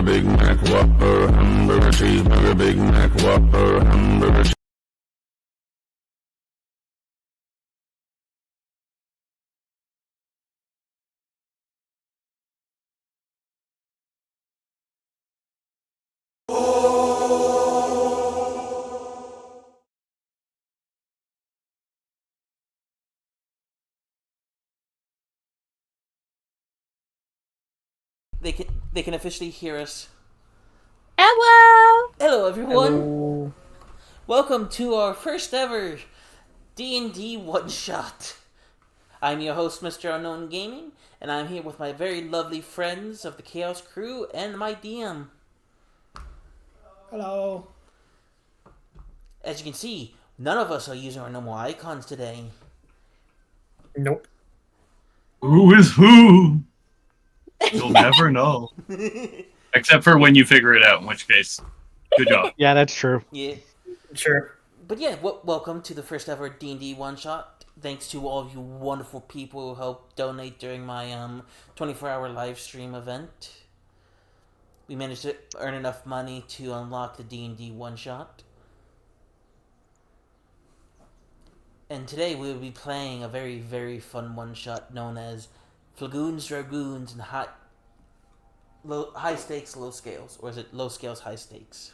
cheeseburger, Big Mac Whopper, hamburger, cheeseburger, Big Mac Whopper, hamburger. They can officially hear us. Hello! Hello, everyone. Hello. Welcome to our first ever D&D one shot. I'm your host, Mr.Unknown Gaming, and I'm here with my very lovely friends of the Kaos Krew and my DM. Hello. As you can see, none of us are using our normal icons today. Nope. Who is who? You'll never know. Except for when you figure it out, in which case, good job. Yeah, that's true. Yeah. Sure. But yeah, welcome to the first ever D&D one shot. Thanks to all of you wonderful people who helped donate during my 24-hour live stream event. We managed to earn enough money to unlock the D&D one shot. And today we will be playing a very, very fun one shot known as Flagoons, Dragoons, and high stakes, low scales. Or is it low scales, high stakes?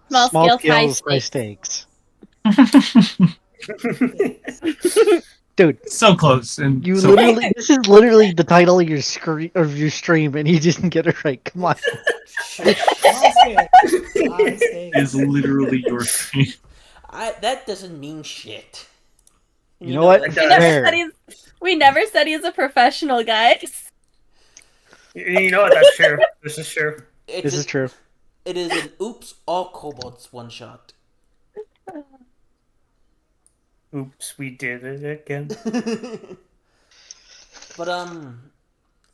Small scales, high stakes. stakes. Dude, So close. And you so literally this is literally the title of your stream and you didn't get it right. Come on. is literally your stream. That doesn't mean shit. You know what? We never said he's a professional, guys. You know what? That's true. This is true. This is true. It is an Oops All Kobolds one shot. Oops, we did it again. But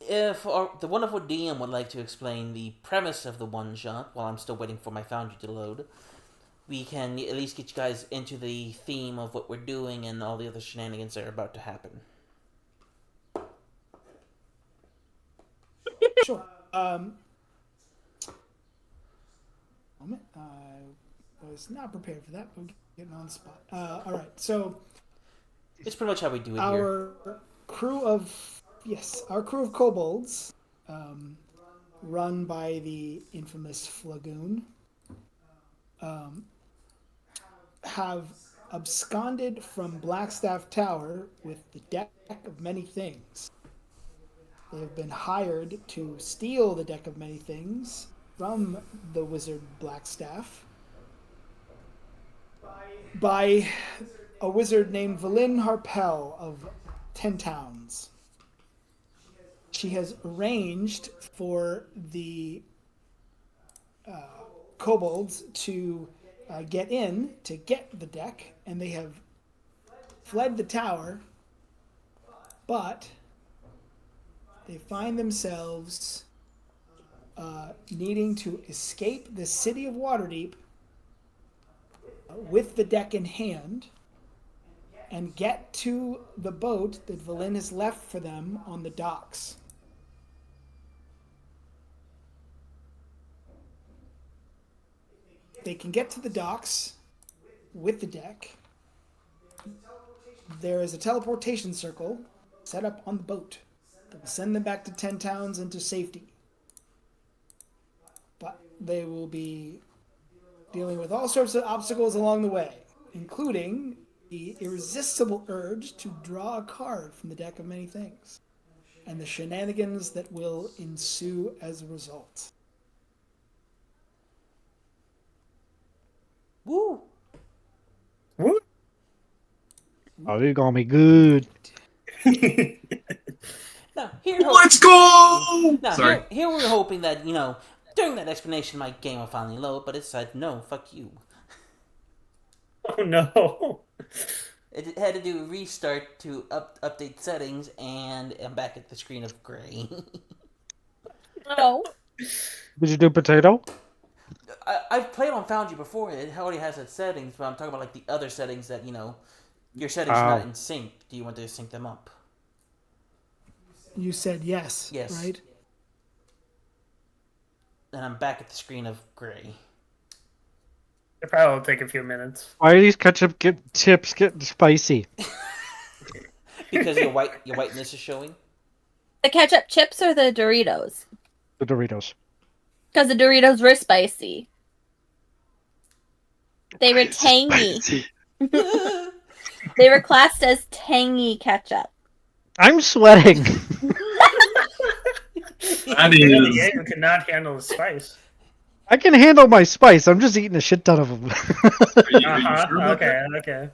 if the wonderful DM would like to explain the premise of the one shot while I'm still waiting for my Foundry to load, we can at least get you guys into the theme of what we're doing and all the other shenanigans that are about to happen. Sure. Moment. I was not prepared for that, but getting on the spot. All right. So It's pretty much how we do it here. our crew of kobolds, run by the infamous Flagoon, have absconded from Blackstaff Tower with the deck of many things. They have been hired to steal the deck of many things from the wizard Blackstaff by a wizard named Valin Harpel of 10 Towns. She has arranged for the kobolds to get in to get the deck, and they have fled the tower, but they find themselves needing to escape the city of Waterdeep with the deck in hand and get to the boat that Valin has left for them on the docks. They can get to the docks with the deck. There is a teleportation circle set up on the boat that will send them back to 10 Towns into safety. But they will be dealing with all sorts of obstacles along the way, including the irresistible urge to draw a card from the deck of many things, and the shenanigans that will ensue as a result. Woo! Woo! Oh, it's gonna be good. Now, here, Let's go! now Sorry. here we're hoping that, during that explanation my game will finally load, but it said, no, fuck you. Oh no. It had to do a restart to update settings, and I'm back at the screen of gray. No. Did you do potato? I've played on Foundry before. It already has its settings, but I'm talking about like the other settings that your settings are not in sync. Do you want to sync them up? You said yes, Yes. right? and I'm back at the screen of gray. It probably will take a few minutes. Why are these ketchup chips getting spicy? Because your whiteness is showing. The ketchup chips or the Doritos? The Doritos. Because the Doritos were spicy. They were tangy. Spicy. They were classed as tangy ketchup. I'm sweating. That Clearly, is. Jacob cannot handle the spice. I can handle my spice. I'm just eating a shit ton of them. Are you sure about Okay, that? okay.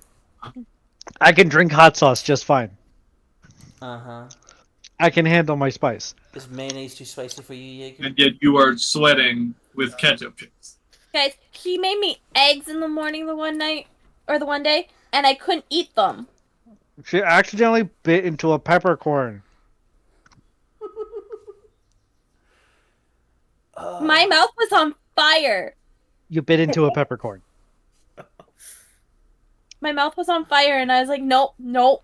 I can drink hot sauce just fine. Uh-huh. I can handle my spice. Is mayonnaise too spicy for you, Jaeger? And yet you are sweating with ketchup chips. Guys, he made me eggs in the morning the one night, or the one day, and I couldn't eat them. She accidentally bit into a peppercorn. My mouth was on fire. You bit into a peppercorn. My mouth was on fire, and I was like, nope, nope.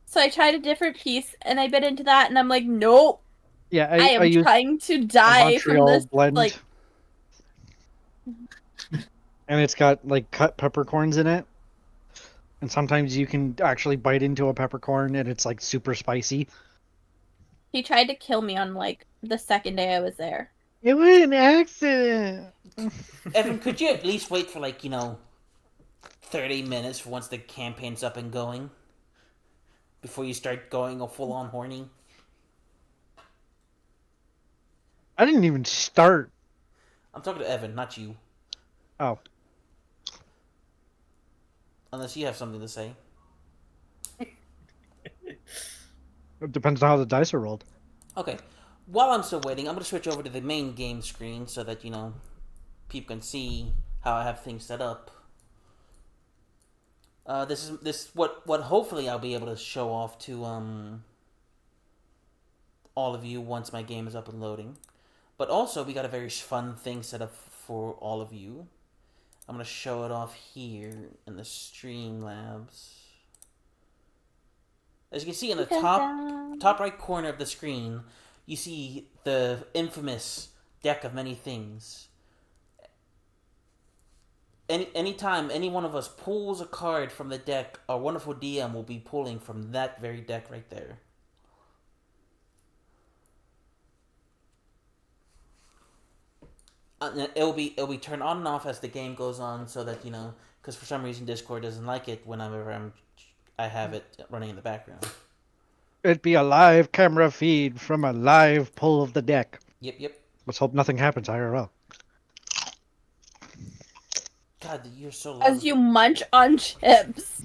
So I tried a different piece, and I bit into that, and I'm like, nope. Yeah, I am used trying to a die from Montreal this. blend. Like, And it's got like cut peppercorns in it. And sometimes you can actually bite into a peppercorn and it's like super spicy. he tried to kill me on like the second day I was there. It was an accident. Evan, could you at least wait for 30 minutes for once the campaign's up and going? Before you start going a full-on horny? I didn't even start. I'm talking to Evan, not you. Oh. Unless you have something to say. It depends on how the dice are rolled. Okay. While I'm still waiting, I'm going to switch over to the main game screen so that, people can see how I have things set up. What hopefully I'll be able to show off to all of you once my game is up and loading. But also, we got a very fun thing set up for all of you. I'm going to show it off here in the Streamlabs. As you can see in the top right corner of the screen, you see the infamous deck of many things. Anytime any one of us pulls a card from the deck, our wonderful DM will be pulling from that very deck right there. It'll be turned on and off as the game goes on, so that because for some reason Discord doesn't like it whenever I have it running in the background. It'd be a live camera feed from a live pull of the deck. Yep. Let's hope nothing happens IRL. God, you're so loud. As you munch on chips.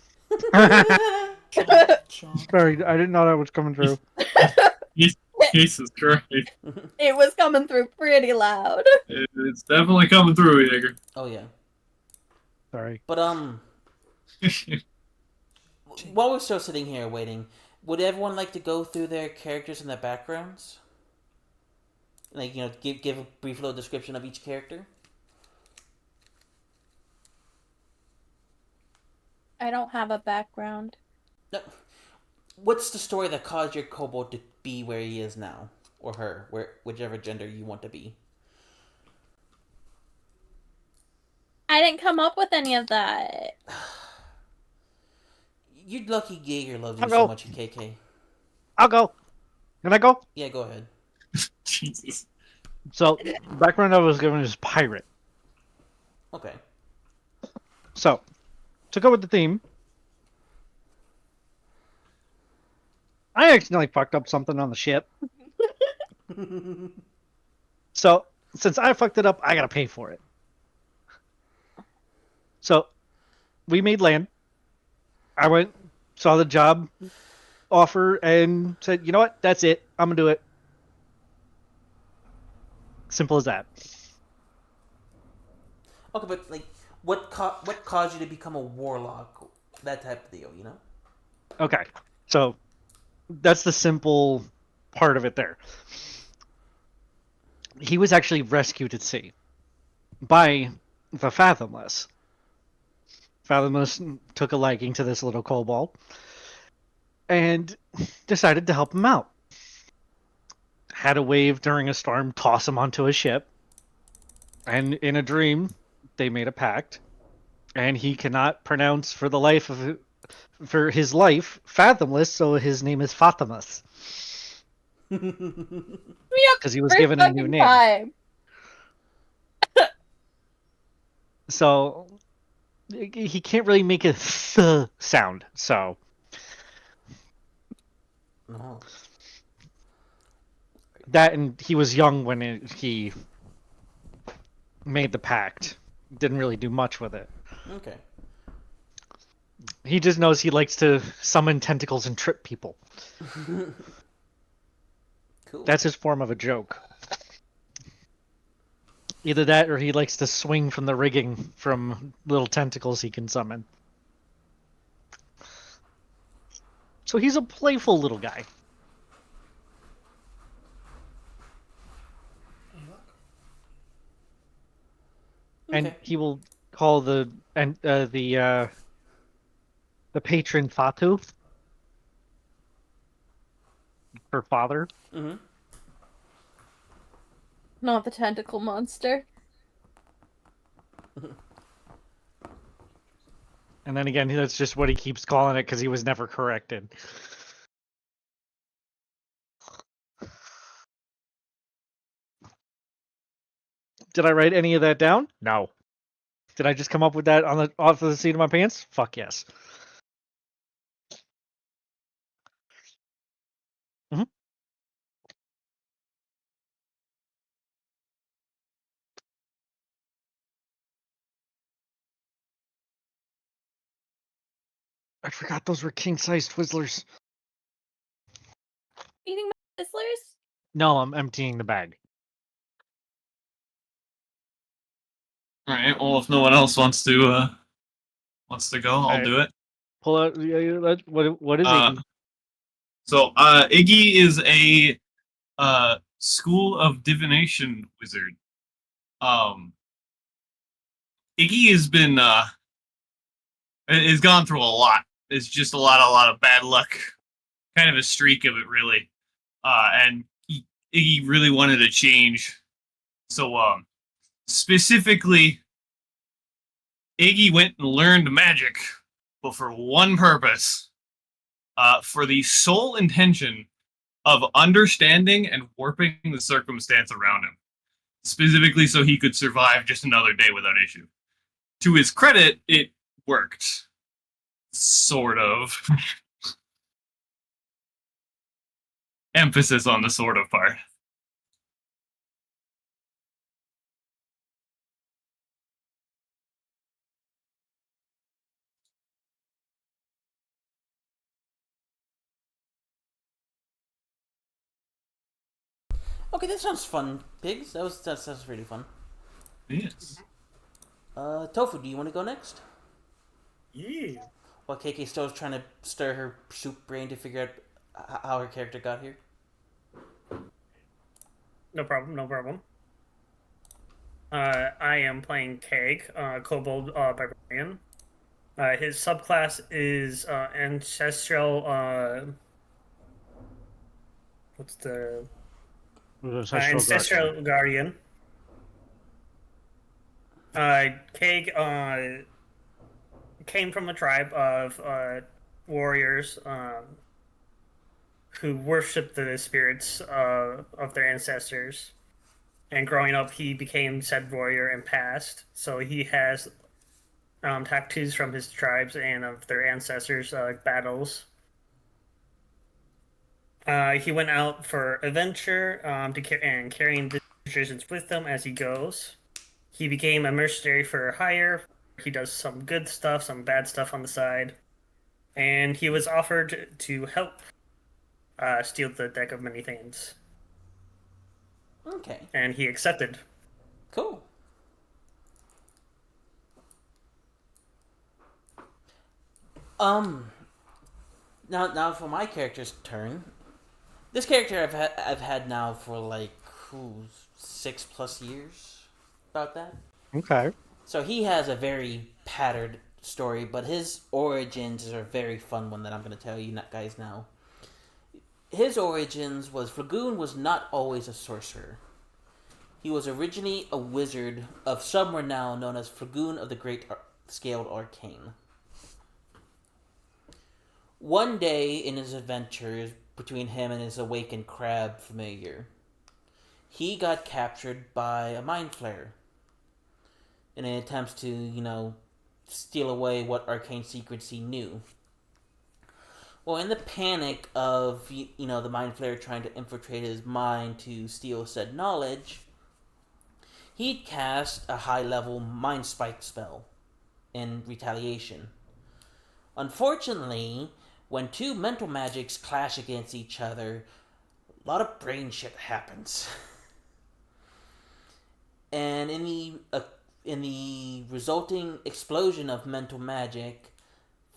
Sorry, I didn't know that was coming through. Jesus Christ. It was coming through pretty loud. It's definitely coming through, Jaeger. Oh yeah. Sorry. But while we're still sitting here waiting, would everyone like to go through their characters and their backgrounds? Give a brief little description of each character. I don't have a background. No. What's the story that caused your kobold to be where he is now? Or her, whichever gender you want to be. I didn't come up with any of that. You're lucky Jaeger loves you I'll so go. much, KK. I'll go. Can I go? Yeah, go ahead. Jesus. So, background I was given is pirate. Okay. So, to go with the theme, I accidentally fucked up something on the ship. So, since I fucked it up, I gotta pay for it. So, we made land. I went, saw the job offer, and said, you know what? That's it. I'm gonna do it. Simple as that. Okay, but what caused you to become a warlock? That type of deal, Okay. So, that's the simple part of it there. He was actually rescued at sea by the Fathomless. Fathomless took a liking to this little kobold and decided to help him out. had a wave during a storm toss him onto a ship. And in a dream, they made a pact. And he cannot pronounce for his life Fathomless, so his name is Fatimus. Because he was given a new name. Time. So he can't really make a th sound. So No. that, and he was young when he made the pact. Didn't really do much with it. Okay. He just knows he likes to summon tentacles and trip people. Cool. That's his form of a joke. Either that or he likes to swing from the rigging from little tentacles he can summon. So he's a playful little guy. And Okay. he will call the patron Fatu for father. Mm-hmm. Not the tentacle monster. And then again, that's just what he keeps calling it because he was never corrected. Did I write any of that down? No. Did I just come up with that off of the seat of my pants? Fuck yes. Mm-hmm. I forgot those were king-sized Twizzlers. Eating my Twizzlers? No, I'm emptying the bag. All right. Well, if no one else wants to go, I'll right. do it. Pull out. What is Iggy? So Iggy is a school of divination wizard. Iggy has gone through a lot. It's just a lot of bad luck, kind of a streak of it, really. And Iggy really wanted to change. So specifically, Iggy went and learned magic, but for one purpose, for the sole intention of understanding and warping the circumstance around him, specifically so he could survive just another day without issue. To his credit, it worked. Sort of. Emphasis on the sort of part. Okay, that sounds fun, Pigs. That sounds really fun. Yes. Tofu, do you want to go next? Yeah. While KK still trying to stir her soup brain to figure out how her character got here. No problem. I am playing Keg, Kobold Barbarian. His subclass is Ancestral. What's the Ancestral Guardian. Keg came from a tribe of warriors who worship the spirits of their ancestors. And growing up, he became said warrior and passed. So he has tattoos from his tribes and of their ancestors' battles. He went out for adventure and carrying the traditions with him as he goes. He became a mercenary for hire. He does some good stuff, some bad stuff on the side. And he was offered to help steal the deck of many things. Okay. And he accepted. Cool. Now for my character's turn. This character I've had now for like 6+ years. About that. Okay. So he has a very patterned story, but his origins are a very fun one that I'm going to tell you guys now. his origins was Flagoon was not always a sorcerer. He was originally a wizard of some renown known as Flagoon of the Great Scaled Arcane. One day in his adventures between him and his awakened crab familiar, he got captured by a mind flayer in an attempt to, steal away what arcane secrets he knew. Well, in the panic of, the mind flayer trying to infiltrate his mind to steal said knowledge, he'd cast a high-level mind spike spell in retaliation. Unfortunately, when two mental magics clash against each other, a lot of brain shit happens. And in the resulting explosion of mental magic,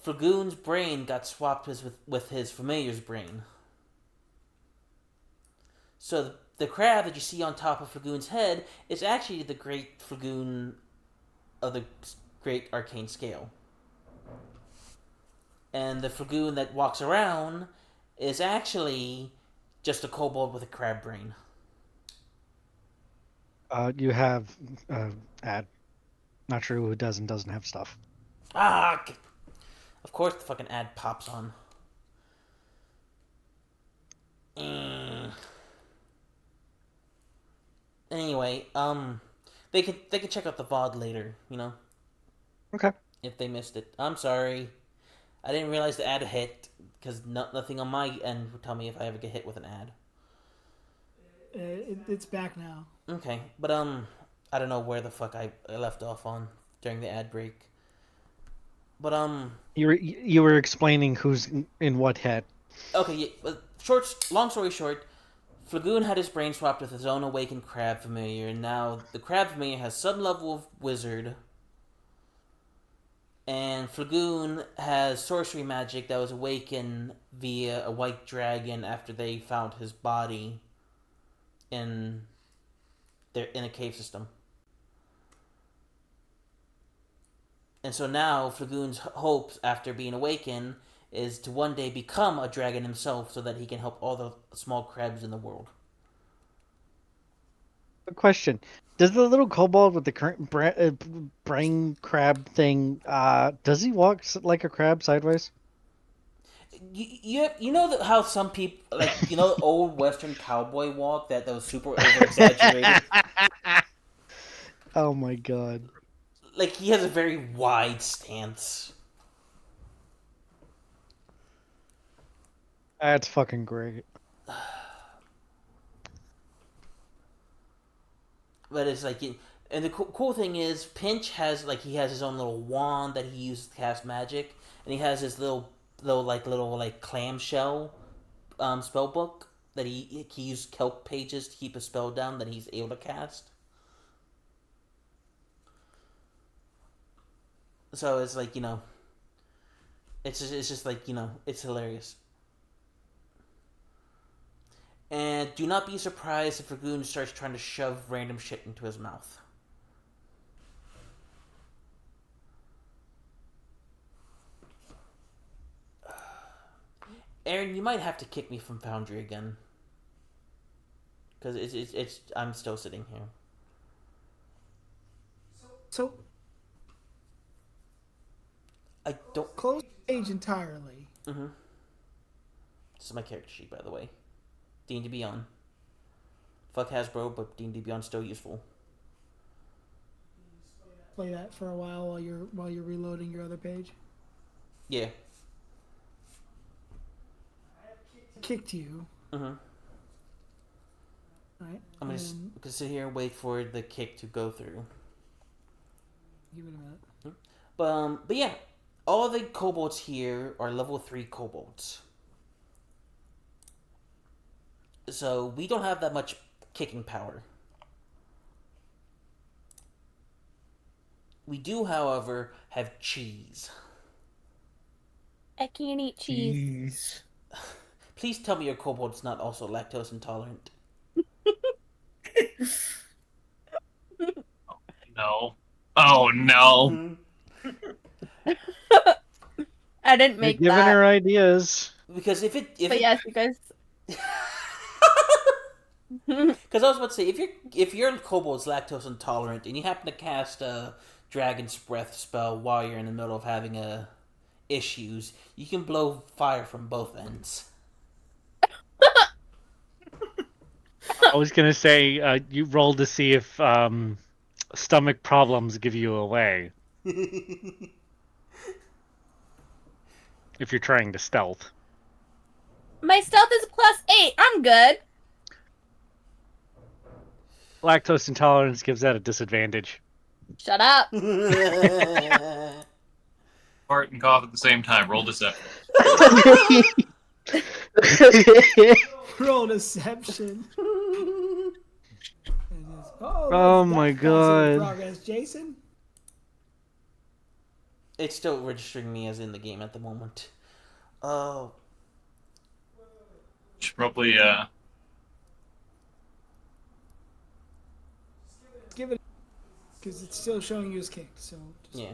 Flagoon's brain got swapped with his familiar's brain. So the crab that you see on top of Flagoon's head is actually the great Flagoon of the Great Arcane Scale. And the Flagoon that walks around is actually just a kobold with a crab brain. You have ad. Not sure who does and doesn't have stuff. Of course the fucking ad pops on. Anyway, they can check out the VOD later, Okay. if they missed it. I'm sorry. I didn't realize the ad hit, because nothing on my end would tell me if I ever get hit with an ad. It's back now. Okay, but I don't know where the fuck I left off on during the ad break. But You were explaining who's in what head. okay, yeah, long story short, Flagoon had his brain swapped with his own awakened crab familiar, and now the crab familiar has some level of wizard, and Flagoon has sorcery magic that was awakened via a white dragon after they found his body in a cave system. And so now Flagoon's hopes after being awakened is to one day become a dragon himself so that he can help all the small crabs in the world. A question: does the little kobold with the current brain crab thing? Does he walk like a crab sideways? You know how some people the old Western cowboy walk that was super over exaggerated. Oh my god! Like he has a very wide stance. That's fucking great. But it's like, and the cool thing is, Pinch has his own little wand that he uses to cast magic, and he has his little clamshell spell book that he uses kelp pages to keep a spell down that he's able to cast. So it's like it's just like it's hilarious. And do not be surprised if Dragoon starts trying to shove random shit into his mouth. Aaron, you might have to kick me from Foundry again. Because I'm still sitting here. So I don't... close the page entirely. Mm-hmm. This is my character sheet, by the way. D&D Beyond. Fuck Hasbro, but D&D Beyond still useful. Play that for a while while you're reloading your other page. Yeah. Kicked you. Mm-hmm. Right. I'm gonna sit here and wait for the kick to go through. Give it a minute. But yeah, all the kobolds here are level 3 kobolds. So we don't have that much kicking power. We do, however, have cheese. I can't eat cheese. Please tell me your kobold's not also lactose intolerant. No. Oh no. I didn't make You're giving that. her ideas. Because But yes, you guys. Because I was about to say, if your kobold's lactose intolerant and you happen to cast a dragon's breath spell while you're in the middle of having issues, you can blow fire from both ends. I was gonna say you roll to see if stomach problems give you away if you're trying to stealth. My stealth is +8. I'm good. Lactose intolerance gives that a disadvantage. Shut up. Fart and cough at the same time. Roll deception. Roll deception. Oh my god. Progress, Jason. It's still registering me as in the game at the moment. Oh. Should probably Give it, because it's still showing you as kicked. So Yeah,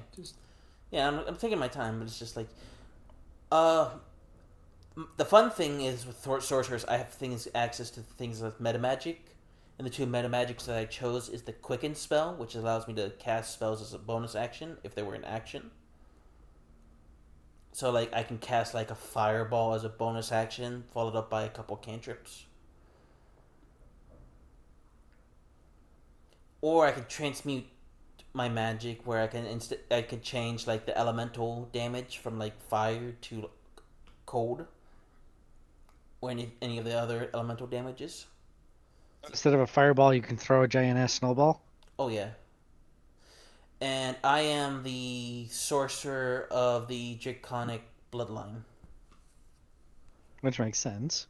I'm taking my time, but it's just like, the fun thing is with sorcerers, I have access to things with meta magic, and the two meta magics that I chose is the quicken spell, which allows me to cast spells as a bonus action if they were in action. So like I can cast like a fireball as a bonus action, followed up by a couple cantrips. Or I could transmute my magic where I can change like the elemental damage from like fire to cold, or any of the other elemental damages. Instead of a fireball, you can throw a giant ass snowball. Oh yeah. And I am the sorcerer of the Draconic bloodline. Which makes sense.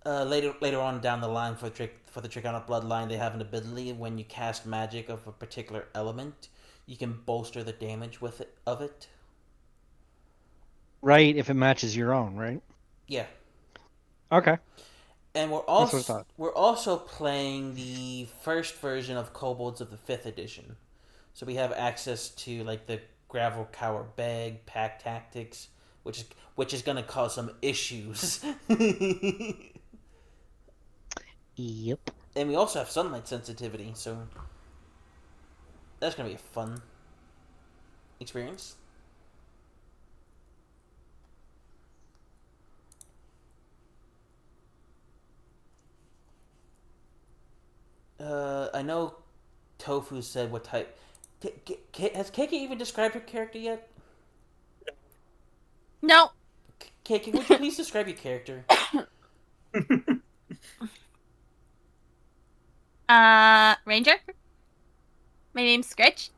Later on down the line for the Draconic bloodline, they have an ability when you cast magic of a particular element, you can bolster the damage of it. Right, if it matches your own, right? Yeah. Okay. And we're That's what I thought. also playing the first version of Kobolds of the 5th edition. So we have access to like the Gravel Cower Bag, Pack Tactics, which is gonna cause some issues. Yep. And we also have sunlight sensitivity, so that's gonna be a fun experience. I know Tofu said what type. Has Keiki even described her character yet? No. Keiki, would you please describe your character? Ranger. My name's Scritch.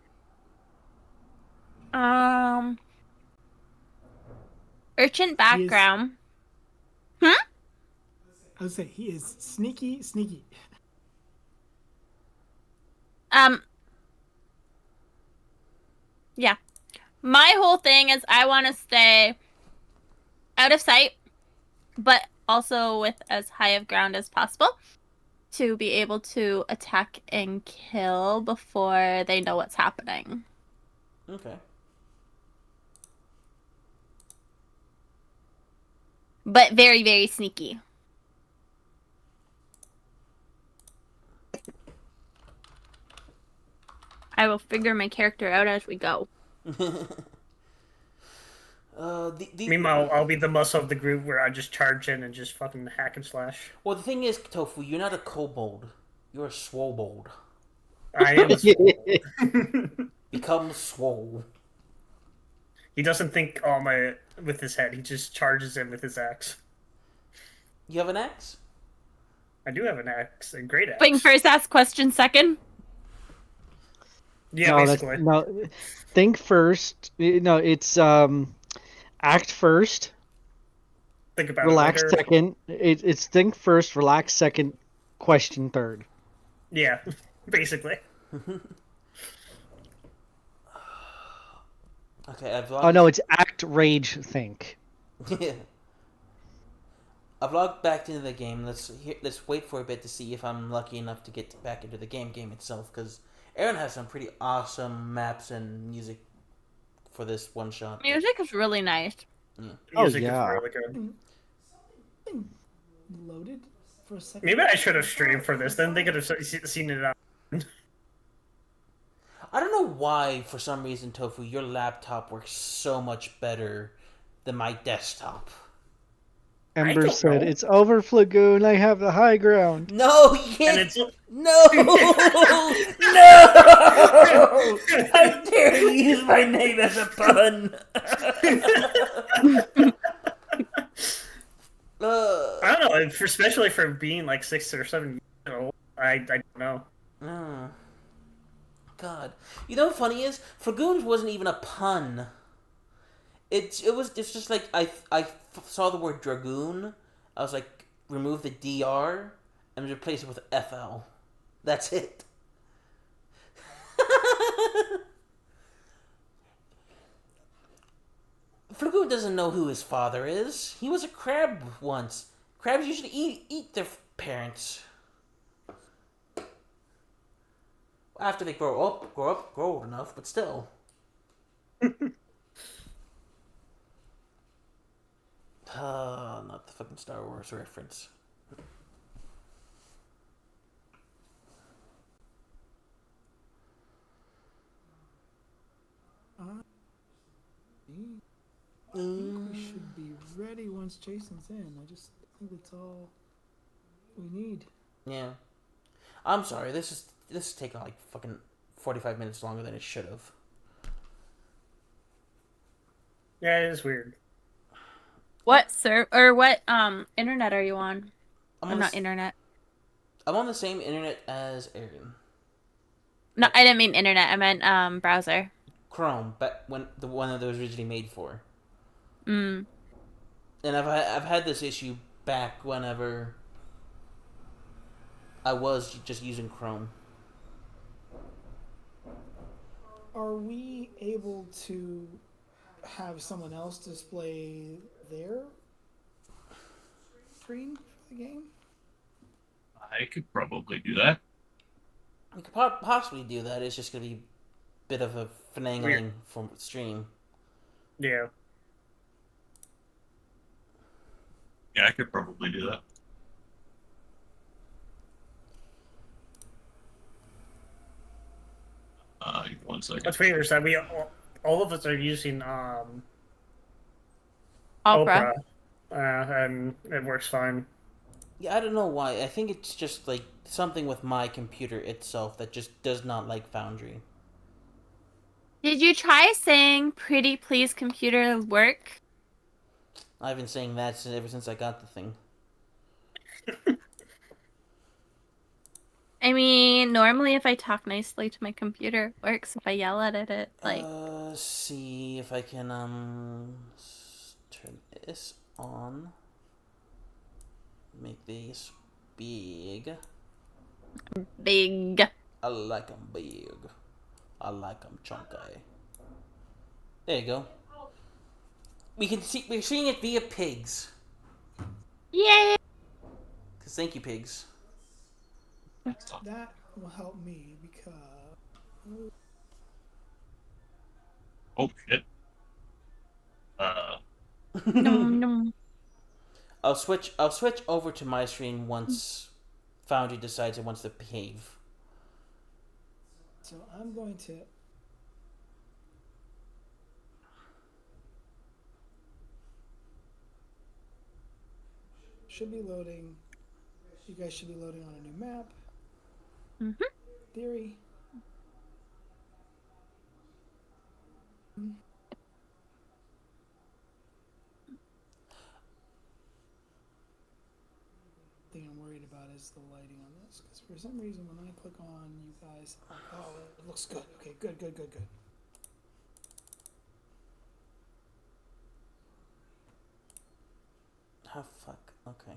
Urchin background. I would say he is sneaky. Yeah. My whole thing is I want to stay out of sight, but also with as high of ground as possible to be able to attack and kill before they know what's happening. Okay. But very, very sneaky. I will figure my character out as we go. Meanwhile, I'll be the muscle of the group where I just charge in and just fucking hack and slash. Well, the thing is, Tofu, you're not a kobold. You're a swobold. I am. Become swole. He doesn't think with his head. He just charges in with his axe. You have an axe? I do have an axe, a great axe. Thing first, ask question second. Yeah, No, basically. no, think first. No, it's act first. Think about Relax it later. second. It's think first, relax second, question third. Yeah, basically. Okay, I've Oh no, it's act, rage, think. Yeah. I've logged back into the game. Let's wait for a bit to see if I'm lucky enough to get back into the game itself, because Aaron has some pretty awesome maps and music for this one shot. Music is really nice. Yeah. Oh, Music yeah. is really good. loaded for a second. Maybe I should have streamed for this. Then they could have seen it out. I don't know why, for some reason, Tofu, your laptop works so much better than my desktop. Ember don't said, know. "It's over, Flagoon. I have the high ground." No, you And can't. it's No! No! How dare you use my name as a pun? I don't know, especially for being like 6 or 7 years old. I don't know. God. You know what funny is? Flagoons wasn't even a pun. It's just like I saw the word Dragoon. I was like, remove the DR and replace it with FL. That's it. Flagoon doesn't know who his father is. He was a crab once. Crabs usually eat their parents. After they grow old enough, but still. Not the fucking Star Wars reference. I think we should be ready once Jason's in. I just think that's all we need. Yeah. I'm sorry, this is taking like fucking 45 minutes longer than it should have. Yeah, it is weird. What internet are you on? I'm not internet. I'm on the same internet as Aaron. No, I didn't mean internet. I meant browser. Chrome, but when the one that it was originally made for. Mm. And I've had this issue back whenever I was just using Chrome. Are we able to have someone else display their screen for the game? I could probably do that. We could possibly do that. It's just going to be a bit of a finagling from stream. Yeah. Yeah, I could probably do that. 1 second. Let's figure this out. We all of us are using Opera. and it works fine. Yeah, I don't know why. I think it's just like something with my computer itself that just does not like Foundry. Did you try saying "Pretty please computer work"? I've been saying that ever since I got the thing. I mean, normally if I talk nicely to my computer, it works. If I yell at it, like... See if I can, turn this on. Make these big. Big. I like them big. I like them chunky. There you go. We're seeing it via pigs. Yay! Cause thank you, pigs. That will help me because Oh shit. No. I'll switch over to my screen once Foundry decides it wants to behave. so I'm going to should be loading. You guys should be loading on a new map. Mm-hmm. Theory. Thing I'm worried about is the lighting on this, because for some reason when I click on you guys, oh, it looks good. Okay, good. Oh fuck. Okay.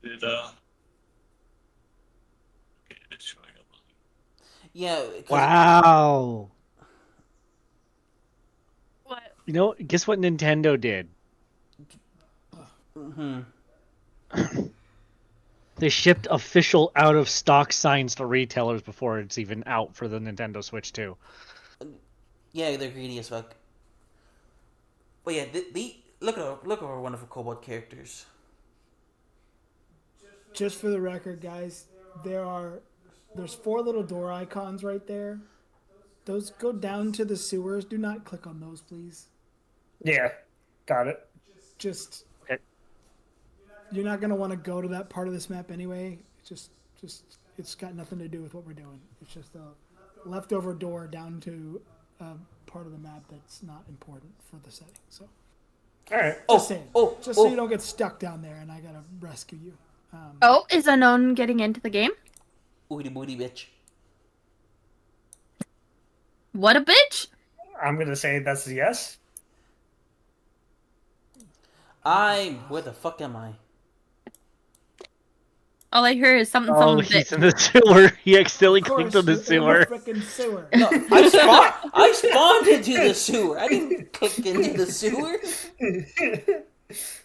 Okay, it's showing up. Yeah. Wow. What? You know, guess what Nintendo did? Mm-hmm. They shipped official out of stock signs to retailers before it's even out for the Nintendo Switch 2. Yeah, they're greedy as fuck. But yeah, look at our wonderful kobold characters. Just for the record, guys, there's 4 little door icons right there. Those go down to the sewers. Do not click on those, please. Yeah, got it. Just Okay. you're not gonna want to go to that part of this map anyway. Just it's got nothing to do with what we're doing. It's just a leftover door down to a part of the map that's not important for the setting. So All right. just saying, just so you don't get stuck down there and I gotta rescue you. Oh, is Unknown getting into the game? Oody booty bitch. What a bitch! I'm gonna say that's a yes. Where the fuck am I? All I hear is something, Oh, something he's bitch. in the sewer. He accidentally Of course, clicked on the you're sewer. in the frickin' sewer. No, I spawned into the sewer. I didn't click into the sewer.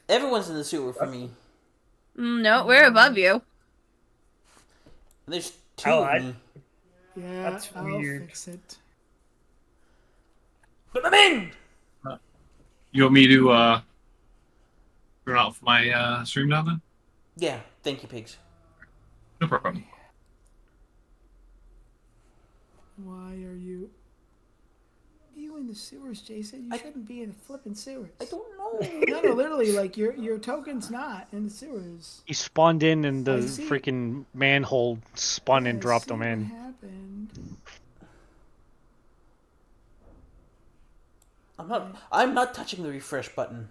Everyone's in the sewer for me. No, we're above you. There's 2 Oh, of me. Yeah, That's I'll weird. fix it. But I'm in! You want me to turn off my stream now then? Yeah, thank you, pigs. No problem. Why are you in the sewers, Jason? You shouldn't be in the flipping sewers. I don't know. No, literally, like your token's not in the sewers. He spawned in and the I see. freaking manhole spun and I dropped see him what in. happened. I'm not touching the refresh button.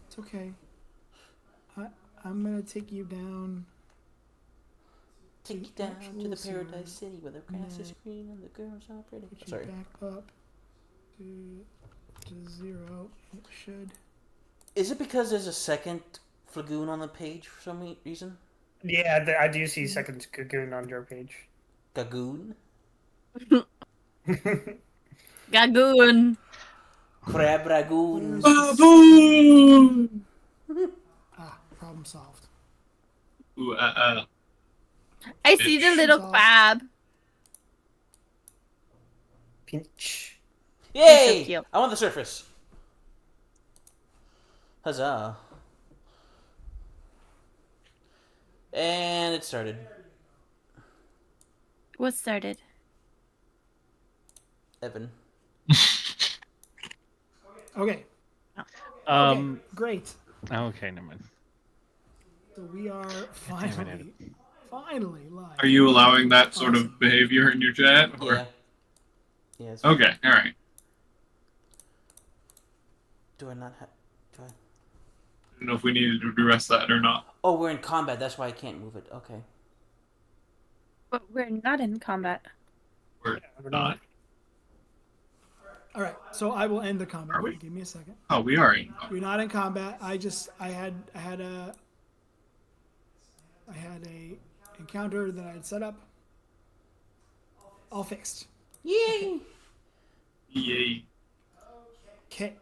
It's okay. I'm gonna take you down. Take you down to the actual sewer. paradise city where the grass is green and the girls are pretty. Put you Sorry. back up to 0. It should. Is it because there's a second Flagoon on the page for some reason? Yeah, I do see second Cocoon on your page. Gagoon? Gagoon. Crab Ragoon? Boom! Problem solved. Ooh, I see the little Off. crab. Pinch. Yay! so cute. I'm on the surface. Huzzah. And it started. What started? Evan. Okay. Um. Great. Okay, never mind. So we are finally live. are you allowing that sort of behavior in your chat? Or? Yeah. Yeah. It's fine. Okay, alright. Do I not have... Do I... I don't know if we needed to address that or not. Oh, we're in combat. That's why I can't move it. Okay. But we're not in combat. We're we're not. All right. So I will end the combat. Are we? Give me a second. Oh, we are in. You're not in combat. I had a encounter that I had set up. All fixed. Yay! Yay. Okay.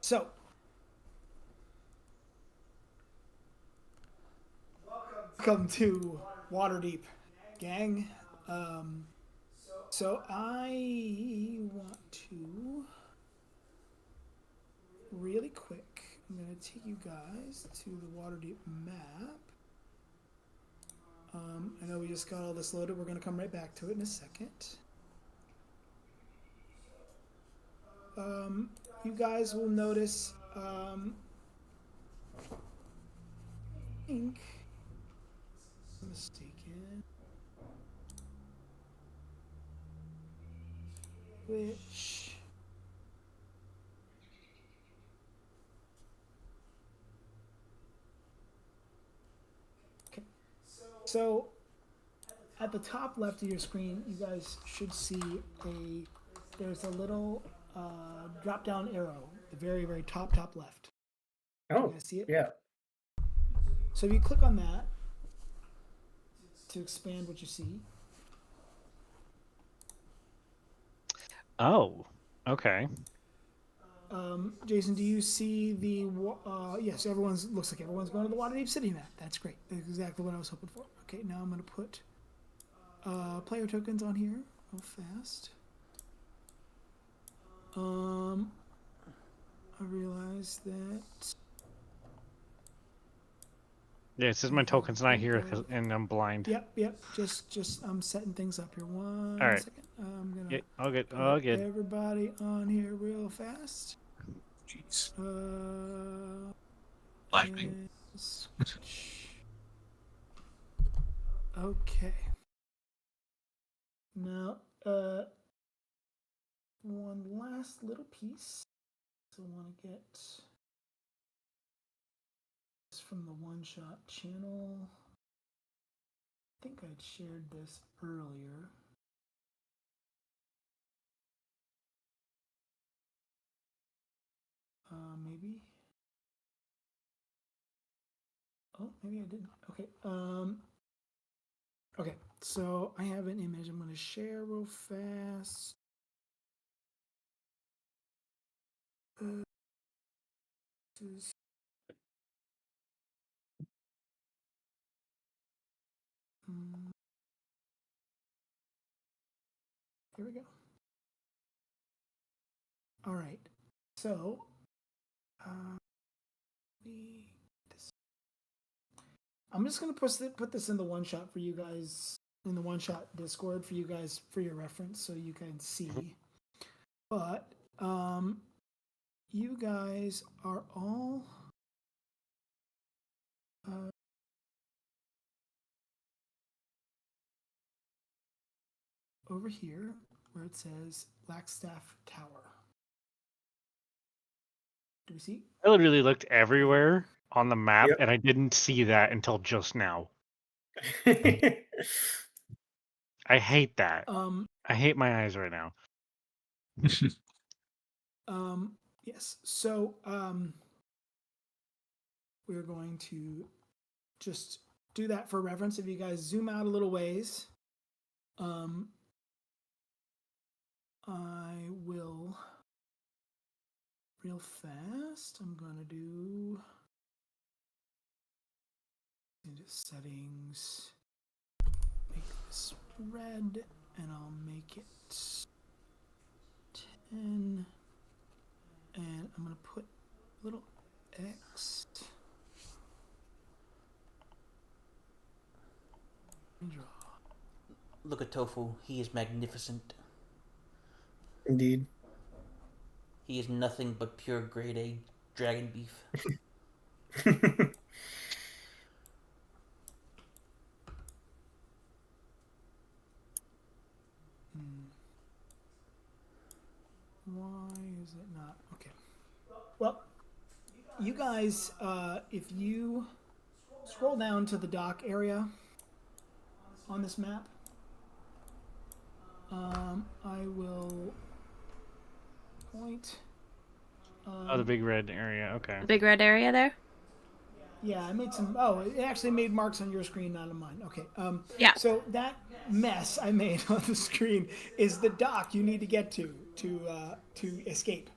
So. Welcome to Waterdeep, gang. So I want to really quick. I'm gonna take you guys to the Waterdeep map. I know we just got all this loaded. We're gonna come right back to it in a second. You guys will notice. I think I'm mistaken. Which okay. So at the top left of your screen, you guys should see there's a little drop down arrow, the very, very top left. Oh, You guys see it? yeah. So if you click on that to expand what you see, Oh, okay. Jason, do you see the? Yes, looks like everyone's going to the Waterdeep City map. That's great. That's exactly what I was hoping for. Okay, now I'm going to put player tokens on here real fast. I realized that. Yeah, it says my token's not here and I'm blind. Yep. Just I'm setting things up here. One All right. second. I'm gonna Yeah, all good. put All good. everybody on here real fast. Jeez. And switch. Okay. Now, one last little piece. So I want to get this from the One Shot channel. I think I'd shared this earlier. Maybe. Oh, maybe I didn't. Okay. Okay. So I have an image. I'm going to share real fast. Here we go. All right. So, I'm just gonna put this in the one shot for you guys in the one shot Discord for you guys for your reference so you can see. But you guys are all over here where it says Blackstaff Tower. Do we see? I literally looked everywhere on the map Yep. and I didn't see that until just now. I hate that. I hate my eyes right now. Yes. So we're going to just do that for reference. If you guys zoom out a little ways, I will real fast. I'm gonna do into settings, make this red, and I'll make it 10, and I'm gonna put a little X. Draw. Look at Tofu. He is magnificent. Indeed. He is nothing but pure grade A dragon beef. Why is it not? Okay. Well, you guys, if you scroll down to the dock area on this map, I will point. Oh, the big red area. Okay. The big red area there? Yeah, I made some. Oh, it actually made marks on your screen, not on mine. Okay. Yeah. So that mess I made on the screen is the dock you need to get to escape.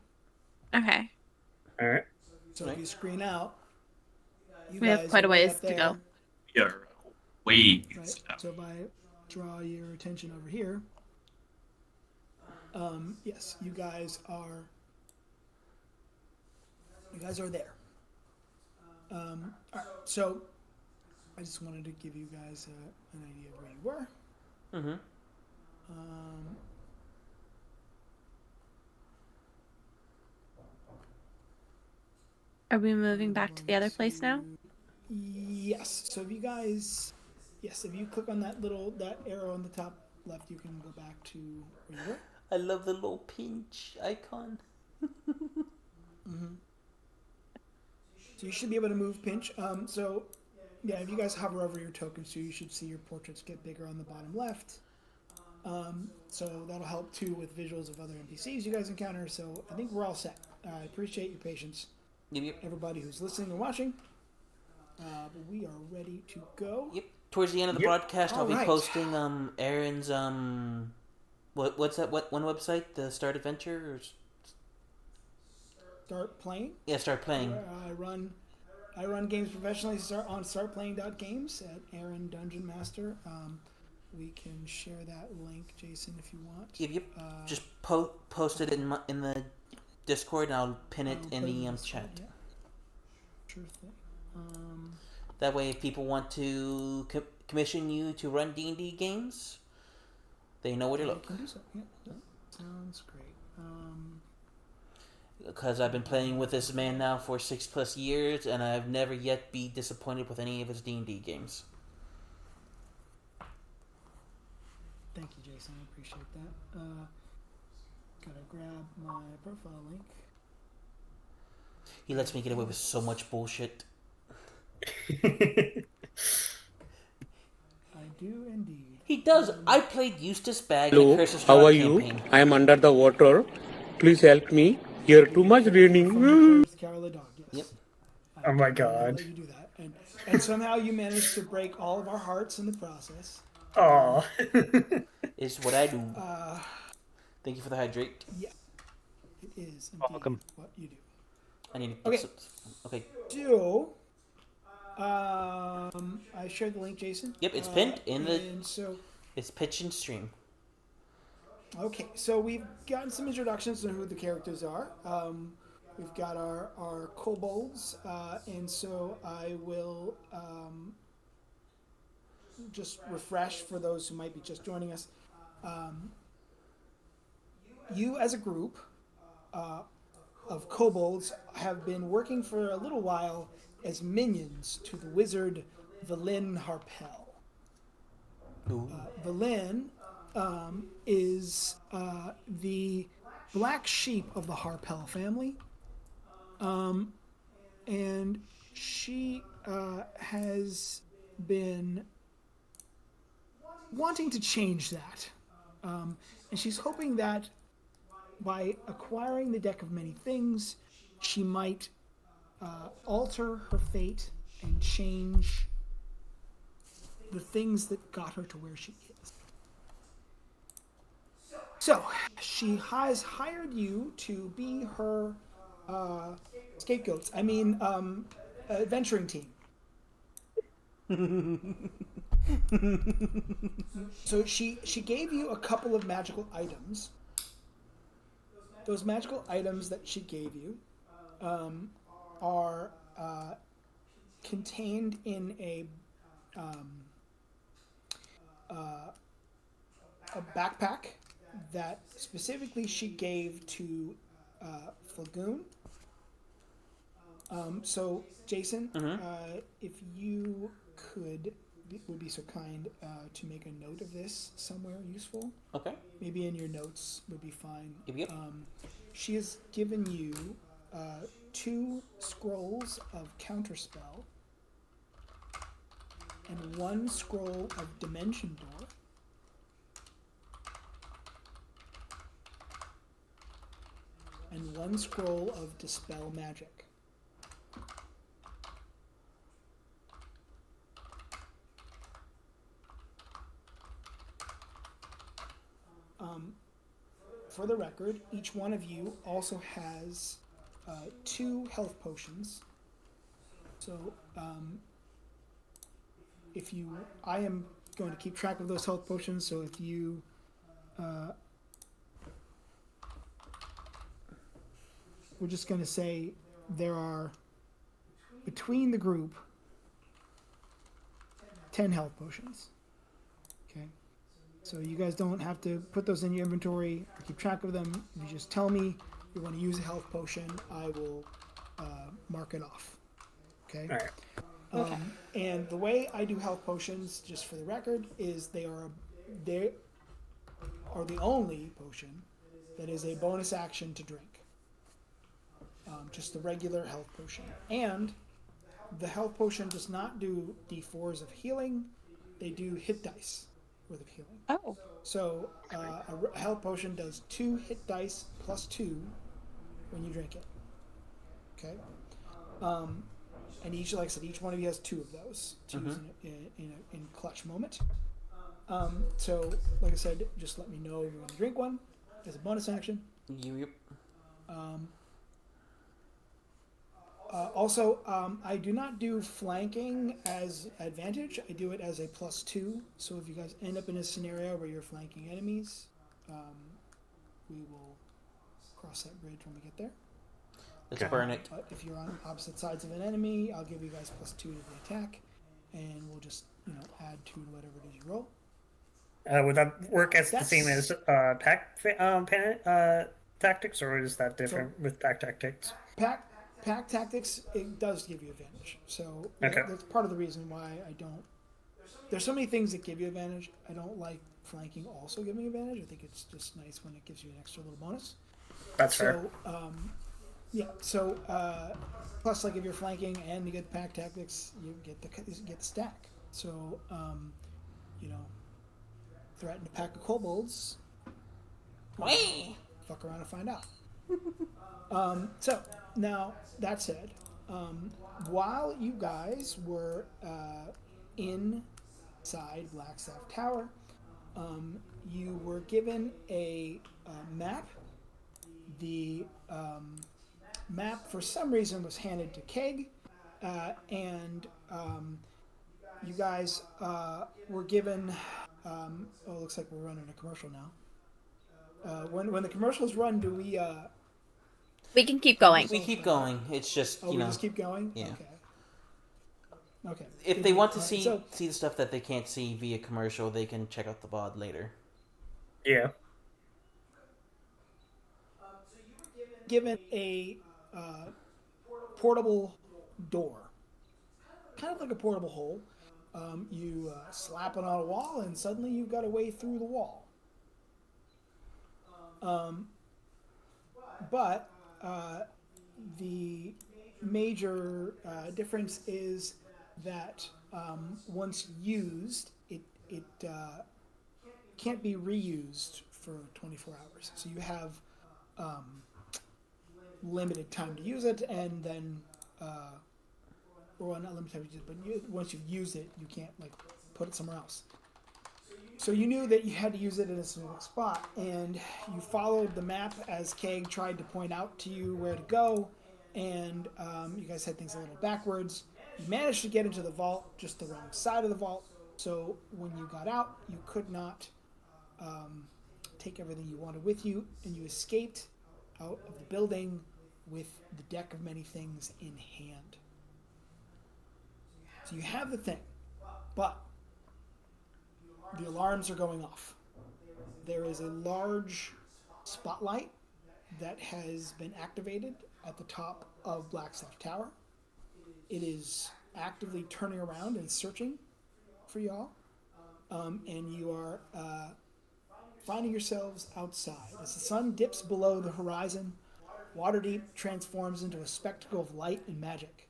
Okay. All right. So if you screen out, you We guys have quite a are way ways up to there, go. Yeah, way. Right. So if I draw your attention over here, yes, you guys are there. All right, so I just wanted to give you guys an idea of where you were. Mm-hmm. Are we moving back to the other place now? Yes. So if you guys, if you click on that arrow on the top left, you can go back to where you were. I love the little pinch icon. Mm-hmm. So you should be able to move pinch. So yeah, if you guys hover over your tokens, so you should see your portraits get bigger on the bottom left. So that'll help too with visuals of other NPCs you guys encounter. So I think we're all set. I appreciate your patience. Yep. Everybody who's listening and watching. But we are ready to go. Yep. Towards the end of the broadcast, I'll be Alright. posting Aaron's what's that? What one website? The Start Adventure or Start playing. yeah, Start Playing. I run games professionally. On startplaying.games at Aaron Dungeon Master. We can share that link, Jason, if you want. Yep. Just post it in the Discord, and I'll pin it I'll in put the Discord, chat. yeah. Sure thing. That way, if people want to commission you to run D&D games, they know where to I look. can do so. Yeah, that sounds great. Because I've been playing with this man now for 6+ years, and I've never yet been disappointed with any of his D&D games. Thank you, Jason. I appreciate that. Gotta grab my profile link. He lets me get away with so much bullshit. I do indeed. He does. I played Eustace Bag in Hello, the Curse of how Strahd are you? campaign. I am under the water. Please help me. Here too much raining. From the Curse Carol the Dog, yes. Yep. I Oh my will God. let you do that. And somehow you managed to break all of our hearts in the process. Aw. It's what I do. Thank you for the hydrate. Yeah, it is indeed Welcome. what you do. I need to Okay. get some... Okay. I shared the link, Jason. Yep, it's pinned in the... And so, It's pitch and stream. okay, so we've gotten some introductions on who the characters are. We've got our kobolds, and so I will just refresh for those who might be just joining us. You, as a group of kobolds, have been working for a little while as minions to the wizard Valin Harpel. Ooh. Valin is the black sheep of the Harpel family, and she has been wanting to change that, and she's hoping that by acquiring the Deck of Many Things, she might alter her fate and change the things that got her to where she is. So, she has hired you to be her scapegoats. I mean, adventuring team. So she gave you a couple of magical items. Those magical items that she gave you are contained in a backpack that specifically she gave to Flagoon. So, Jason, if you would be so kind to make a note of this somewhere useful. Okay. Maybe in your notes would be fine. Yep. She has given you 2 scrolls of Counterspell and 1 scroll of Dimension Door. And 1 scroll of Dispel Magic. For the record, each one of you also has 2 health potions. So, I am going to keep track of those health potions. So if you, we're just going to say there are between the group 10 health potions. Okay. So you guys don't have to put those in your inventory or keep track of them. You just tell me you want to use a health potion. I will mark it off. Okay? All right. And the way I do health potions, just for the record, is they are the only potion that is a bonus action to drink. Just the regular health potion. And the health potion does not do D4s of healing. They do hit dice worth of healing. Oh. So a health potion does 2 hit dice plus 2 when you drink it. Okay. And each, like I said, each one of you has 2 of those to use in clutch moment. So, like I said, just let me know if you want to drink one as a bonus action. Yep. Also, I do not do flanking as advantage. I do it as a +2. So if you guys end up in a scenario where you're flanking enemies, we will cross that bridge when we get there. Let's burn it. But if you're on opposite sides of an enemy, I'll give you guys +2 to the attack, and we'll just add 2 to whatever it is you roll. Would that work as the same as pack tactics, or is that different with pack tactics? Pack tactics, it does give you advantage. So Okay. that's part of the reason why I don't. There's so many things that give you advantage. I don't like flanking also giving advantage. I think it's just nice when it gives you an extra little bonus. That's fair. So plus, like if you're flanking and you get pack tactics, you get the stack. So threaten a pack of kobolds. Whee! Fuck around and find out. So now that said, while you guys were inside Blackstaff Tower, you were given a map. The map, for some reason, was handed to Keg, and you guys were given. It looks like we're running a commercial now. When the commercials run, do we? We can keep going. We keep going. It's just we just keep going. Yeah. Okay. If they want to see the stuff that they can't see via commercial, they can check out the VOD later. Yeah. Given a portable door, kind of like a portable hole. You slap it on a wall, and suddenly you've got a way through the wall. But the major difference is that once used, it can't be reused for 24 hours. So you have limited time to use it, and then or not limited time to use it, but once you've used it, you can't put it somewhere else. So you knew that you had to use it in a specific spot, and you followed the map as Keg tried to point out to you where to go, and you guys had things a little backwards. You managed to get into the vault, just the wrong side of the vault, so when you got out, you could not take everything you wanted with you, and you escaped out of the building with the deck of many things in hand. So you have the thing, but the alarms are going off. There is a large spotlight that has been activated at the top of Blackstaff Tower. It is actively turning around and searching for y'all, and you are finding yourselves outside. As the sun dips below the horizon, Waterdeep transforms into a spectacle of light and magic.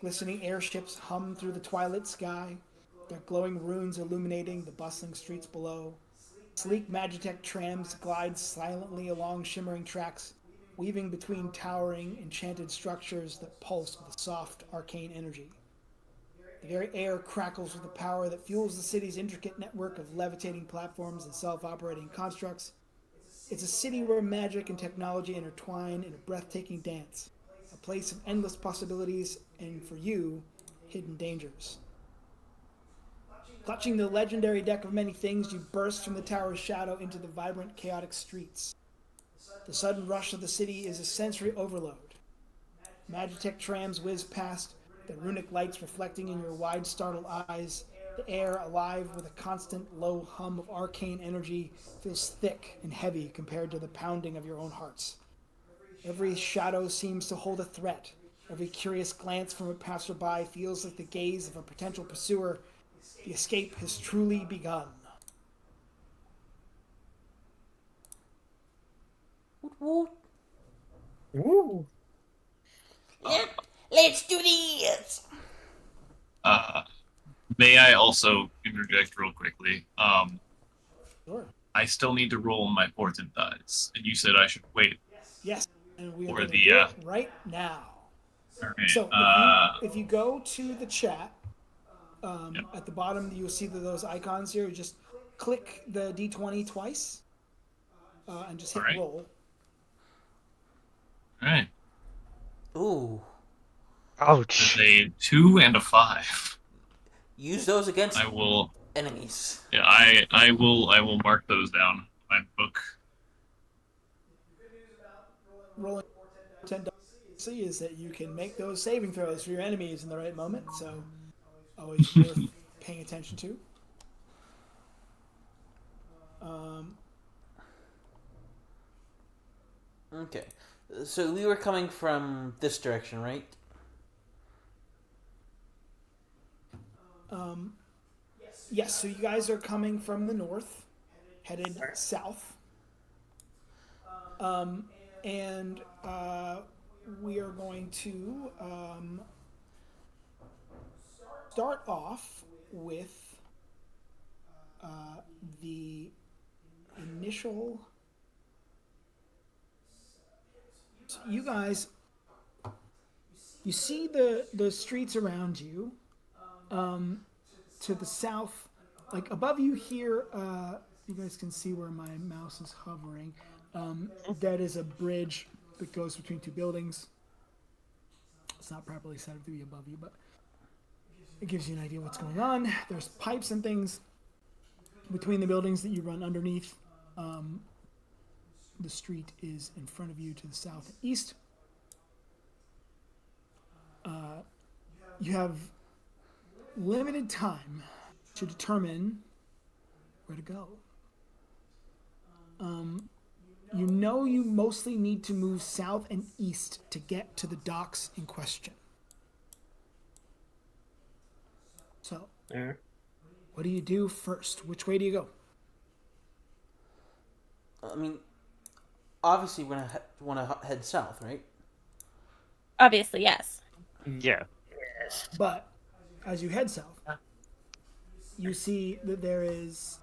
Glistening airships hum through the twilight sky, their glowing runes illuminating the bustling streets below. Sleek Magitech trams glide silently along shimmering tracks, weaving between towering, enchanted structures that pulse with a soft, arcane energy. The very air crackles with the power that fuels the city's intricate network of levitating platforms and self-operating constructs. It's a city where magic and technology intertwine in a breathtaking dance, a place of endless possibilities and, for you, hidden dangers. Clutching the legendary deck of many things, you burst from the tower's shadow into the vibrant, chaotic streets. The sudden rush of the city is a sensory overload. Magitech trams whiz past, the runic lights reflecting in your wide, startled eyes. The air, alive with a constant low hum of arcane energy, feels thick and heavy compared to the pounding of your own hearts. Every shadow seems to hold a threat. Every curious glance from a passerby feels like the gaze of a potential pursuer. The escape has truly begun. Woot woot. Woo! Let's do this! May I also interject real quickly? Sure. I still need to roll my portent dice, and you said I should wait. Yes, and we are Or going to the, do it right now. Alright, So if you go to the chat, at the bottom you'll see those icons here. You just click the D20 twice, and just hit Alright. roll. Alright. Ooh. Ouch. There's a 2 and a 5. Use those against I will. enemies. Yeah, I will mark those down in my book. rolling 10 see is that you can make those saving throws for your enemies in the right moment. So always worth paying attention to. Okay. So we were coming from this direction, right? Yes, so you guys are coming from the north, headed south. And we are going to start off with the initial. So you guys, you see the streets around you. To the south, like above you here, you guys can see where my mouse is hovering. That is a bridge that goes between two buildings. It's not properly set up to be above you, but it gives you an idea what's going on. There's pipes and things between the buildings that you run underneath. The street is in front of you to the south and east. You have limited time to determine where to go. You know you mostly need to move south and east to get to the docks in question. So, what do you do first? Which way do you go? I mean, obviously we're gonna want to head south, right? Obviously, yes. Yeah. But as you head south, you see that there is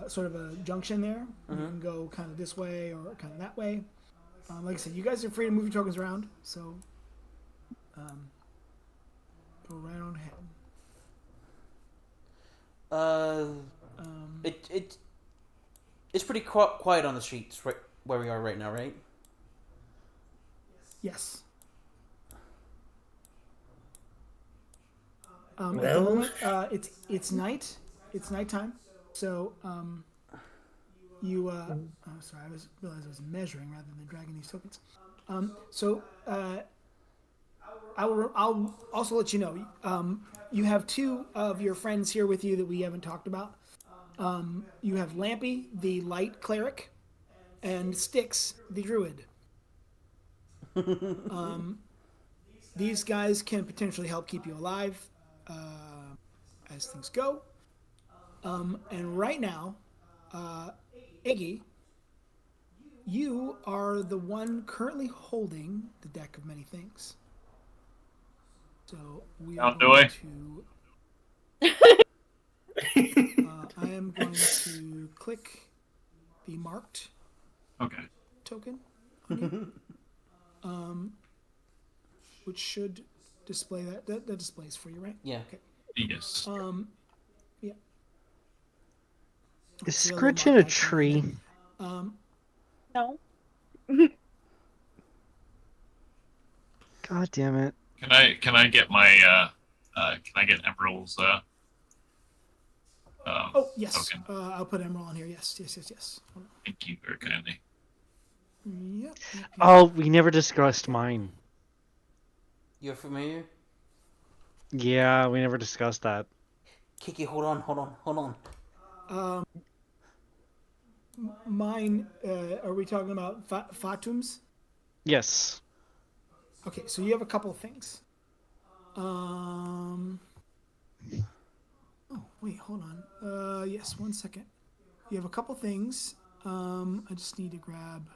sort of a junction there. You can go kind of this way or kind of that way. Like I said, you guys are free to move your tokens around, so go right on ahead. It's pretty quiet on the streets right where we are right now, right? Yes. At the moment, it's night. It's nighttime. So sorry, I realized I was measuring rather than dragging these tokens. I'll also let you know. You have two of your friends here with you that we haven't talked about. You have Lampy, the light cleric, and Styx, the druid. These guys can potentially help keep you alive as things go. And right now, Iggy, you are the one currently holding the deck of many things. So we are going to. I am going to click the marked token on you, which should display that displays for you, right? Yeah. Okay. Yes. Yeah. Is Scritch in a tree? No. God damn it. Can I get my can I get Emerald's Yes. token? I'll put Emerald on here. Yes. Hold on. Thank you very kindly. Yep. Oh, we never discussed mine. You're familiar? Yeah, we never discussed that. Kiki, hold on. Mine. Are we talking about Fatums? Yes. Okay, so you have a couple of things. Oh, wait, hold on. Yes, 1 second. You have a couple things. I just need to grab.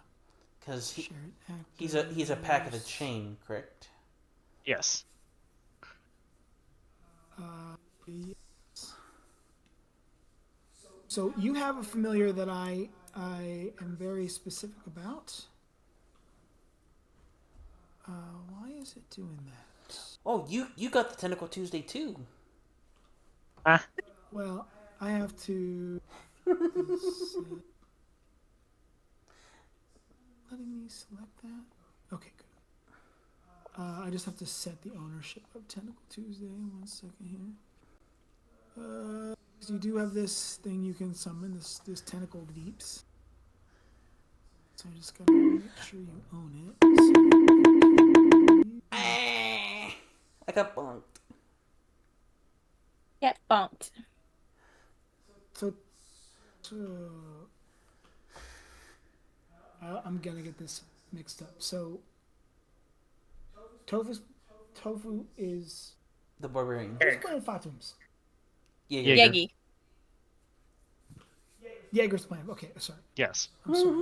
Because he's a pack of the chain, correct? Yes. Yes. So you have a familiar that I am very specific about. Why is it doing that? Oh, you got the Tentacle Tuesday too. Well, I have to. Letting me select that. Okay, good. I just have to set the ownership of Tentacle Tuesday. 1 second here. So you do have this thing you can summon, this Tentacle Deeps. So So I just gotta make sure you own it. I got bonked. Get bonked. So I'm gonna get this mixed up. So tofu is The barbarian. who's playing Fatums? Yeah, Jaeger. yeah. Yegi. Jaeger's playing. Okay, sorry. Yes. I'm sorry.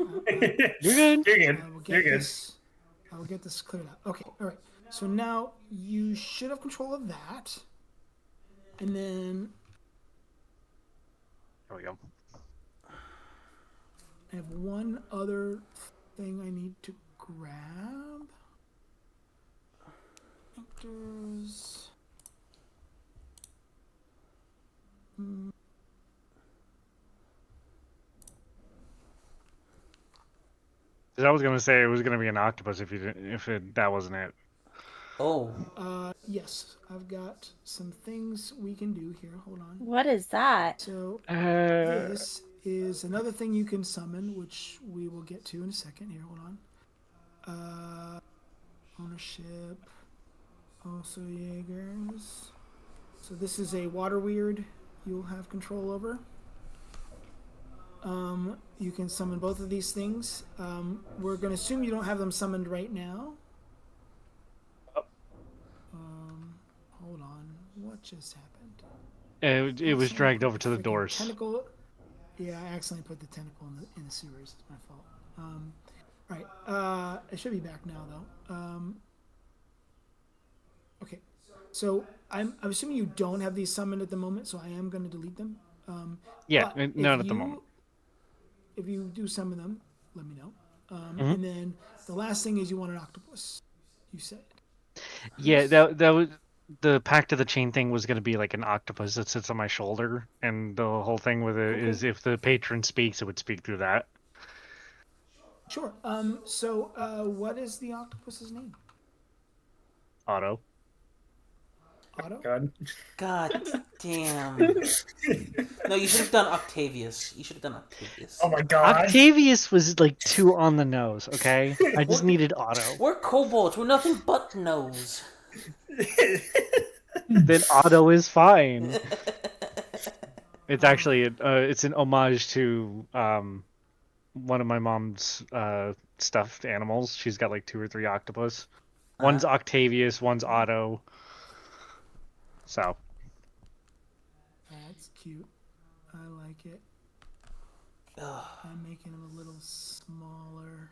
You're good. You're good. I will You're get good. this. I will get this cleared up. Okay, all right. So now you should have control of that, and then There we go. I have one other thing I need to grab. Actors. I was gonna say it was gonna be an octopus if that wasn't it. Oh, Yes, I've got some things we can do here. Hold on. What is that? So Uh, this is another thing you can summon, which we will get to in a second. Here, hold on. Ownership. Also Jaegers. So this is a water weird you'll have control over. You can summon both of these things. We're going to assume you don't have them summoned right now. Hold on. What just happened? it was Accidentally dragged put over to the freaking doors. Tentacle. Yeah, I accidentally put the tentacle in the sewers. It's my fault. All right. It should be back now though. Okay. So I'm assuming you don't have these summoned at the moment, so I am going to delete them. Yeah, but not if at the you- moment. If you do summon them, let me know. Mm-hmm. And then the last thing is you want an octopus. You said. Yeah, that was the Pact of the Chain thing was going to be like an octopus that sits on my shoulder, and the whole thing with it is if the patron speaks, it would speak through that. Sure. So what is the octopus's name? Otto. Otto. god damn. No, you should have done Octavius. You should have done Octavius. Oh my god. Octavius was like too on the nose. Okay, I just needed Otto. We're kobolds. We're nothing but nose. Then Otto is fine. It's actually it's an homage to one of my mom's stuffed animals. She's got like 2 or 3 octopus. One's Octavius, one's Otto. So That's cute. I like it. I'm making him a little smaller.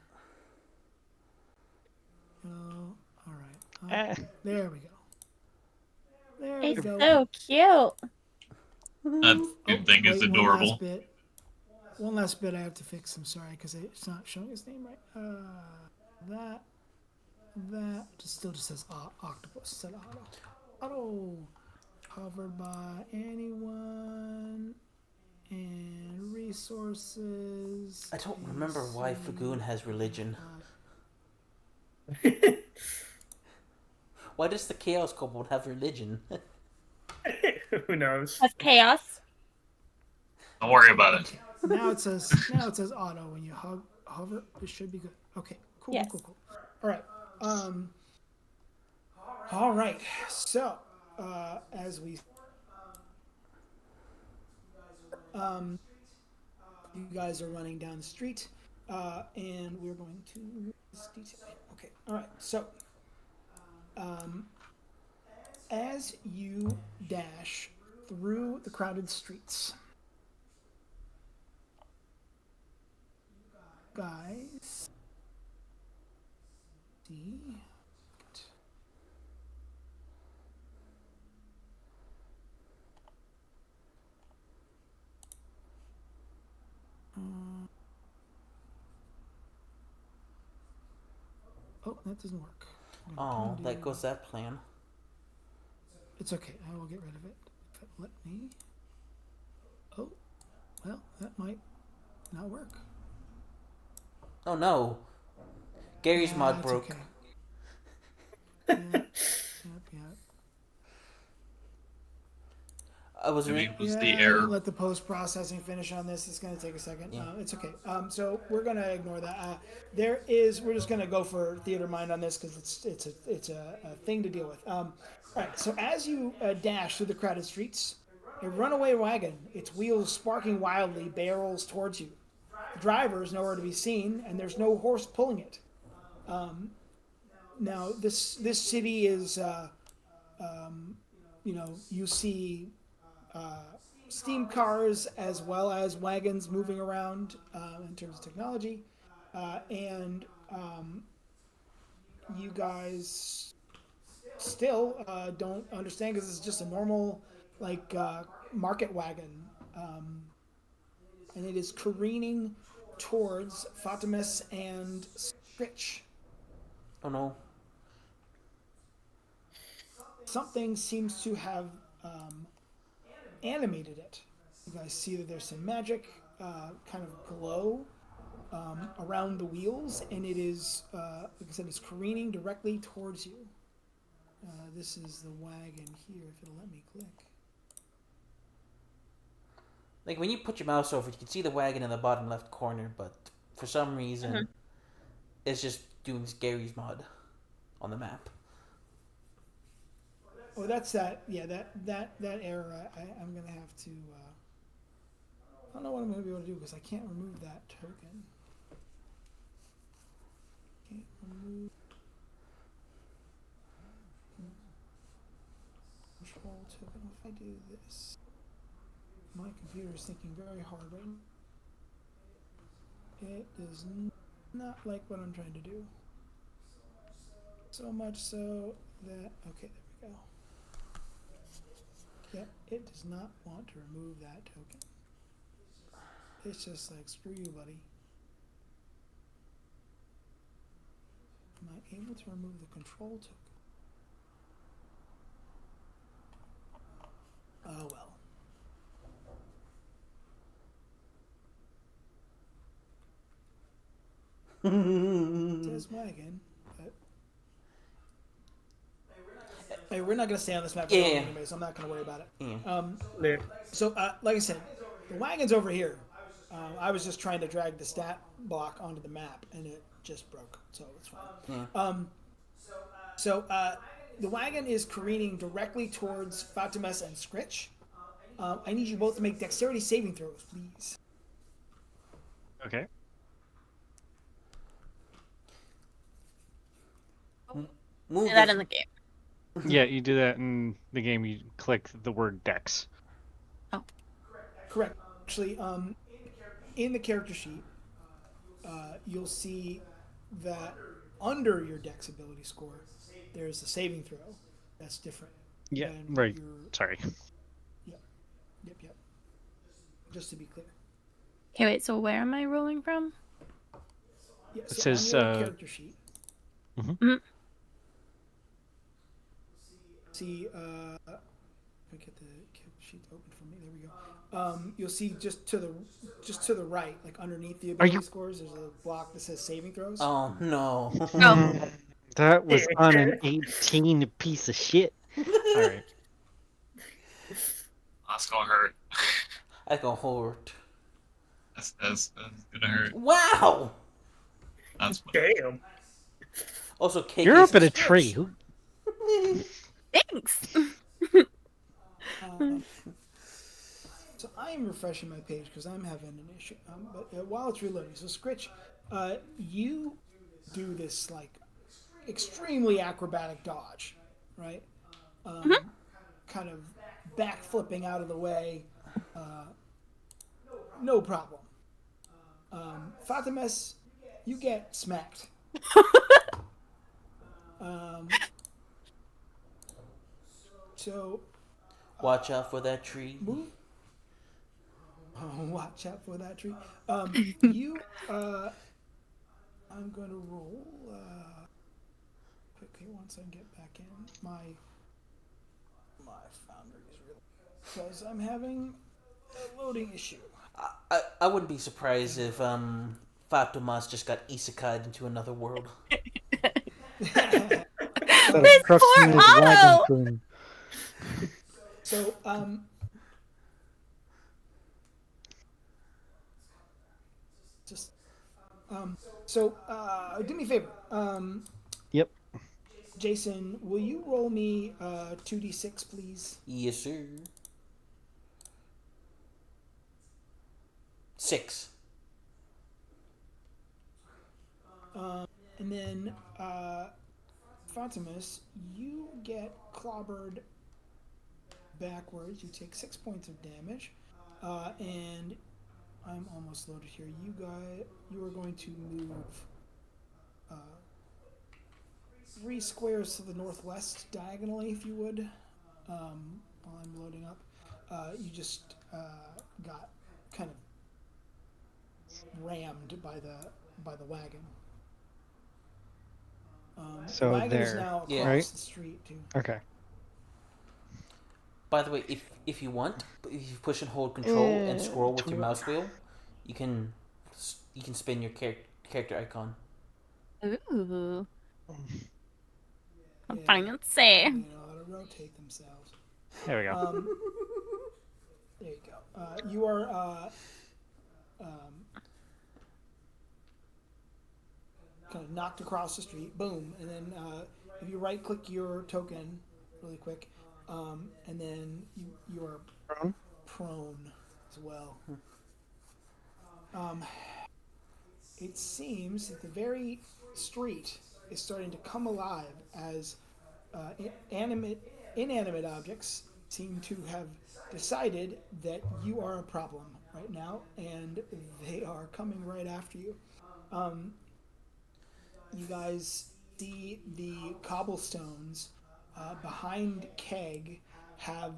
Oh, all right. There we go. There we It's go. so cute. That good thing is wait, adorable. One last bit I have to fix. I'm sorry because it's not showing his name right. That still just says octopus. Said Otto. Otto. Covered by anyone and resources. I don't remember why Flagoon has religion. Why does the Chaos Kobold have religion? Who knows? That's chaos. Don't worry about it. Now it says Otto when you hover. It should be good. Okay. Cool. Yes. Cool. All right. All right. So as we you guys are running down the street, and we're going to detail. Okay. All right. So as you dash through the crowded streets, guys see oh, that doesn't work. Oh, that goes that plan. It's okay. I will get rid of it. If it let me. Oh, well, that might not work. Oh no. Gary's mod That's broke. okay. Yep. I was Maybe re- it was the Yeah, error. let the post processing finish on this. It's going to take a second. Yeah. It's okay. So we're going to ignore that. We're just going to go for theater mind on this because it's a thing to deal with. All right. So as you dash through the crowded streets, a runaway wagon, its wheels sparking wildly, barrels towards you. The driver is nowhere to be seen, and there's no horse pulling it. Now this city is, you see steam cars as well as wagons moving around in terms of technology, and you guys still don't understand because it's just a normal market wagon, and it is careening towards Fatimus and Scritch. Oh no. Something seems to have animated it. You guys see that there's some magic kind of glow around the wheels, and it is, like I said, it's careening directly towards you. This is the wagon here, if it'll let me click. Like when you put your mouse over it, you can see the wagon in the bottom left corner, but for some reason, it's just doing Gary's mod on the map. Oh, that's that. Yeah, that error. I'm gonna have to. I don't know what I'm gonna be able to do because I can't remove that token. Can't remove. Control token. If I do this, my computer is thinking very hard right now. It does not like what I'm trying to do. So much so that okay, there we go. Yep, it does not want to remove that token. It's just like, screw you, buddy. Am I able to remove the control token? Oh well. It says wagon, but hey, we're not going to stay on this map Yeah. anyway, so I'm not going to worry about it. Yeah. So, like I said, the wagon's over here. I was just trying to drag the stat block onto the map, and it just broke, so it's fine. Yeah. The wagon is careening directly towards Fatimas and Scritch. I need you both to make dexterity saving throws, please. Okay. Move Do that the- in the game. Yeah, you do that in the game. You click the word Dex. Correct. Actually, in the character sheet, you'll see that under your dex ability score, there's a saving throw that's different. Yeah, than right. your- Sorry. Yep. Just to be clear. Okay, wait. So where am I rolling from? Yeah, so says, on your character sheet. See, if I get the character sheet open for me, there we go. You'll see just to the right, like underneath the ability scores, there's a block that says saving throws. Oh no. Oh, That was on an 18 piece of shit. All right. That's gonna hurt. That's gonna hurt. That's gonna hurt. Wow. That's Damn. Also, cake. You're is up in a Scritch. tree. Who? thanks. So I am refreshing my page because I'm having an issue. But while it's reloading, so Scritch, you do this like extremely acrobatic dodge, right? Kind of backflipping out of the way, no problem. Fatimas, you get smacked. So Watch out for that tree. move. Oh, watch out for that tree. You, I'm going to roll. Quickly, once I get back in, my Foundry is really because I'm having a loading issue. I wouldn't be surprised if Fatumas just got isekai'd into another world. This poor Otto! So, just so do me a favor. Yep. Jason, will you roll me 2d6, please? Yes, sir. 6. And then Fatimus, you get clobbered backwards. You take 6 points of damage, and I'm almost loaded here. You are going to move 3 squares to the northwest diagonally, if you would. While I'm loading up, you just got kind of rammed by the wagon. So the wagon is there, now across yeah. Right? the street too. Okay. By the way, if you want, if you push and hold control and scroll with your mouse wheel, you can spin your character icon. Ooh. Yeah, Fancy. they know how to rotate themselves. There we go. There you go. You are kind of knocked across the street. Boom, and then if you right-click your token really quick, and then you are prone as well. It seems that the very street is starting to come alive as inanimate objects seem to have decided that you are a problem right now, and they are coming right after you. You guys see the cobblestones behind Keg have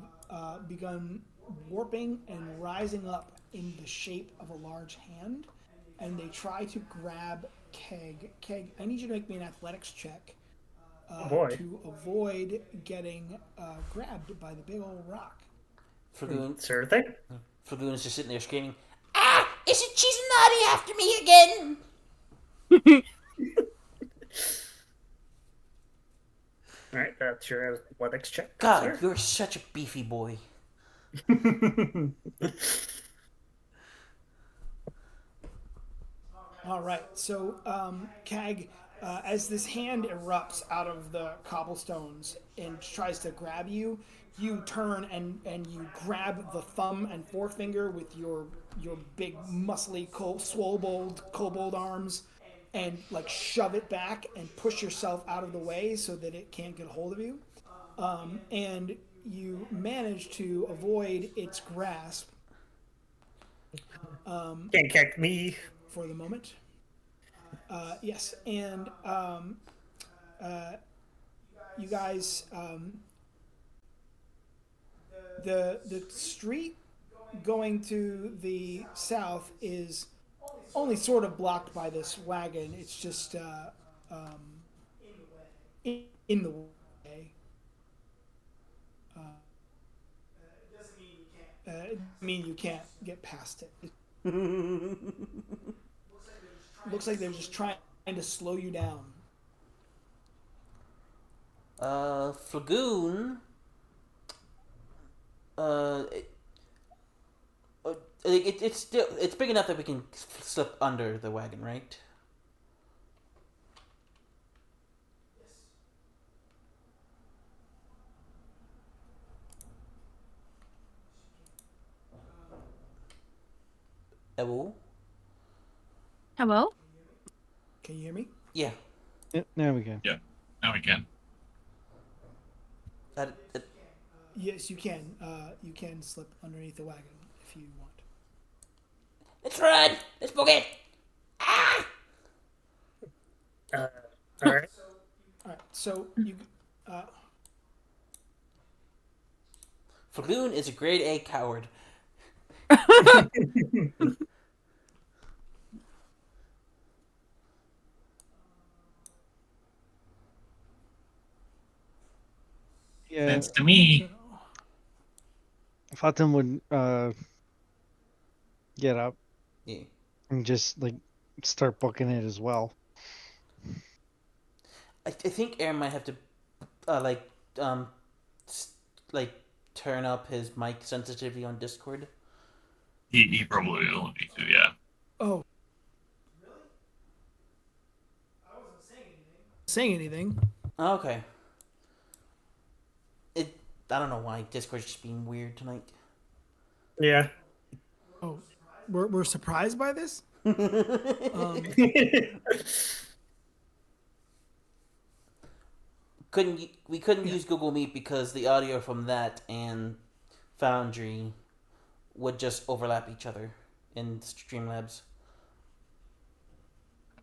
begun warping and rising up in the shape of a large hand, and they try to grab Keg. Keg, I need you to make me an athletics check to avoid getting grabbed by the big old rock. Flagoon Sure thing. is just sitting there screaming, "Ah! Isn't Cheese Naughty after me again?" All right, that's your athletics check. God, sir. you're such a beefy boy. All right, so Kag, as this hand erupts out of the cobblestones and tries to grab you, you turn and you grab the thumb and forefinger with your big muscly swolled kobold arms, and like shove it back and push yourself out of the way so that it can't get a hold of you, and you manage to avoid its grasp. Can't catch me. For the moment. Yes, and you guys, the street going to the south is only sort of blocked by this wagon. It's just in the way. It doesn't mean you can't get past it. Looks like they're just trying to slow you down. Flagoon. It's big enough that we can slip under the wagon, right? Hello? Hello? Can you hear me? Yeah. Yep, there we go. Yeah, now we can. Yes, you can. You can slip underneath the wagon if you want. Let's run! Let's book it! Ah! All right. All right. So you. Flagoon is a grade A coward. Yeah, Sense to me. Fatim would get up Yeah. and just like start booking it as well. I think Aaron might have to, turn up his mic sensitivity on Discord. He probably will need to, yeah. Oh. saying anything. Okay. I don't know why Discord's just being weird tonight. Yeah. Oh, we're surprised by this. We couldn't use Google Meet because the audio from that and Foundry would just overlap each other in Streamlabs.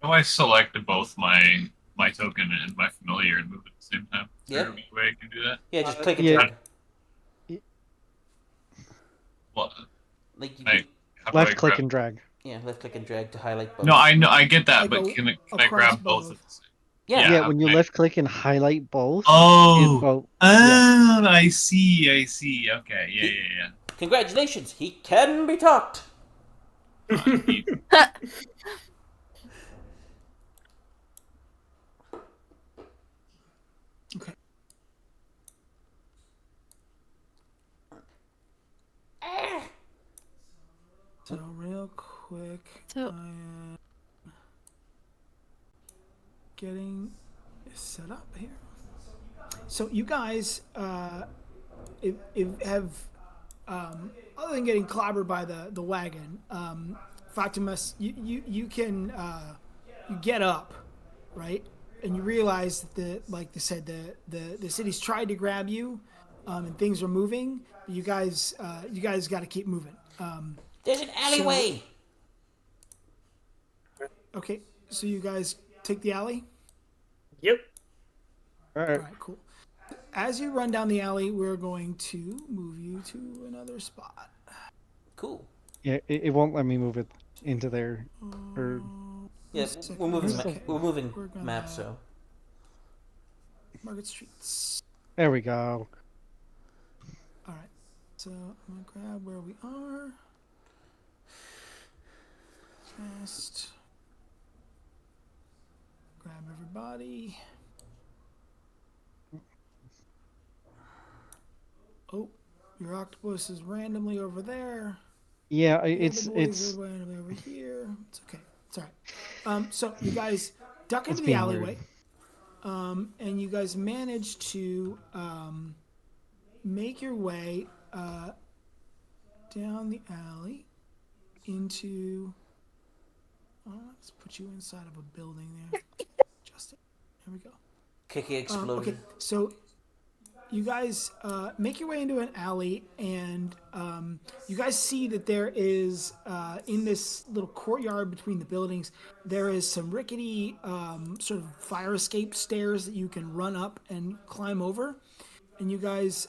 How do I select both my token and my familiar and move it at the same time? Is there Yep. a way I can do that? Yeah, just click and yeah. drag. What? Like you, Like, how do I Left click grab- and drag. yeah, left click and drag to highlight both. No, I know, I get that, Like but a- can I across grab both both. at the same? Yeah. Yeah, when you okay. left click and highlight both. Oh, well, I see. Okay, yeah. Congratulations, he can be talked. Neat. Okay. So real quick, So- I am getting set up here. So you guys, if have other than getting clobbered by the wagon, Fatimus, you can you get up, right? And you realize that, like they said, the city's tried to grab you, and things are moving. But you guys got to keep moving. There's an alleyway. Okay, so you guys take the alley. Yep. All All right. right, cool. As you run down the alley, we're going to move you to another spot. Cool. Yeah, it won't let me move it into there. Or Yeah, Second. we're moving. Okay. We're moving We're gonna- maps, so Market Streets. there we go. All right. So I'm gonna grab where we are. Just grab everybody. Oh, your octopus is randomly over there. Yeah, The it's other boys it's are randomly over here. It's okay. It's all right. So you guys duck into the being alleyway, and you guys manage to make your way down the alley into. Let's put you inside of a building there. Justin. Here we go. Kiki exploded. Okay, so you guys make your way into an alley, and you guys see that there is, in this little courtyard between the buildings, there is some rickety sort of fire escape stairs that you can run up and climb over. And you guys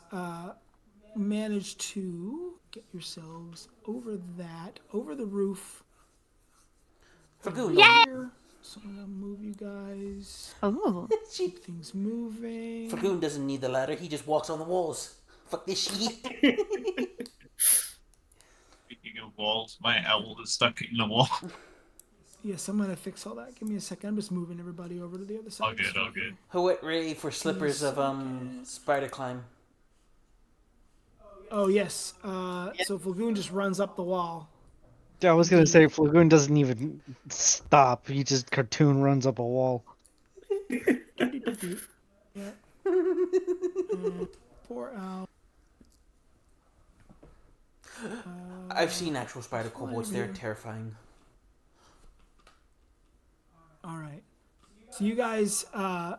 manage to get yourselves over the roof. Flagoon. Here. So I'm gonna move you guys. Oh. Keep things moving. Flagoon doesn't need the ladder. He just walks on the walls. Fuck this shit. Speaking of walls, my owl is stuck in the wall. Yes, I'm gonna fix all that. Give me a second. I'm just moving everybody over to the other side. All good, all good. Hoet ready for slippers of spider climb. Oh yes. So Flagoon just runs up the wall. Yeah, I was gonna say Flagoon doesn't even stop. He just cartoon runs up a wall. Yeah. Poor Al. I've seen actual spider kobolds. They're here. terrifying. All right. So you guys run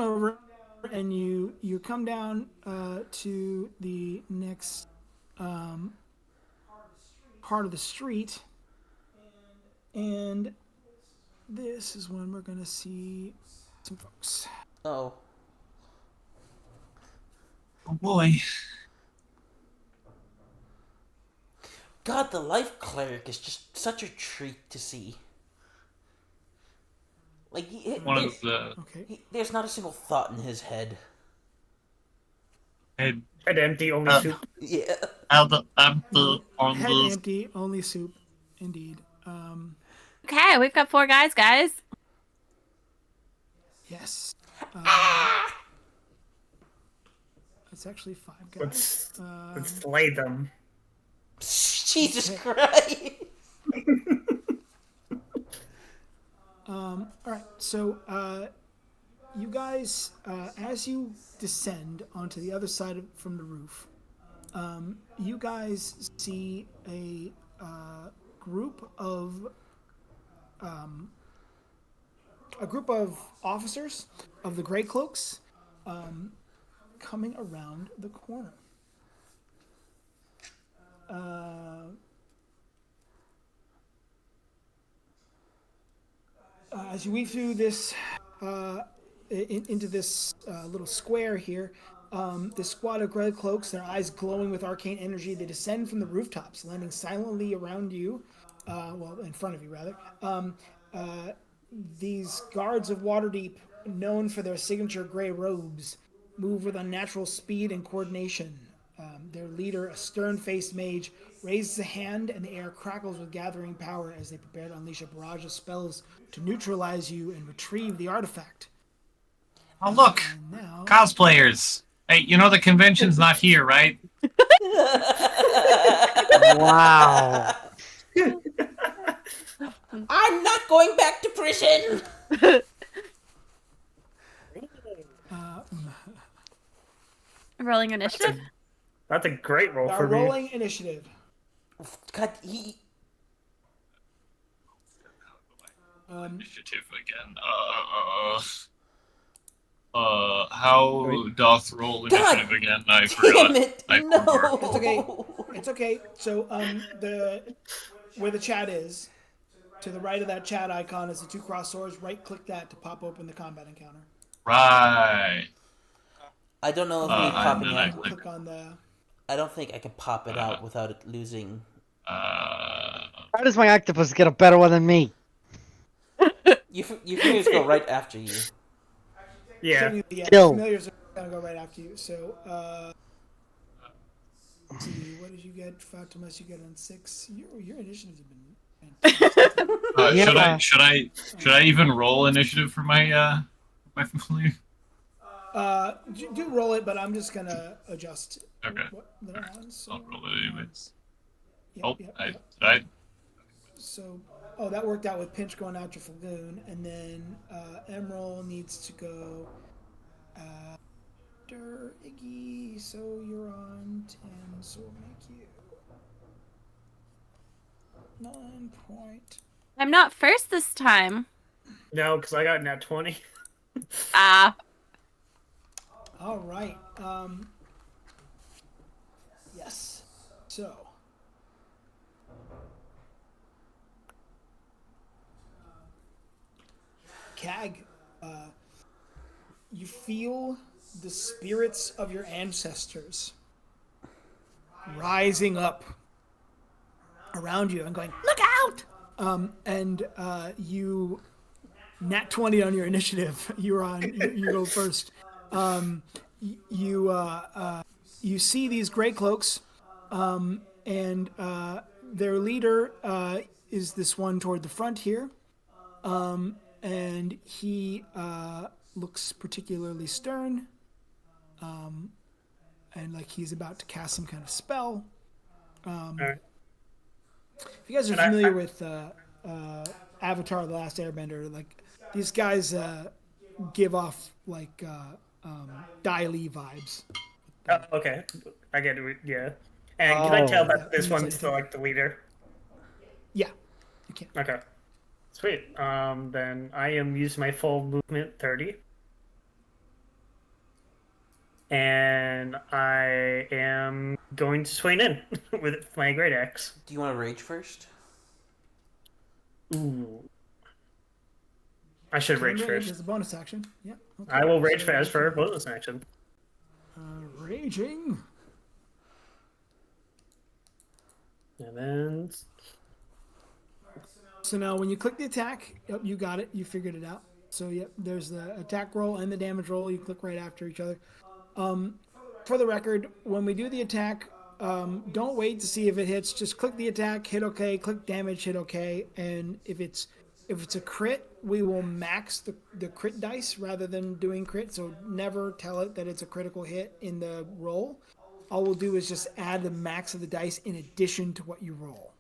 over, and you come down to the next part of the street, and this is when we're gonna see some folks. Oh. Oh boy. God, the life cleric is just such a treat to see. Like, One of the Okay. there's not a single thought in his head. head Head empty, only soup. Yeah. on Head the empty, only soup. Indeed. Okay, we've got 4 guys, guys. Yes. It's actually 5 guys. Let's slay them. Jesus Christ. All right. So you guys, as you descend onto the other side from the roof, you guys see a group of officers of the Grey Cloaks coming around the corner. As you weave through this into this little square here, this squad of Grey Cloaks, their eyes glowing with arcane energy, they descend from the rooftops, landing silently around you, well, in front of you, rather. These guards of Waterdeep, known for their signature gray robes, move with unnatural speed and coordination. Their leader, a stern-faced mage, raises a hand and the air crackles with gathering power as they prepare to unleash a barrage of spells to neutralize you and retrieve the artifact. Oh, look! Now, Cosplayers! Hey, you know the convention's not here, right? Wow. I'm not going back to prison. Rolling initiative. That's a great roll are for me. rolling initiative. God, Initiative again. How doth roll initiative again? I forgot. damn it! I No. forgot. It's okay. It's okay. So, where the chat is, to the right of that chat icon is the two cross swords. Right-click that to pop open the combat encounter. Right. I don't know if me and popping then out. Click on the. I don't think I can pop it out without it losing. Uh, How does my octopus get a better one than me? Your fingers go right after you. Yeah. Yeah, Kill. familiars are gonna go right after you. So, let's see, what did you get, Fatimas? You get on 6. Your initiatives have been fantastic. Yeah. should I even roll initiative for my my familiar? Do roll it, but I'm just gonna adjust. Okay. What they're on. So, I'll roll it anyways. yep, Oh, yep, I yep. died. So, that worked out with Pinch going out to Flagoon, and then Emerald needs to go after Iggy. So you're on 10. So we'll make you 9 point. I'm not first this time. No, because I got nat 20. Ah. All right. Yes. So. Cag, you feel the spirits of your ancestors rising up around you and going, look out! And you, nat 20 on your initiative. You go first. You see these Grey Cloaks, and their leader is this one toward the front here. And he looks particularly stern, and like he's about to cast some kind of spell. Alright. If you guys are familiar with Avatar: The Last Airbender, like these guys give off like Dai Li vibes. Oh, okay. I get it. Yeah. And can I tell that this Yeah, one's still like the leader? Yeah, you can. Okay. Sweet. Then I am using my full movement 30. And I am going to swing in with my great axe. Do you want to rage first? Ooh. I should rage Rage first. is a bonus action. Yeah. Okay. I will rage So, fast for a bonus action. Raging. And then So now when you click the attack, yep, you got it. You figured it out. So yep, there's the attack roll and the damage roll. You click right after each other. For the record, when we do the attack, don't wait to see if it hits. Just click the attack, hit OK, click damage, hit OK. And if it's a crit, we will max the crit dice rather than doing crit. So never tell it that it's a critical hit in the roll. All we'll do is just add the max of the dice in addition to what you roll.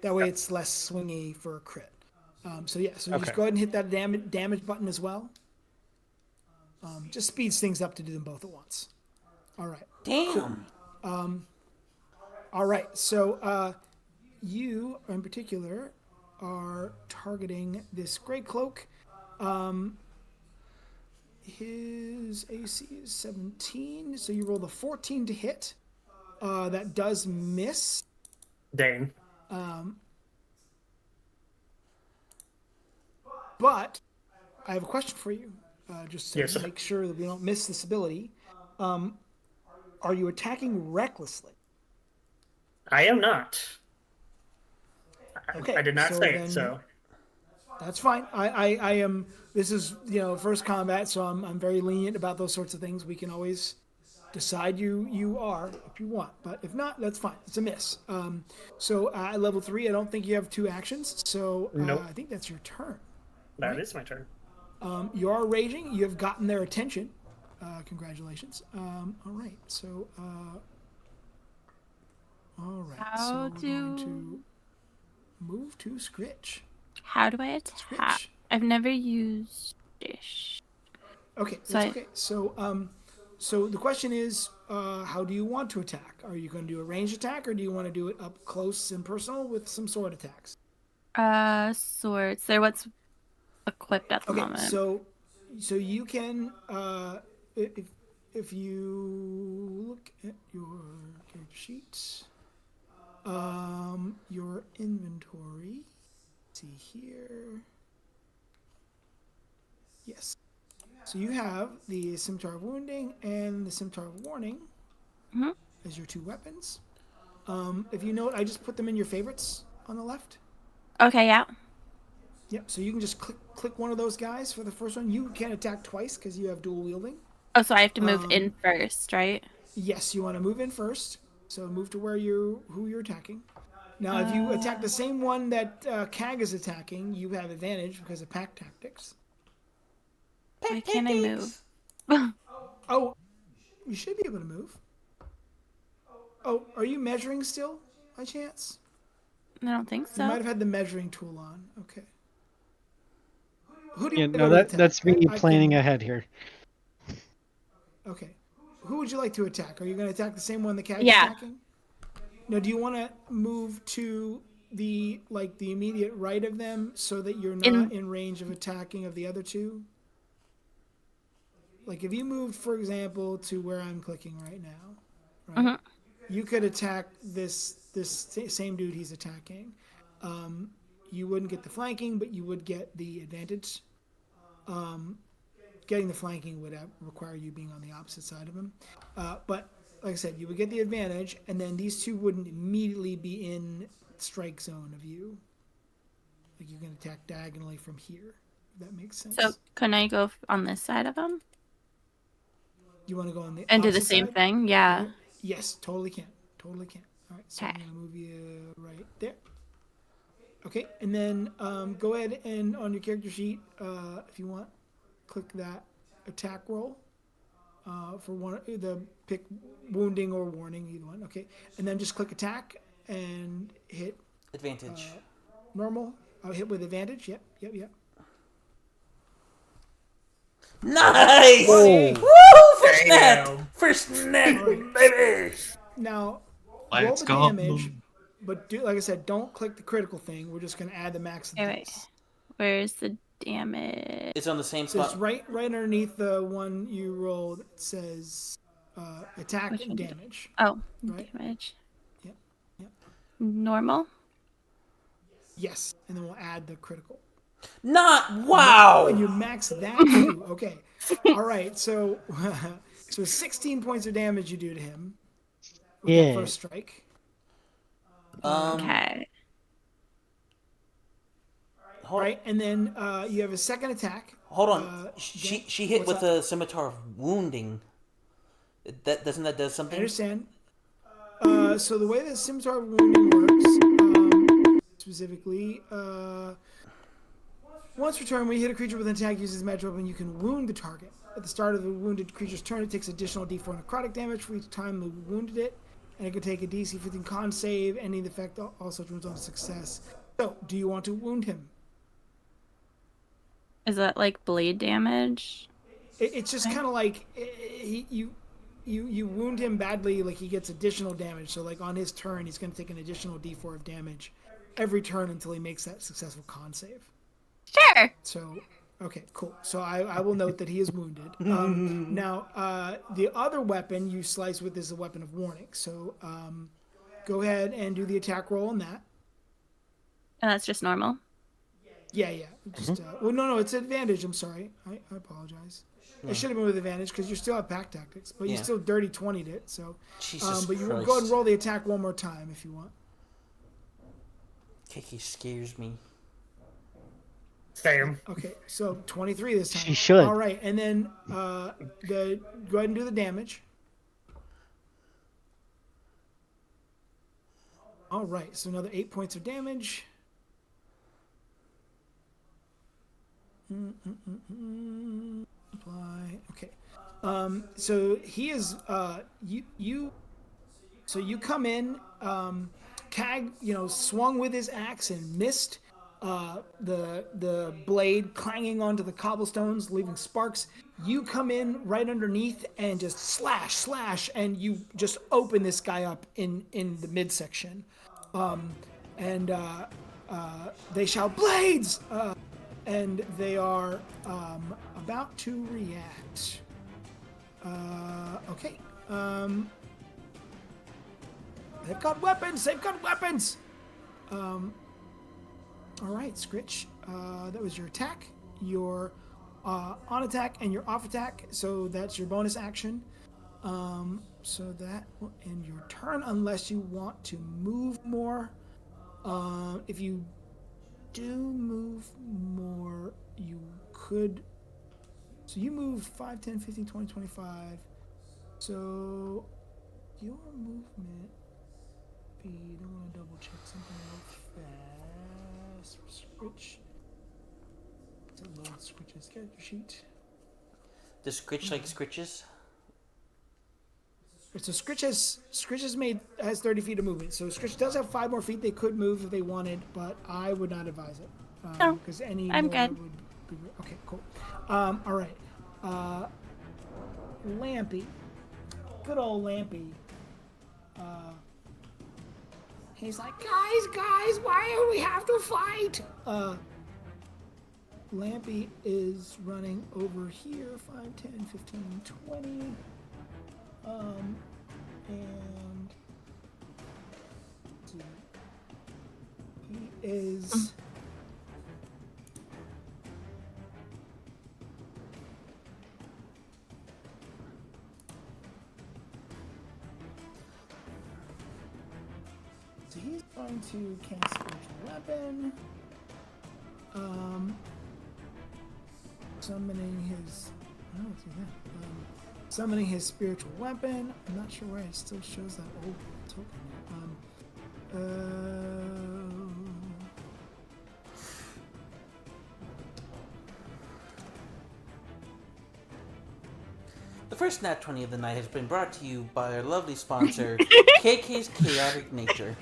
That way it's less swingy for a crit. So just Okay. go ahead and hit that damage button as well. Just speeds things up to do them both at once. All right. Damn. All right. So you, in particular, are targeting this gray cloak. His AC is 17, so you roll the 14 to hit. That does miss. Dang. But I have a question for you, just to Yes, sir. make sure that we don't miss this ability. Are you attacking recklessly? I am not. Okay, I did not so say then- it, so. That's fine. I am. This is first combat, so I'm very lenient about those sorts of things. We can always decide you are if you want, but if not, that's fine. It's a miss. So at level 3, I don't think you have 2 actions. So Nope. I think that's your turn. That is my turn. You are raging. You have gotten their attention. Congratulations. All right. So all right. How so we're going do- to move to Scritch. How do I attack? Switch. I've never used dish. Okay, So that's I- okay. So the question is, how do you want to attack? Are you going to do a ranged attack, or do you want to do it up close and personal with some sword attacks? Swords. They're what's equipped at the Okay, moment. so you can, if you look at your character sheet, your inventory. See here. Yes. So you have the Scimitar of Wounding and the Scimitar of Warning as your 2 weapons. If you note, I just put them in your favorites on the left. Okay, yeah. Yep. So you can just click one of those guys for the first one. You can attack twice because you have dual wielding. Oh, so I have to move in first, right? Yes, you want to move in first. So move to who you're attacking. Now, if you attack the same one that Kag is attacking, you have advantage because of pack tactics. Why can't I move? Oh, you should be able to move. Oh, are you measuring still, by chance? I don't think You might so. have had the measuring tool on. Okay. Who do you Yeah, want to no, go attack? that's me I planning can- ahead here. Okay. Who would you like to attack? Are you going to attack the same one the cat is Yeah. attacking? No, do you want to move to the immediate right of them so that you're not in range of attacking of the other 2? Like if you moved, for example, to where I'm clicking right now, right? You could attack this same dude he's attacking. You wouldn't get the flanking, but you would get the advantage. Getting the flanking would require you being on the opposite side of him. But like I said, you would get the advantage, and then these 2 wouldn't immediately be in strike zone of you. Like you can attack diagonally from here. If that makes sense. So can I go on this side of them You want to go on the and do the opposite same side? thing? Yeah. Yes, totally can. Totally can. All right, so I'm Okay. going to move you right there. Okay, and then go ahead and on your character sheet, if you want, click that attack roll for one. The pick wounding or warning, either one. Okay, and then just click attack and hit Advantage. normal. Hit with advantage. Yep. Nice! Hey. Woo! First net! Damn. First net, baby! Now Let's roll go. the damage, but like I said, don't click the critical thing. We're just going to add the max. Okay, wait. Where's the damage? It's on the same So it's spot. right underneath the one you rolled. It says attack Which and one did damage. Oh, Right. damage. Yep. Normal? Yes, and then we'll add the critical. Not And wow! you max that too. Okay. All right. So 16 points of damage you do to him with that Yeah. first strike. Okay. Hold, Right, and then you have a second attack. hold on. She hit what's with that? a scimitar of wounding. That does I something? understand. So the way the Scimitar Wounding works, specifically, once per turn, when you hit a creature with an attack uses magic weapon, you can wound the target. At the start of the wounded creature's turn, it takes additional d4 necrotic damage for each time you wounded it, and it can take a DC 15 con save. Any effect all such wounds on a success. So, do you want to wound him? Is that like blade damage? It's just kind of like you wound him badly, like he gets additional damage. So like on his turn, he's going to take an additional D4 of damage every turn until he makes that successful con save. Sure. So, okay, cool. So I will note that he is wounded. Now, the other weapon you slice with is a weapon of warning. So go ahead and do the attack roll on that. And that's just normal. Yeah. Just well, no, it's advantage. I'm sorry. I apologize. It should have been with advantage because you still have pack tactics, but you still dirty 20'd it. So, Jesus but you Christ. go ahead and roll the attack one more time if you want. Kiki scares me. Same. Okay, so 23 this time. She should. All right, and then go ahead and do the damage. All right, so another 8 points of damage. Apply. Okay. So he is So you come in. Cag, swung with his axe and missed. The blade clanging onto the cobblestones, leaving sparks. You come in right underneath and just slash, and you just open this guy up in the midsection. And they shout, "Blades!" And they are about to react. Okay. They've got weapons! All right, Scritch. That was your attack, your on attack, and your off attack. So that's your bonus action. So that will end your turn unless you want to move more. If you do move more, you could. So you move 5, 10, 15, 20, 25. So your movement speed. I want to double check something real fast. Scritch. It's a load Scritch's character sheet. Does Scritch like Scritches? So Scritch has 30 feet of movement. So Scritch does have 5 more feet. They could move if they wanted, but I would not advise it. Because any I'm more good. would be, okay, cool. All right. Lampy. Good old Lampy. He's like, guys, why do we have to fight? Lampy is running over here, 5, 10, 15, 20. And he is so he's going to cast spiritual weapon. Summoning his spiritual weapon. I'm not sure why it still shows that old token. The first Nat 20 of the night has been brought to you by our lovely sponsor, KK's Chaotic Nature.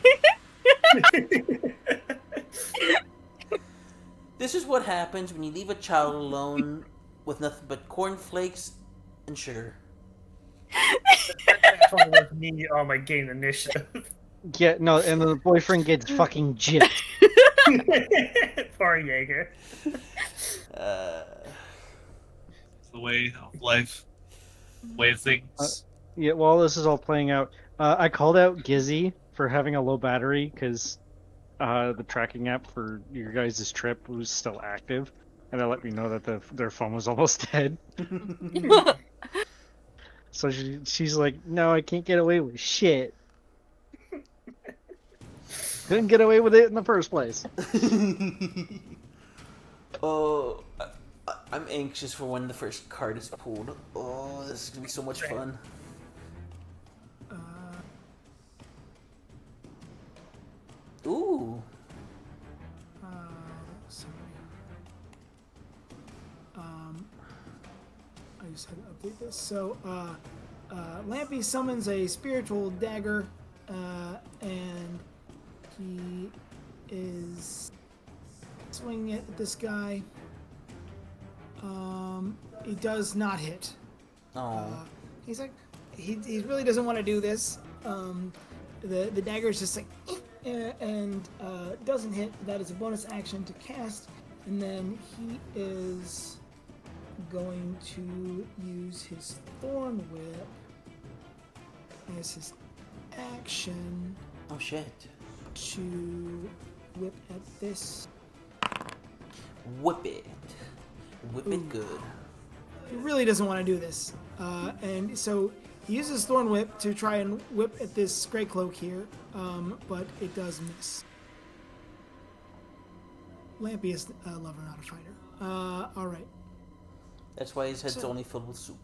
This is what happens when you leave a child alone with nothing but cornflakes and sugar. That's what was me on my game initiative. Yeah, no, and the boyfriend gets fucking gypped. Poor Jaeger. It's the way of life. Way of things. Yeah, while this is all playing out, I called out Gizzy for having a low battery because the tracking app for your guys' trip was still active, and that let me know that their phone was almost dead. So she's like, "No, I can't get away with shit. Couldn't get away with it in the first place." Oh, I'm anxious for when the first card is pulled. Oh, this is gonna be so much fun. Ooh. Sorry. I just had to update this. So, Lampy summons a spiritual dagger, and he is swinging it at this guy. He does not hit. Oh. He's like, he really doesn't want to do this. The dagger is just like, and doesn't hit. That is a bonus action to cast, and then he is going to use his thorn whip as his action Oh shit. to whip at this. Whip it. Whip Ooh. it good. He really doesn't want to do this, and so he uses thorn whip to try and whip at this gray cloak here, but it does miss. Lampy is a lover, not a fighter. All right. That's why his head's So- only filled with soup.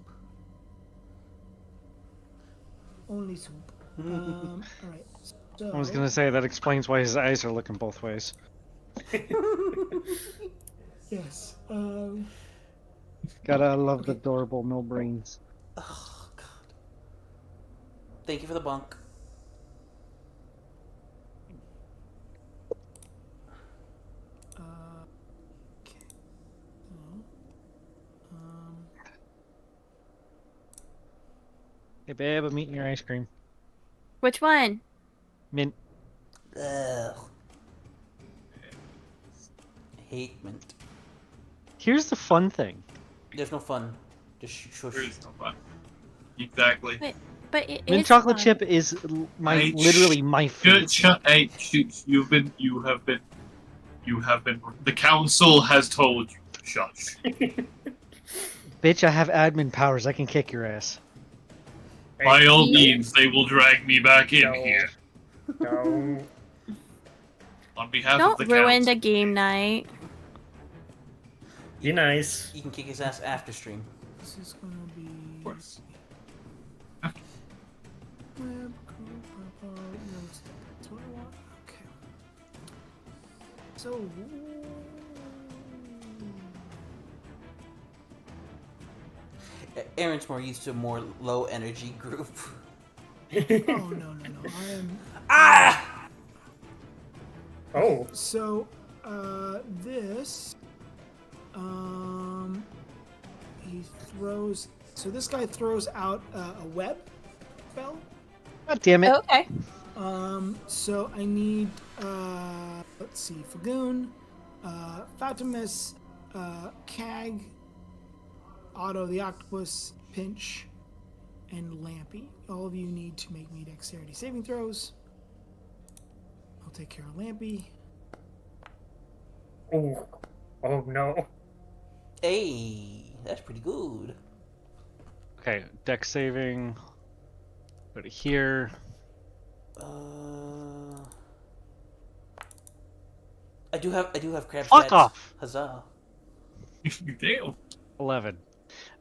Only soup. All right. So, I was gonna say that explains why his eyes are looking both ways. yes. Gotta love the adorable no brains. Oh god. Thank you for the bunk. Okay. So, Hey babe, I'm eating your ice cream. Which one? Mint. Ugh. Hate mint. Here's the fun thing. There's no fun. Just shush. There is no fun. Exactly. But it Mint is chocolate fun. chip is Hey, literally my Good favorite. Hey, you have been. The council has told you to shush. Bitch, I have admin powers. I can kick your ass. By all means, they will drag me back in No. here. No. On behalf Don't of the ruin council. the game night. Be nice. You can kick his ass after stream. this is gonna be. Of course. Web, purple, notes. That's what I want. Okay. So. Aaron's more used to a more low energy group. Oh no. I am. Ah! Oh. So, this, he throws. So this guy throws out a web spell. God damn it. Okay. So I need, let's see, Flagoon, Fatimus, Cag, Otto the Octopus, Pinch, and Lampy. All of you need to make me dexterity saving throws. I'll take care of Lampy. Oh. Oh no. Hey, that's pretty good. Okay, deck saving. Go to here. I do have crab Fuck stats. off! Huzzah. Damn. 11.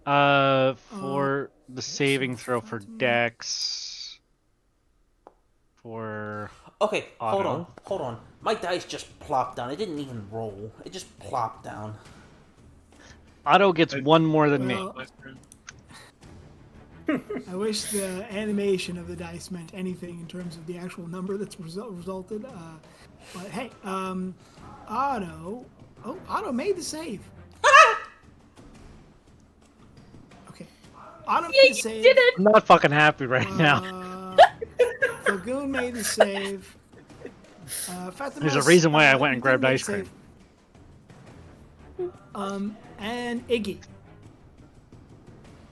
For the saving throw for Dex. For Okay, Auto. hold on. My dice just plopped down. It didn't even roll. It just plopped down. Otto gets one more than me. Well, I wish the animation of the dice meant anything in terms of the actual number that's resulted. But hey, Otto. Oh, Otto made the save. Okay, Otto made the save. Did it? I'm not fucking happy right now. Lagoon made the save. Fatimus, There's a reason why I went and you grabbed didn't ice make the save. And Iggy.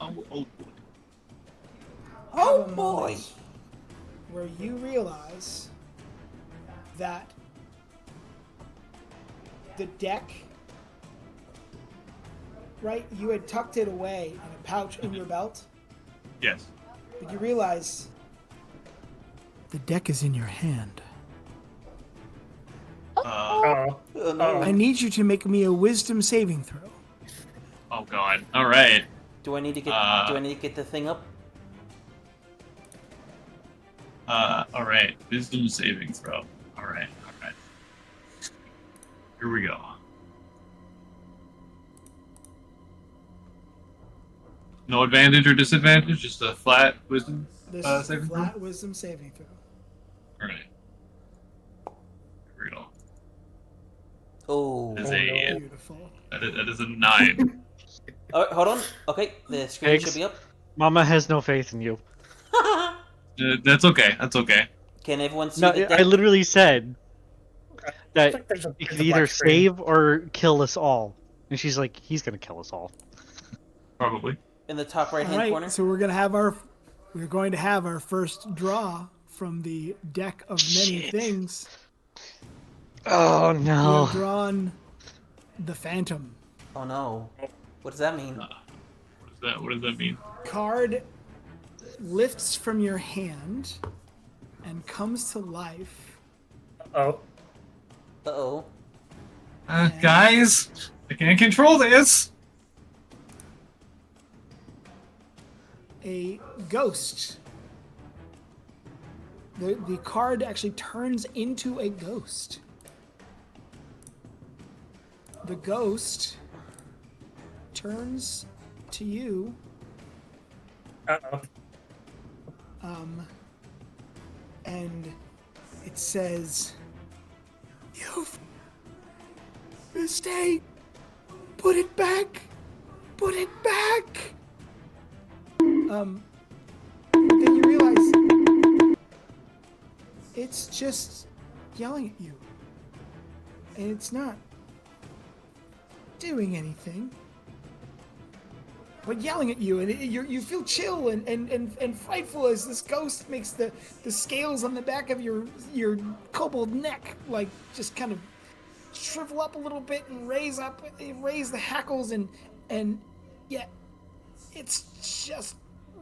Oh boy. Oh Have a boy. moment where you realize that the deck, right? You had tucked it away in a pouch in your belt, Yes. but you realize the deck is in your hand. Oh. Oh, no. I need you to make me a wisdom saving throw. Oh god. All right. Do I need to get the thing up? All right. Wisdom saving throw. All right. Here we go. No advantage or disadvantage, just a flat wisdom This is a saving throw. flat wisdom saving throw. All right. Here we go. Oh. Is Oh, a no. Beautiful. That is a 9. Hold on. Okay, the screen Eggs. should be up. Mama has no faith in you. That's okay. That's okay. Can everyone see No, the I deck? literally said Looks that like there's you there's could a either black screen. save or kill us all. And she's like, he's gonna kill us all. Probably. In the top right All hand right, corner. so we're going to have our first draw from the deck of many Shit. things. Oh We no. have drawn the Phantom. Oh no. What does that mean? What does that mean? Card lifts from your hand and comes to life. Oh, Uh-oh. Guys, I can't control this. A ghost. The card actually turns into a ghost. The ghost turns to you, uh-oh. and it says, "You've mistake. Put it back. Put it back." But then you realize it's just yelling at you, and it's not doing anything but yelling at you, and you feel chill and frightful as this ghost makes the scales on the back of your kobold neck like just kind of shrivel up a little bit and raise the hackles, and yet it's just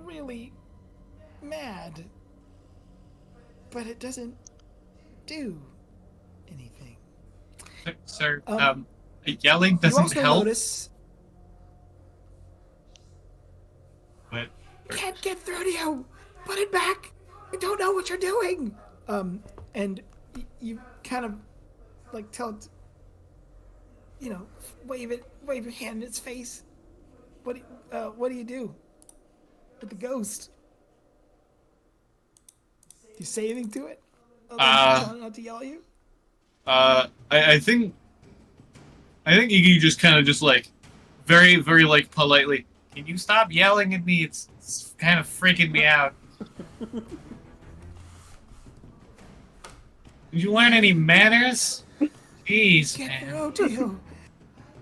really mad, but it doesn't do anything. Sir, yelling You doesn't also help. notice But can't get through to you. Put it back. I don't know what you're doing. And you kind of like tell it, wave your hand in its face. What do you do with the ghost? Do you say anything to it? Not to yell at you? I think Iggy just kind of just like very, very like politely, can you stop yelling at me? It's kind of freaking me out. Did you learn any manners? Jeez, Get man. through to you.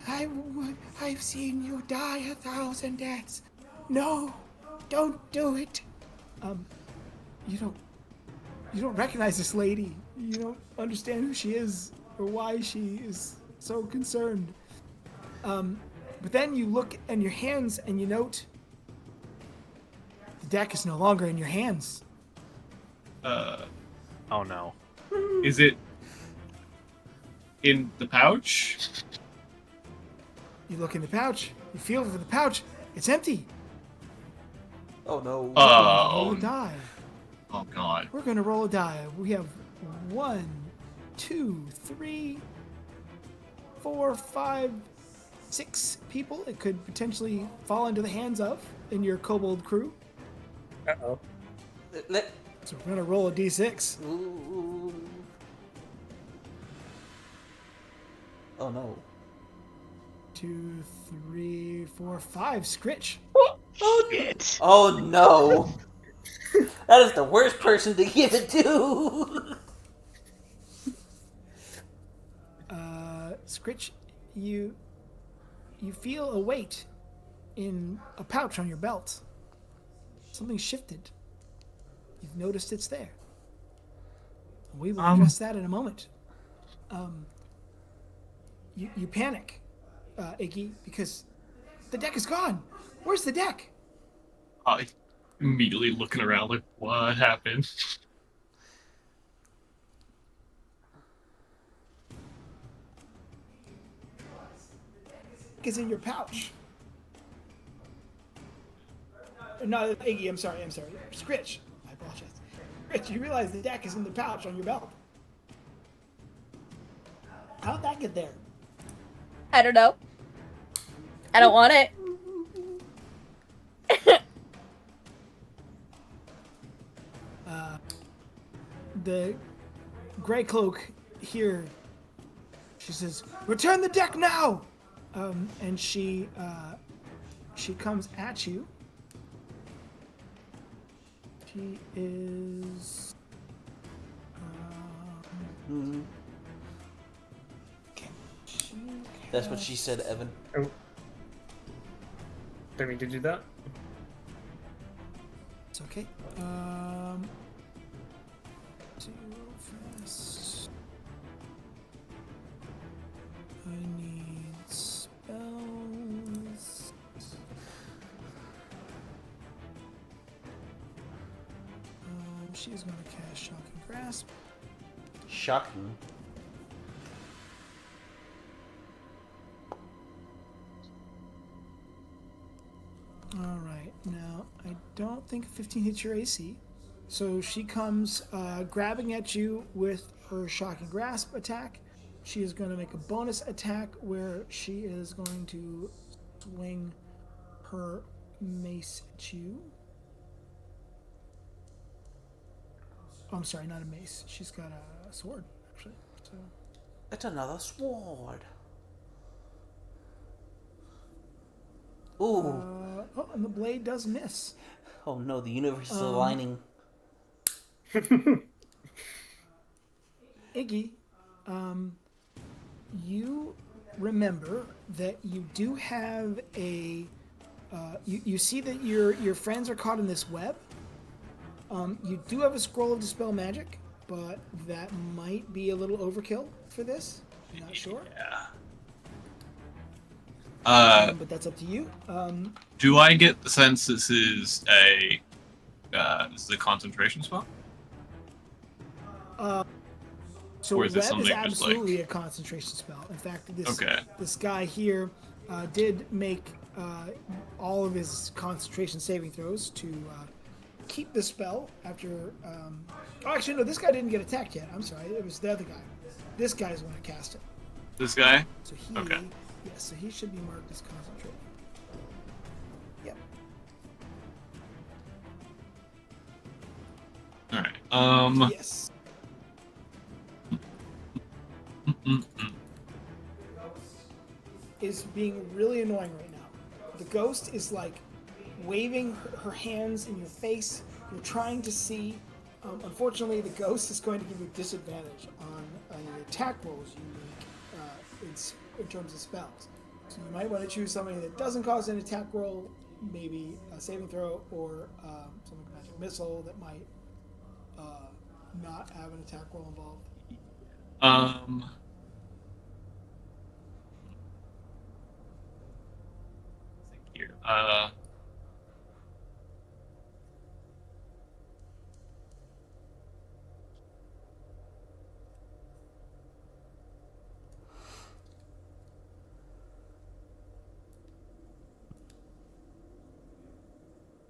I've seen you die 1,000 deaths. No, don't do it. You don't recognize this lady. You don't understand who she is or why she is so concerned. But then you look in your hands and you note the deck is no longer in your hands. Oh no. Is it in the pouch? You look in the pouch. You feel for the pouch. It's empty. Oh no. Roll a die. Oh god. We're gonna roll a die. We have 1, 2, 3, 4, 5, 6 people it could potentially fall into the hands of in your kobold crew. Uh-oh. So we're gonna roll a d6. Ooh. Oh no. 2, 3, 4, 5. Scritch. Shit. Oh no. That is the worst person to give it to. Scritch, you feel a weight in a pouch on your belt. Something shifted. You've noticed it's there. We will address that in a moment. You panic, Iggy, because the deck is gone. Where's the deck? I immediately looking around like, what happened? Is in your pouch. No, Iggy, I'm sorry. Scritch, I apologize. Scritch, you realize the deck is in the pouch on your belt. How'd that get there? I don't know. I don't want it. The gray cloak here, she says, "Return the deck now!" And she comes at you. She is. That's what she said, Evan. Oh. Didn't mean to do that. It's okay. Zero fast. I need spells. She's going to cast Shocking Grasp. Shocking. Alright, now I don't think 15 hits your AC. So she comes grabbing at you with her Shocking Grasp attack. She is going to make a bonus attack where she is going to swing her mace at you. Oh, I'm sorry, not a mace. She's got a sword, actually. So. It's another sword. Ooh. Oh, and the blade does miss. Oh no, the universe is aligning. Iggy, you remember that you do have a. You see that your friends are caught in this web. You do have a scroll of dispel magic, but that might be a little overkill for this. I'm not sure. Yeah. But that's up to you. Do I get the sense this is a concentration spell? So Or is web it is something just absolutely a concentration spell. In fact, Okay. this guy here did make all of his concentration saving throws to keep the spell after. Oh, actually, no, this guy didn't get attacked yet. I'm sorry, it was the other guy. This guy's the one that cast it. This guy? So he, Okay. yes, so he should be marked as concentrating. Yep. Alright. Yes. Is being really annoying right now. The ghost is like waving her hands in your face. You're trying to see. Unfortunately, the ghost is going to give you disadvantage on the attack rolls you make in terms of spells. So you might want to choose something that doesn't cause an attack roll, maybe a saving throw, or something like magic missile that might not have an attack roll involved. Here.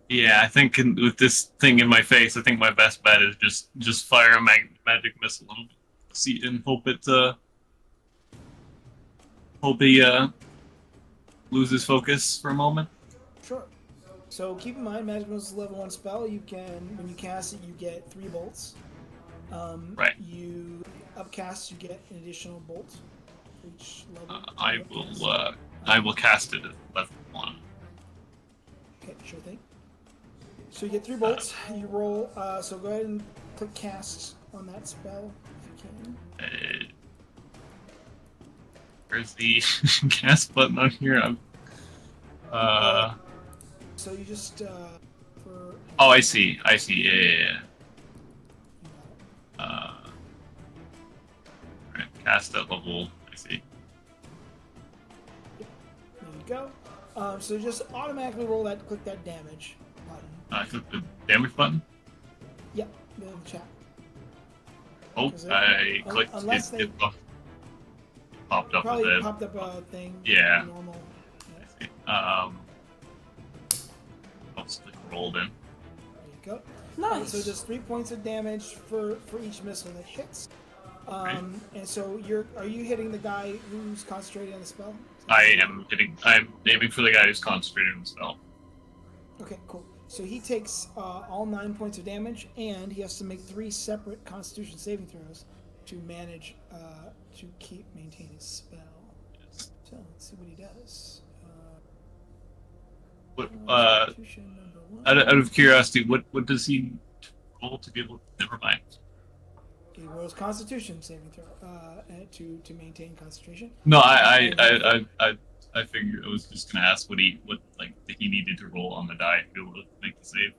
Yeah, I think with this thing in my face, I think my best bet is just fire a magic missile and see and hope he loses focus for a moment. Sure. So keep in mind, Magic Missile is a level 1 spell. You can, when you cast it, you get 3 bolts. Right. You upcast, you get an additional bolt for each level. I will cast it at level 1. Okay, sure thing. So you get 3 bolts. You roll. So go ahead and click cast on that spell if you can. Where's the cast button on here? So you just for. Oh, I see. Yeah. Right, cast at level. I see. There you go. So just automatically roll that. Click that damage button. I click the damage button. Yep, in the chat. Oh, I clicked. Unless It popped up probably with it. popped up a thing. Yeah. Normal. Yeah. I'll just click rolled in. There you go. Nice. So just 3 points of damage for each missile that hits. And so are you hitting the guy who's concentrating on the spell? I'm aiming for the guy who's concentrating on the spell. Okay, cool. So he takes all 9 points of damage, and he has to make 3 separate Constitution saving throws to manage to maintain his spell. So let's see what he does. What? Constitution number 1. Out of curiosity, what does he roll to be able? Never mind. He rolls Constitution saving throw to maintain concentration. No, I figured I was just gonna ask what he needed to roll on the die to be able to make the save.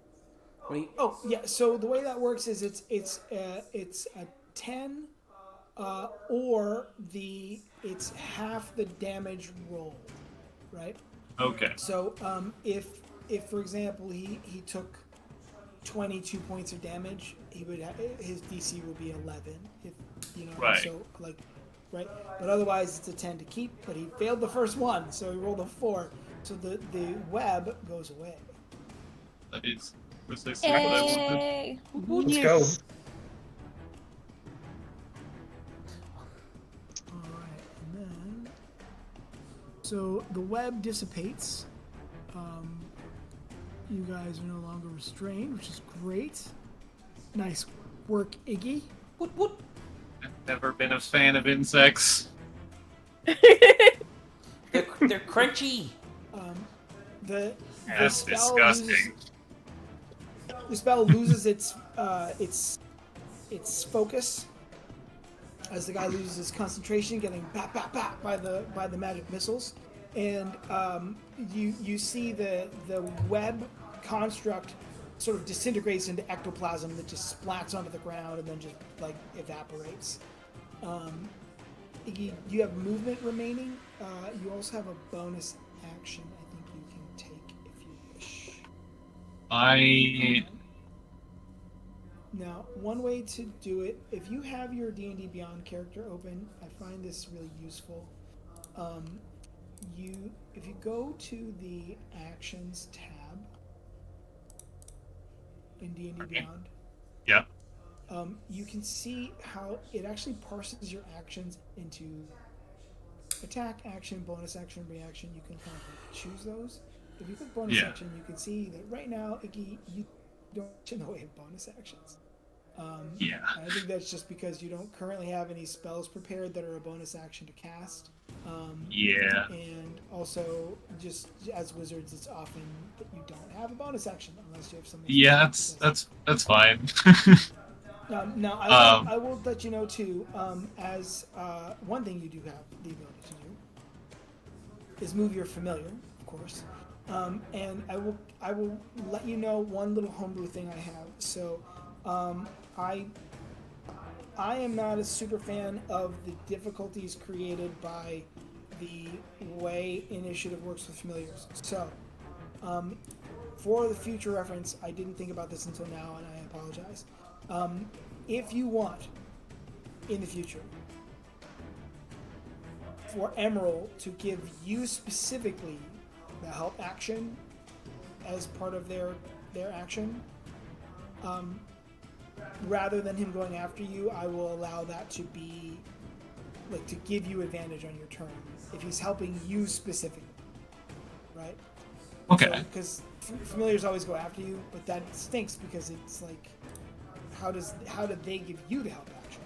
Oh yeah. So the way that works is it's a 10, or it's half the damage roll, right? Okay. So if for example he took 22 points of damage, his DC would be 11. If you know, right. So like, right. But otherwise it's a 10 to keep. But he failed the first one, so he rolled a 4. So the web goes away. That is precisely what I wanted. Hey. Let's go. All right, and then so the web dissipates. You guys are no longer restrained, which is great. Nice work, Iggy. Woot woot. I've never been a fan of insects. They're crunchy. The That's spell disgusting. the spell loses its focus as the guy loses his concentration, getting bap bap bap by the magic missiles, and you see the web construct sort of disintegrates into ectoplasm that just splats onto the ground and then just like evaporates. You have movement remaining. You also have a bonus action I think you can take if you wish. Now, one way to do it, if you have your D&D Beyond character open, I find this really useful. If you go to the Actions tab in D&D Beyond, Yeah. you can see how it actually parses your actions into attack, action, bonus action, reaction. You can kind of like choose those. If you click bonus action, you can see that right now, Iggy, you don't in the way of bonus actions. I think that's just because you don't currently have any spells prepared that are a bonus action to cast. And also, just as wizards, it's often that you don't have a bonus action unless you have something. Yeah, that's fine. Now I will let you know too. As one thing you do have the ability to do is move your familiar, of course. And I will let you know one little homebrew thing I have. So, I am not a super fan of the difficulties created by the way initiative works with familiars. So, for the future reference, I didn't think about this until now, and I apologize. If you want, in the future, for Emerald to give you specifically the help action as part of their action, rather than him going after you, I will allow that to be like to give you advantage on your turn if he's helping you specifically, right? Okay. Because familiars always go after you, but that stinks because it's like, how did they give you the help action?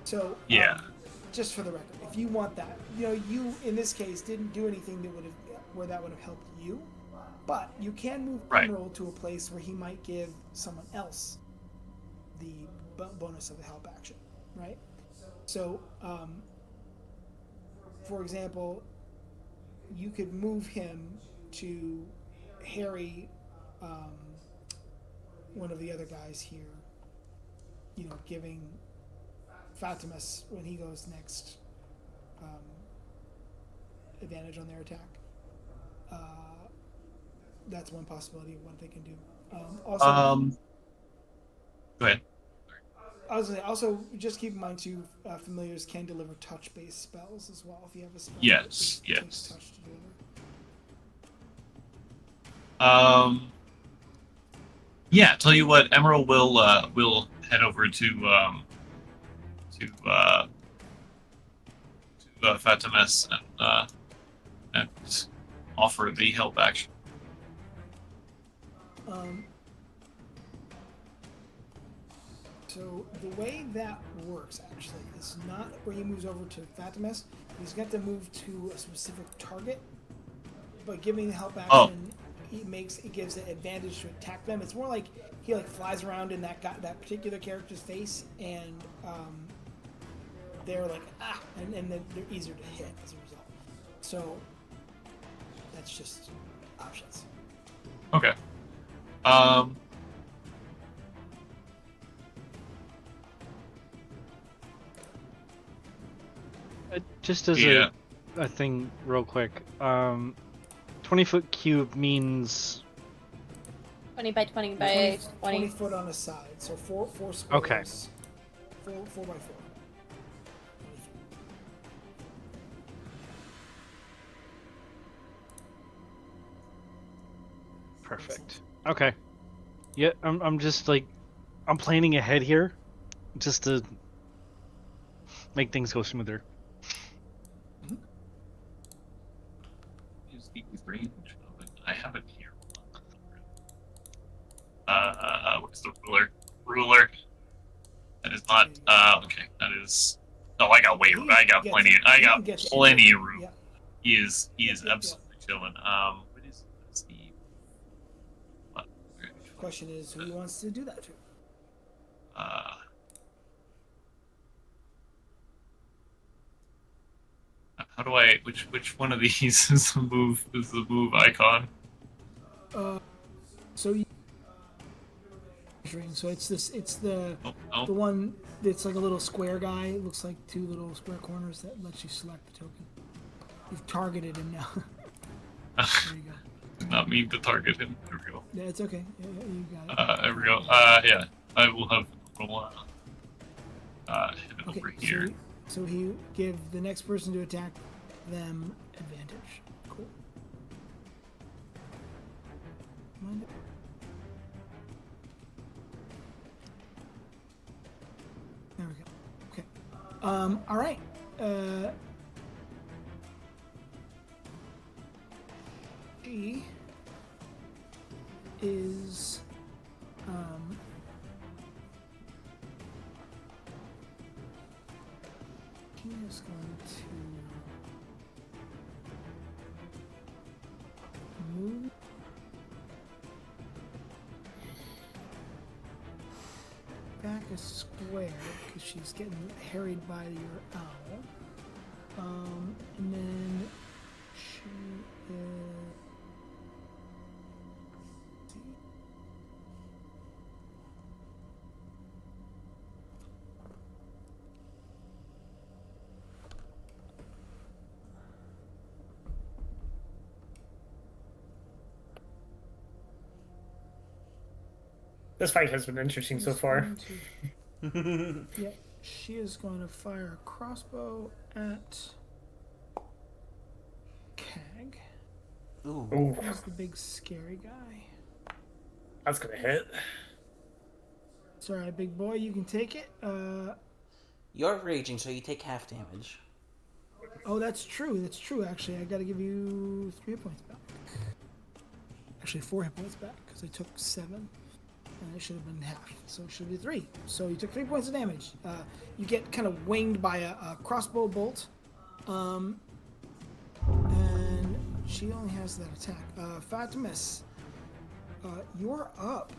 So just for the record, if you want that, you in this case didn't do anything that would have helped you, but you can move Emerald to a place where he might give someone else the bonus of the help action, right? So, for example, you could move him to Harry, one of the other guys here, giving Fatimus, when he goes next, advantage on their attack. That's one possibility of what they can do. Go ahead. I was gonna say, also just keep in mind too, familiars can deliver touch-based spells as well if you have a spell. Yes. That takes touch to deliver. Yeah. Tell you what, Emerald will head over to Fatimus and offer the help action. So the way that works actually is not where he moves over to Fatimus. He's got to move to a specific target, but giving the help action, it gives an advantage to attack them. It's more like he like flies around in that particular character's face, and they're like and then they're easier to hit as a result. So that's just options. Okay. Just as Yeah. a thing, real quick. 20-foot cube means 20 by 20 by 20 20. foot on a side, so four squares. Okay. 4 by 4. perfect. Okay. Yeah, I'm just like, I'm planning ahead here, just to make things go smoother. Is the range of it? I have it here. What's the ruler? Ruler. That is not. Okay. That is. No, I got way. I got plenty. I got plenty of room. Yeah. He is absolutely chilling. What is the? What? Question is, who wants to do that to? How do I? Which one of these is the move? Is the move icon? So it's the Oh. the one that's like a little square guy. It looks like 2 little square corners that lets you select the token. You've targeted him now. There you go. Did not mean to target him. There we go. Yeah, it's okay. Yeah, you got it. There we go. Yeah. I will have a little hit it Okay, over here. so he give the next person to attack them advantage. Cool. Mind it. There we go. Okay. All right. She is he is going to move back a square because she's getting harried by your owl. And then she is. This fight has been interesting so far. Yeah, she is going to fire a crossbow at Kag. Ooh. Ooh, Who's the big scary guy? that's gonna hit. It's alright, big boy, you can take it. You're raging, so you take half damage. Oh, that's true. That's true, actually. I gotta give you 3 hit points back. Actually, 4 hit points back, because I took 7. And it should have been half, so it should be 3. So you took 3 points of damage. You get kind of winged by a crossbow bolt. And she only has that attack. Fatimus, you're up.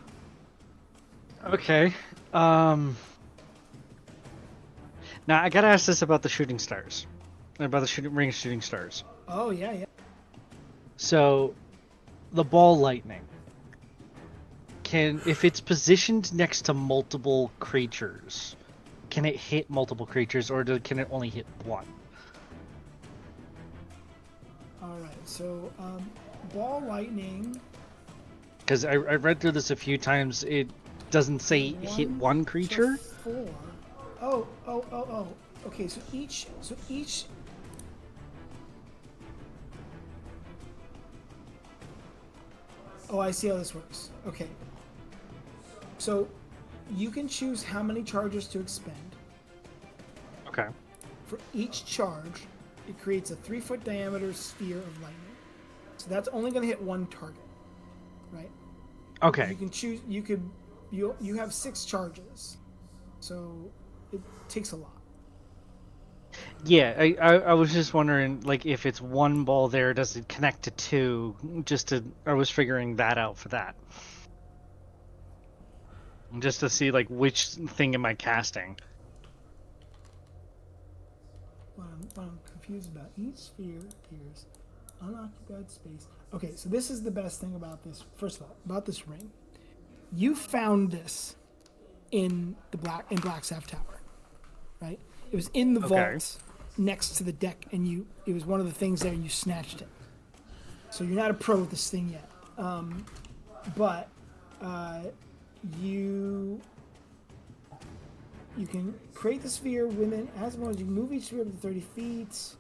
Okay. Now I gotta ask this about the shooting stars, about the ring of shooting stars. Oh, yeah, yeah. So, the ball lightning. If it's positioned next to multiple creatures, can it hit multiple creatures, or can it only hit one? Alright, so, ball lightning. Because I read through this a few times. It doesn't say hit one creature. 4. Oh. Okay, so each. Oh, I see how this works. Okay. So, you can choose how many charges to expend. Okay. For each charge, it creates a 3-foot diameter sphere of lightning. So that's only going to hit one target, right? Okay. You can choose. You have 6 charges. So it takes a lot. Yeah, I was just wondering, like, if it's one ball there, does it connect to two? I was figuring that out for that. Just to see, like, which thing am I casting? What I'm confused about, each sphere appears unoccupied space. Okay, so this is the best thing about this. First of all, about this ring, you found this in Black Staff Tower, right? It was in the vault next to the deck, and it was one of the things there, and you snatched it. So you're not a pro with this thing yet, but you can create the sphere within as long as you move each sphere up to 30 feet.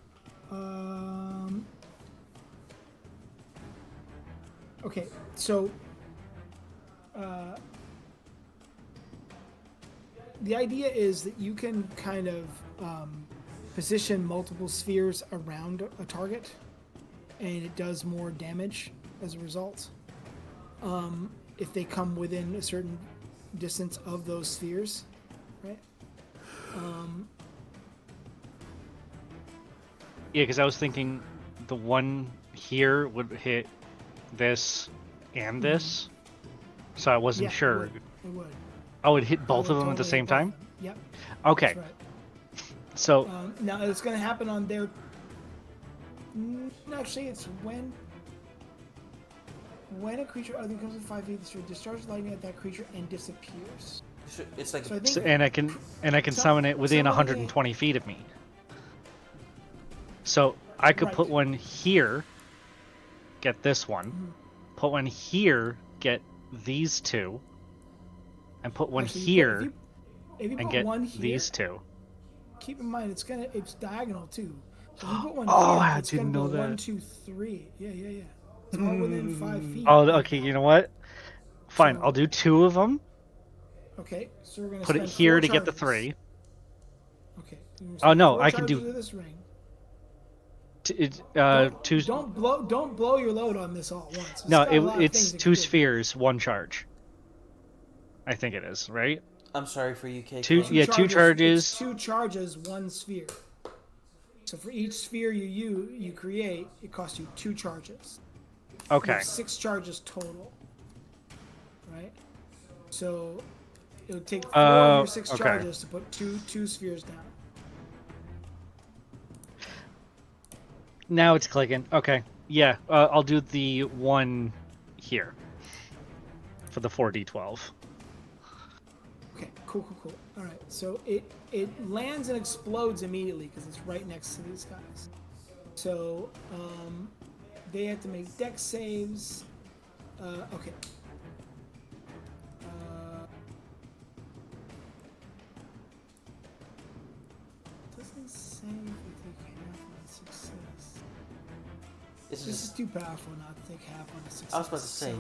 Okay, so the idea is that you can kind of position multiple spheres around a target, and it does more damage as a result. If they come within a certain distance of those spheres, right? Yeah, because I was thinking the one here would hit this and this, so I wasn't sure. It would. I would hit both of them at the same time? Yep. Okay. That's right. So now it's going to happen on their. Actually, it's when a creature other than comes within 5 feet, the sphere discharges lightning at that creature and disappears. It's like. and I can summon it within 120 feet of me. So I could put one here, get this one, put one here, get these two, and put one here, if you and put get one here, these two. Keep in mind it's diagonal too. So if you put one Oh, here, I it's didn't gonna know go that. 1, 2, 3. Yeah. It's all within 5 feet. Oh, okay. You know what? Fine. So- I'll do two of them. Okay, so we're gonna Put it spend here 4 to get the charges. 3. Okay. We're gonna Oh spend no, 4 I can charges do with this ring. two. Don't blow your load on this all at once. It's No, got a lot of it's things it two can do. spheres, one charge. I think it is, right? I'm sorry for you, KK. Two charges. It's 2 charges, 1 sphere. So for each sphere you create, it costs you 2 charges. You Okay. have 6 charges total. Right? So it would take 4 of your 6 okay. charges to put two spheres down. Now it's clicking. Okay. Yeah, I'll do the one here for the 4d12. Okay, cool. All right, so it lands and explodes immediately because it's right next to these guys. So they have to make dex saves. Okay. Doesn't say if they take half on a success. This This is is too powerful not to take half on a success. I was about to say.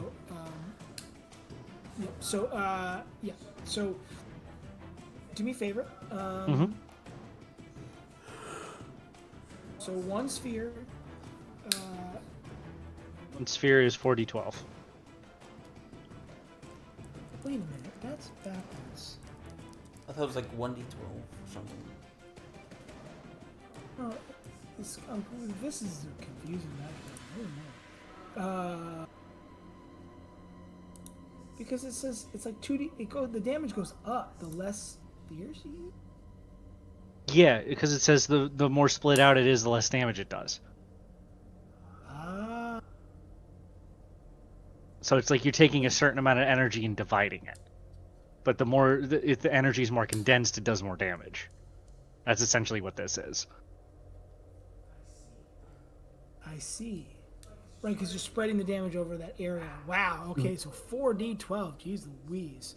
So do me a favor. So one sphere. One sphere is 4d12. Wait a minute, that's backwards. I thought it was like 1d12 or something. Oh, this is a confusing matter. I don't know. Because it says it's like 2d. The damage goes up the less spheres you use. Yeah, because it says the more split out it is, the less damage it does. Ah. So it's like you're taking a certain amount of energy and dividing it. But if the energy is more condensed, it does more damage. That's essentially what this is. I see. Right, because you're spreading the damage over that area. Wow. Okay, so 4d12. Jeez Louise.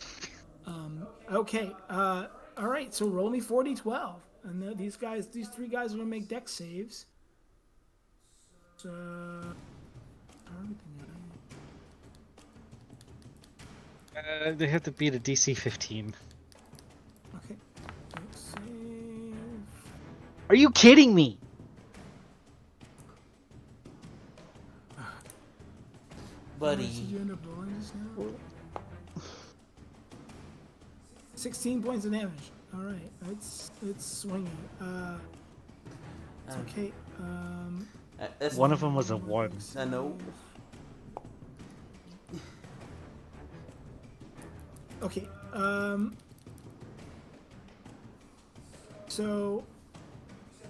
Okay. All right. So roll me 4d12, and these 3 guys are gonna make dex saves. So. They have to beat a DC 15. Okay. Dex save. Are you kidding me? Buddy. Did you end up rolling just now? 16 points of damage. All right. It's swinging. It's okay. One of them was a 1. No. Okay. So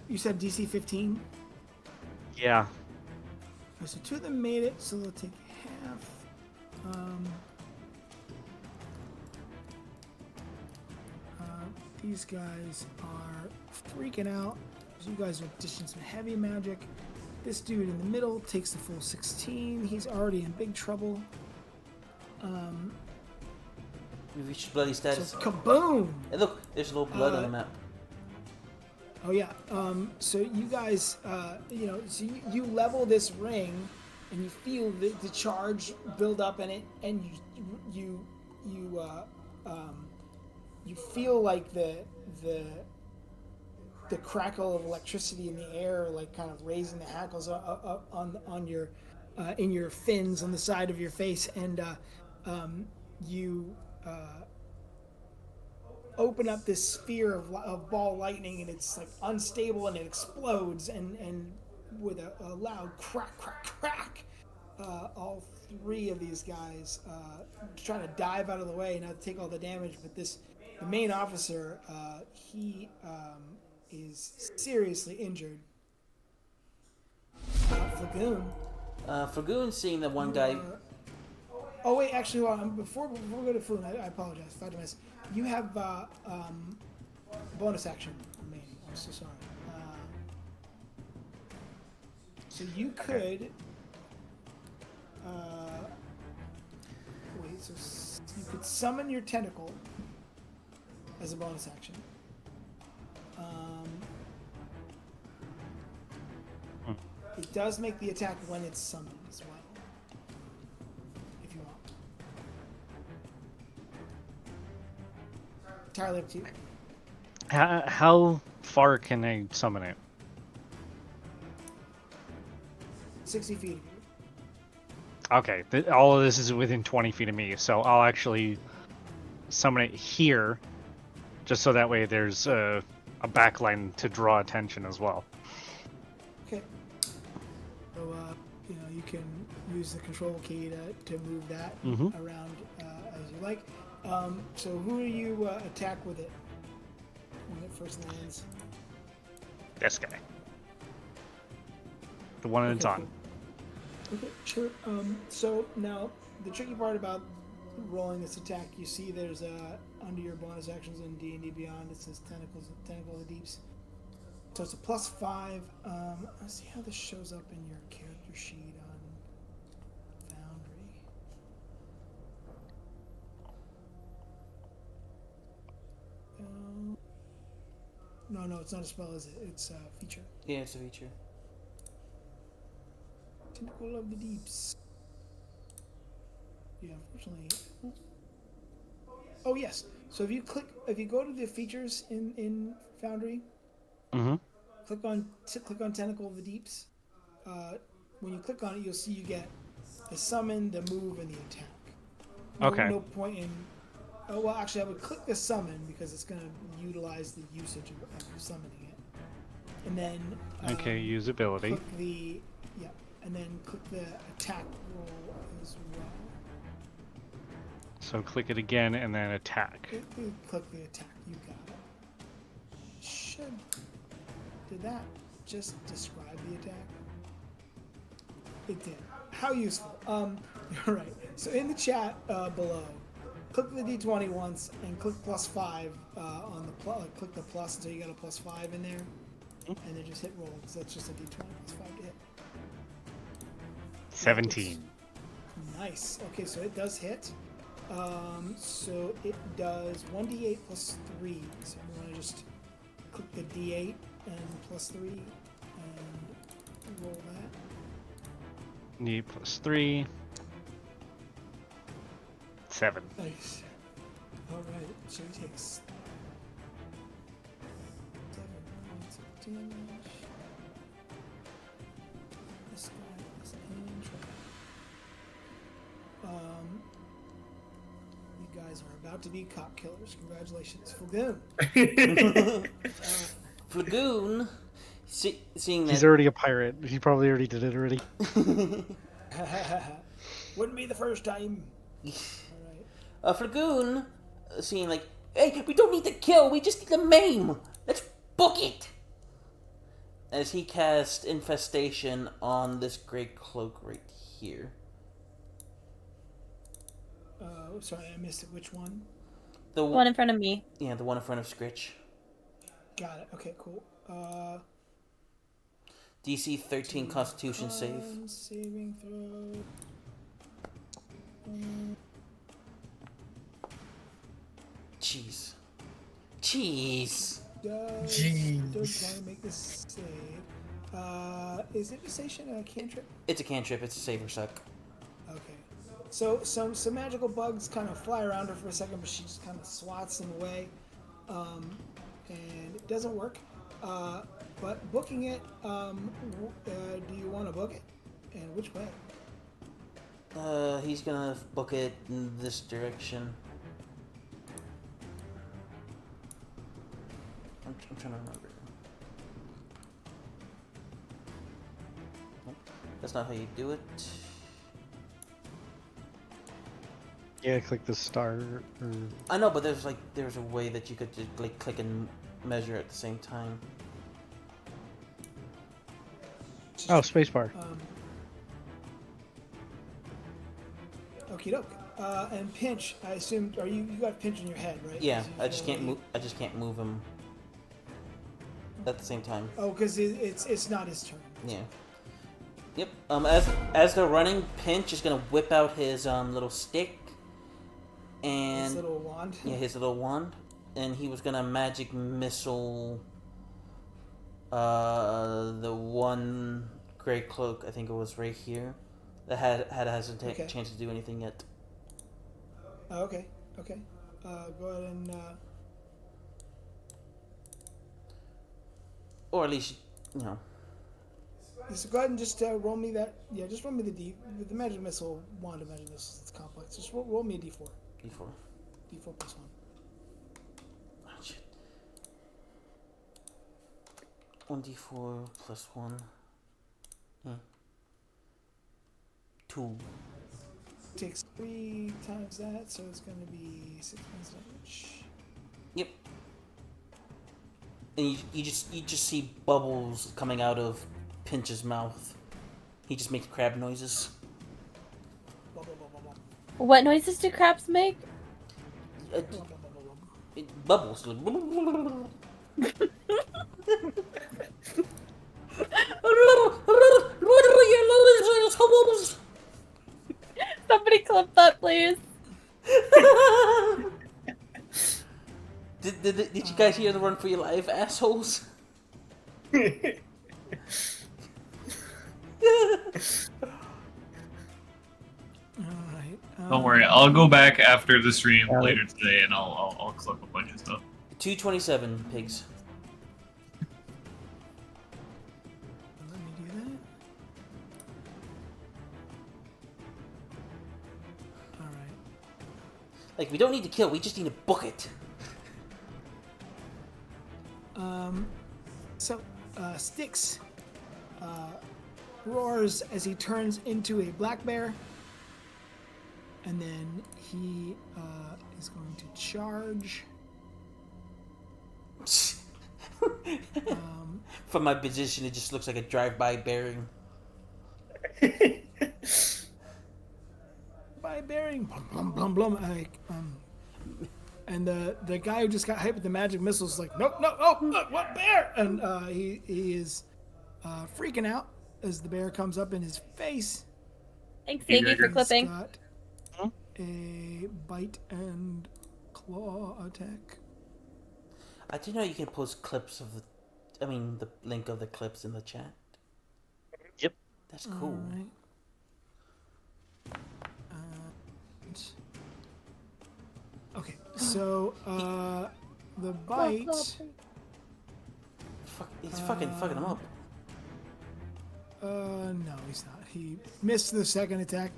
you said DC 15. Yeah. So 2 of them made it, so they'll take half. These guys are freaking out. So you guys are dishing some heavy magic. This dude in the middle takes the full 16. He's already in big trouble. We've reached bloody So status. kaboom! Hey, look, there's a little blood on the map. Oh yeah. So you guys, so you level this ring, and you feel the charge build up in it, and you feel like the crackle of electricity in the air, like kind of raising the hackles on your in your fins on the side of your face, and you open up this sphere of ball lightning, and it's like unstable, and it explodes, and with a loud crack, crack, crack, all 3 of these guys trying to dive out of the way, not to take all the damage. But the main officer, he is seriously injured. Flagoon. Flagoon seeing that one guy. Oh wait, actually, hold on. Before we go to Flagoon, I apologize. Thought I missed. You have bonus action remaining. I'm so sorry. So you could. Wait, so you could summon your tentacle as a bonus action. It does make the attack when it's summoned as well, if you want. Entirely up to you. How far can I summon it? 60 feet of you. Okay, all of this is within 20 feet of me, so I'll actually summon it here, just so that way there's a backline to draw attention as well. Okay. So, you can use the control key to move that around as you like. So who do you attack with it when it first lands? This guy. The one it's on. Cool. Okay, sure. So now the tricky part about rolling this attack, you see there's under your bonus actions in D&D Beyond, it says tentacle of the deeps. So it's a +5. Let's see how this shows up in your character sheet on Foundry. No, it's not a spell, is it? It's a feature. Yeah, it's a feature. Tentacle of the Deeps. Yeah, unfortunately. Oh yes. So if you go to the features in Foundry, click on Tentacle of the Deeps. When you click on it, you'll see you get the summon, the move, and the attack. No point in. Oh well, actually, I would click the summon because it's going to utilize the usage of summoning it, and then usability. Click and then click the attack roll as well. So click it again and then attack. Click the attack. You got it. Did that just describe the attack? It did. How useful. All right. So in the chat below, click the D20 once and click +5 on the click the plus until you got a +5 in there, and then just hit roll because that's just a D20 +5 to hit. 17. Nice. Okay, so it does hit. So it does 1d8 +3. So I'm going to just click the d8 and +3 and roll that. D +3. 7. Nice. Alright, so he takes 7 points of damage. This guy is in trouble. You guys guys are about to be cop killers. Congratulations, Flagoon. Flagoon, seeing He's that. already a pirate. He probably already did it already. Wouldn't be the first time. All right. Flagoon, seeing like, hey, we don't need to kill, we just need to maim. Let's book it. As he casts infestation on this gray cloak right here. Sorry, I missed it. Which one? The One in front of me. Yeah, the one in front of Scritch. Got it. Okay, cool. DC 13 Constitution save. Saving throw. Jeez. Jeez. Does try to make this save. Is infestation a cantrip? It's a cantrip, it's a save or suck. Okay. So some magical bugs kind of fly around her for a second, but she just kind of swats them away, and it doesn't work. But booking it, do you want to book it, and which way? He's gonna book it in this direction. I'm trying to remember. Nope, that's not how you do it. Yeah, click the star. Or... I know, but there's a way that you could just like click and measure at the same time. Oh, spacebar. Okie doke. And pinch. I assume. Are you got pinch in your head, right? Yeah, I just can't move. I just can't move him at the same time. Oh, because it's not his turn. Yeah. Yep. As they're running, Pinch is gonna whip out his little stick. And His little wand. Yeah, his little wand, and he was gonna magic missile. The one gray cloak, I think it was right here, that hasn't a chance to do anything yet. Okay. Okay. Go ahead and. Or at least, you know. So go ahead and just roll me that. Yeah, just roll me the magic missile wand of magic missiles. It's complex. Just roll me a d4. D4. D4 plus 1. Oh, shit. 1d4 plus 1. 2. Takes 3 times that, so it's going to be 6 points damage. Yep. And you just see bubbles coming out of Pinch's mouth. He just makes crab noises. What noises do crabs make? Bubbles. Somebody clip that, please. Did you guys hear the run for your life, assholes? Alright. Don't worry, I'll go back after the stream later today, and I'll clip a bunch of stuff. 227 pigs. Let me do that. Alright. Like, we don't need to kill, we just need to book it. So, Styx roars as he turns into a black bear, and then he is going to charge. From my position, it just looks like a drive-by bearing. By bearing, blum blum blum blum. And the guy who just got hit with the magic missile is like, nope, what bear? And he is freaking out as the bear comes up in his face. Thanks, Iggy, for clipping. He's got a bite and claw attack. I do know you can post clips of the link of the clips in the chat. Yep. That's cool. All right. Okay, so the bite. He's fucking him up. No, he's not. He missed the second attack.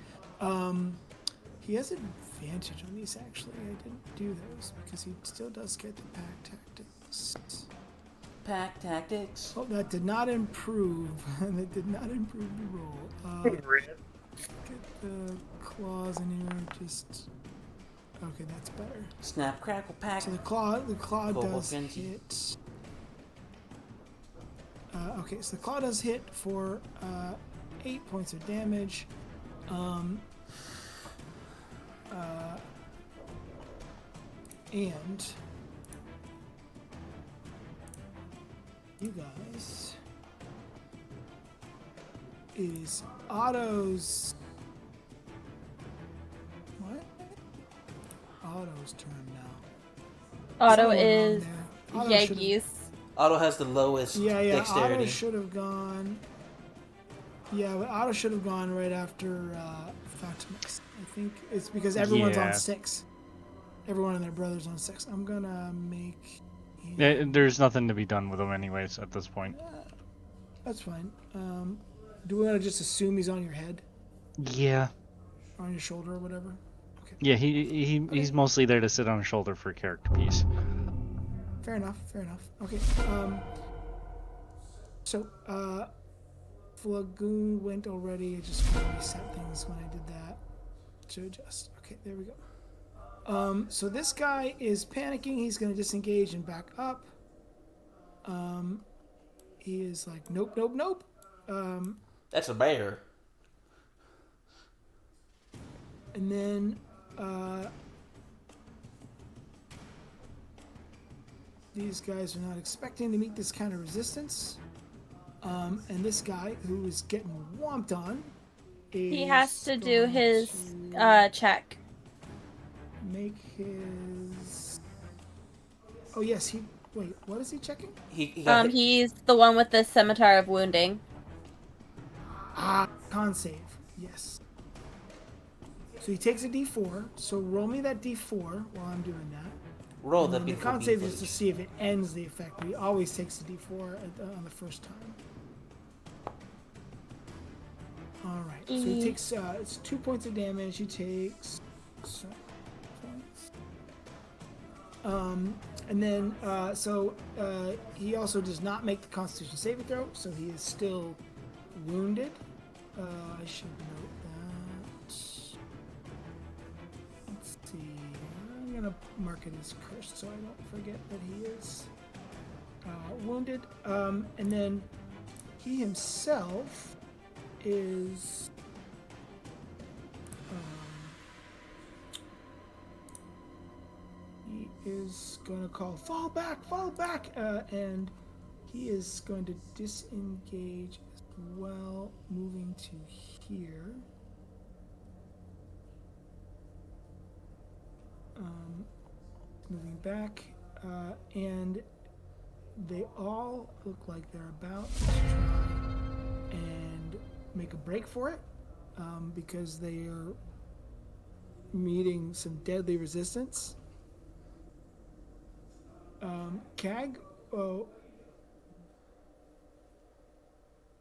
He has advantage on these, actually. I didn't do those because he still does get the pack tactics. Pack tactics. Oh, that did not improve. That did not improve the roll. Rip. Get the claws in here. Just okay, that's better. Snap, crackle, pack. So the claw Global does Frenzy. hit. Okay, so the claw does hit for 8 points of damage. And you guys, it is Otto's. What? Otto's turn now. Otto Something wrong is there. Otto should've- Yegis. Otto has the lowest Yeah, Otto dexterity. should have gone. Yeah, but Otto should have gone right after Fatimus. I think it's because everyone's Yeah. on 6. Everyone and their brother's on 6. I'm gonna make. Yeah, there's nothing to be done with him anyways at this point. That's fine. Do we want to just assume he's on your head, Yeah. on your shoulder, or whatever? Okay. Yeah, he's mostly there to sit on a shoulder for a character piece. Fair enough. Fair enough. Okay. So, Flagoon went already. I just want to reset things when I did that to adjust. Okay, there we go. So this guy is panicking. He's going to disengage and back up. He is like, nope, nope, nope. That's a bear. And then, these guys are not expecting to meet this kind of resistance. And this guy who is getting whomped on He has to do going his to check. make his. Oh yes, he. Wait, what is he checking? He got hit. He's the one with the scimitar of wounding. Con save. Yes. So he takes a D4. So roll me that D4 while I'm doing that. Roll And that then the before con being save is to footage. see if it ends the effect. But he always takes the D4 on the first time. All right. So he takes. It's 2 points of damage. He takes. Points. And then, he also does not make the Constitution saving throw, so he is still wounded. I should note that. Let's see. I'm gonna mark it as cursed so I don't forget that he is wounded. And then he himself is. He is going to call, fall back, and he is going to disengage as well, moving to here. Moving back, and they all look like they're about to try and make a break for it, because they are meeting some deadly resistance. Cag, oh,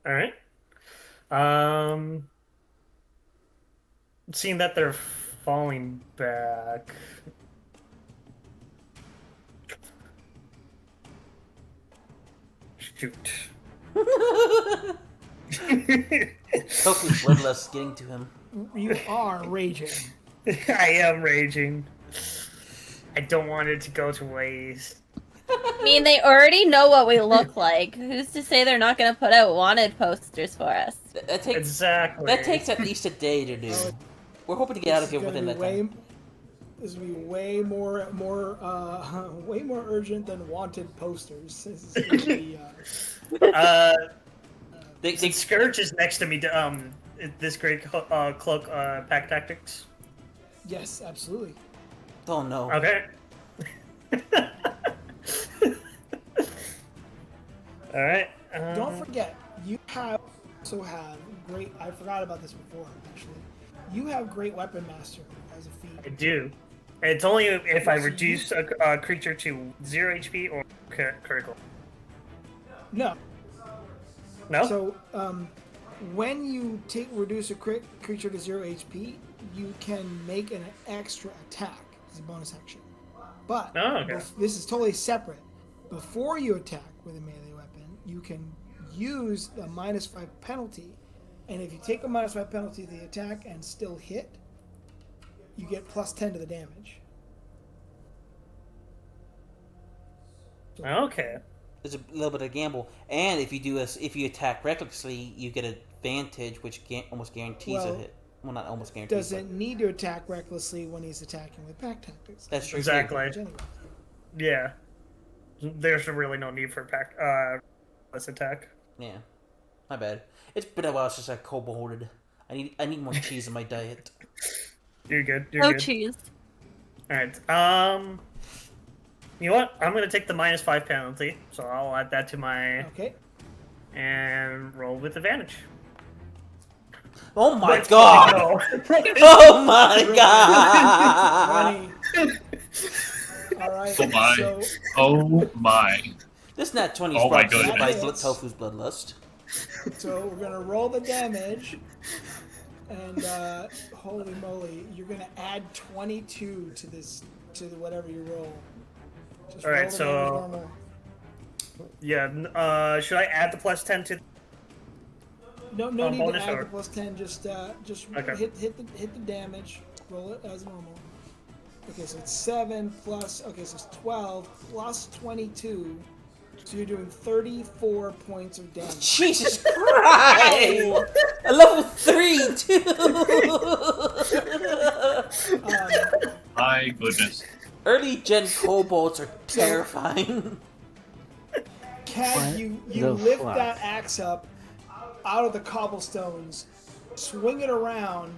All right. Seeing that they're falling back. Shoot. Hopefully bloodlust getting to him. you are raging. I am raging. I don't want it to go to waste. I mean, they already know what we look like. Who's to say they're not going to put out wanted posters for us? That takes Exactly. that takes at least a day to do. We're hoping to get out of here This is within gonna that be time. This will be way more way more urgent than wanted posters. This is gonna be, They Scourge is next to me. This great cloak pack tactics. yes, absolutely. oh no. Okay. All right. Don't forget, you also have great. I forgot about this before. Actually, you have great weapon master as a I feat. do. It's only if I So reduce a creature to 0 HP or critical. No. No. So when you reduce a creature to 0 HP, you can make an extra attack as a bonus action. But okay. this is totally separate. Before you attack with a melee weapon, you can use the -5 penalty, and if you take a -5 penalty to the attack and still hit, you get +10 to the damage. Okay. It's a little bit of a gamble, and if you attack recklessly, you get advantage, which almost guarantees a hit. Well, not almost guarantees. Doesn't need to attack recklessly when he's attacking with pack tactics. That's true. Exactly. Anyway. Yeah. There's really no need for let's attack. Yeah, my bad. It's been a while since I kobolded. I need more cheese in my diet. You're good. You're No good. cheese. All right. You know what? I'm gonna take the -5 penalty, so I'll add that to my Okay. and roll with advantage. Oh my Let's god! go. Oh my god! 20. All right. Oh my. So Oh my. This nat 20 Oh my is brought to you by goodness. Tofu's Bloodlust. So we're gonna roll the damage, and holy moly, you're gonna add 22 to this whatever you roll. Just All right, roll the so- damage normal. Yeah. Should I add the +10 to? No need to bonus add or- the +10. Just Okay. hit the damage. Roll it as normal. Okay, so it's 7 plus. Okay, so it's 12 plus 22. So you're doing 34 points of damage. Jesus Christ! A level 3 too. My goodness. Early gen kobolds are terrifying. Cat, you the lift fuck? that axe up out of the cobblestones, swing it around,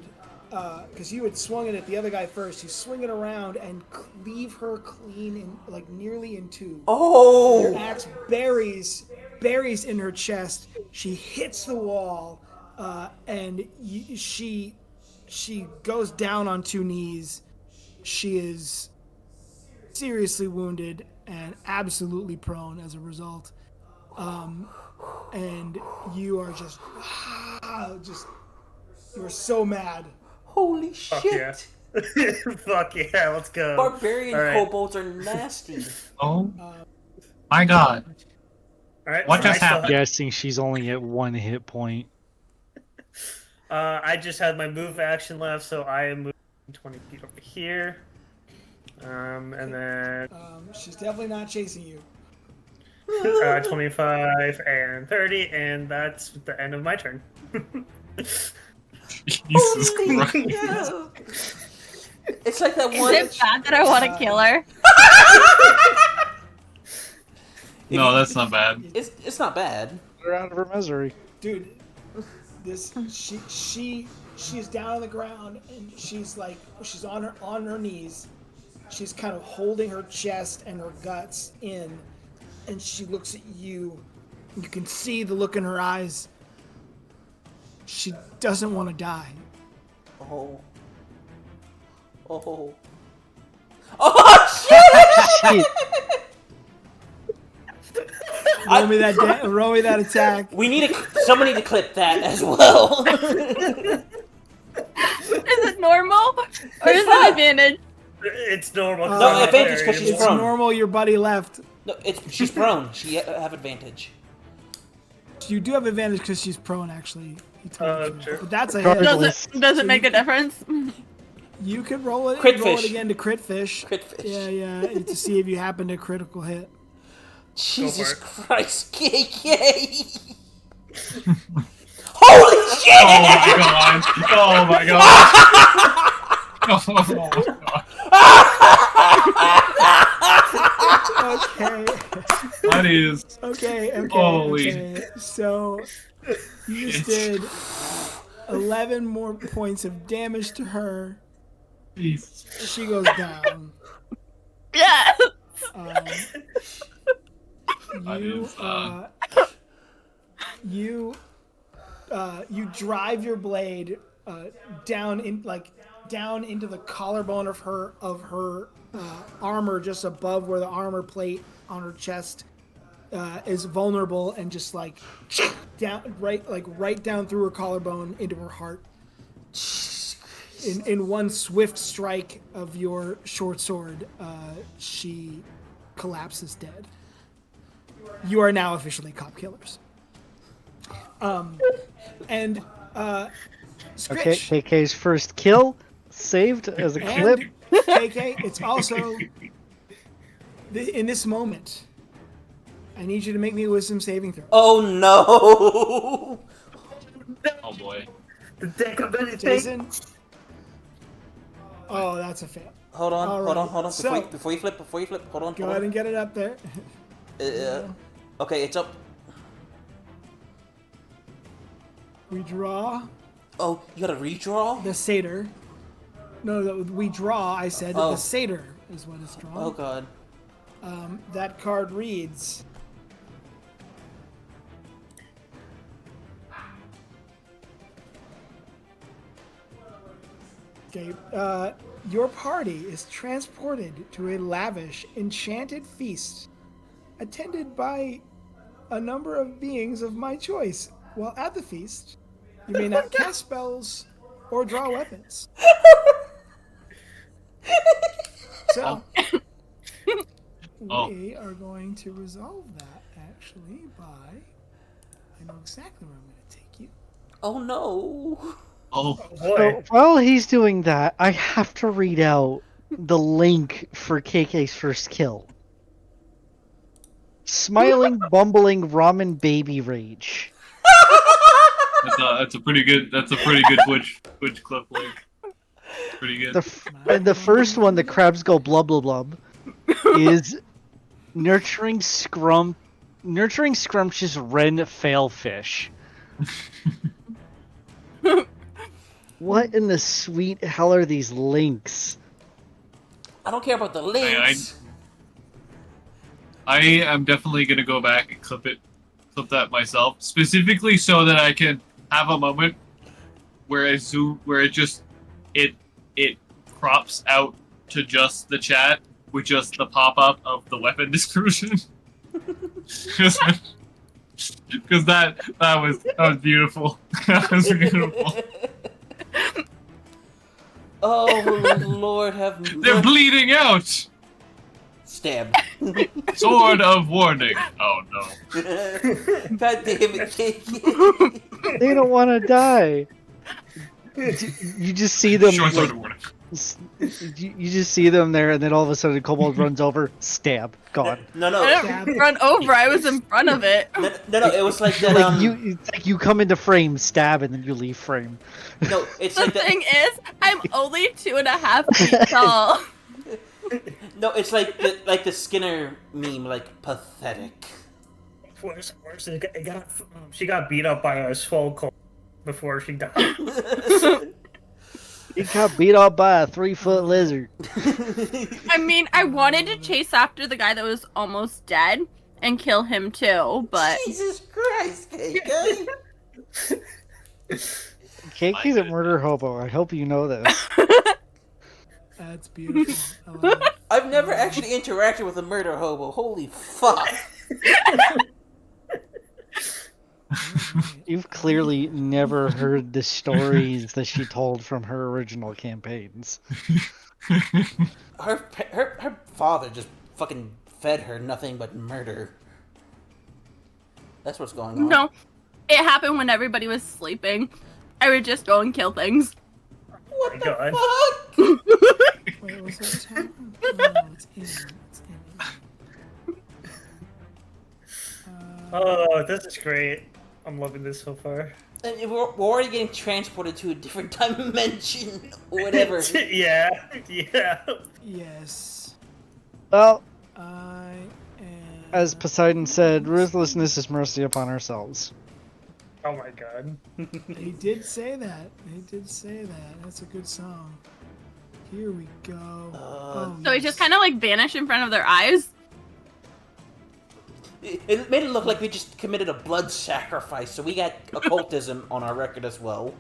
because you had swung it at the other guy first. You swing it around and cleave her clean, nearly in two. Your Oh! axe buries in her chest. She hits the wall, and she goes down on 2 knees. She is seriously wounded and absolutely prone as a result. And you are just you're so mad. Holy Fuck shit! yeah. Fuck yeah, let's go. Barbarian All right. kobolds are nasty. Oh my god. All right. What so just I still happened? Guessing she's only at 1 hit point. I just had my move action left, so I am moving 20 feet over here. And then She's definitely not chasing you. 25 and 30, and that's the end of my turn. Jesus Holy Christ. cow. It's like that Is one. it bad that I want to kill her? No, that's not bad. It's not bad. Get her out of her misery. Dude, she's down on the ground and she's on her knees. She's kind of holding her chest and her guts in, and she looks at you. You can see the look in her eyes. She doesn't want to die. Oh. Oh. Oh shit! Roll me that attack. We need somebody to clip that as well. Is it normal? Or is it advantage? It's normal. No, advantage 'cause she's It's prone. normal. Your buddy left. No, she's prone. She have advantage. You do have advantage because she's prone. Actually, he told you. Sure. But that's a Regardless. hit. Does it make a difference? You could roll it. Crit roll it fish. again to crit fish. Crit fish. Yeah, to see if you happen to critical hit. Jesus Go Christ, KK! Holy shit! Oh my god. Oh my god. Okay. That is. Okay. Holy. Okay. So you just did 11 more points of damage to her. Jesus. She goes down. Yeah. You drive your blade down into the collarbone of her armor, just above where the armor plate on her chest is vulnerable, and just right down through her collarbone into her heart. in one swift strike of your short sword, she collapses dead. You are now officially cop killers. And Scritch Okay, KK's first kill saved as a clip. and KK, it's also in this moment. I need you to make me a wisdom saving throw. Oh no! Oh boy. The deck of anything. Jason. Oh, that's a fail. Hold on, All hold on, right, hold on. so- Before you flip, hold on. Go hold ahead on. and get it up there. Okay, it's up. We draw Oh, you gotta redraw? the satyr. No, we draw. I said Oh. the satyr is what is drawn. Oh god. That card reads. Okay, your party is transported to a lavish, enchanted feast, attended by a number of beings of my choice. While at the feast, you may not cast spells or draw weapons. So, we are going to resolve that actually by. I know exactly where I'm going to take you. Oh no. Oh, Boy. So while he's doing that, I have to read out the link for KK's first kill. Smiling, bumbling ramen baby rage. that's a pretty good Twitch clip link. Pretty good. And the first one, the crabs go blub blub blub, is nurturing scrumptious wren failfish. What in the sweet hell are these links? I don't care about the links. I am definitely gonna go back and clip that myself, specifically so that I can have a moment where it crops out to just the chat with just the pop-up of the weapon description. Because that was beautiful. That was beautiful. Oh Lord, have They're bleeding out. Stab. Sword of warning. Oh no. God damn it, KK. They don't want to die. You just see them. Short sword Like, of warning. you just see them there, and then all of a sudden, Kobold runs over, stab, gone. No, I didn't run over. I was in front of it. no, it was like that. Like it's like you come into frame, stab, and then you leave frame. No, it's The like that. thing is, I'm only 2.5 feet tall. No, it's like the Skinner meme, like pathetic. Worse, she got beat up by a swole cold before she died. He got beat up by a 3-foot lizard. I mean, I wanted to chase after the guy that was almost dead and kill him too, but Jesus Christ, KK. KK's a murder hobo. I hope you know this. That's beautiful. I love it. I've never actually interacted with a murder hobo. Holy fuck. You've clearly never heard the stories that she told from her original campaigns. Her father just fucking fed her nothing but murder. That's what's going on. no. It happened when everybody was sleeping. I would just go and kill things. What my the God. fuck? Wait, what's this happening? Oh, it's in. Oh, this is great. I'm loving this so far. And we're already getting transported to a different dimension or whatever. yeah. Yes. Well, I am. as Poseidon said, ruthlessness is mercy upon ourselves. Oh my god. He did say that. That's a good song. Here we go. So he just kind of like vanished in front of their eyes. It made it look like we just committed a blood sacrifice, so we got occultism on our record as well.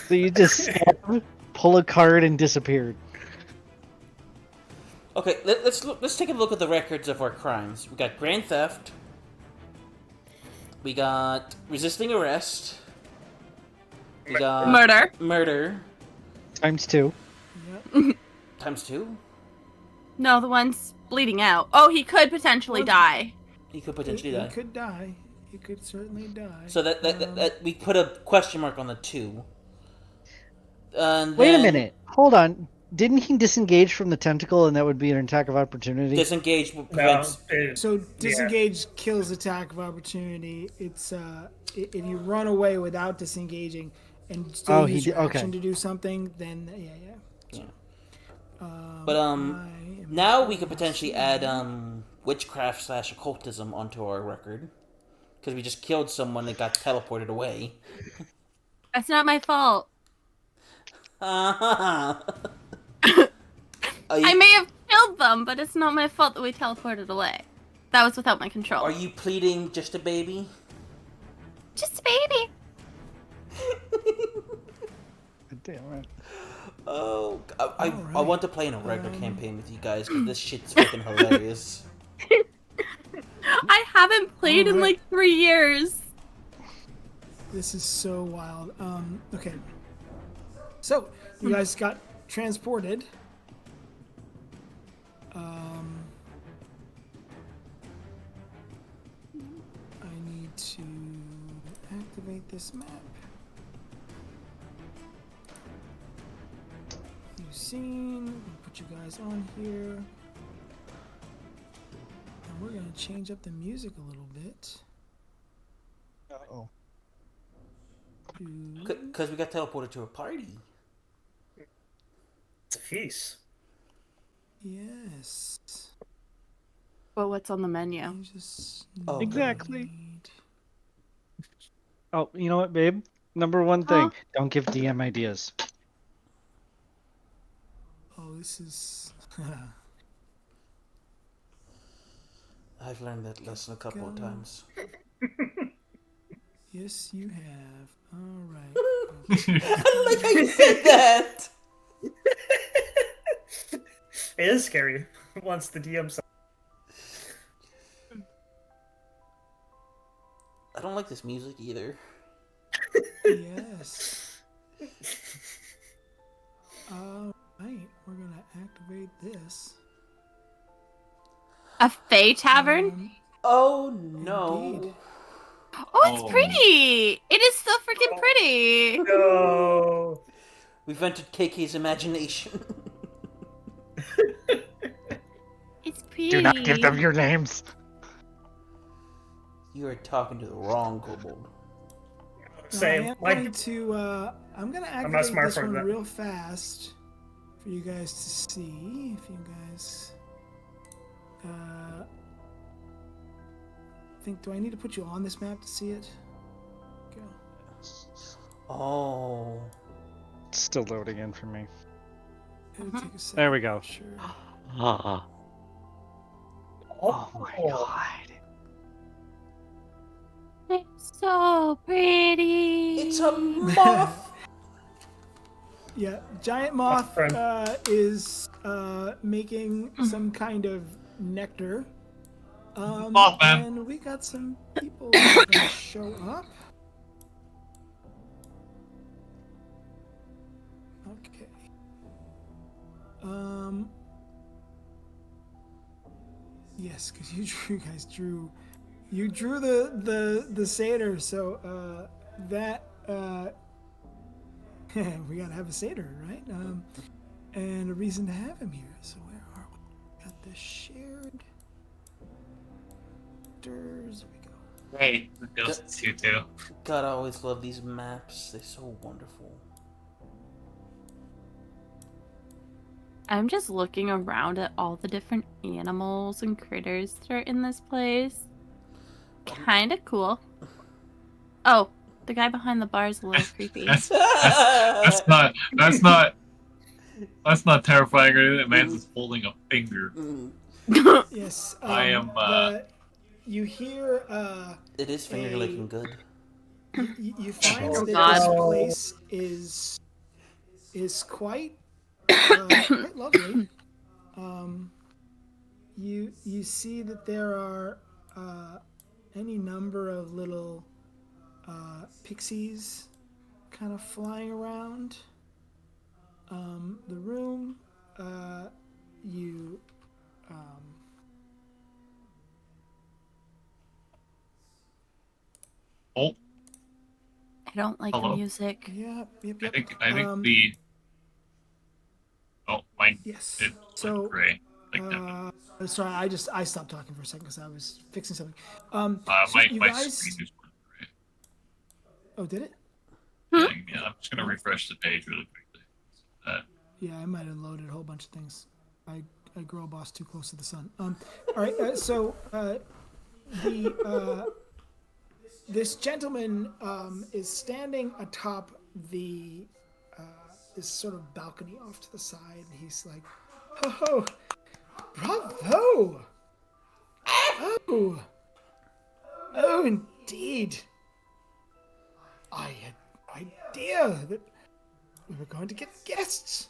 So you just stab, pull a card, and disappeared. Okay, let's take a look at the records of our crimes. We got grand theft. We got resisting arrest. We got Murder. ×2. Yep. ×2? No, the one's bleeding out. Oh, he could potentially die. He could potentially die. He could die. He could certainly die. So that we put a question mark on the 2. And Wait a then minute. Hold on. Didn't he disengage from the tentacle and that would be an attack of opportunity? Disengage prevents. So disengage kills attack of opportunity. It's if you run away without disengaging and still use your action to do something, then yeah. But now we could potentially add witchcraft / occultism onto our record because we just killed someone that got teleported away. That's not my fault. I may have killed them, but it's not my fault that we teleported away. That was without my control. Are you pleading just a baby? Just a baby. Damn it. Oh, I want to play in a regular campaign with you guys because this shit's fucking hilarious. I haven't played in like 3 years. This is so wild. Okay. So, you guys got transported. I need to activate this map. You've seen. We'll put you guys on here. And we're going to change up the music a little bit. Uh-oh. Because we got teleported to a party. It's a feast. Yes. But what's on the menu? Exactly. Oh, you know what, babe? Number one thing, don't give DM ideas. Oh, this is... I've learned that lesson a couple of times. Yes, you have. All right. I don't like how you said that. It is scary once the DM says. I don't like this music either. Yes. All right, we're gonna activate this. A Fae Tavern? Oh no. Indeed. Oh, it's pretty! It is so freaking pretty! No. We've entered KK's imagination. It's pretty. Do not give them your names. You are talking to the wrong kobold. Same. I'm gonna activate not smart this for one that. real fast for you guys to see. If you guys think, do I need to put you on this map to see it? Go. Oh. It's still loading in for me. It'll take a second. There we go. Sure. Oh my god. It's so pretty. It's a moth. Yeah, giant moth friend. is making some kind of nectar. Mothman. And we got some people who are gonna show up. Okay. Yes, because you guys drew the satyr, so that we gotta have a satyr, right? And a reason to have him here. So where are we? Got the shared. There we go. Hey, the ghosts here too. God, I always love these maps. They're so wonderful. I'm just looking around at all the different animals and critters that are in this place. Kinda cool. Oh, the guy behind the bar is a little creepy. That's not terrifying or anything. That man's just holding a finger. Yes. I am. You hear. It is finger licking good. You find Oh, that God. this place is quite quite lovely. You see that there are any number of little pixies kind of flying around the room. You Oh, I don't like Hello? the music. yep. I think the. Oh, mine. Yes. It So, went gray. Like that. sorry, I stopped talking for a second because I was fixing something. So My you my guys. screen just went gray. Oh, did it? Yeah, I'm just gonna refresh the page really quickly. Yeah, I might have loaded a whole bunch of things. I girl boss too close to the sun. All right. This gentleman is standing atop the this sort of balcony off to the side. And he's like, "Oh, bravo! Oh, indeed. I had no idea that we were going to get guests.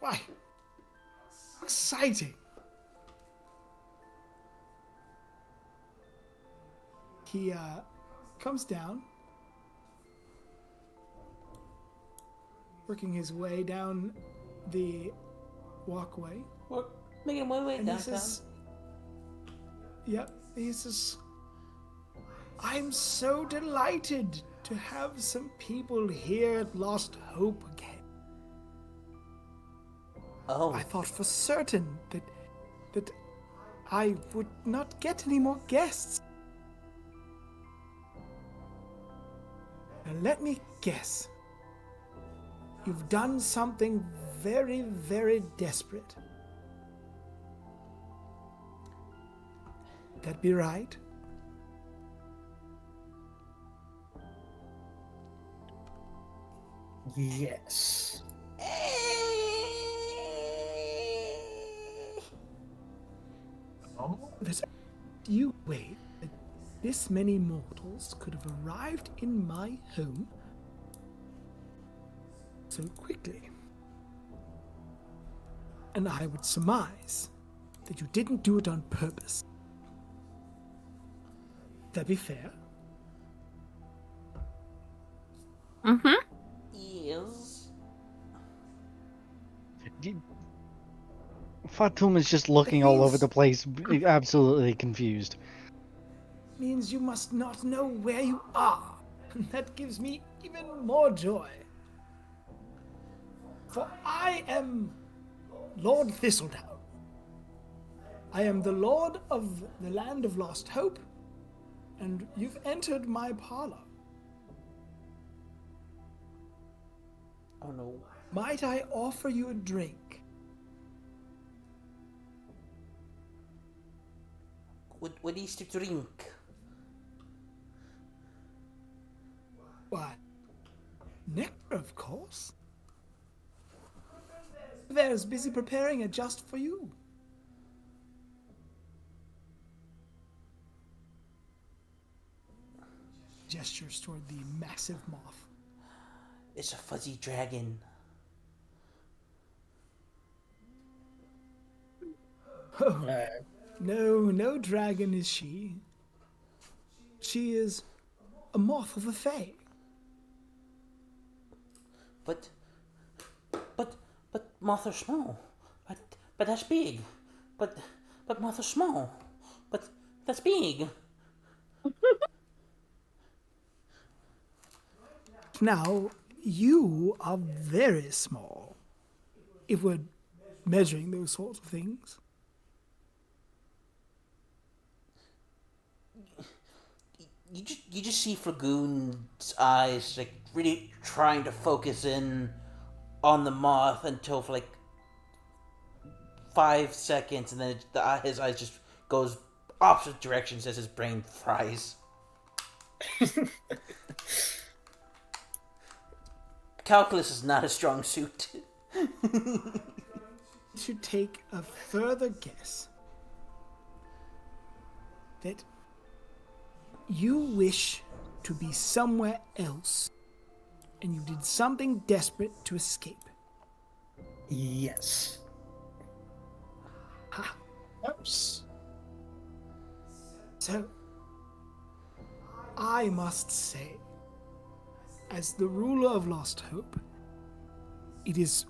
Why? Exciting." He comes down, working his way down the walkway. We're making my way And downtown. He says, "I'm so delighted to have some people here at Lost Hope again. Oh, I thought for certain that I would not get any more guests. Now let me guess. You've done something very, very desperate. That be right?" Yes. Oh, There's you way that this many mortals could have arrived in my home so quickly. And I would surmise that you didn't do it on purpose. That be fair? Mm-hmm. yes. Fatum is just looking all over the place, absolutely confused. Means you must not know where you are. That gives me even more joy. For I am Lord Thistledown. I am the Lord of the Land of Lost Hope, and you've entered my parlor. Oh no. Might I offer you a drink? What is to drink? Why, nectar, of course. There's busy preparing it just for you. Gestures toward the massive moth. It's a fuzzy dragon. Oh, no dragon is she. She is a moth of the Fae. But moths are small. But that's big. But moths are small. But that's big. Now, you are very small, if we're measuring those sorts of things. You just see Flagoon's eyes like really trying to focus in on the moth until for like 5 seconds, and then his eyes just goes opposite directions as his brain fries. Calculus is not a strong suit. To take a further guess that you wish to be somewhere else and you did something desperate to escape. Yes. Ha. Oops. So, I must say as the ruler of Lost Hope, it is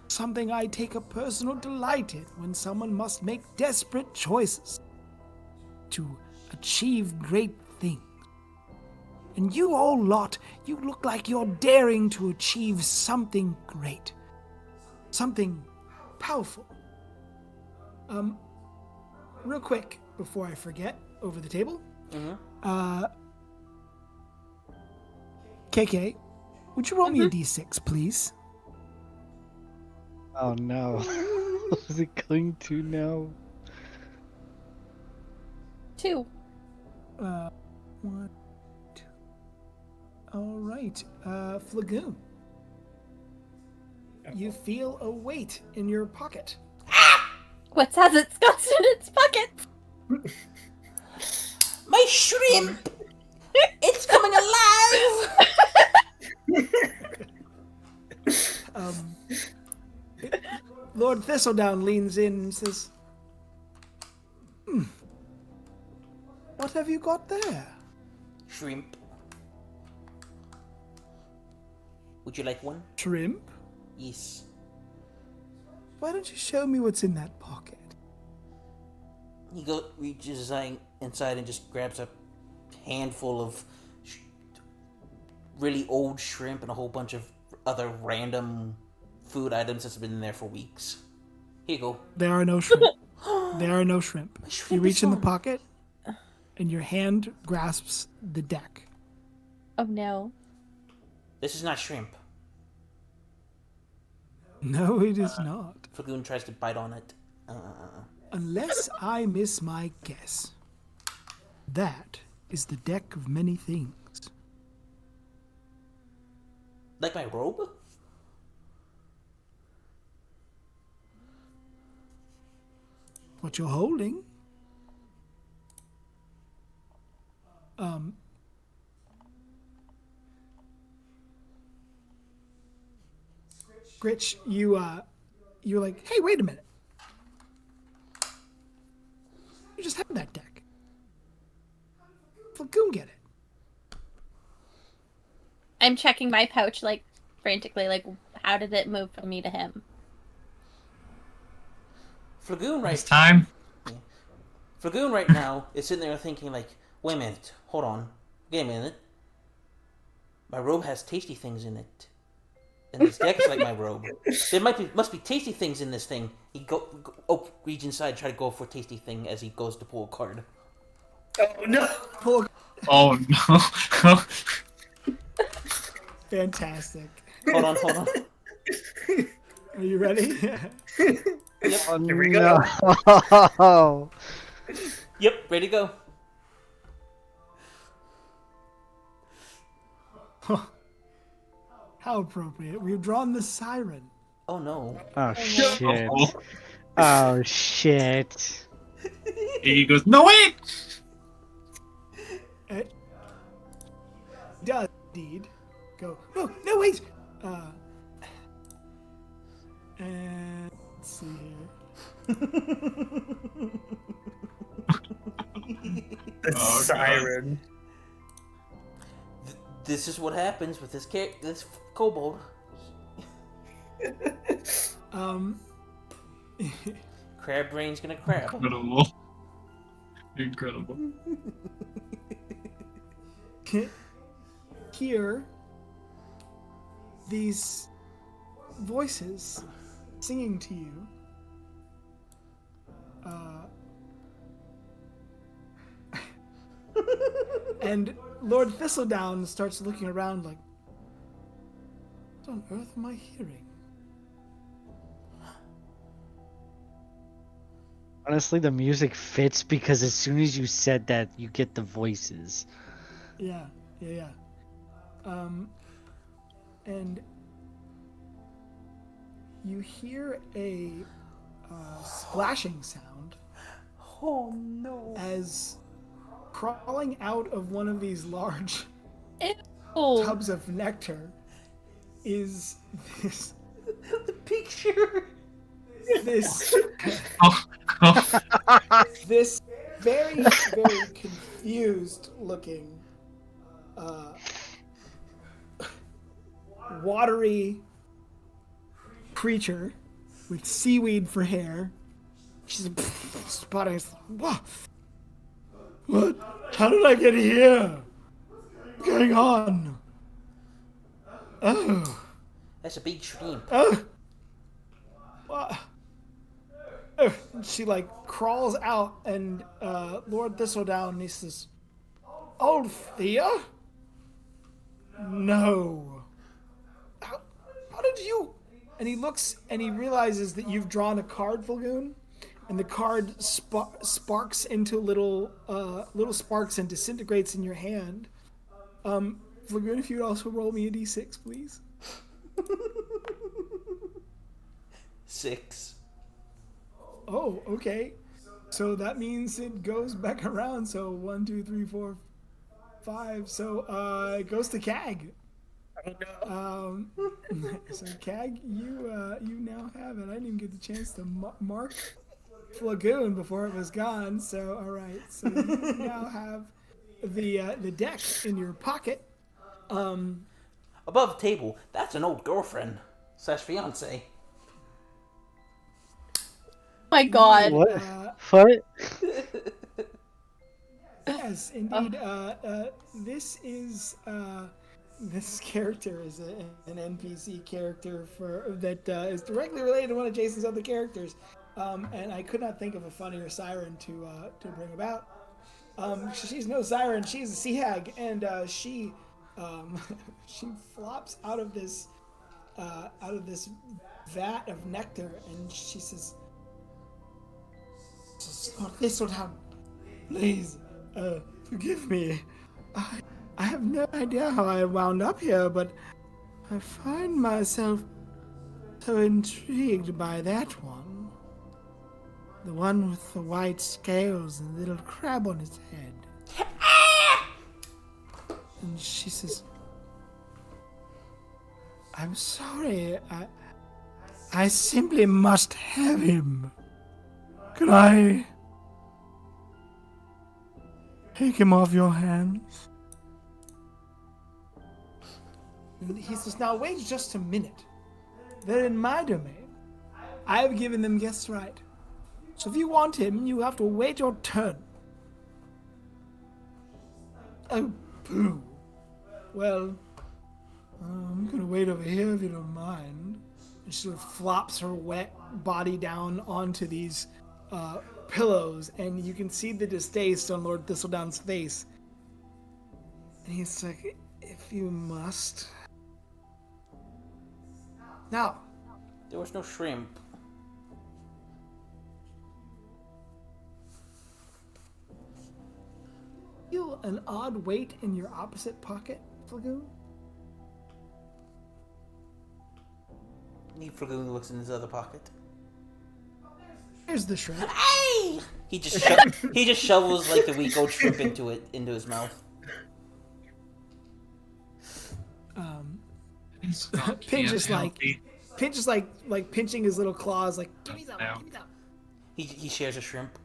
something I take a personal delight in when someone must make desperate choices to achieve great things. And you all lot, you look like you're daring to achieve something great. Something powerful. Real quick, before I forget, over the table. KK, would you roll me a d6, please? Oh no. What is it going to now? 2. 1, 2. All right, Flagoon. You feel a weight in your pocket. What has its guts in its pocket? My shrimp! It's coming alive! Lord Thistledown leans in and says, what have you got there? Shrimp. Would you like one? Shrimp? Yes. Why don't you show me what's in that pocket? He reaches inside and just grabs a handful of really old shrimp and a whole bunch of other random food items that's been in there for weeks. Here you go. There are no shrimp. There are no shrimp. shrimp You reach is in the gone. pocket, and your hand grasps the deck. Oh no. This is not shrimp. No, it is not. Flagoon tries to bite on it. Unless I miss my guess, that is the deck of many things. Like my robe? What you're holding? Gritch, you're like, hey, wait a minute. You just have that deck. Flagoon get it. I'm checking my pouch, like, frantically, like, how did it move from me to him? Flagoon It's time. Flagoon right now is sitting there thinking like, wait a minute, hold on, wait a minute. My robe has tasty things in it. And this deck is like my robe. There must be tasty things in this thing. He reach inside, try to go for a tasty thing as he goes to pull a card. Oh no! Oh no. Fantastic. Hold on. Are you ready? Oh, Here we go. no. Yep, ready to go. How appropriate. We've drawn the siren. Oh no. Oh shit. Oh. Oh shit. He goes, no wait! It does indeed go, no, wait! And let's see here. The Oh, siren. This is what happens with this kobold. Crab brain's gonna crab. Incredible. Incredible. Hear these voices singing to you. And Lord Thistledown starts looking around like, what on earth am I hearing? Honestly, the music fits because as soon as you said that, you get the voices. Yeah. And you hear a splashing sound Oh no. as crawling out of one of these large Oh, tubs of nectar is this The picture. this Oh. this very, very confused looking watery creature with seaweed for hair. She's spotting. What? How did I get here? What's going on? Oh. That's a big shrimp. Oh. What? Oh. She like crawls out, and Lord Thistledown, he says, "Old Thea? No. How did you?" And he looks and he realizes that you've drawn a card, Flagoon, and the card sparks into little sparks and disintegrates in your hand. Flagoon, if you would also roll me a d6, please. 6. Oh, okay. So that means it goes back around. So 1, 2, 3, 4, 5. So it goes to Kag. So Kag, you now have it. I didn't even get the chance to mark Flagoon before it was gone. So all right. So you now have the deck in your pocket. Above the table, that's an old girlfriend / fiance. My God. What? Yes, indeed. This character is an NPC character that is directly related to one of Jason's other characters, and I could not think of a funnier siren to bring about. She's no siren; she's a sea hag, and she flops out of this vat of nectar, and she says, "Thistledown, please, forgive me. I have no idea how I wound up here, but I find myself so intrigued by that one. The one with the white scales and the little crab on his head." And she says, "I'm sorry, I simply must have him. Can I take him off your hands?" And he says, "Now wait just a minute. They're in my domain. I have given them guest right. So if you want him, you have to wait your turn." Oh, pooh. Well, I'm gonna wait over here if you don't mind. And she sort of flops her wet body down onto these pillows, and you can see the distaste on Lord Thistledown's face. And he's like, "If you must." Now, There was no shrimp. feel an odd weight in your opposite pocket, Flagoon? Flagoon looks in his other pocket. There's the shrimp. Hey! He just shovels like the weak old shrimp into his mouth. Pinch is like pinching his little claws, like, "Give me that one, give me that one." He shares a shrimp.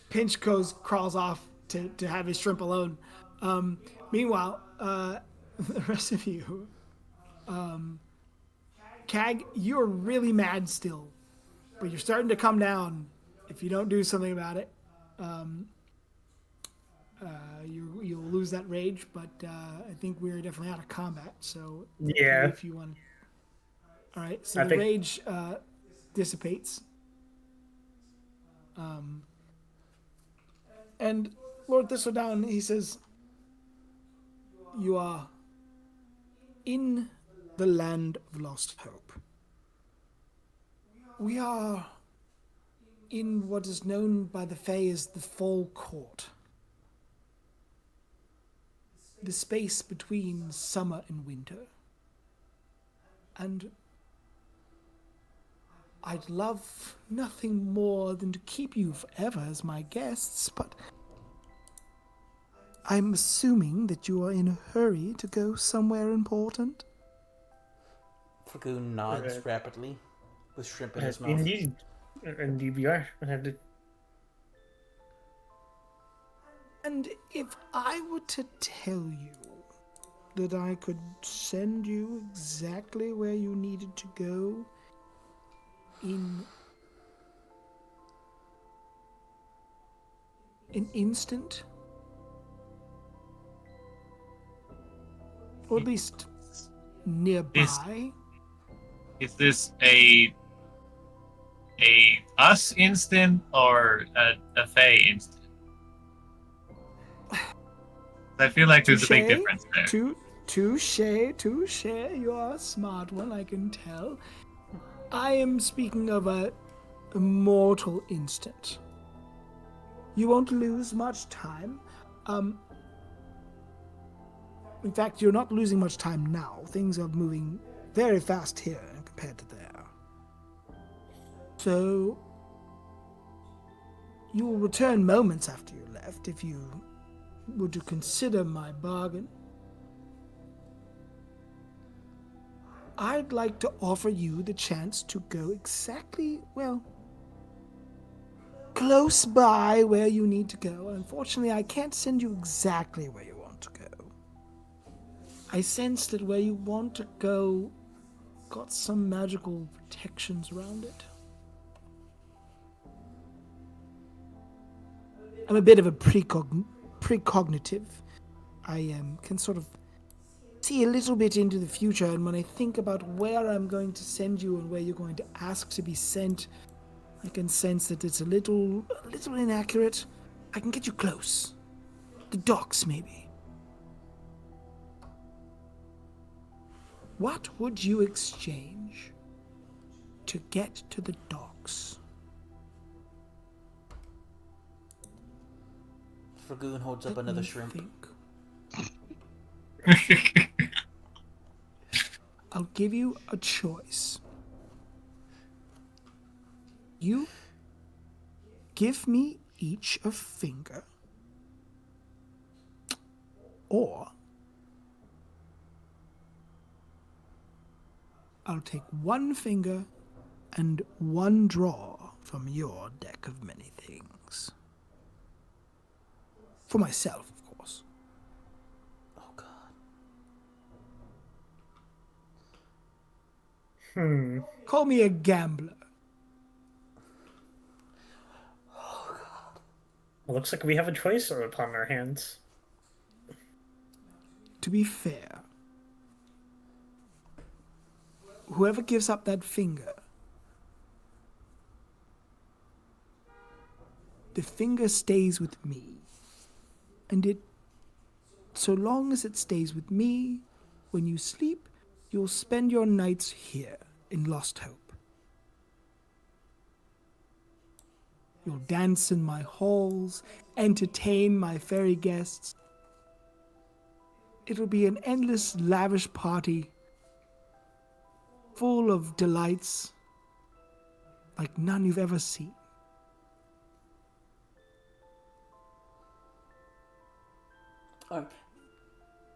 Pinch crawls off to have his shrimp alone. Meanwhile, the rest of you, Kag, you're really mad still, but you're starting to come down. If you don't do something about it, you'll lose that rage. But I think we're definitely out of combat. So Yeah. if you want. All right, so the rage dissipates. And Lord Thistledown, he says, "You are in the land of lost hope. We are in what is known by the Fae as the Fall Court. The space between summer and winter. And I'd love nothing more than to keep you forever as my guests, but I'm assuming that you are in a hurry to go somewhere important." Flagoon nods rapidly, with shrimp in his mouth. Indeed. Indeed, we are. And if I were to tell you that I could send you exactly where you needed to go in an instant, or at least nearby, Is this a us instant or a Fae instant? I feel like there's a big difference there. Touche. You are a smart one, I can tell. I am speaking of a mortal instant. You won't lose much time. In fact, you're not losing much time now. Things are moving very fast here compared to there. So, you will return moments after you left if you were to consider my bargain. I'd like to offer you the chance to go exactly, well, close by where you need to go. Unfortunately, I can't send you exactly where you want to go. I sense that where you want to go got some magical protections around it. I'm a bit of a precognitive. I can sort of see a little bit into the future, and when I think about where I'm going to send you and where you're going to ask to be sent, I can sense that it's a little inaccurate. I can get you close. The docks, maybe. What would you exchange to get to the docks? Flagoon holds up another shrimp. I'll give you a choice. You give me each a finger, or I'll take one finger and one draw from your deck of many things. For myself, of course. Oh, God. Call me a gambler. It looks like we have a choice upon our hands. To be fair, whoever gives up that finger, the finger stays with me. And so long as it stays with me, when you sleep, you'll spend your nights here in Lost Hope. You'll dance in my halls, entertain my fairy guests. It'll be an endless, lavish party, full of delights like none you've ever seen.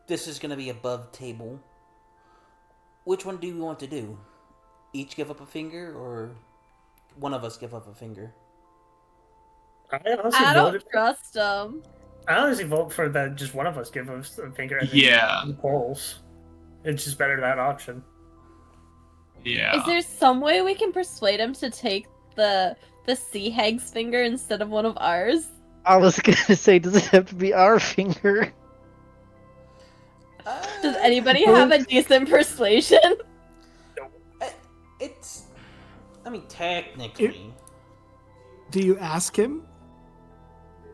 This is going to be above table. Which one do we want to do? Each give up a finger, or one of us give up a finger? I don't trust him. I honestly vote for that. Just one of us give us a finger. And Yeah. then polls. It's just better that option. Yeah. Is there some way we can persuade him to take the sea hag's finger instead of one of ours? I was gonna say, does it have to be our finger? Does anybody have a decent persuasion? I mean, technically. Do you ask him?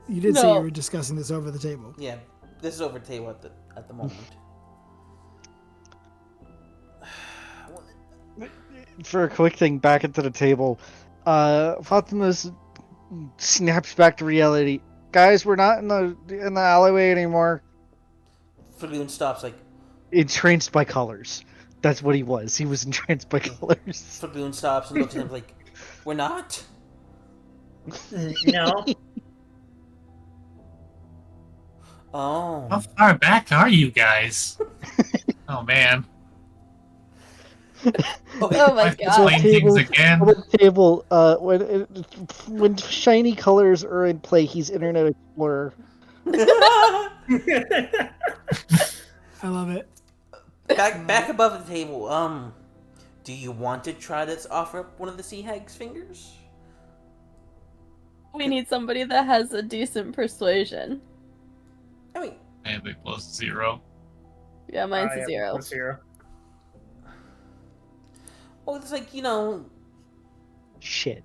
You did say you were discussing this over the table. Yeah, this is over the table at the moment. For a quick thing, back into the table, Fatima snaps back to reality. Guys, we're not in the alleyway anymore. Flagoon stops, like... Entranced by colors. That's what he was. He was entranced by colors. Flagoon stops and looks at him like, we're not? No. Oh. How far back are you guys? Oh, man. Okay. Oh my I've god. playing things again. On the table, when shiny colors are in play, he's Internet Explorer. I love it. back above the table. Do you want to try to offer up one of the sea hag's fingers? We need somebody that has a decent persuasion. I mean, And they +0. Yeah, mine's a Yeah, 0. +0. well, it's like Shit.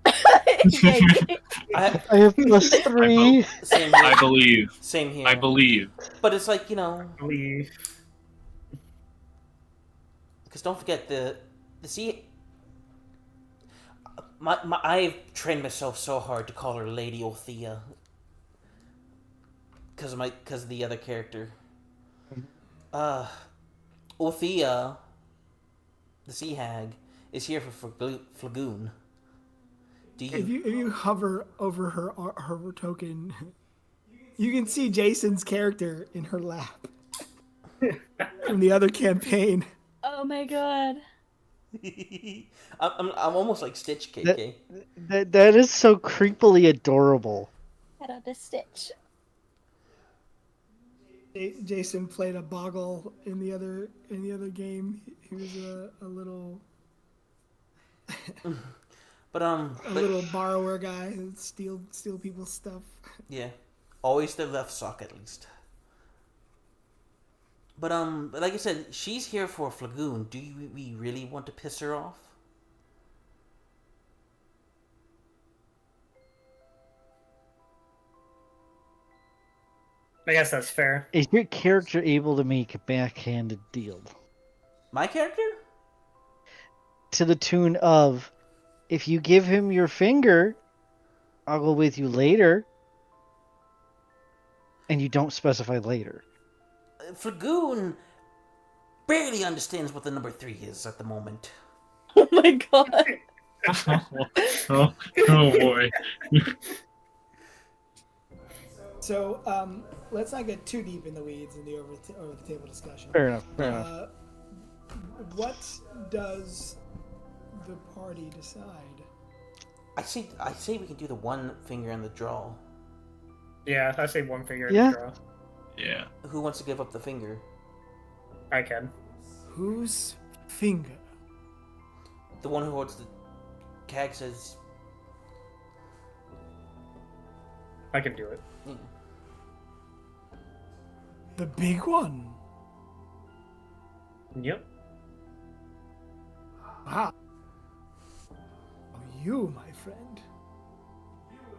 Yikes. I I have +3. same here. I believe. Same here. I believe. But it's like Leave. because don't forget the sea. I've trained myself so hard to call her Lady Althea because of the other character. Althea, the sea hag, is here for Flagoon. Do If you? you hover over her token, you can see Jason's character in her lap from the other campaign. Oh my god. I'm almost like Stitch, KK. That is so creepily adorable. Head on a stitch. Jason played a boggle in the other game. He was a little But a little borrower guy who'd steal people's stuff. yeah, always the left sock at least. But like I said, she's here for Flagoon. Do we really want to piss her off? I guess that's fair. Is your character able to make a backhanded deal? My character? To the tune of, if you give him your finger, I'll go with you later. And you don't specify later. Flagoon barely understands what the number 3 is at the moment. Oh my god. oh boy. So let's not get too deep in the weeds in the over the table discussion. Fair enough. Fair enough. What does the party decide? I say we can do the one finger in the draw. Yeah, I say one finger Yeah. in the draw. Yeah. Who wants to give up the finger? I can. Whose finger? The one who holds the Cag says. I can do it. The big one. Yep. Ah. Oh, you, my friend.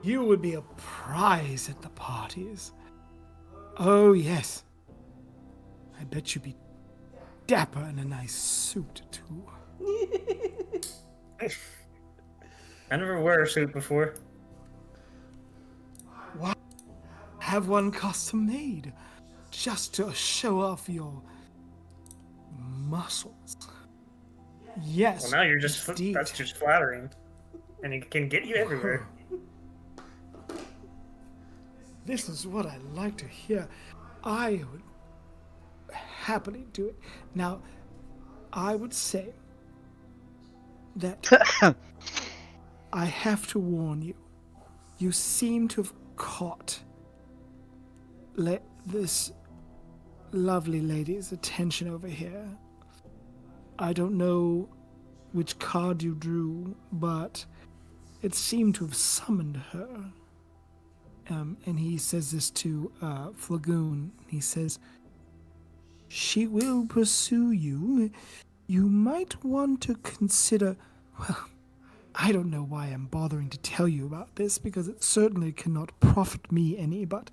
You would be a prize at the parties. Oh, yes. I bet you'd be dapper in a nice suit, too. I never wore a suit before. Why have one custom made just to show off your muscles? Yes. Well, now you're just indeed. that's just flattering, and it can get you everywhere. This is what I like to hear. I would happily do it. Now, I would say that I have to warn you. You seem to have caught this lovely lady's attention over here. I don't know which card you drew, but it seemed to have summoned her. And he says this to Flagoon. He says, she will pursue you. You might want to consider... Well, I don't know why I'm bothering to tell you about this, because it certainly cannot profit me any, but...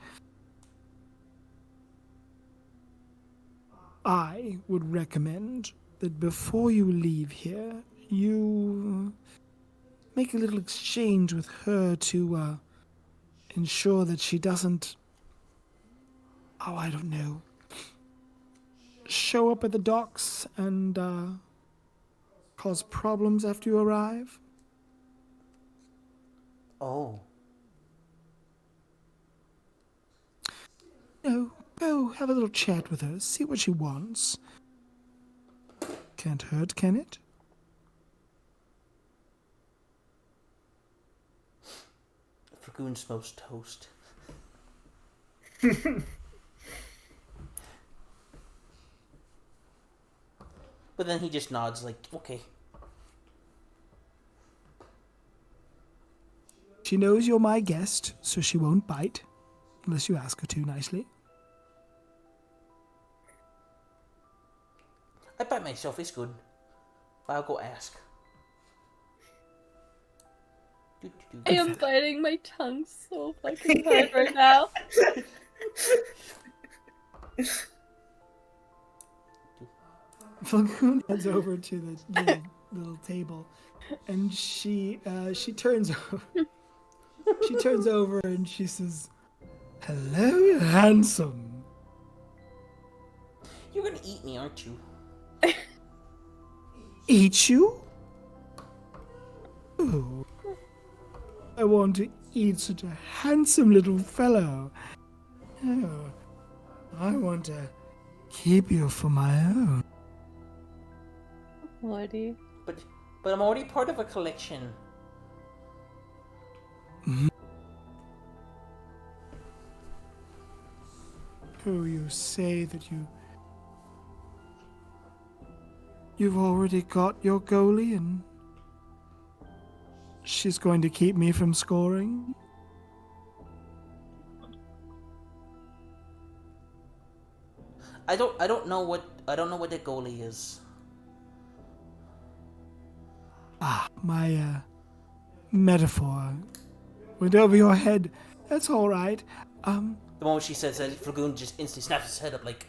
I would recommend that before you leave here, you make a little exchange with her to ensure that she doesn't, oh, I don't know, show up at the docks and cause problems after you arrive. Oh. No, go have a little chat with her, see what she wants. can't hurt, can it? Flagoon smokes toast. But then he just nods like, okay. She knows you're my guest, so she won't bite, unless you ask her to nicely. I bite myself, it's good. I'll go ask. I am biting my tongue so fucking hard right now. Flagoon heads over to the little table, and she turns over. She turns over and she says, "Hello, handsome." You're gonna eat me, aren't you? Eat you? Oh, I want to eat such a handsome little fellow. Oh, I want to keep you for my own. Lordy. But I'm already part of a collection. Oh, you say that you've already got your goalie and she's going to keep me from scoring? I don't know what the goalie is. Ah, my metaphor went over your head. That's all right. The moment she says that, Flagoon just instantly snaps his head up like,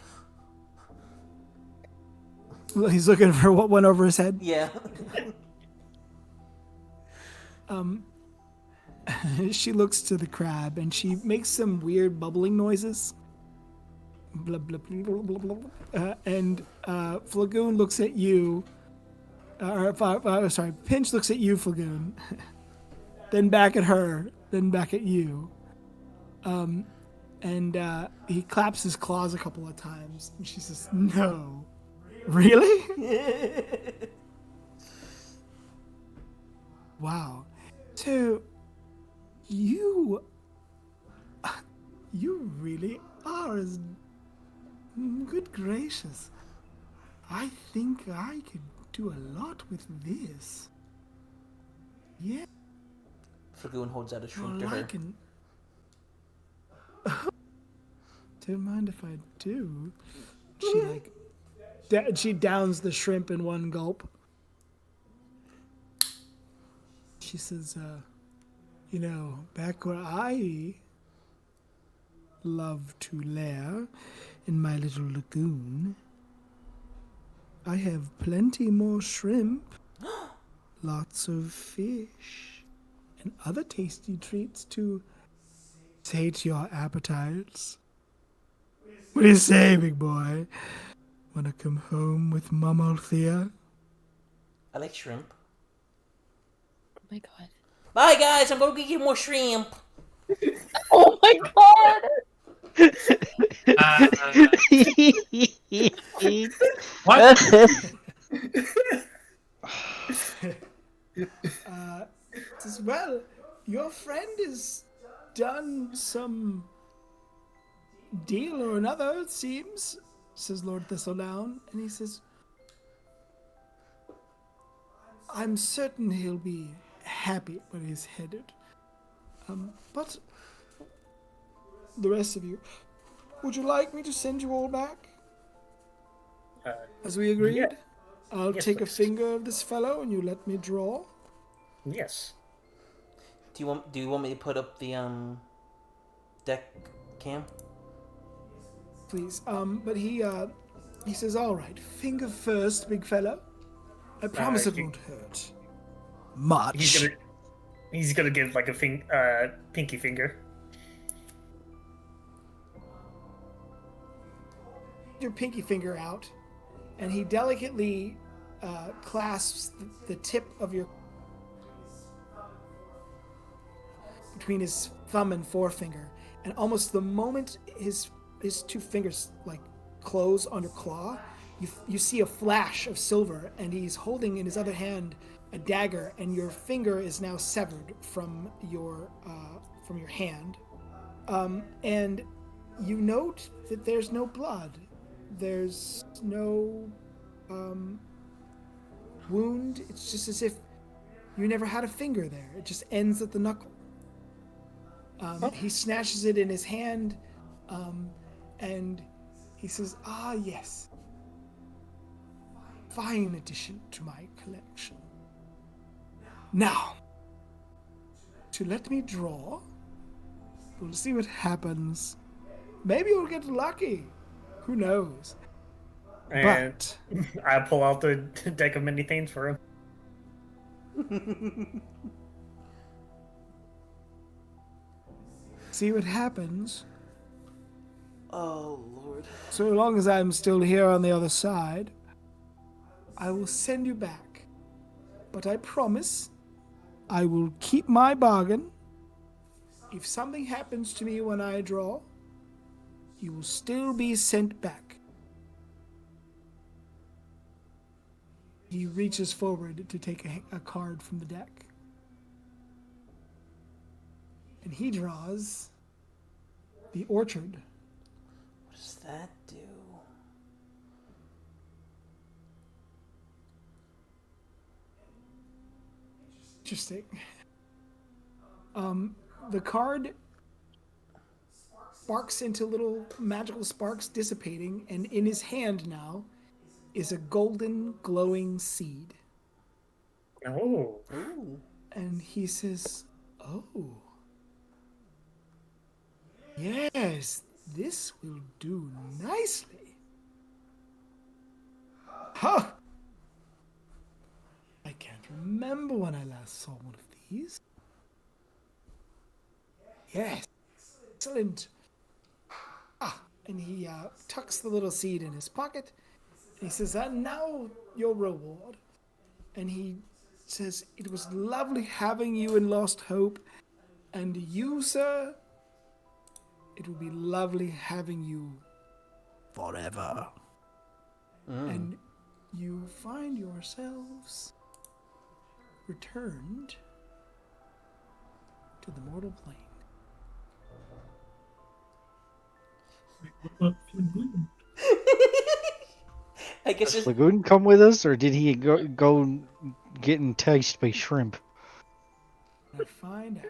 He's looking for what went over his head. yeah. She looks to the crab and she makes some weird bubbling noises. Blah, blah, blah, blah, blah, blah. And Flagoon looks at you. Sorry, Pinch looks at you, Flagoon. Then back at her. Then back at you. And he claps his claws a couple of times. And she says, "No." Really? Wow. So, you really are as... Good gracious. I think I could do a lot with this. Yeah. Flagoon holds out a shrimp to Well, I her. can... Don't mind if I do. She she downs the shrimp in one gulp. She says, back where I love to lair in my little lagoon, I have plenty more shrimp, lots of fish, and other tasty treats to sate your appetites. What do you say, big boy? Wanna come home with Mum Althea? I like shrimp. Oh my god. Bye, guys. I'm gonna get you more shrimp. Oh my god! What? Says, well, your friend has done some deal or another, it seems, says Lord Thistledown. And he says, I'm certain he'll be happy where he's headed. But the rest of you, would you like me to send you all back? As we agreed? Yeah. I'll Yes, take a please. finger of this fellow and you let me draw. Yes. Do you want me to put up the deck cam? Please. But he says, all right, finger first, big fellow. I promise it you- won't hurt. Much. He's gonna give like a pinky finger. Your pinky finger out, and he delicately clasps the tip of your between his thumb and forefinger, and almost the moment his two fingers like close on your claw, you see a flash of silver, and he's holding in his other hand a dagger, and your finger is now severed from your hand. And you note that there's no blood. There's no wound. It's just as if you never had a finger there. It just ends at the knuckle. He snatches it in his hand, and he says, "Ah, yes. Fine addition to my collection. Now, to let me draw, we'll see what happens. Maybe you'll get lucky. Who knows? And But I pull out the deck of many things for him. see what happens. Oh, Lord. So long as I'm still here on the other side, I will send you back. But I promise I will keep my bargain. If something happens to me when I draw, you will still be sent back." He reaches forward to take a card from the deck. And he draws the orchard. What does that do? Interesting. The card sparks into little magical sparks dissipating, and in his hand now is a golden glowing seed. Oh. Ooh. And he says, "Oh. Yes, this will do nicely. Huh! I can't remember when I last saw one of these. Yes, excellent. And he tucks the little seed in his pocket. And he says, now your reward." And he says, "It was lovely having you in Lost Hope. And you, sir, it will be lovely having you forever." And you find yourselves returned to the mortal plane. I guess Does it's... Flagoon come with us, or did he go get enticed by shrimp? I find out.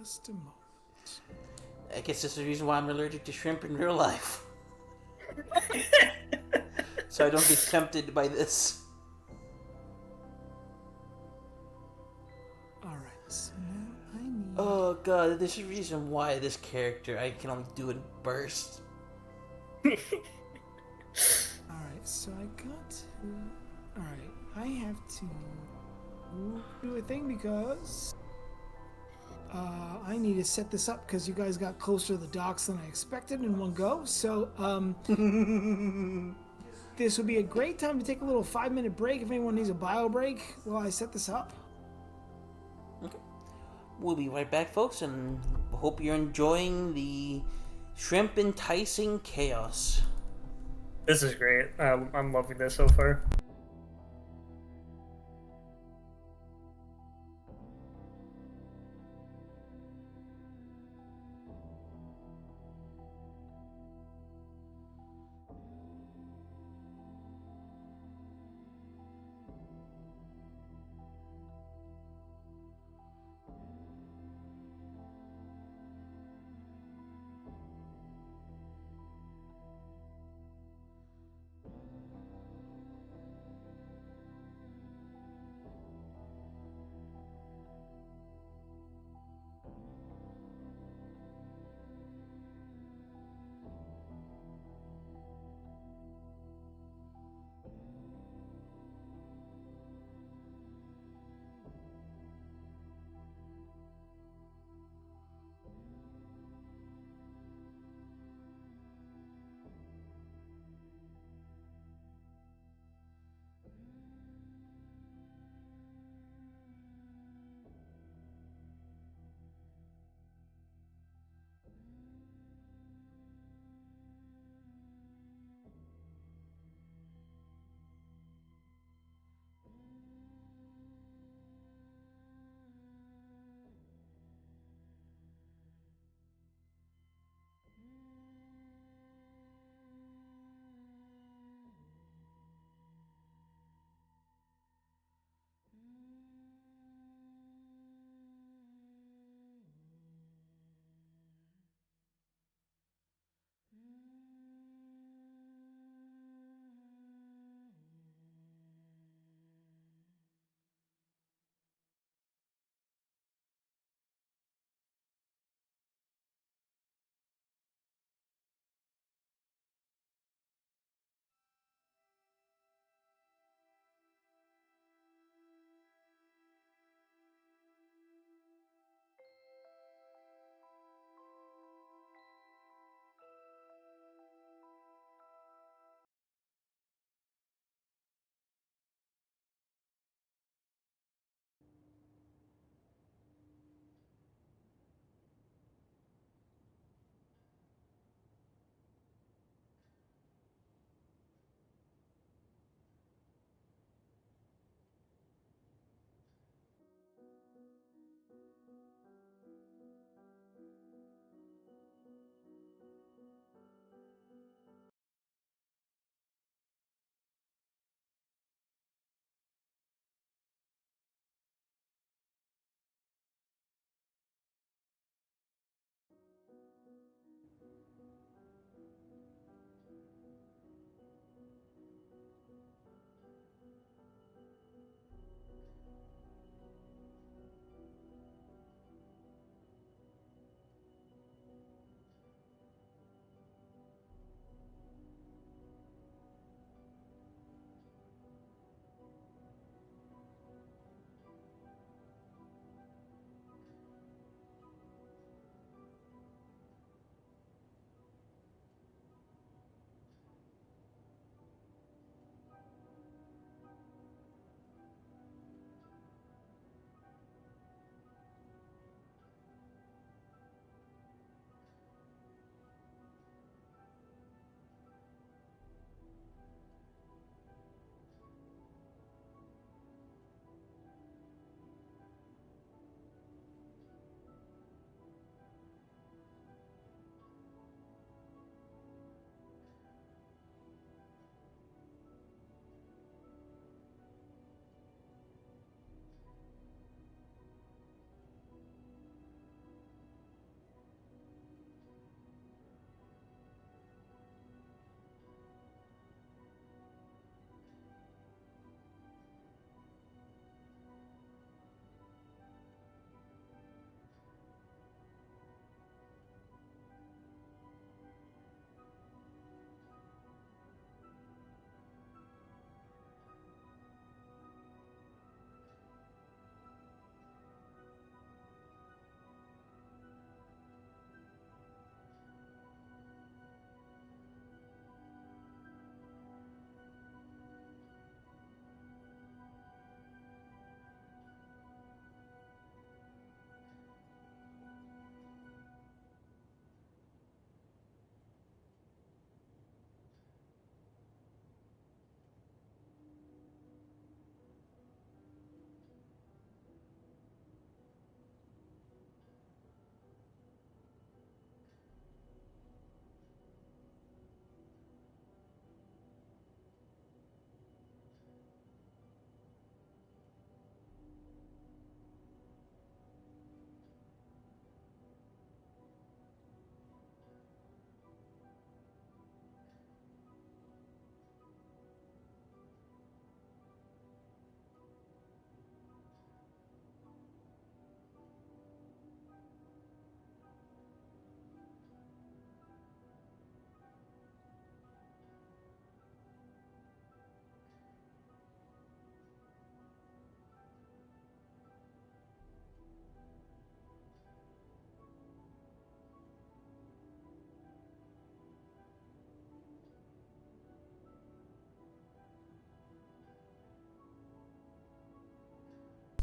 Just a moment. I guess that's the reason why I'm allergic to shrimp in real life. So I don't get tempted by this. All right, so now I need. Oh god, there's a reason why this character I can only do it in bursts. All right, so I got to. All right, I have to do a thing because I need to set this up because you guys got closer to the docks than I expected in one go. So this would be a great time to take a little 5-minute break if anyone needs a bio break while I set this up. Okay. We'll be right back, folks, and hope you're enjoying the shrimp enticing chaos. This is great. I'm loving this so far.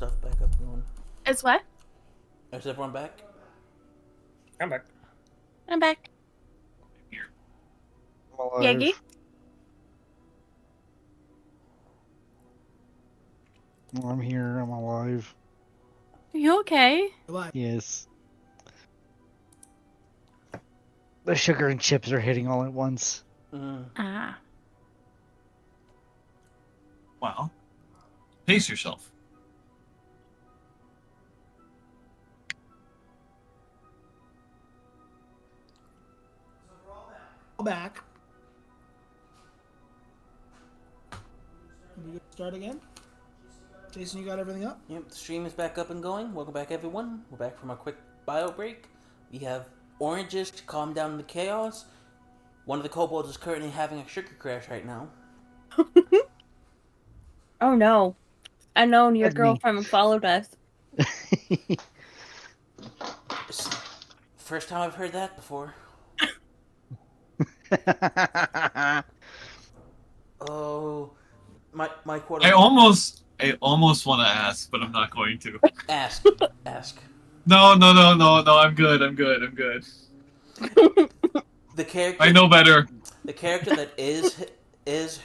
stuff back up and going. Is what? Is everyone back? I'm back. I'm back. Here. Yegi? I'm here. I'm alive. Are you okay? Yes. The sugar and chips are hitting all at once. Ah. Well, pace yourself. Back. We start again. Jason, you got everything up? Yep, the stream is back up and going. Welcome back, everyone. We're back from our quick bio break. We have oranges to calm down the chaos. One of the kobolds is currently having a sugar crash right now. Oh no. Unknown, your That's me. girlfriend followed us. First time I've heard that before. Oh, my quarter. I almost want to ask, but I'm not going to. Ask. No. I'm good. The character. I know better. The character that is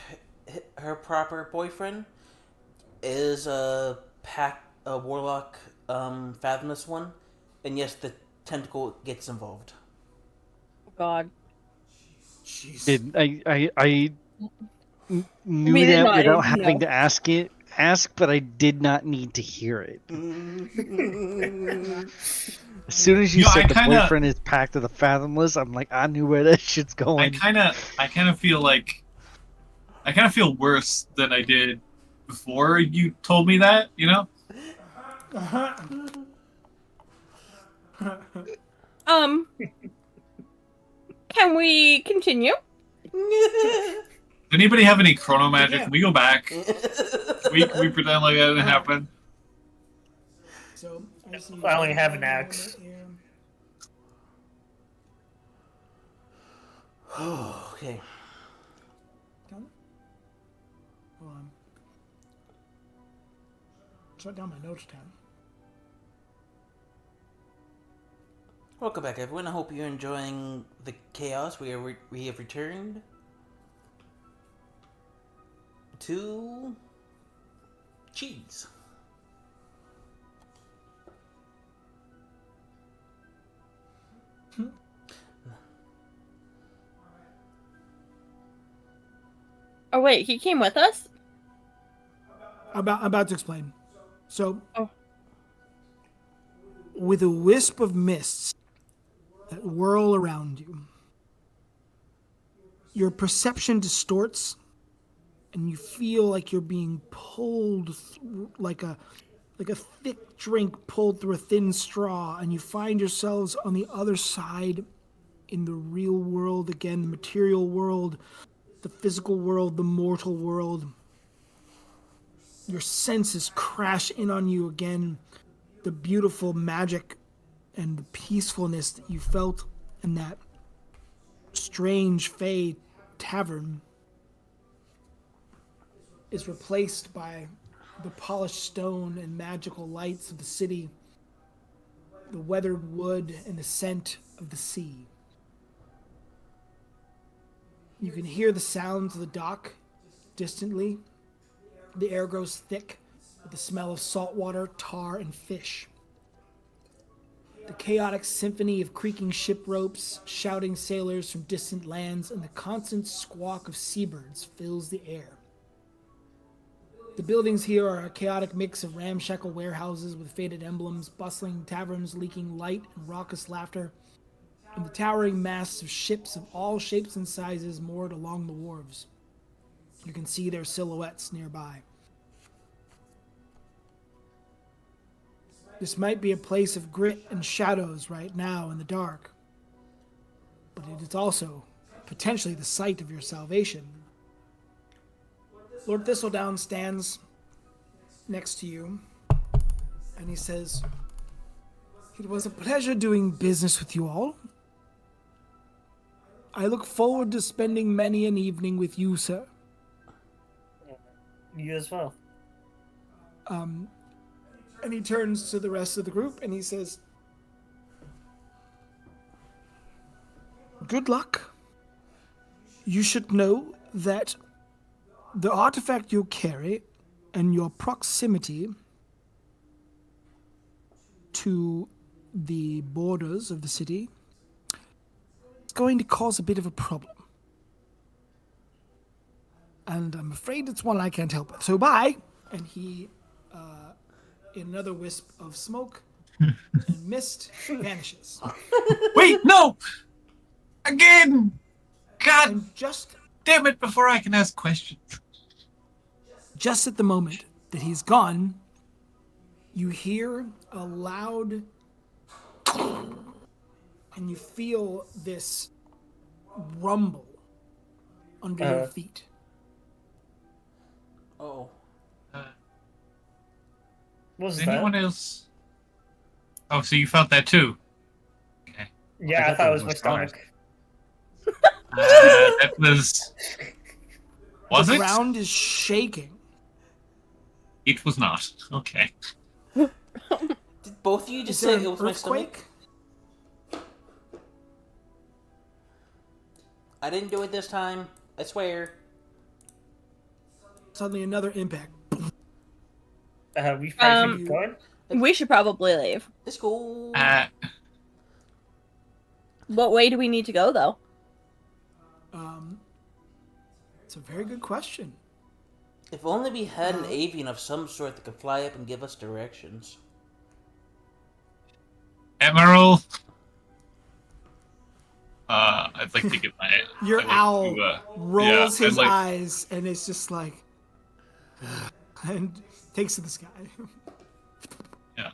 her proper boyfriend is a warlock, fathomless one, and yes, the tentacle gets involved. God. Jeez. I knew We did that not without even having know. to ask, but I did not need to hear it. As soon as you Yo, said I the kinda- boyfriend is packed of the fathomless, I'm like, I knew where that shit's I going. kind of feel like I kind of feel worse than I did before you told me that. You know? Can we continue? Does anybody have any chrono magic? Yeah. Can we go back? Can we pretend like that didn't happen? So I see I only have an axe. Okay. Hold on. Shut down my notes tab. Welcome back, everyone. I hope you're enjoying the chaos. We have returned to cheese. Oh wait, he came with us? About to explain. So, Oh. with a wisp of mists that whirl around you, your perception distorts, and you feel like you're being pulled like a thick drink pulled through a thin straw, and you find yourselves on the other side in the real world again, the material world, the physical world, the mortal world. Your senses crash in on you again. The beautiful magic and the peacefulness that you felt in that strange Fey tavern is replaced by the polished stone and magical lights of the city, the weathered wood and the scent of the sea. You can hear the sounds of the dock distantly. The air grows thick with the smell of salt water, tar, and fish. The chaotic symphony of creaking ship ropes, shouting sailors from distant lands, and the constant squawk of seabirds fills the air. The buildings here are a chaotic mix of ramshackle warehouses with faded emblems, bustling taverns leaking light and raucous laughter, and the towering masts of ships of all shapes and sizes moored along the wharves. You can see their silhouettes nearby. This might be a place of grit and shadows right now in the dark, but it is also potentially the site of your salvation. Lord Thistledown stands next to you, and he says, "It was a pleasure doing business with you all. I look forward to spending many an evening with you, sir. You as well. And he turns to the rest of the group and he says, "Good luck. You should know that the artifact you carry and your proximity to the borders of the city is going to cause a bit of a problem. And I'm afraid it's one I can't help with. So bye." And he, in another wisp of smoke and mist, vanishes. Wait, no! Again! God And just damn it, before I can ask questions. at the moment that he's gone, you hear a loud and you feel this rumble under your feet. Oh. What was Anyone that? else? Oh, so you felt that too? Okay. Yeah, I thought it was my stomach. That was... Was The it? ground is shaking. It was not. Okay. Did both of you just Is there say an it was my stomach? earthquake? I didn't do it this time. I swear. Suddenly another impact. We probably should keep going. We should probably leave. Let's go. What way do we need to go, though? It's a very good question. If only we had an avian of some sort that could fly up and give us directions. Emerald. I'd like to get my... Your I'd like owl to, rolls yeah, his I'd like- eyes and it's just like, and takes to the sky. Yeah.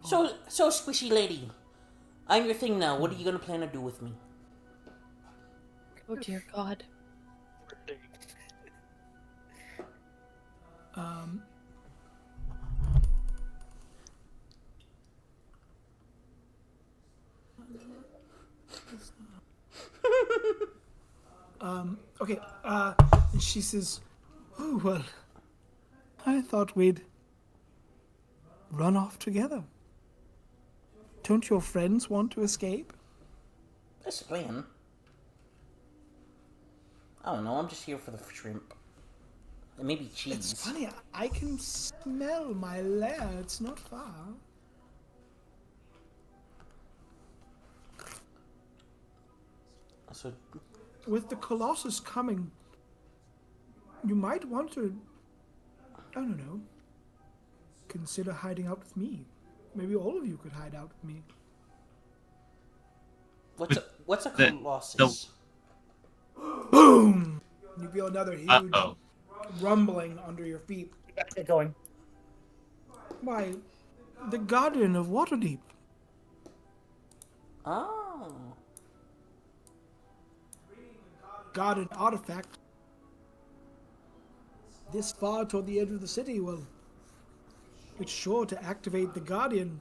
So squishy lady. I'm your thing now. What are you gonna plan to do with me? Oh, dear God. Okay, and she says, "Oh, well, I thought we'd run off together. Don't your friends want to escape?" That's the plan. I don't know. I'm just here for the shrimp. And maybe cheese. It's funny, I can smell my lair. It's not far. So, With the Colossus coming, you might want to, I don't know, consider hiding out with me. Maybe all of you could hide out with me. what's a the- colossus? Boom! You feel another huge Uh-oh. rumbling under your feet. Get going. Why, the Guardian of Waterdeep. Oh. Got an artifact this far toward the edge of the city. Well, it's sure to activate the Guardian.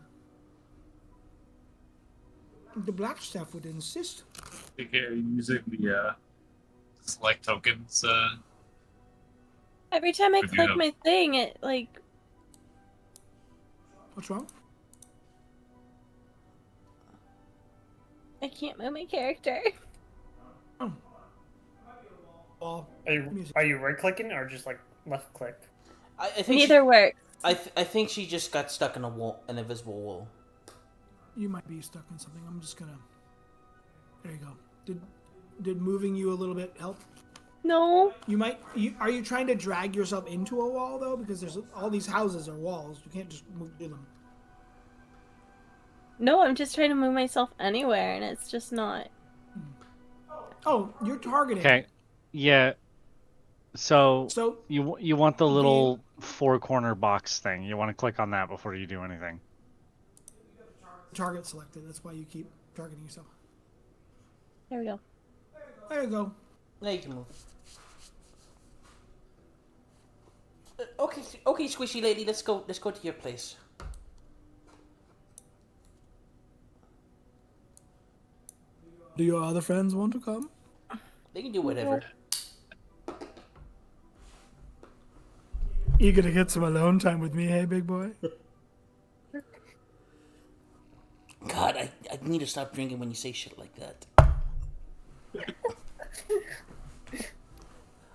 The Blackstaff would insist. I think you're using the select tokens. Every time I Would you click know? my thing, it, like... What's wrong? I can't move my character. Oh. Well, Are you right clicking or just like left click? I think Neither works. I think she just got stuck in an invisible wall. you might be stuck in something. I'm just gonna. There you go. Did moving you a little bit help? No. Are you trying to drag yourself into a wall though? Because there's all these houses are walls. You can't just move through them. No, I'm just trying to move myself anywhere, and it's just not. Oh, you're targeting. Okay. Yeah. So So you want the little four-corner box thing. You want to click on that before you do anything. target selected. That's why you keep targeting yourself. There we go. There you go. Now you can move. Okay, squishy lady, let's go to your place. Do your other friends want to come? They can do whatever. Eager to get some alone time with me, hey, big boy? God, I need to stop drinking when you say shit like that.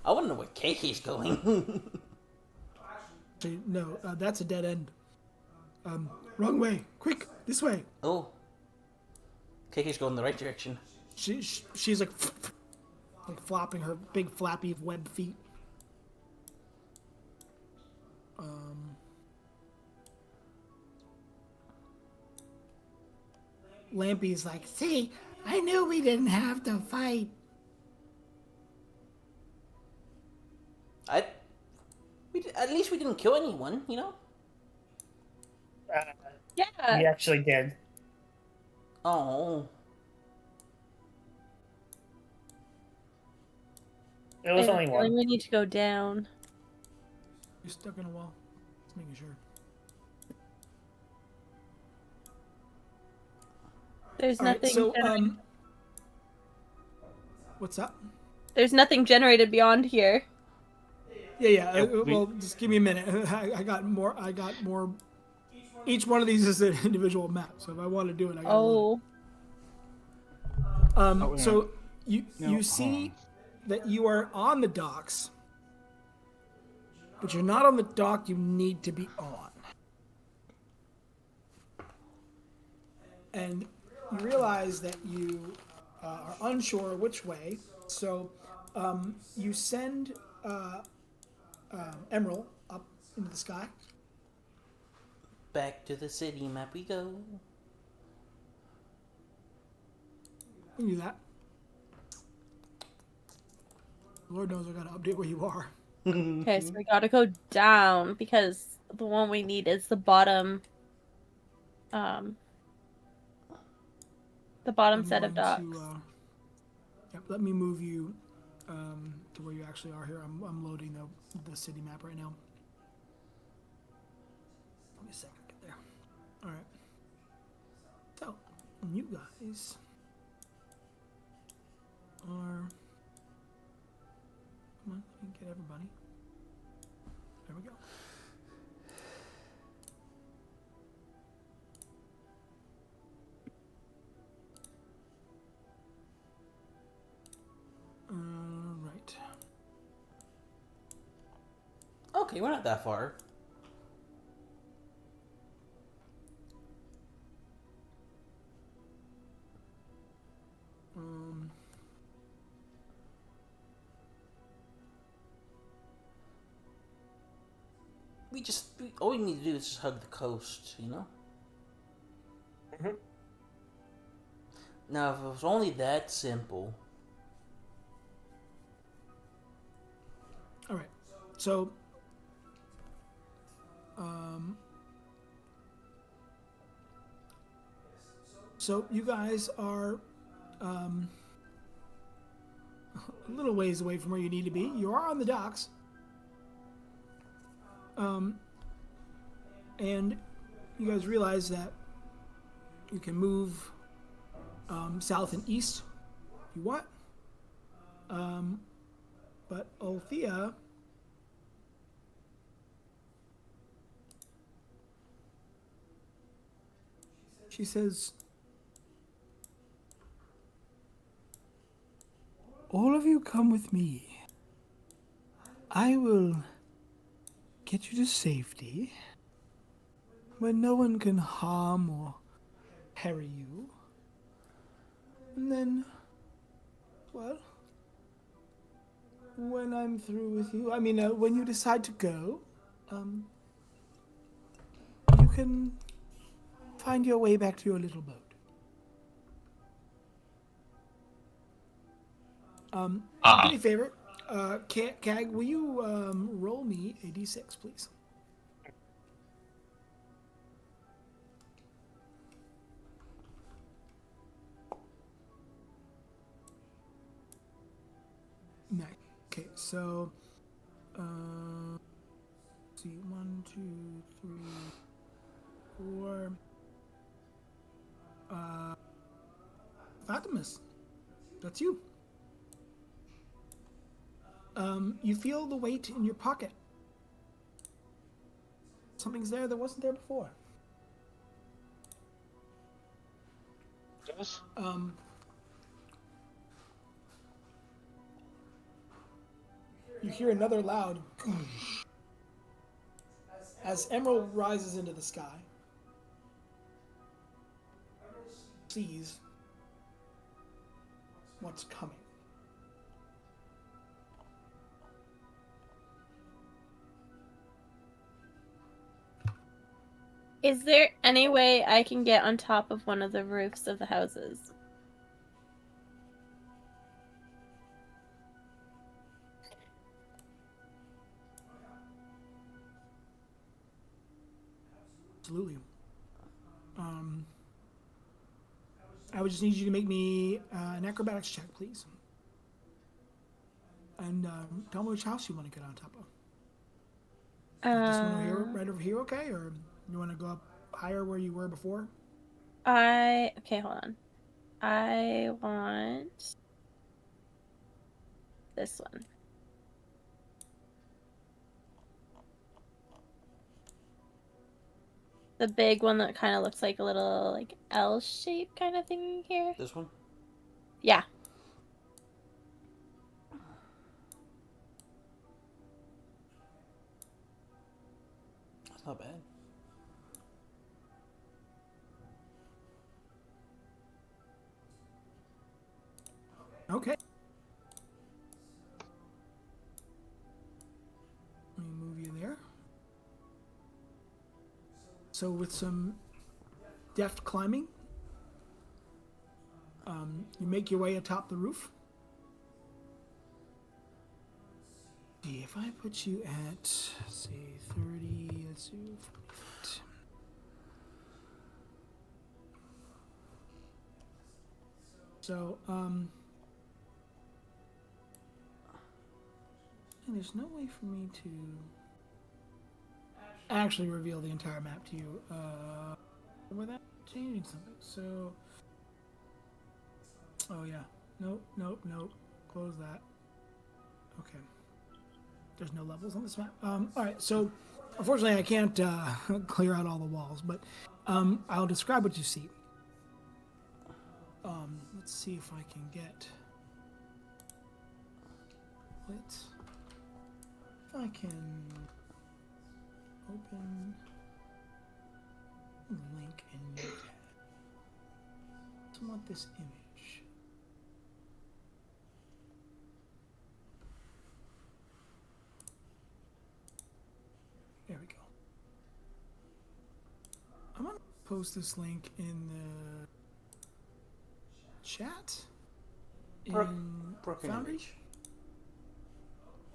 I want to know where KK's going. Actually, no, that's a dead end. Wrong way. Quick, this way. Oh. KK's going the right direction. She's like flopping her big flappy web feet. Lampy's like, see, I knew we didn't have to fight. At least we didn't kill anyone, you know? Yeah. We actually did. Oh. It was I only feel like one. we need to go down. You're stuck in a wall. Just making sure. There's All right, nothing. so, generated. What's up? There's nothing generated beyond here. Yeah. we- Well, just give me a minute. I got more. Each one of these is an individual map. So if I want to do it, I gotta load Oh. it. So you No, see that you are on the docks, but you're not on the dock you need to be on. And you realize that you are unsure which way. So you send Emerald up into the sky. Back to the city map we go. You can do that. Lord knows I gotta update where you are. Okay, so we gotta go down because the one we need is the bottom. The bottom I'm set of going docks. to, let me move you to where you actually are here. I'm loading the city map right now. Give me a second to get there. All right. So, you guys are. Come on, let me get everybody. There we go. Right. Okay, we're not that far. All we need to do is just hug the coast, you know? Mhm. Now, if it was only that simple. All right. So, so you guys are a little ways away from where you need to be. You are on the docks. And you guys realize that you can move south and east if you want. But Althea she says, all of you come with me. I will get you to safety where no one can harm or harry you. And then, well, when I'm through with you, when you decide to go, you can find your way back to your little boat. Do me a favor. Cag, will you roll me a d6, please? Nice. Okay, so let's see, 1, 2, 3, 4. Fatimus, that's you. You feel the weight in your pocket. something's there that wasn't there before. Yes. You hear another loud as Emerald rises into the sky. Sees what's coming. Is there any way I can get on top of one of the roofs of the houses? Absolutely. I would just need you to make me an acrobatics check, please. And tell me which house you want to get on top of. This one over here, right over here, okay? Or you want to go up higher where you were before? Okay, hold on. I want this one. The big one that kind of looks like a little like L shape kind of thing here. This one? Yeah. That's not bad. Okay. Let me move you there. So with some deft climbing, you make your way atop the roof. See, if I put you at, say, 30, let's do 40 feet. So, and there's no way for me to actually reveal the entire map to you without changing something. So, oh yeah, nope, close that. Okay. There's no levels on this map. All right, so unfortunately I can't clear out all the walls, but I'll describe what you see. Let's see if I can get if I can open a link in Notepad. I want this image. There we go. I'm gonna post this link in the chat. Broken Foundry? image.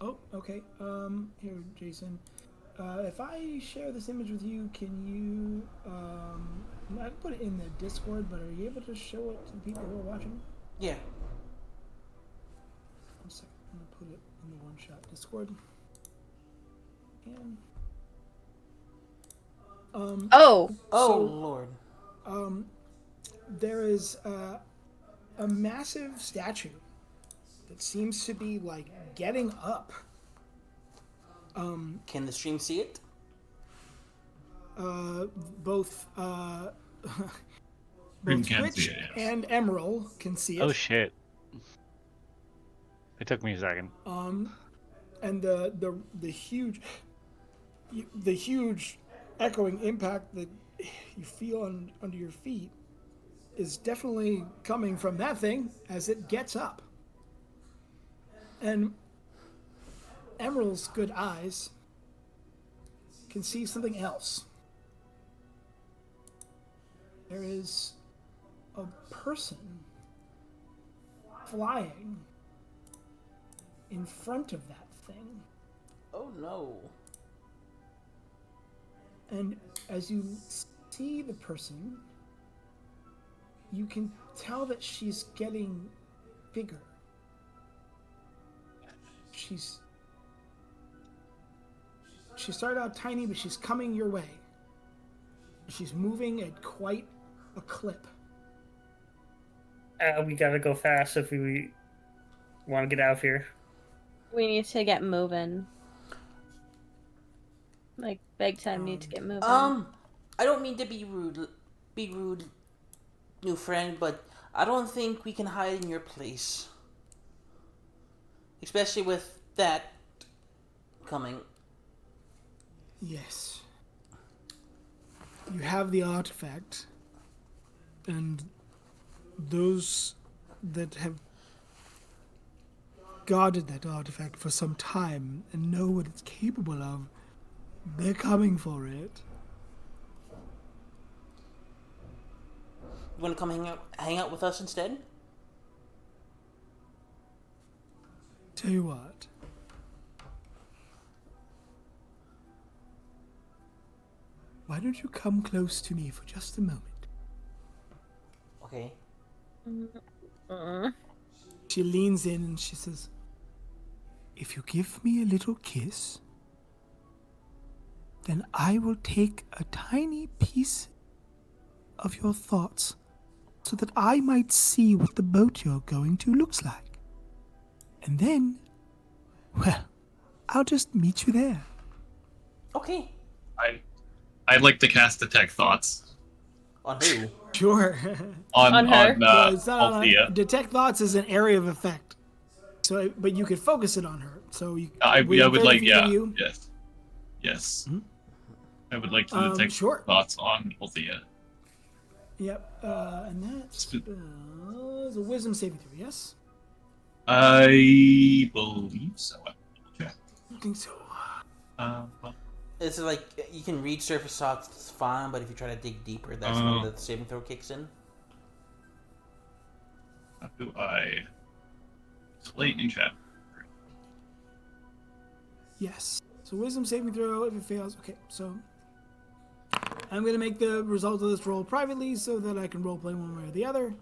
Oh, okay. Here, Jason. If I share this image with you, can you? I can put it in the Discord, but are you able to show it to the people who are watching? Yeah. One second. I'm gonna put it in the one-shot Discord. And Oh, Oh, Lord. there is a massive statue that seems to be like getting up. Can the stream see it? Both Grim both can Twitch see it, yes. and Emerald can see it. Oh shit! It took me a second. And the huge echoing impact that you feel under your feet is definitely coming from that thing as it gets up. And Emerald's good eyes can see something else. There is a person flying in front of that thing. Oh, no. And as you see the person, you can tell that she's getting bigger. She started out tiny, but she's coming your way. She's moving at quite a clip. We gotta go fast if we want to get out of here. we need to get moving. Like, big time need to get moving. I don't mean to be rude, new friend, but I don't think we can hide in your place. Especially with that coming. Yes. You have the artifact, and those that have guarded that artifact for some time and know what it's capable of, they're coming for it. You want to come hang out with us instead? Tell you what. Why don't you come close to me for just a moment? Okay. She leans in and she says, if you give me a little kiss, then I will take a tiny piece of your thoughts so that I might see what the boat you're going to looks like. And then, well, I'll just meet you there. Okay. I'd like to cast Detect Thoughts On who? Sure. On her? Well, it's not Althea. Detect Thoughts is an area of effect. So, but you could focus it on her. So you. I within would 30 like, feet yeah, of you- yes. Mhm. I would like to detect sure. thoughts on Althea. Yep. And that's a wisdom saving throw. Yes. I believe so. Okay. I think so. Well, It's like you can read surface thoughts, it's fine, but if you try to dig deeper, that's when the saving throw kicks in. how do I slate in chat? Yes. So wisdom saving throw. If it fails, okay. So I'm gonna make the result of this roll privately so that I can roleplay one way or the other.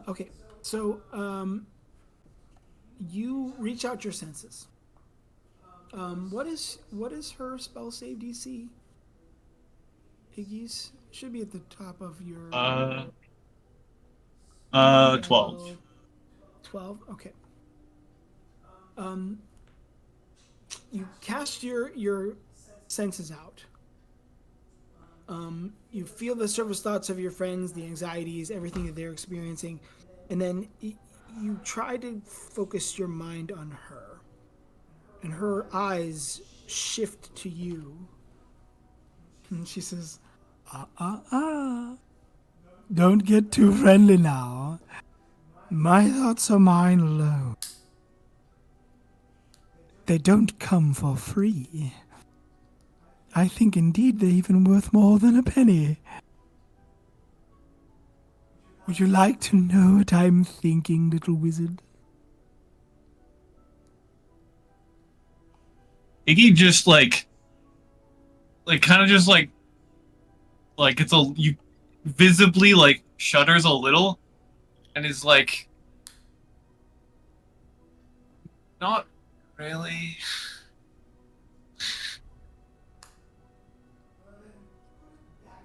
Okay. So you reach out your senses. What is her spell save DC? Iggy's should be at the top of your. 12. 12. Okay. You cast your senses out. You feel the surface thoughts of your friends, the anxieties, everything that they're experiencing, and then you try to focus your mind on her. And her eyes shift to you. And she says, Don't get too friendly now. My thoughts are mine alone. They don't come for free. I think indeed they're even worth more than a penny. Would you like to know what I'm thinking, little wizard? Iggy just kind of just like it's you visibly like shudders a little and is like, not really.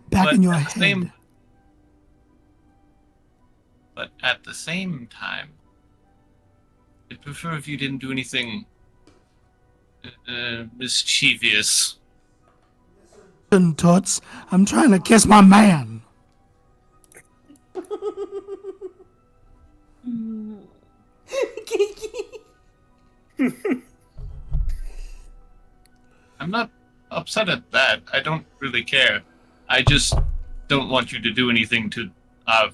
Back in your at head. the same, but at the same time, I'd prefer if you didn't do anything mischievous. Listen, Toots, I'm trying to kiss my man. I'm not upset at that. I don't really care. I just don't want you to do anything to our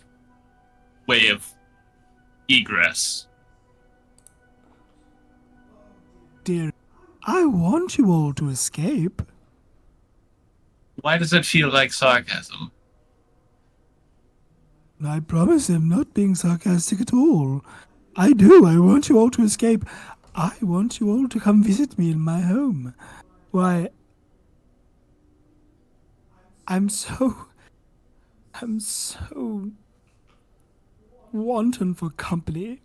way of egress. Dear, I want you all to escape. Why does it feel like sarcasm? I promise I'm not being sarcastic at all. I do. I want you all to escape. I want you all to come visit me in my home. Why, I'm so wanton for company.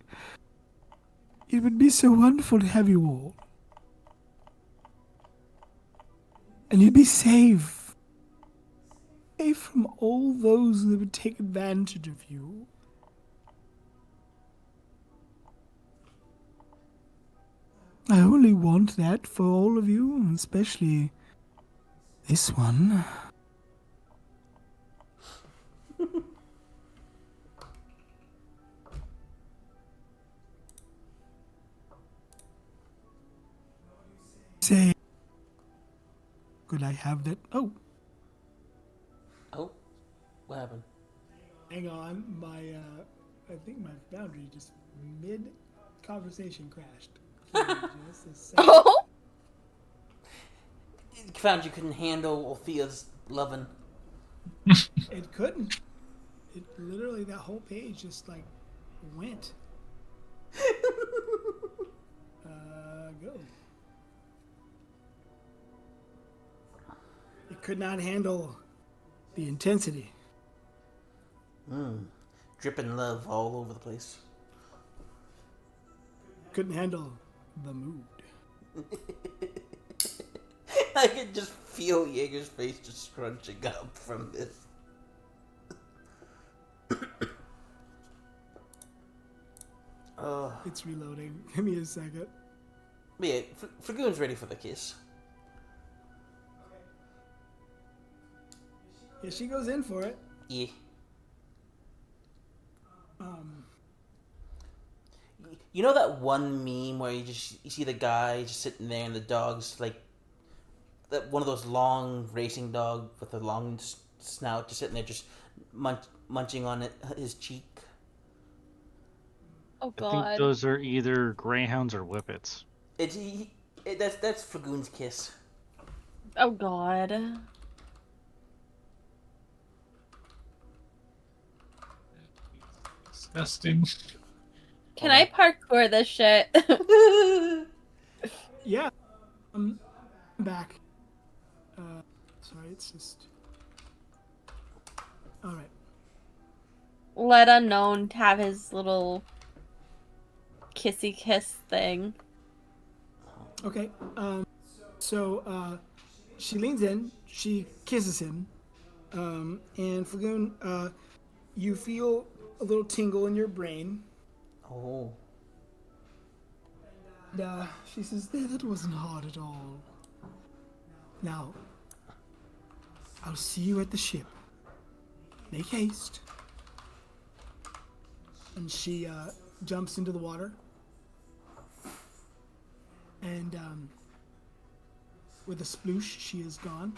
It would be so wonderful to have you all. And you'd be safe. Safe from all those that would take advantage of you. I only want that for all of you, especially This one. Say, could I have that? Oh, Oh, what happened? hang on. I think my boundary just mid conversation crashed. Give me just a second. Oh, Found you couldn't handle Althea's lovin'. It couldn't. It literally, that whole page just like went. Go. It could not handle the intensity. Dripping love all over the place. Couldn't handle the mood. I could just feel Jaeger's face just scrunching up from this. Oh, It's reloading. Give me a second. but yeah, Flagoon's ready for the kiss. Yeah, she goes in for it. Yeah. You know that one meme where you see the guy just sitting there and the dog's like that one of those long racing dog with a long snout just sitting there just munching on his cheek. oh I think God. those are either greyhounds or whippets. That's Flagoon's kiss. Oh God. Disgusting. Can I parkour this shit? Yeah. I'm back. Sorry, it's just. Alright. Let Unknown have his little kissy kiss thing. Okay. So she leans in, she kisses him, and Flagoon, you feel a little tingle in your brain. Oh. And she says, that wasn't hard at all. Now, I'll see you at the ship. Make haste. And she jumps into the water. And with a sploosh, she is gone.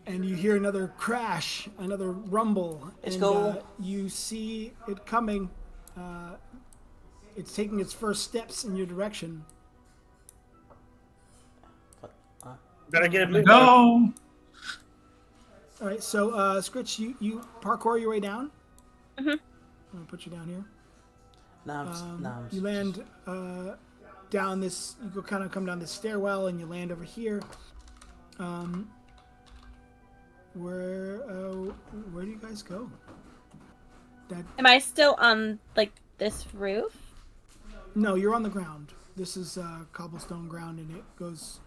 And you hear another crash, another rumble. Let's and go. You see it coming. It's taking its first steps in your direction. Better get a move on. No. All right, so Scritch, you parkour your way down. Mhm. I'm gonna put you down here. Now I'm You land down this. You go kind of come down this stairwell, and you land over here. Where do you guys go? Am I still on like this roof? No, you're on the ground. This is cobblestone ground, and it goes.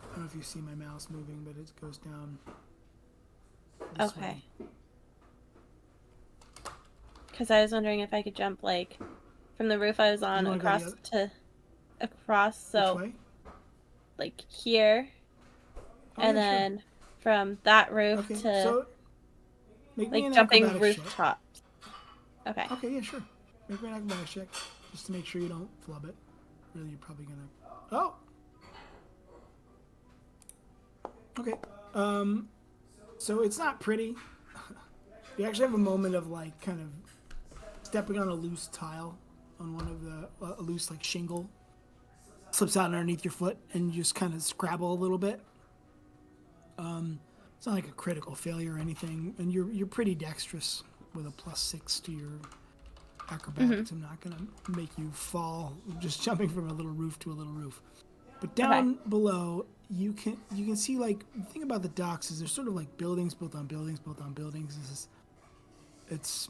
I don't know if you see my mouse moving, but it goes down. This Okay. way. Because I was wondering if I could jump like from the roof I was on You wanna go across the across, so Which way? like here, Oh, and yeah, sure. then from that roof Okay, to so make me like an jumping acrobatics check. rooftops. Okay. Okay, yeah, sure. Make me an acrobatics check, just to make sure you don't flub it. Really, you're probably gonna. Oh. Okay. So it's not pretty. You actually have a moment of like kind of stepping on a loose tile on one of the a loose like shingle. Slips out underneath your foot, and you just kind of scrabble a little bit. It's not like a critical failure or anything, and you're pretty dexterous with a +6 to your acrobatics. I'm not gonna make you fall just jumping from a little roof to a little roof. But down below, you can see like the thing about the docks is there's sort of like buildings built on buildings built on buildings. It's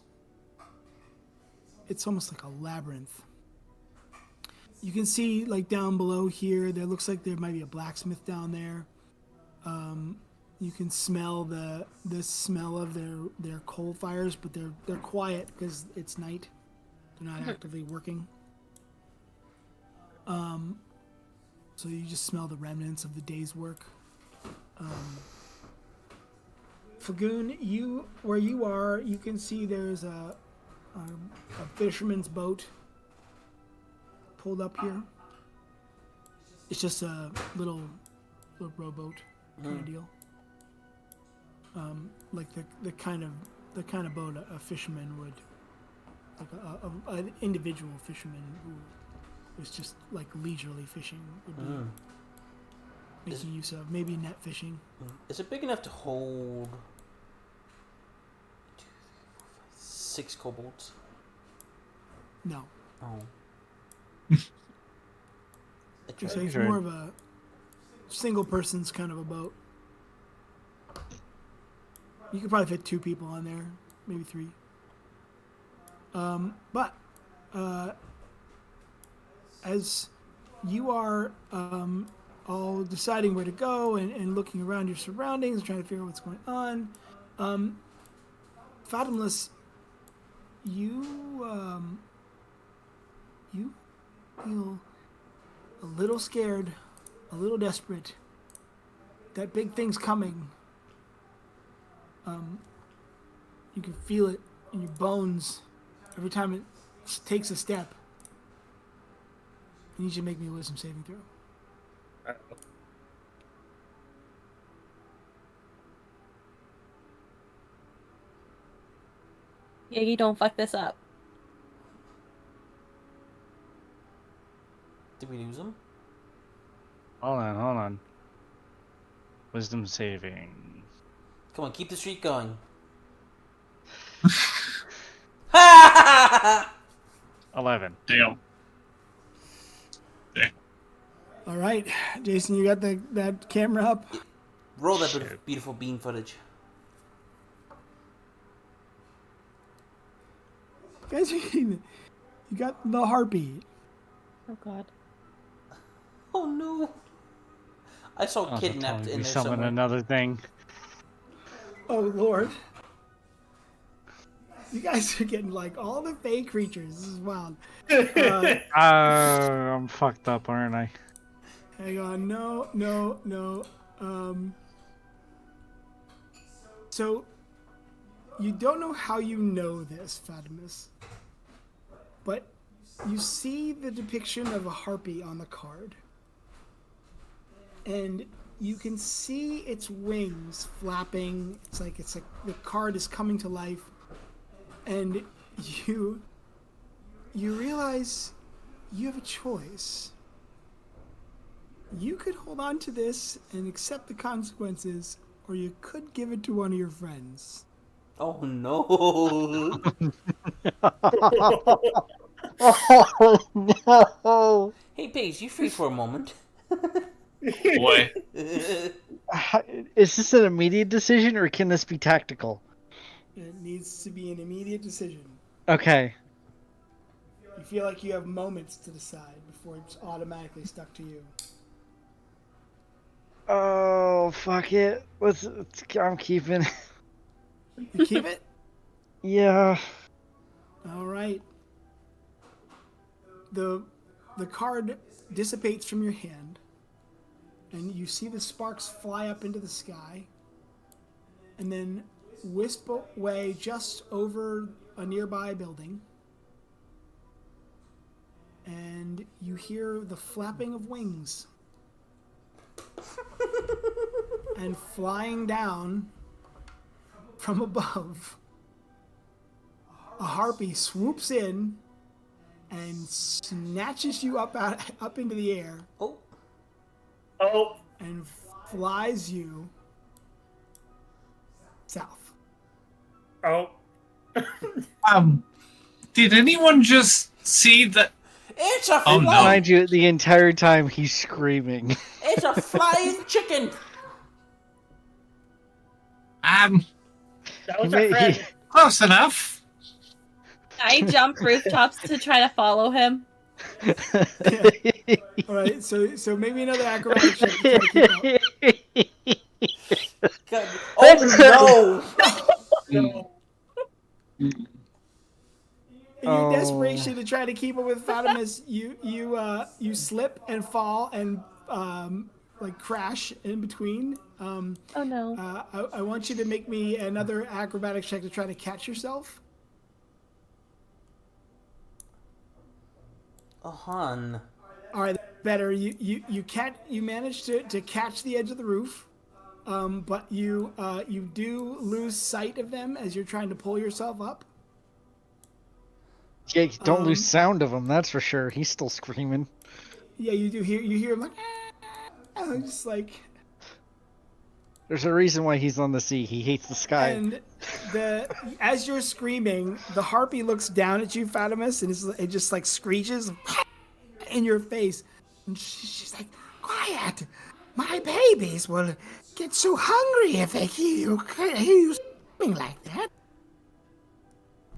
almost like a labyrinth. You can see like down below here, there looks like there might be a blacksmith down there. You can smell the smell of their coal fires, but they're quiet because it's night. They're not actively working. So you just smell the remnants of the day's work. Flagoon, where you are, you can see there's a fisherman's boat pulled up here. It's just a little rowboat kind of deal. Like the kind of boat a fisherman would, like an individual fisherman who was just like leisurely fishing would be making use of. Maybe net fishing. Is it big enough to hold 6 kobolds? No. Oh. So it's more of a single person's kind of a boat. You could probably fit 2 people on there, maybe 3. But as you are all deciding where to go and looking around your surroundings, trying to figure out what's going on, Fathomless, you feel a little scared, a little desperate. That big thing's coming. You can feel it in your bones every time it takes a step. You need you to make me a wisdom saving throw. Yagi, don't fuck this up. Did we lose him? Hold on. Wisdom saving. Come on, keep the streak going. 11. Damn. All right, Jason, you got that camera up? Roll that beautiful bean footage. Guys, you got the harpy. Oh god. Oh no! I saw kidnapped in there summon somewhere. another thing. Oh lord. You guys are getting like all the fey creatures. This is wild. I'm fucked up, aren't I? Hang on. No. So, you don't know how you know this, Fatimus, but you see the depiction of a harpy on the card. And you can see its wings flapping. It's like the card is coming to life. And you realize you have a choice. You could hold on to this and accept the consequences, or you could give it to one of your friends. Oh no! Oh no! Hey Paige, you free for a moment? Boy. Is this an immediate decision or can this be tactical? It needs to be an immediate decision. Okay. You feel like you have moments to decide before it's automatically stuck to you. Oh, fuck it. I'm keeping. You keep it? Yeah. All right. The card dissipates from your hand, and you see the sparks fly up into the sky, and then wisp away just over a nearby building, and you hear the flapping of wings. And flying down from above, a harpy swoops in and snatches you up into the air. Oh. And flies you south. Oh. Did anyone just see that? It's a Oh, flying. no. Mind you, the entire time he's screaming. It's a flying chicken. That was our friend. Close enough. I jump rooftops to try to follow him. All right, so maybe another acrobatic check to try to keep up. God. Oh No. In your desperation to try to keep up with Fatimus, you slip and fall and like crash in between. Oh no. I want you to make me another acrobatics check to try to catch yourself. Oh, hon. All right, better. You manage to catch the edge of the roof, but you do lose sight of them as you're trying to pull yourself up. Yeah, you don't lose sound of him, that's for sure. He's still screaming. Yeah, you hear him like, just like. There's a reason why he's on the sea. He hates the sky. And as you're screaming, the harpy looks down at you, Fatimus, and it just like screeches in your face. And she's like, "Quiet! My babies will get so hungry if they hear you screaming like that."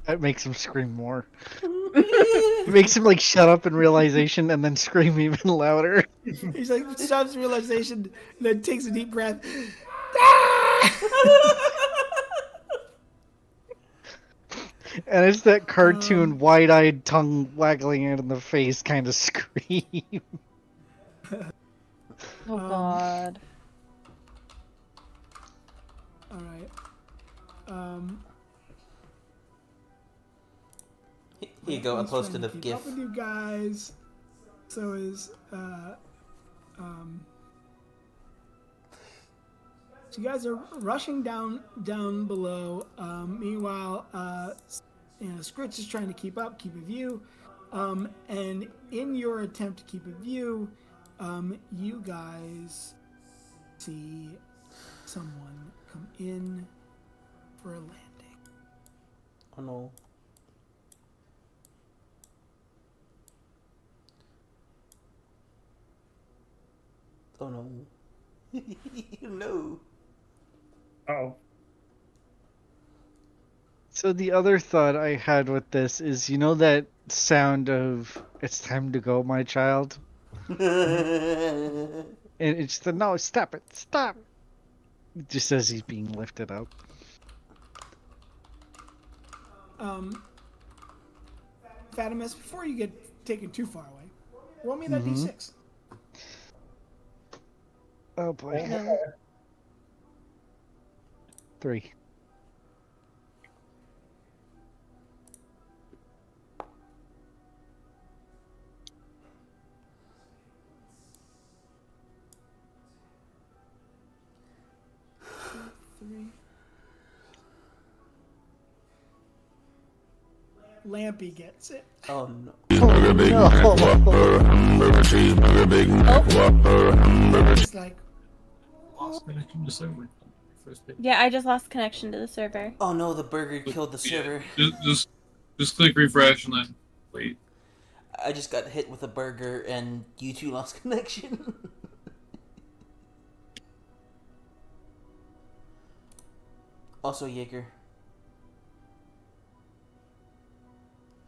That makes him scream more. It makes him like shut up in realization and then scream even louder. He's like stops realization, and then takes a deep breath. And it's that cartoon wide-eyed tongue waggling out in the face kind of scream. Oh god. All right. Here you go. I He's posted trying a to keep GIF. up with you guys. So is So you guys are rushing down below. Meanwhile, Scritch is trying to keep a view. And in your attempt to keep a view, you guys see someone come in for a landing. Oh no. Oh no. No. Oh. So the other thought I had with this is, you know that sound of "It's time to go, my child," and it's the "No, stop it, stop!" It just says he's being lifted up. Fatimus, before you get taken too far away, roll me that d6. Oh boy. No. 3. Lampy gets it. Oh no. Cheeseburger, Big Mac, Whopper, hamburger, cheeseburger, Big Mac, Whopper, hamburger. It's like, Yeah, I just lost connection to the server. Oh no, the burger killed the server. Just click refresh and then wait. I just got hit with a burger and you two lost connection. Also, Jaeger.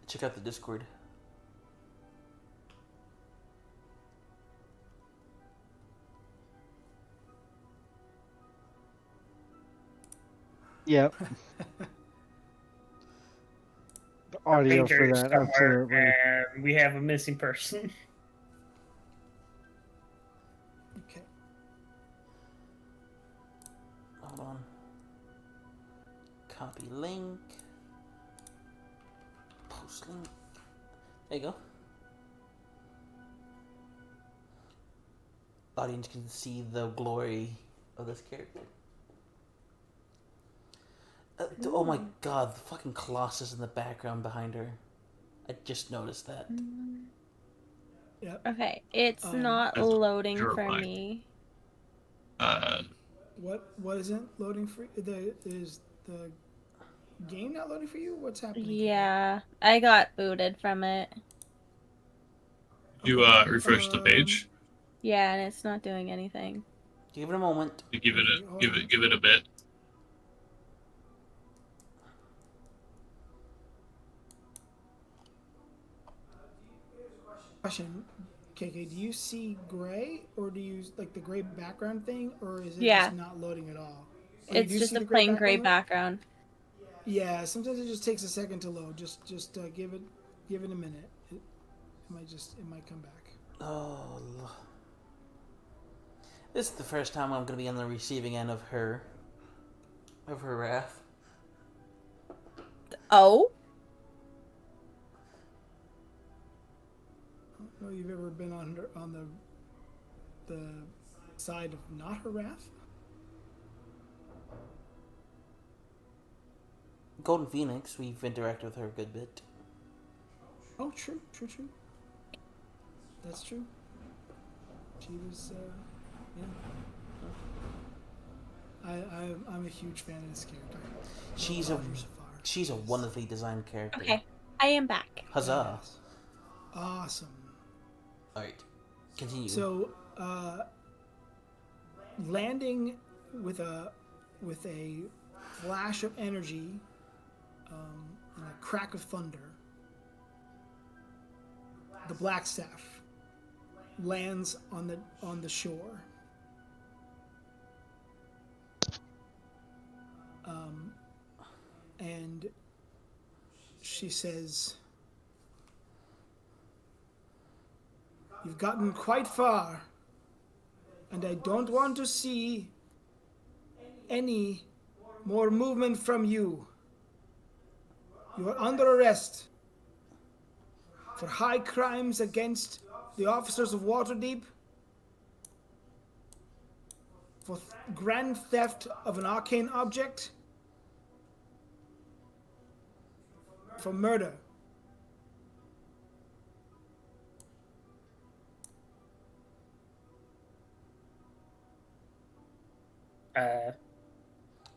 Check out the Discord. Yep. The audio for Danger that, somewhere, absolutely. and we have a missing person. okay. Hold on. Copy link. Post link. There you go. Audience can see the glory of this character. Oh my god, the fucking Colossus in the background behind her. I just noticed that. Yep. Okay, it's not That's loading for terrifying. me. What isn't loading for is the game not loading for you? What's happening? Yeah, I got booted from it. You refresh the page. Yeah, and it's not doing anything. Give it a moment. You give it a bit. Question, KK, do you see gray, or do you like the gray background thing, or is it Yeah. just not loading at all? Oh, you It's do just see a the plain gray background. Yeah, sometimes it just takes a second to load. Just give it a minute. It might come back. Oh. This is the first time I'm gonna be on the receiving end of her wrath. Oh? I don't know you've ever been on the side of not her wrath. Golden Phoenix, we've interacted with her a good bit. Oh, true. That's true. She was, yeah. I'm a huge fan of this character. She's a wonderfully designed character. Okay. I am back. Huzzah! Awesome. All right, continue. So, landing with a flash of energy, and a crack of thunder, the Blackstaff lands on the shore. And she says, "You've gotten quite far, and I don't want to see any more movement from you. You are under arrest for high crimes against the officers of Waterdeep, for grand theft of an arcane object, for murder."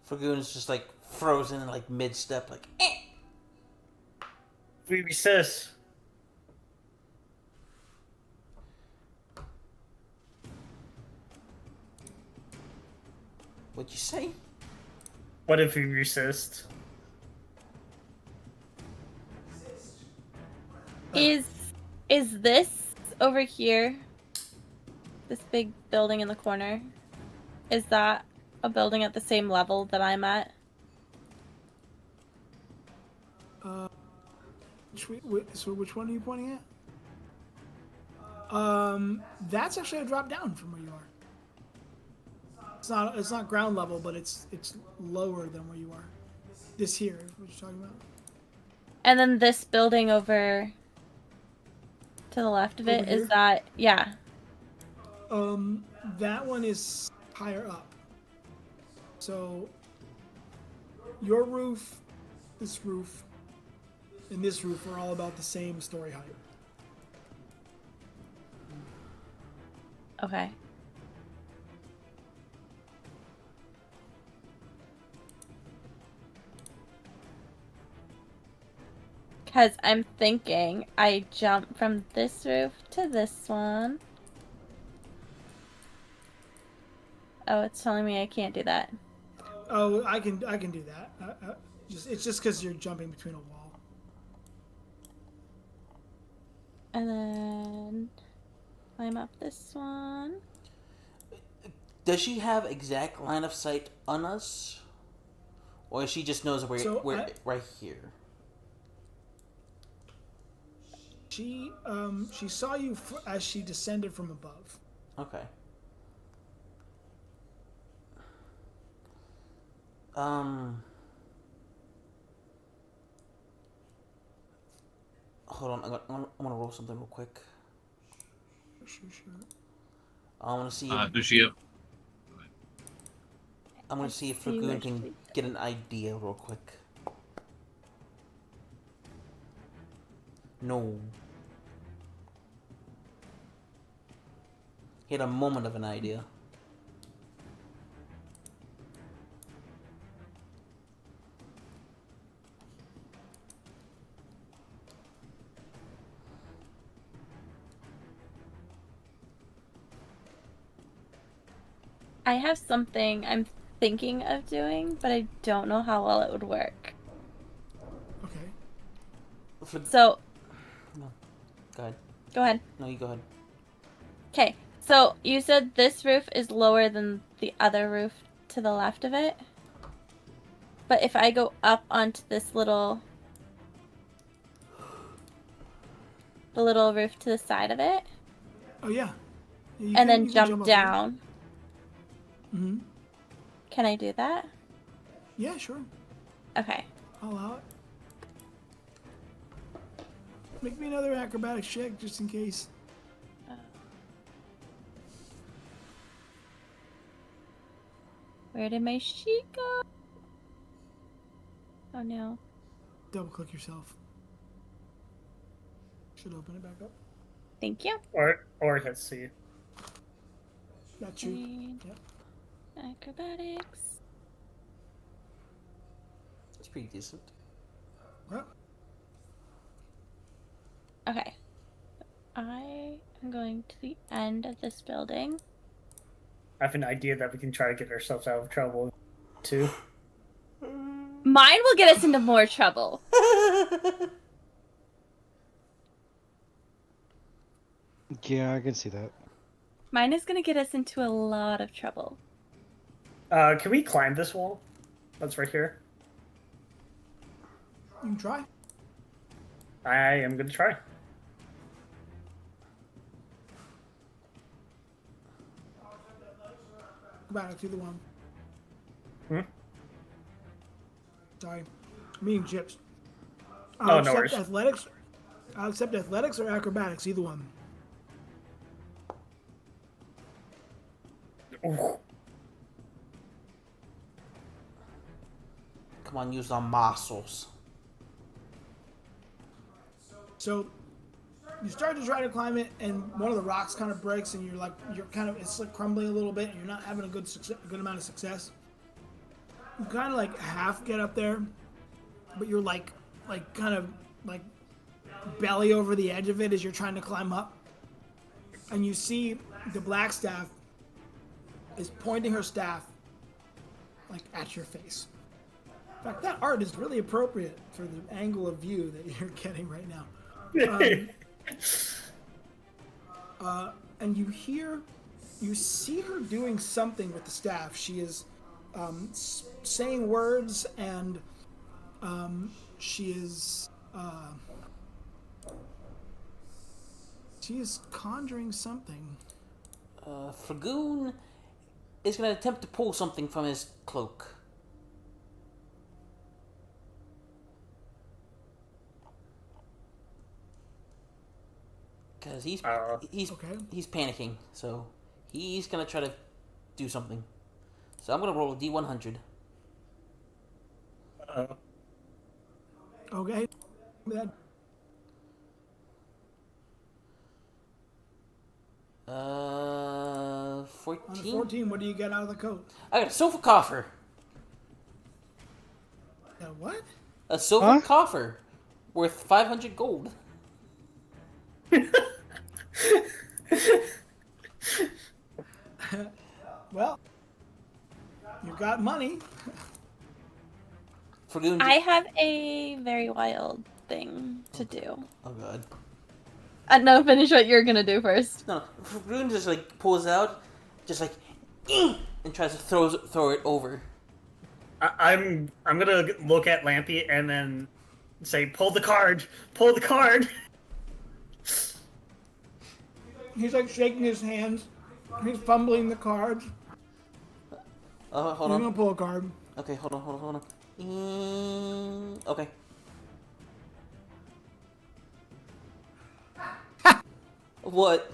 Flagoon is just like frozen in like mid-step, like. We resist. What'd you say? What if we resist? Is this over here? This big building in the corner? Is that a building at the same level that I'm at? Which one are you pointing at? That's actually a drop down from where you are. It's not ground level, but it's lower than where you are. This here is what you're talking about. And then this building over to the left of it, Over here? is that, yeah. That one is higher up. So your roof, this roof, and this roof are all about the same story height. Okay. Because I'm thinking I jump from this roof to this one. Oh, it's telling me I can't do that. Oh, I can do that. It's just because you're jumping between a wall. And then climb up this one. Does she have exact line of sight on us, or she just knows we're right here? She saw you as she descended from above. Okay. Hold on. I'm gonna roll something real quick. Sure. I want to see. Does she have? I'm gonna see if Flagoon can get an idea real quick. No. He had a moment of an idea. I have something I'm thinking of doing, but I don't know how well it would work. Okay. So... No. Go ahead. Go ahead. No, you go ahead. Okay, so you said this roof is lower than the other roof to the left of it? But if I go up onto this little... the little roof to the side of it? Oh, yeah. And then jump down. Mm-hmm. Can I do that? Yeah, sure. Okay. I'll allow it. Make me another acrobatics check just in case. Where did my sheet go? Oh no. Double click yourself. Should open it back up. Thank you. Or hit C. Got you. And Yep. acrobatics. It's pretty decent. Well, Okay. I am going to the end of this building. I have an idea that we can try to get ourselves out of trouble, too. Mine will get us into more trouble. Yeah, I can see that. Mine is going to get us into a lot of trouble. Can we climb this wall? That's right here. you can try. I am gonna try. Acrobatics, either one. Hmm? Sorry. Me and Chips. Oh, no accept worries. athletics. I'll accept athletics or acrobatics, either one. Ooh. Come on, use the muscles. So you start to try to climb it, and one of the rocks kind of breaks, and it's like crumbling a little bit, and you're not having a good amount of success. You kind of like half get up there, but you're like kind of like belly over the edge of it as you're trying to climb up, and you see the black staff is pointing her staff like at your face. In fact, that art is really appropriate for the angle of view that you're getting right now. And you see her doing something with the staff. She is saying words, and she is conjuring something. Flagoon is going to attempt to pull something from his cloak. Because he's Okay. he's panicking, so he's gonna try to do something. So I'm gonna roll a D100. Okay. That 14. 14. What do you get out of the coat? I got a silver coffer. What? A silver coffer worth 500 gold. Well, you've got money. Flagoon. I have a very wild thing to do. Oh god. No, finish what you're gonna do first. No, Flagoon just like pulls out, just like, and tries to throw it over. I'm gonna look at Lampy and then say, "Pull the card! Pull the card!" He's like shaking his hands. He's fumbling the cards. Hold He's on. gonna pull a card. Okay, hold on. Okay. What?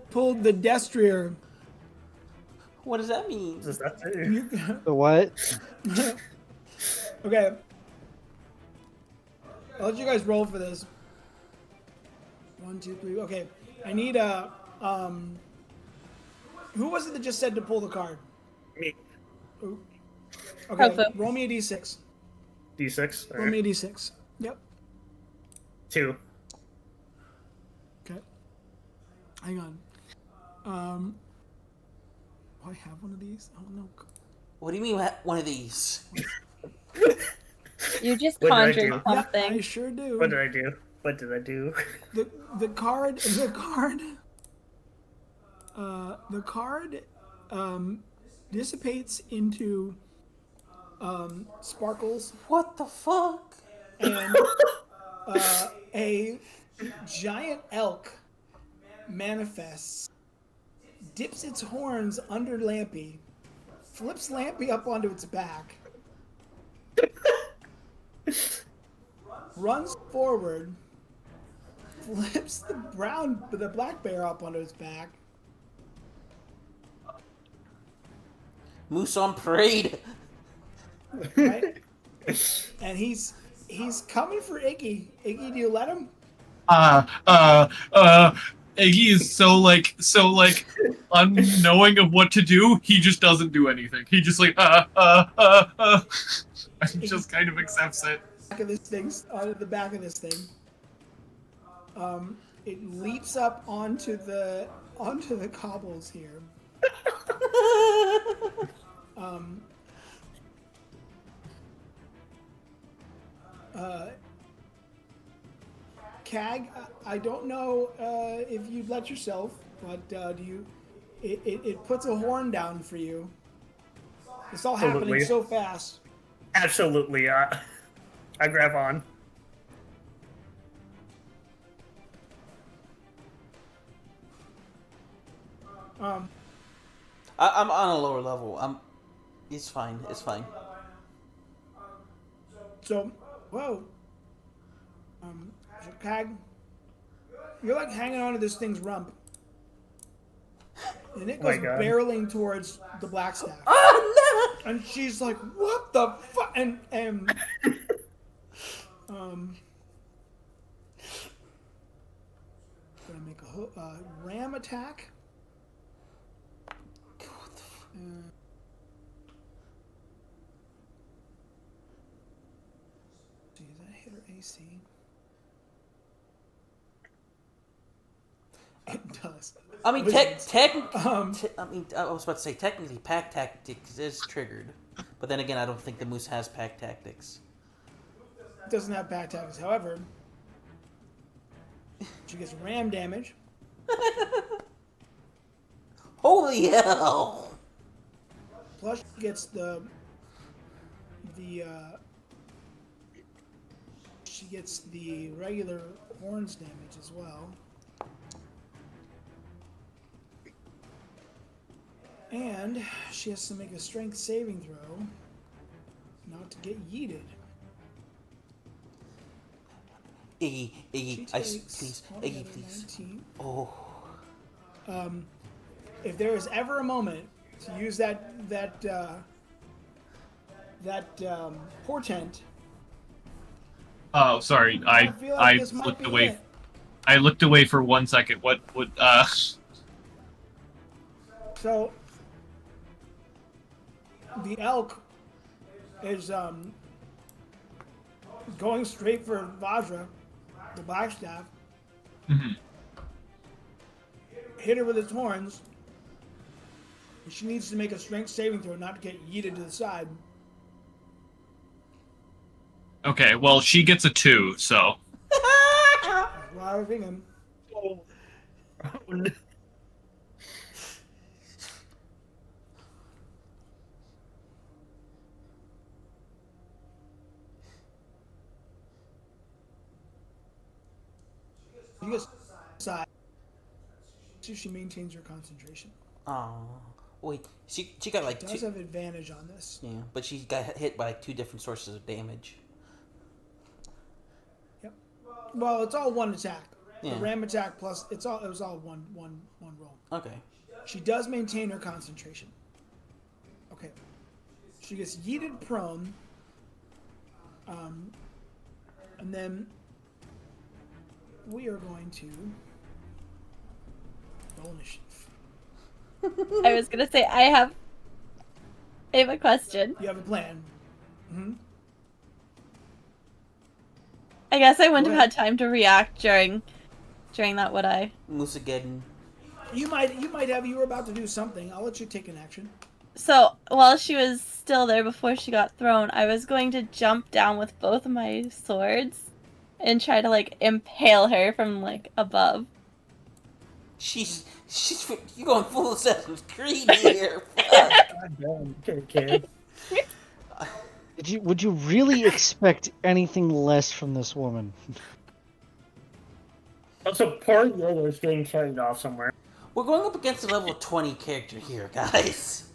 Pulled the destrier. What does that mean? Does that do? The what? Okay. I'll let you guys roll for this. 1, 2, 3. Okay. I need a who was it that just said to pull the card? Me. Okay. Helpful. Roll me a d6. D6. Roll me a d6. Yep. 2. Okay. Hang on. Do I have one of these? Oh no. What do you mean one of these? You just What did I conjured do? Yeah, something. I sure do. What did I do? What did I do? The card dissipates into sparkles, What the fuck? and a giant elk manifests dips its horns under Lampy, flips Lampy up onto its back, runs forward, flips the black bear up onto its back. Moose on parade. Right? And he's coming for Iggy. Iggy, do you let him? Iggy is so unknowing of what to do. He just doesn't do anything. He just and just kind of accepts it. Onto the back of this thing. It leaps up onto the cobbles here. Cag, I don't know if you'd let yourself, but do you? It puts a horn down for you. It's all happening Absolutely. so fast. Absolutely. I grab on. I'm on a lower level. It's fine. It's fine. So, whoa. So Cag, you're like hanging onto this thing's rump. And it goes God. barreling towards the Blackstaff. Oh no! And she's like, what the fuck? And gonna make a ram attack. See, does that hit her AC? It does. I mean, Wizards. I was about to say technically pack tactics is triggered, but then again, I don't think the moose has pack tactics. Doesn't have back tactics. However, she gets ram damage. Holy hell! Plus, she gets she gets the regular horns damage as well. And she has to make a strength saving throw not to get yeeted. Iggy, She please, altogether Iggy, please. 19. Oh, If there is ever a moment to use that portent, Oh, sorry. I feel like I this might looked be away. it. I looked away for 1 second. What So the elk is going straight for Vajra, the Blackstaff. Mhm. Hit her with its horns. She needs to make a strength saving throw not to get yeeted to the side. Okay, well, she gets a 2, so. That's what I was thinking. She gets side. See if she maintains her concentration. oh, wait. She got like Does two. have advantage on this. Yeah, but she got hit by like 2 different sources of damage. Yep. Well, it's all one attack. Yeah. The ram attack plus it was all one roll. Okay. She does maintain her concentration. Okay. She gets yeeted prone. And then we are going to roll initiative. I was gonna say I have a question. You have a plan. Mm-hmm. I guess I wouldn't Go have ahead. had time to react during that, would I? Moosegeddon. You might have. You were about to do something. I'll let you take an action. So while she was still there before she got thrown, I was going to jump down with both of my swords and try to like impale her from like above. She's you going full Assassin's Creed here. Okay, kid. Would you really expect anything less from this woman? Also, poor Yolo is getting carried off somewhere. We're going up against a level 20 character here, guys.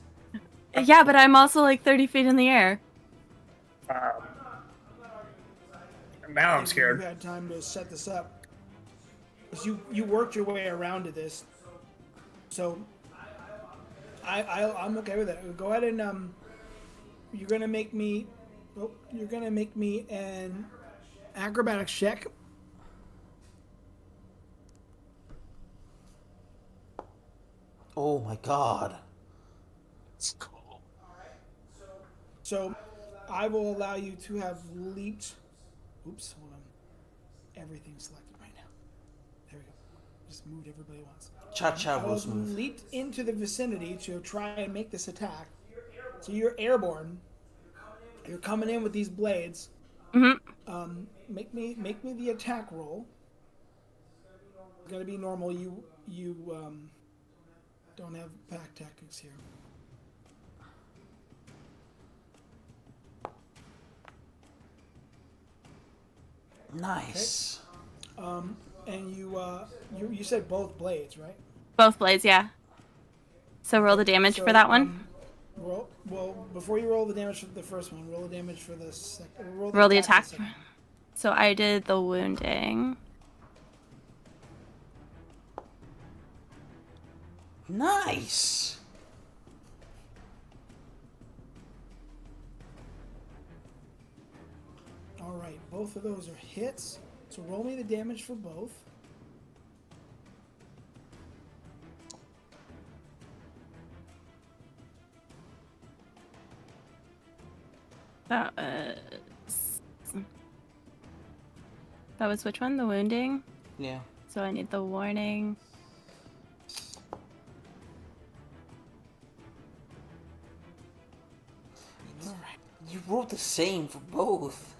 Yeah, but I'm also like 30 feet in the air. Now I'm You scared. had time to set this up. 'Cause you worked your way around to this. So I'm okay with it. Go ahead and you're gonna make me an acrobatics check. Oh my god. It's cool. So I will allow you to have leaped. Oops, hold on. Everything's selected right now. There we go. Just moved everybody once. Cha-cha I will rules move. leaped into the vicinity to try and make this attack. So you're airborne. You're coming in with these blades. Mm-hmm. Make me the attack roll. It's gonna be normal. You don't have pack tactics here. Nice. And you said both blades, right? Both blades, yeah. So roll the damage for that one. Well, before you roll the damage for the first one, roll the damage for the second. Roll the attack attack. for the second. So I did the wounding. Nice. All right, both of those are hits. So roll me the damage for both. That was which one? The wounding? Yeah. So I need the warning. You rolled the same for both.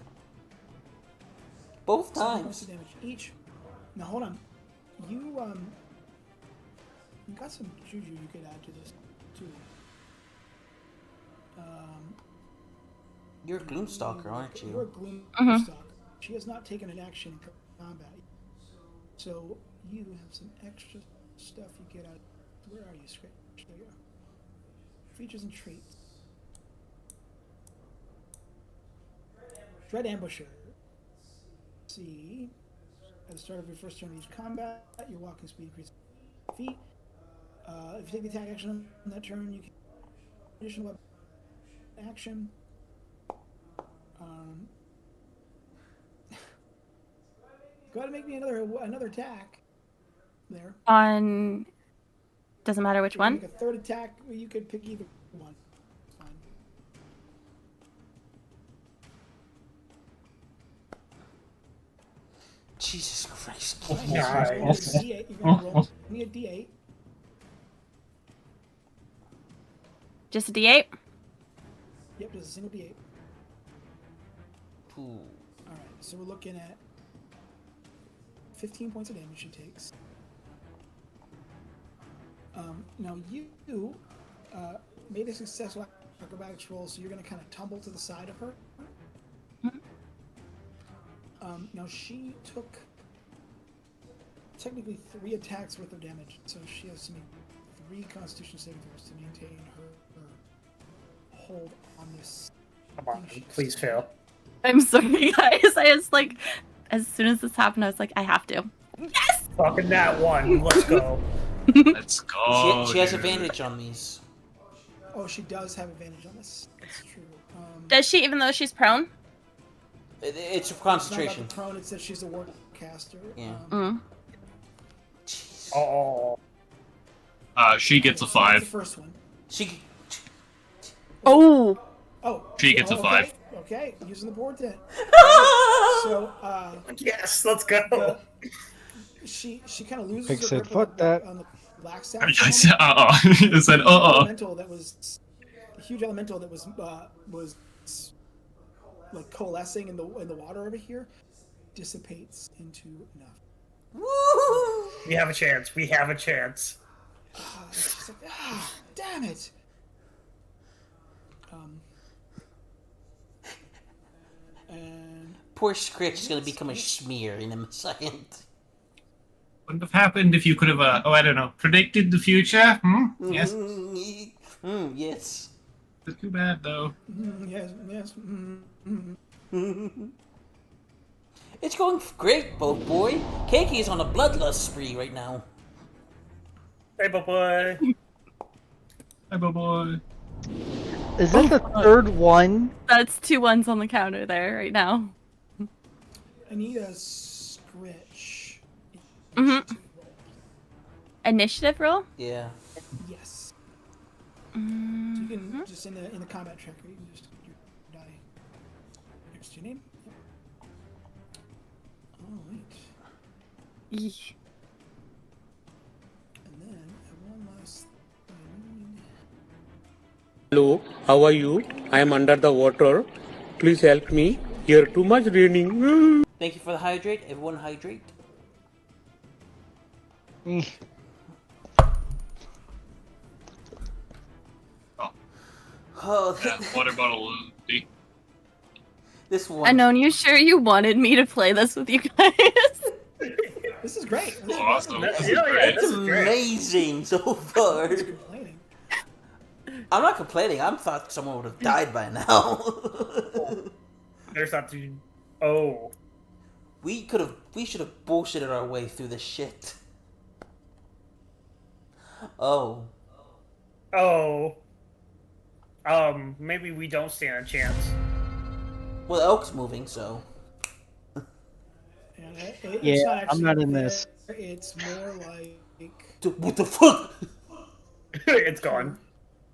Both 7 points times. of damage each. Now hold on. You got some juju you could add to this too. You're a Gloomstalker, aren't You're a you? Gloomstalker. She has not taken an action in combat. So you have some extra stuff you get out. Where are you, Scratch? There you go. Features and traits. Dread Ambusher. See. At the start of your first turn of each combat, your walking speed increases feet. If you take the attack action on that turn, you can additional weapon action. Go ahead and make me another attack. There. On... Doesn't matter which If you wanna one. Make a third attack. You could pick either one. It's fine. Jesus Christ. Nice. You're gonna roll me a D8. Just a D8? Yep, there's a single D8. Ooh. Alright, so we're looking at 15 points of damage she takes. Now you made a successful acrobatics roll, so you're going to kind of tumble to the side of her. Now she took technically 3 attacks worth of damage, so she has to make 3 Constitution saving throws to maintain her hold on this. Come on, please fail. I'm sorry, guys. I was like... As soon as this happened, I was like, I have to. Yes! Fucking that one. Let's go. Let's go. She has dude. advantage on these. Oh, she does have advantage on this. That's true. Does she, even though she's prone? It's a It's not concentration. about the prone, it says she's a work caster. Yeah. Jeez. Oh. She gets a The 5. first one. She. Oh! Oh. She gets a okay. 5. Okay, using the board then. So, Yes, let's go. she kind of loses Pig her said, grip "Fuck on that." the black staff. I for a said, moment. I said, Elemental that was a huge elemental that was like coalescing in the water over here dissipates into enough. Woo! We have a chance. We have a chance. She's like, damn it. And Poor Scritch is gonna become a smear in a second. Wouldn't have happened if you could have, I don't know, predicted the future? Yes. Yes. It's too bad, though. Yes, yes. It's going great, Boat Boy. Keiki is on a bloodlust spree right now. Hey, boy. Hi, boy. Is that the third one? That's 2 ones on the counter there right now. I need a scritch. Mm-hmm. Initiative roll? Yeah. Yes. So you can just in the combat tracker, you can just your die next to your name. Yep. All right. Yeesh. And then one last thing. Hello, how are you? I am under the water. Please help me. Here too much raining. Thank you for the hydrate. Everyone hydrate. Eh. Oh, Yeah, water bottle is empty. this one. Unknown, you sure you wanted me to play this with you guys? This is great. This is Awesome. That's- This is yeah, great. this It's is great. amazing so far. complaining. I'm not complaining. I thought someone would have died by now. There's not to. Oh. We should have bullshitted our way through this shit. Oh. Oh. Maybe we don't stand a chance. Well, the elk's moving, so. And it's Yeah, not I'm actually not in there. this. It's more like What the fuck? It's gone.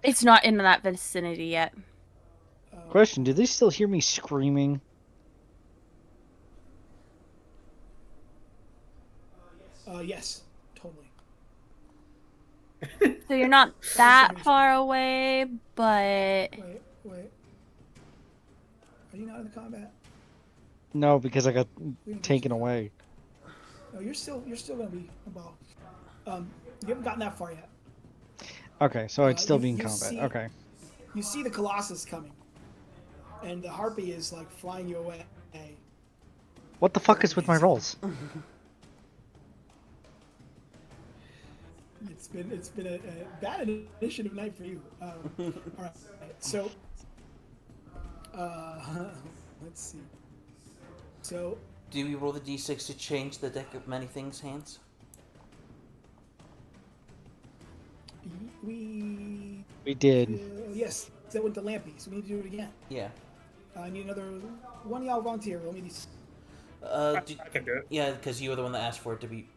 It's not in that vicinity yet. Question: do they still hear me screaming? yes, totally. So you're not that far away, but Wait. Are you not in the combat? No, because I got We didn't get taken you. away. No, you're still gonna be involved. You haven't gotten that far yet. Okay, so I'd still you- be in you combat. see- Okay. You see the Colossus coming, and the harpy is like flying you away. What the fuck is with my rolls? It's been a bad initiative night for you. All right, so let's see. So Do we roll the d6 to change the deck of many things hands? we We did. yes, that went to Lampy, so we need to do it again. Yeah. I need another one of y'all volunteer. Roll me these. Do, I can do it. yeah, because you were the one that asked for it to be.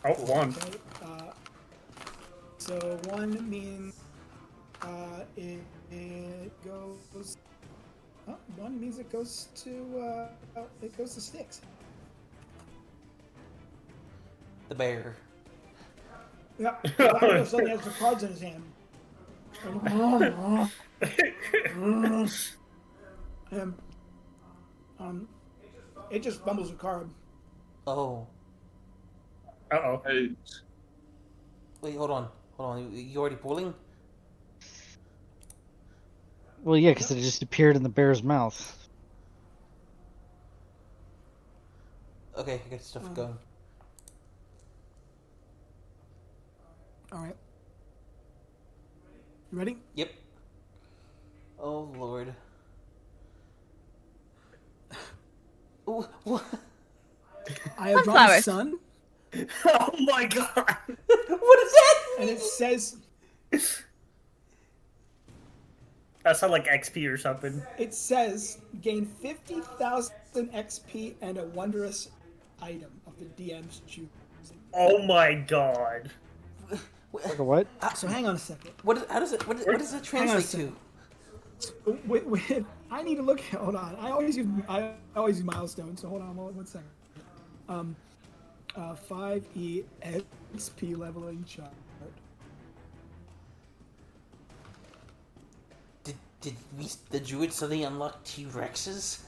Oh, one. Okay. So one means it goes. Oh, one means it goes to sticks. The bear. Yeah. Black suddenly has the cards in his hand. And it just fumbles a card. Oh. Uh-oh. Hey, Wait, hold on. You already pulling? Well, yeah, because it just appeared in the bear's mouth. Okay, I got stuff going. All right. You ready? Yep. Oh, Lord. Ooh, what? I have drawn the Sunflowers. sun, Oh my god. What is that? and it says That sounds like XP or something. gain 50,000 XP and a wondrous item of the DM's choosing. Oh my god. Like a what? So hang on a second. What does it Hang on a translate to? second. Wait, I need to look. Hold on. I always use milestones. So hold on one second. 5e XP leveling chart. Did the druid suddenly unlock T-Rexes?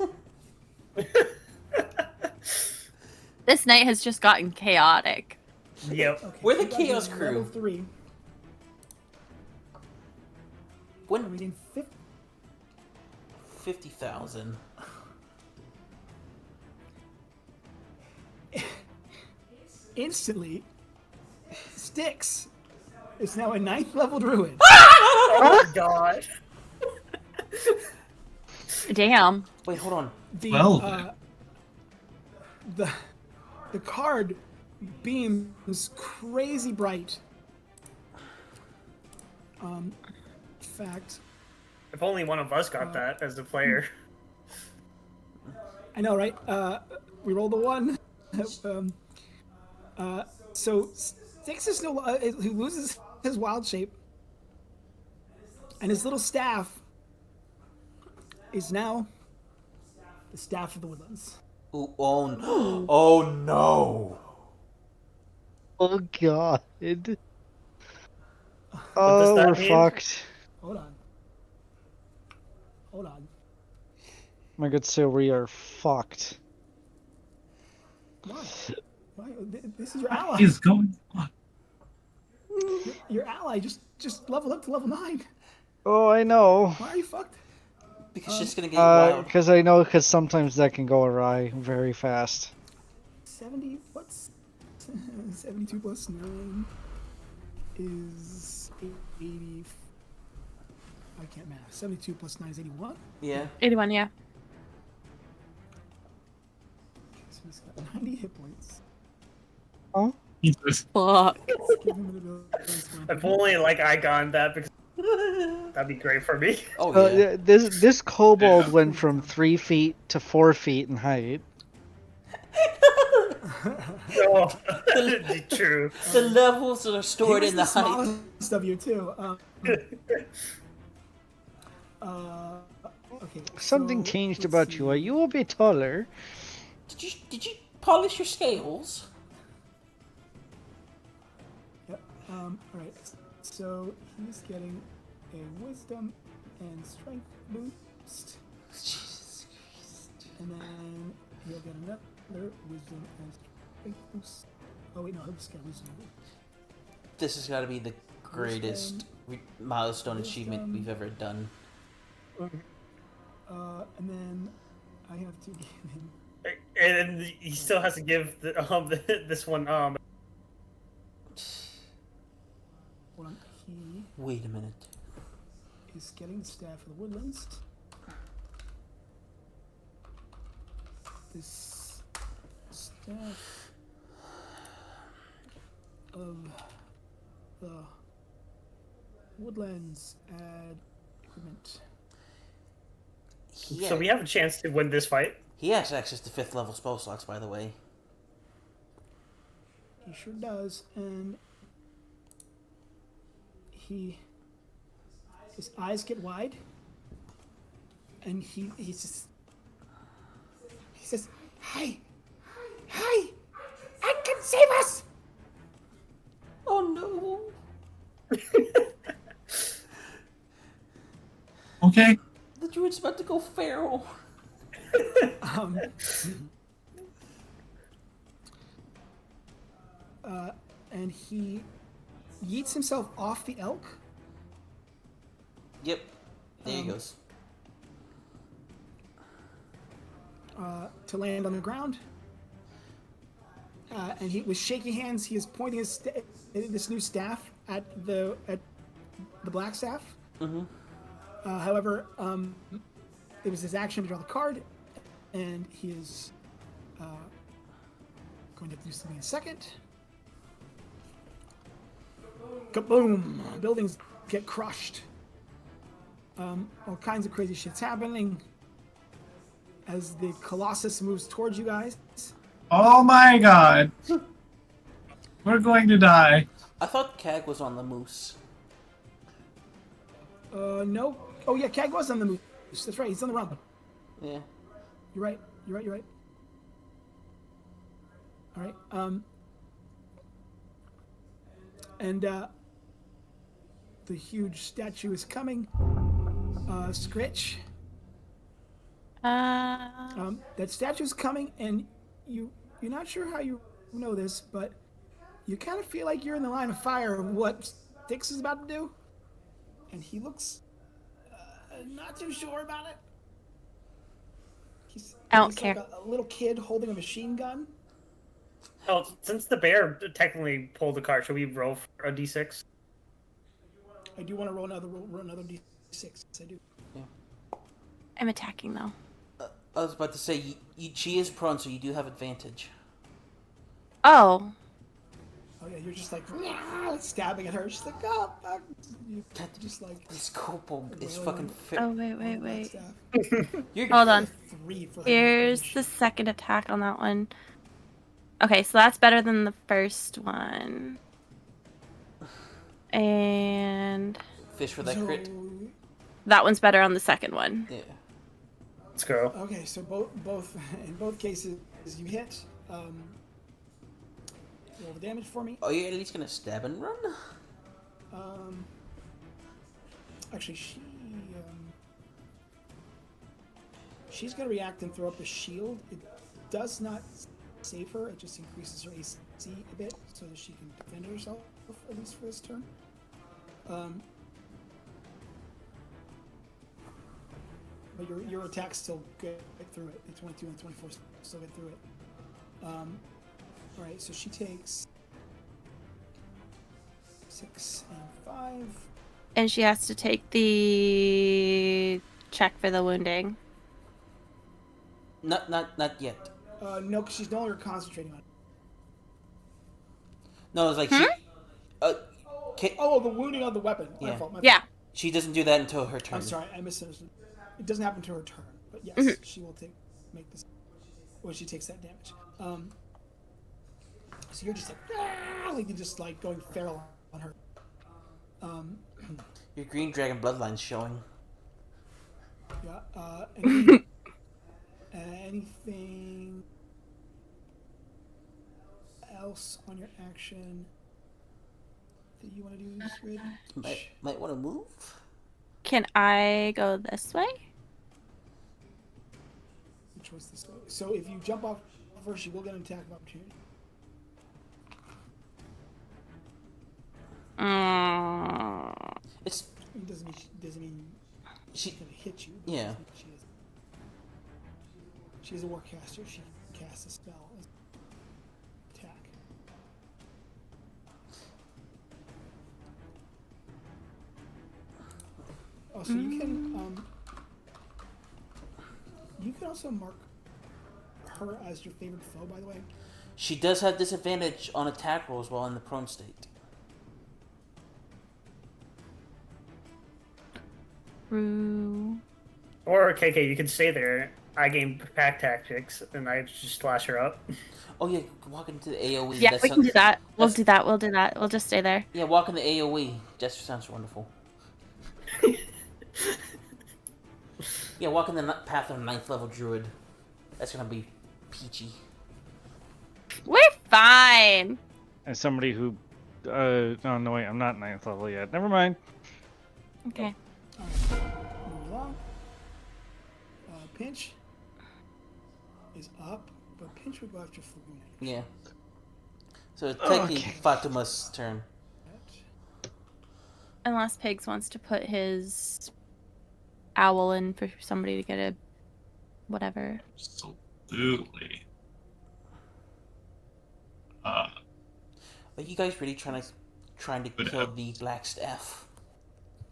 this night has just gotten chaotic. Yep. Okay, We're the you guys Chaos are Crew. Level 3. When We gain 50,000. instantly, Styx is now a 9th level druid. Oh my god. Damn. Wait, hold on. The, Well, the card beams crazy bright. In fact, If only one of us got that as a player. I know, right? We rolled a 1. So Styx is no, he loses his wild shape, and his little staff is now the staff of the woodlands. Ooh, oh, oh no! Oh god. does Oh, that we're mean? fucked. Hold on. Hold on. My good sir, we are fucked. Why? Why? This is your ally. what is going on? Your ally just leveled up to level 9. Oh, I know. Why are you fucked? Because she's gonna get wild. Because I know, because sometimes that can go awry very fast. 70. What's 72 plus 9 is 80. I can't math. 72 plus 9 is 81. Yeah. 81, yeah. So he's got 90 hit points. Oh? Fuck. Let's give him an ability point. If only I got that, because that'd be great for me. Oh yeah. Yeah, this kobold Yeah. went from 3 feet to 4 feet in height. Oh, true. The levels that are stored He in was the the height. smallest of you too. Okay. Something so changed let's about see. you. Are you a bit taller? Did you polish your scales? Yep. All right. So he's getting a wisdom and strength boost, Jesus Christ. and then he'll get another wisdom and strength boost. Oh wait, no, he'll just get wisdom. This has got to be the greatest milestone achievement we've ever done. And then I have to give him. And he still has to give this one. Hold on. He Wait a minute. is getting the staff of the woodlands. This staff of the woodlands add equipment. So we have a chance to win this fight. He has access to 5th level spell slots, by the way. He sure does, and his eyes get wide, and he says, "Hi, I can save us." Oh no! Okay. The druid's about to go feral. And he yeets himself off the elk. Yep. There he goes. To land on the ground. And he, with shaky hands, he is pointing this new staff at the black staff. However, it was his action to draw the card, and he is going to do something in a second. Kaboom! Buildings get crushed. All kinds of crazy shit's happening as the Colossus moves towards you guys. Oh my god. We're going to die. I thought Kag was on the moose. No. Oh yeah, Kag was on the move. That's right. He's on the run. Yeah. You're right. You're right. All right. And the huge statue is coming. Scritch. That statue's coming, and you're not sure how you know this, but you kind of feel like you're in the line of fire of what Styx is about to do, and he looks not too sure about it. He's I don't like care. a little kid holding a machine gun. Oh, since the bear technically pulled the card, should we roll for a d6? I do want to roll another d6. Yes, I do. I'm attacking though. I was about to say, she is prone, so you do have advantage. Oh. Oh yeah, you're just like stabbing at her. She's like, oh, fuck. You just like This kobold is wailing fucking Oh on wait. that staff. You're Hold on. 3 for her Here's range. the second attack on that one. Okay, so that's better than the first one. And fish for that So- crit. that one's better on the second one. Yeah. Let's go. Okay, so both in both cases you hit. Roll the damage for me. Are you at least gonna stab and run? Actually, she's gonna react and throw up a shield. It does not save her. It just increases her AC a bit so that she can defend herself at least for this turn. But your attack's still get through it. The 22 and 24 still get through it. Alright, so she takes 6 and 5. And she has to take the check for the wounding. Not yet. No, because she's no longer concentrating on it. No, it's like she. Oh, the wounding on the weapon. My Yeah. fault. Yeah. She doesn't do that until her turn. I'm sorry, I misunderstood. It doesn't happen to her turn, but yes, she will make this when she takes that damage. So you're just like you're just like going feral on her. Your green dragon bloodline's showing. Yeah. Anything else on your action that you want to do, Rid? Might want to move. Can I go this way? Which was this way. So if you jump off first, you will get an attack of opportunity. It's It doesn't mean she's gonna hit you. But Yeah. She is a warcaster. She can cast a spell as attack. Oh, so you can also mark her as your favorite foe, by the way. She does have disadvantage on attack rolls while in the prone state. Rue. Or KK, you could stay there. I gain pack tactics, and I just slash her up. Oh yeah, walk into the AOE. Yeah, we can do that. We'll that's- do that. We'll do that. We'll just stay there. Yeah, walk in the AOE. That sounds wonderful. Yeah, walk in the path of a 9th level druid. That's gonna be peachy. We're fine. As somebody who, no, wait, I'm not 9th level yet. Never mind. Okay. Move along. Pinch is up, but Pinch would go after Flagoon. Yeah. So it's technically Okay. Fatima's turn. Unless Pigs wants to put his owl in for somebody to get a whatever. Absolutely. Are you guys really trying to But, kill the Black Staff?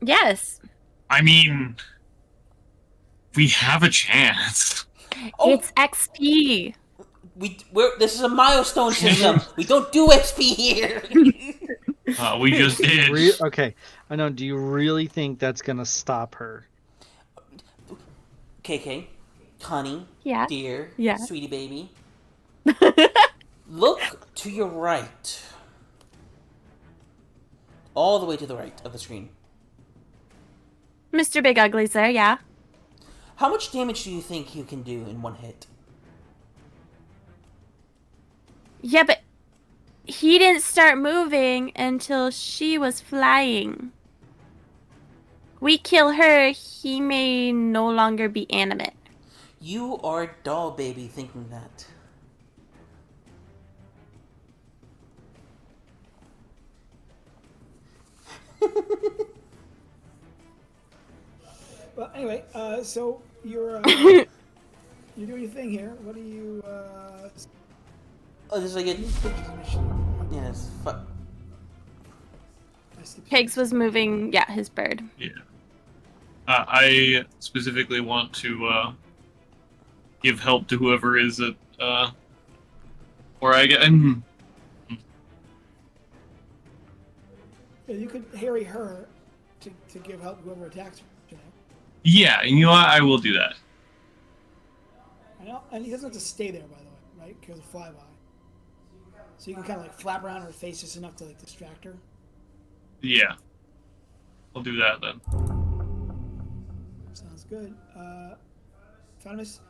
Yes. I mean, we have a chance. Oh. It's XP. This is a milestone system. We don't do XP here. We just did. Okay, I know. Do you really think that's gonna stop her? KK, honey, Yeah. dear, Yeah. sweetie baby. Look to your right. All the way to the right of the screen. Mr. Big Ugly's there, yeah. How much damage do you think you can do in one hit? Yeah, but he didn't start moving until she was flying. We kill her, he may no longer be animate. You are a doll baby thinking that. Well, anyway, so you're doing your thing here. What do you? Oh, there's like a Pigs' initiative. yes. I skipped Pigs yours. was moving, yeah, his bird. Yeah. I specifically want to give help to whoever is at or I get. Yeah, you could harry her to give help whoever attacks her. You know? Yeah, you know what? I will do that. And he doesn't have to stay there, by the way, right? Because of flyby. So you can kind of like flap around her face just enough to like distract her. Yeah. I'll do that then. Sounds good. Fonimus,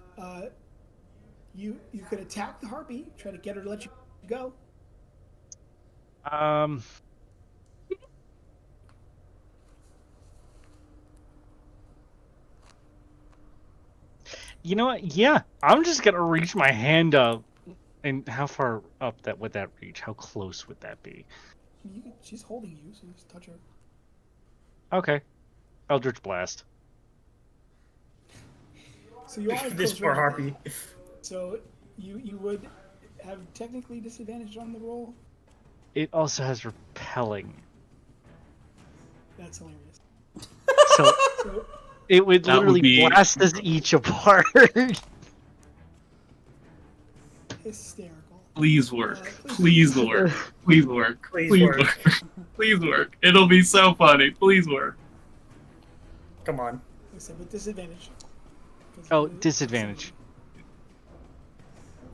you could attack the harpy, try to get her to let you go. You know what? Yeah, I'm just gonna reach my hand up. And how far up that would that reach? How close would that be? She's holding you, so you just touch her. Okay. Eldritch Blast. So you are This close poor range. harpy. So you would have technically disadvantage on the roll. It also has repelling. That's hilarious. So So it would That would literally be- blast us each apart. hysterical. Please work. Please work. Please work. Please Please work. work. Please work. It'll be so funny. Please work. Come on. Like I said, with disadvantage. 'Cause Oh, of the- disadvantage.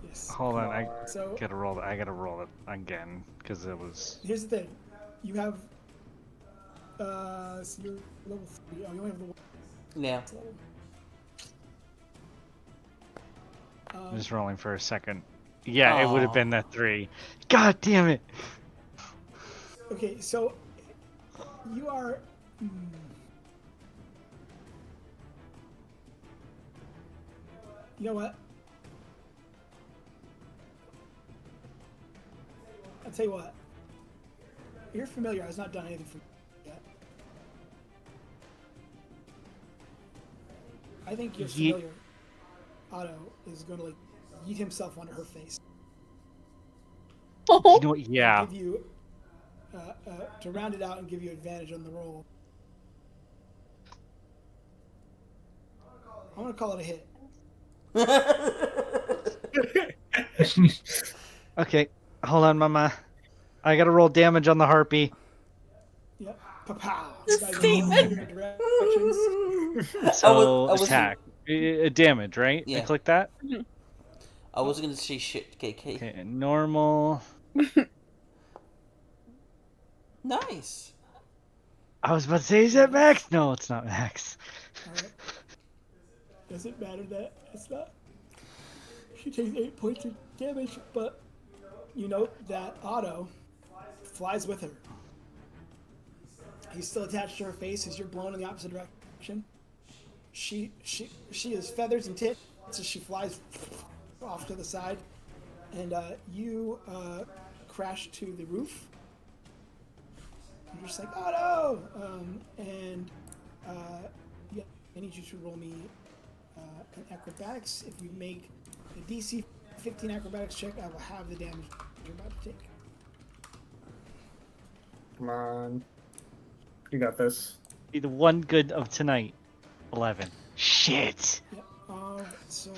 Yes. Hold on, I So gotta roll that. I gotta roll it again because it was. here's the thing. You have so you're level 3. Oh, you only have the one Yeah. level. I'm just rolling for a second. Yeah, it would have Aw. been that 3. God damn it! Okay, so you are. You know what? I'll tell you what. You're familiar. I've not done anything for you yet. I think you're Ye- familiar. Otto is going to like yeet himself onto her face. You know what? Yeah. Give you to round it out and give you advantage on the roll. I'm gonna call it a hit. Okay, hold on, Mama. I gotta roll damage on the harpy. Yep. Pa-pow. You guys are going in different directions. So I was- attack. Damage, right? Yeah. I click that. I was gonna say shit, KK. Okay, normal. Nice. I was about to say, is that max? No, it's not max. Alright. Does it matter that it's not? She takes 8 points of damage, but you note that Otto flies with her. He's still attached to her face as you're blown in the opposite direction. She has feathers and tits as she flies off to the side, and you crash to the roof. You're just like, oh no! Yeah, I need you to roll me an acrobatics. If you make a DC 15 acrobatics check, I will have the damage you're about to take. Come on. You got this. Be the one good of tonight. 11. Shit. Yep. Alright, so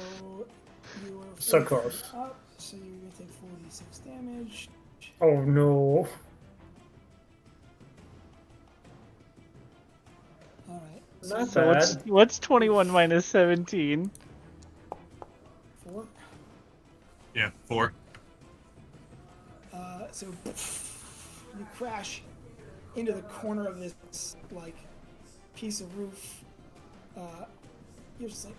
you are So 40 close. up, so you're gonna take 46 damage. Oh no. Alright, Not So bad. what's 21 minus 17? 4. Yeah, 4. So you crash into the corner of this like piece of roof. You're just like,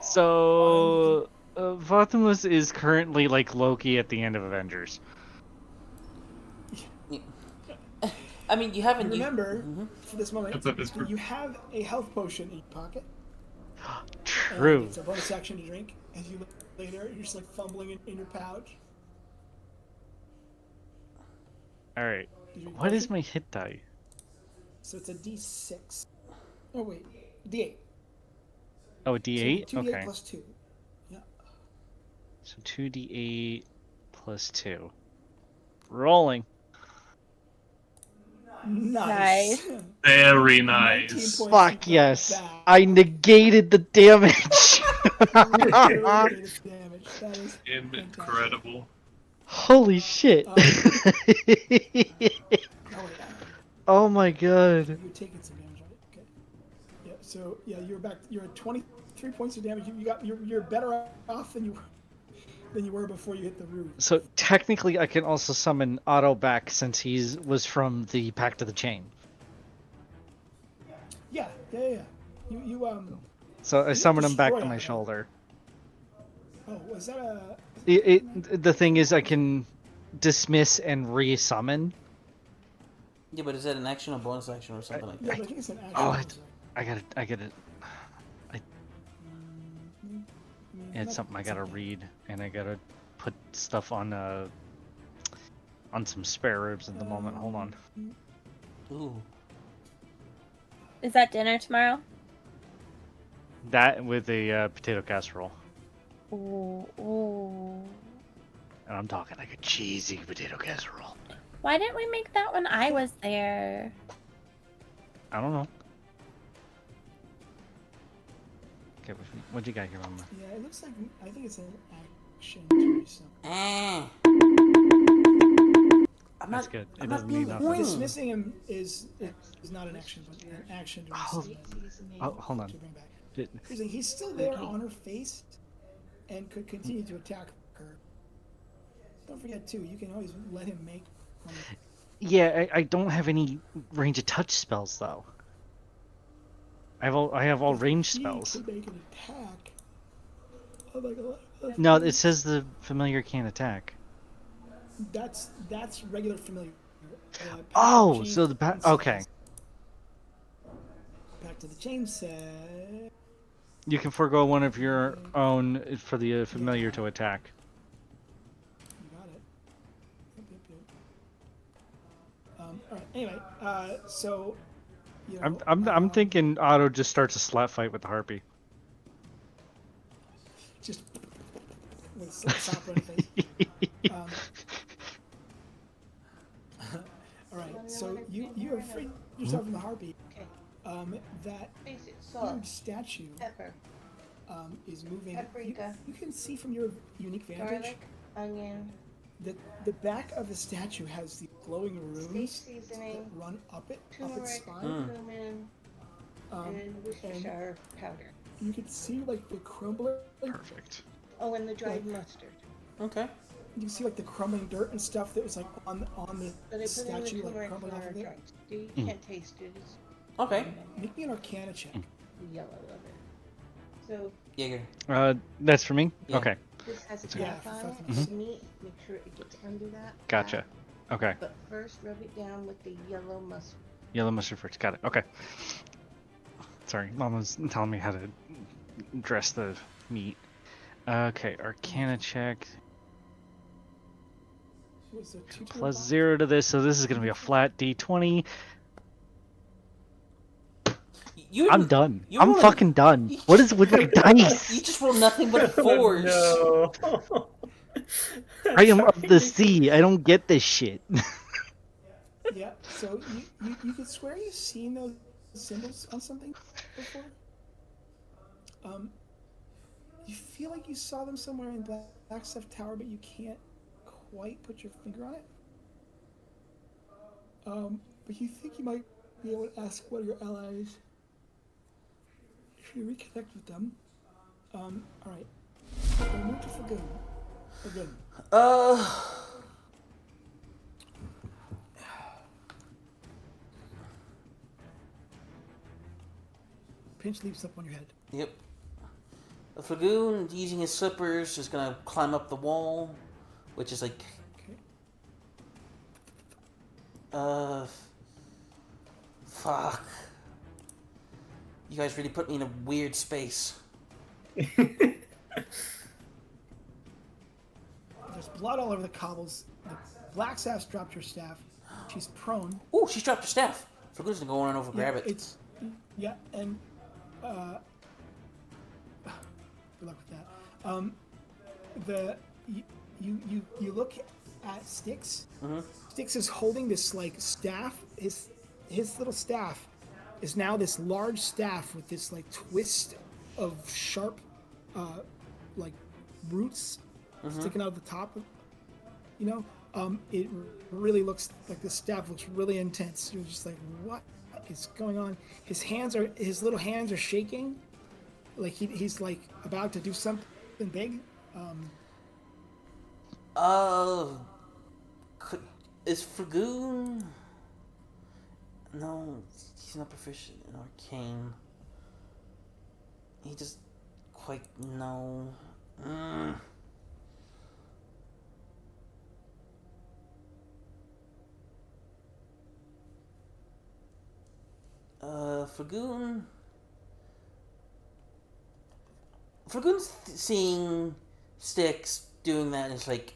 So Votimus is currently like Loki at the end of Avengers. I mean, you haven't. remember for this moment, That's up his that you have a health potion in your pocket. And True. it's a bonus action to drink. As you lay there, you're just like fumbling in your pouch. All right. Did you What is potion? my hit die? So it's a D6. Oh wait, D8. Oh, So D8. 2D8 Okay. plus 2. Yeah. So 2d8 plus 2. Rolling. Nice. Very 19 nice. points you Fuck got yes. back. I negated the damage. Negative damage. That is fantastic. Incredible. Holy shit. Oh, wait, Oh my god. you're taking some damage, right? Okay. Yeah. So yeah, you're back. You're at 23 points of damage. You're better off than you were before you hit the roof. So technically I can also summon Otto back since he was from the Pact of the Chain. Yeah. You So I You summon him back destroy to my Otto. shoulder. Oh, was that a? The thing is I can dismiss and re-summon. Yeah, but is that an action or bonus action or something like Yeah, that? but I think it's an action. Oh, bonus, I got it. right? It's something I gotta read, and I gotta put stuff on some spare ribs at the moment. Hold on. Ooh. Is that dinner tomorrow? That with a potato casserole, Ooh. and I'm talking like a cheesy potato casserole. Why didn't we make that when I was there? I don't know. Okay, what you got here, Mama? Yeah, it looks like I think it's an action to do something. Eh. I'm That's not. good. It I'm doesn't not being mean nothing. horny. Dismissing him is not an action, but an action to receive Oh, hold on. to bring back. Did- He's still there on her face, and could continue to attack her. Don't forget too, you can always let him make. Yeah, I don't have any range of touch spells though. I have all range He spells. could make an attack. Oh my god. No, it says the familiar can't attack. That's regular familiar. Oh, so the okay. Back to the chain said. You can forego one of your own for the familiar to attack. You got it. Yep. All right. Anyway, so. You know, I'm thinking Otto just starts a slap fight with the harpy. Just with a sock on his face. All right. So you have freed yourself from the harpy. That huge statue is moving. You can see from your unique vantage Garlic, onion, that the back of the statue has the glowing runes steak that seasoning, run up its turmeric, spine. cumin, Um, and Worcestershire powder. you can see like the crumbling. Perfect. Oh, and the dried mustard. Okay. You can see like the crumbling dirt and stuff that was like on the But I put in the statue, like turmeric crumbling off flour of it. dried. You can't taste it. It's Okay. Make me an Arcana check. the yellow of it. So Jaeger. That's for me. Yeah. Okay, this has a Yeah, cap on for it. fuck's Meat, make sure it gets under that. gotcha. cap. Okay, But first, rub it down with the yellow mustard. yellow mustard first. Got it. Okay. Sorry, Mom was telling me how to dress the meat. Okay, Arcana check. Was it two to the Plus bottom? 0 to this, so this is gonna be a flat D20. You. I'm done. you I'm rolled a- fucking done. What is with your dice? You just rolled nothing but fours. No. I am of the sea. I don't get this shit. Yeah. So you could swear you've seen those symbols on something before. You feel like you saw them somewhere in Blackstuff Tower, but you can't quite put your finger on it. But you think you might be able to ask one of your allies if you reconnect with them. All right. I'm gonna move to Flagoon. Flagoon. Pinch leaps up on your head. Yep. The Flagoon, using his slippers, is gonna climb up the wall, which is like. Okay. Fuck. You guys really put me in a weird space. There's blood all over the cobbles. The black staff's dropped her staff. She's prone. Ooh, she's dropped her staff. Flagoon's gonna go on over, grab it. It's and good luck with that. you look at Styx. Mm-hmm. Styx is holding this like staff. His little staff is now this large staff with this like twist of sharp, like roots sticking out of the top. You know, it really looks like the staff looks really intense. You're just like, what is going on? His little hands are shaking, like he's like about to do something big. Is Flagoon? No, he's not proficient in arcane. He just quite no. Flagoon. Flagoon's seeing Styx doing that, and it's like,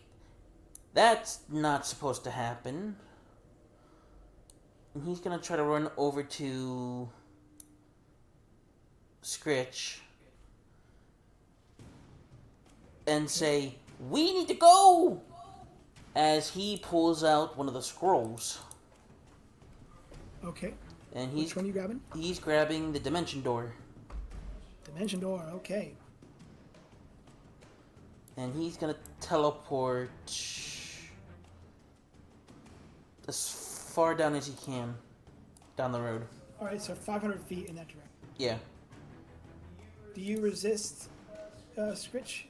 that's not supposed to happen. And he's gonna try to run over to Scritch and say, "We need to go!" as he pulls out one of the scrolls. Okay. And Which one are you grabbing? He's grabbing the dimension door. Dimension door. Okay. And he's gonna teleport as far down as he can down the road. All right. So 500 feet in that direction. Yeah. Do you resist, Scritch?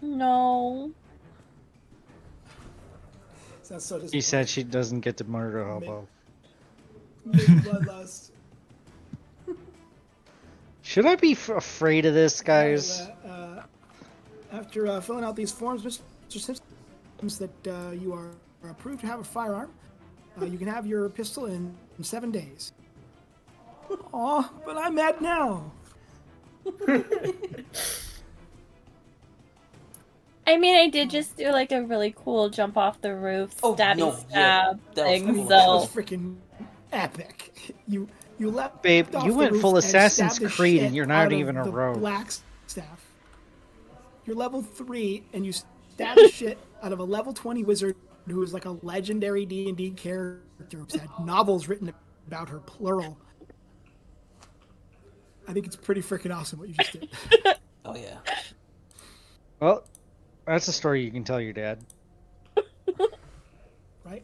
No. Sounds so She said she doesn't get to murder Hobo. Bloodlust. Should I be afraid of this, guys? After filling out these forms, Mr. Simpson, that you are approved to have a firearm, you can have your pistol in 7 days. Aw, but I'm mad now. I mean, I did just do like a really cool jump off the roof, stabby stab thing. cool. That So was freaking epic. You left. Babe, off you the went roof full and Assassin's stabbed the Creed and shit you're not out of even a the rogue. Black staff. You're level 3 and you stabbed the shit out of a level 20 wizard who is like a legendary D&D character who's had novels written about her, plural. I think it's pretty freaking awesome what you just did. Oh yeah. Well, that's a story you can tell your dad. Right?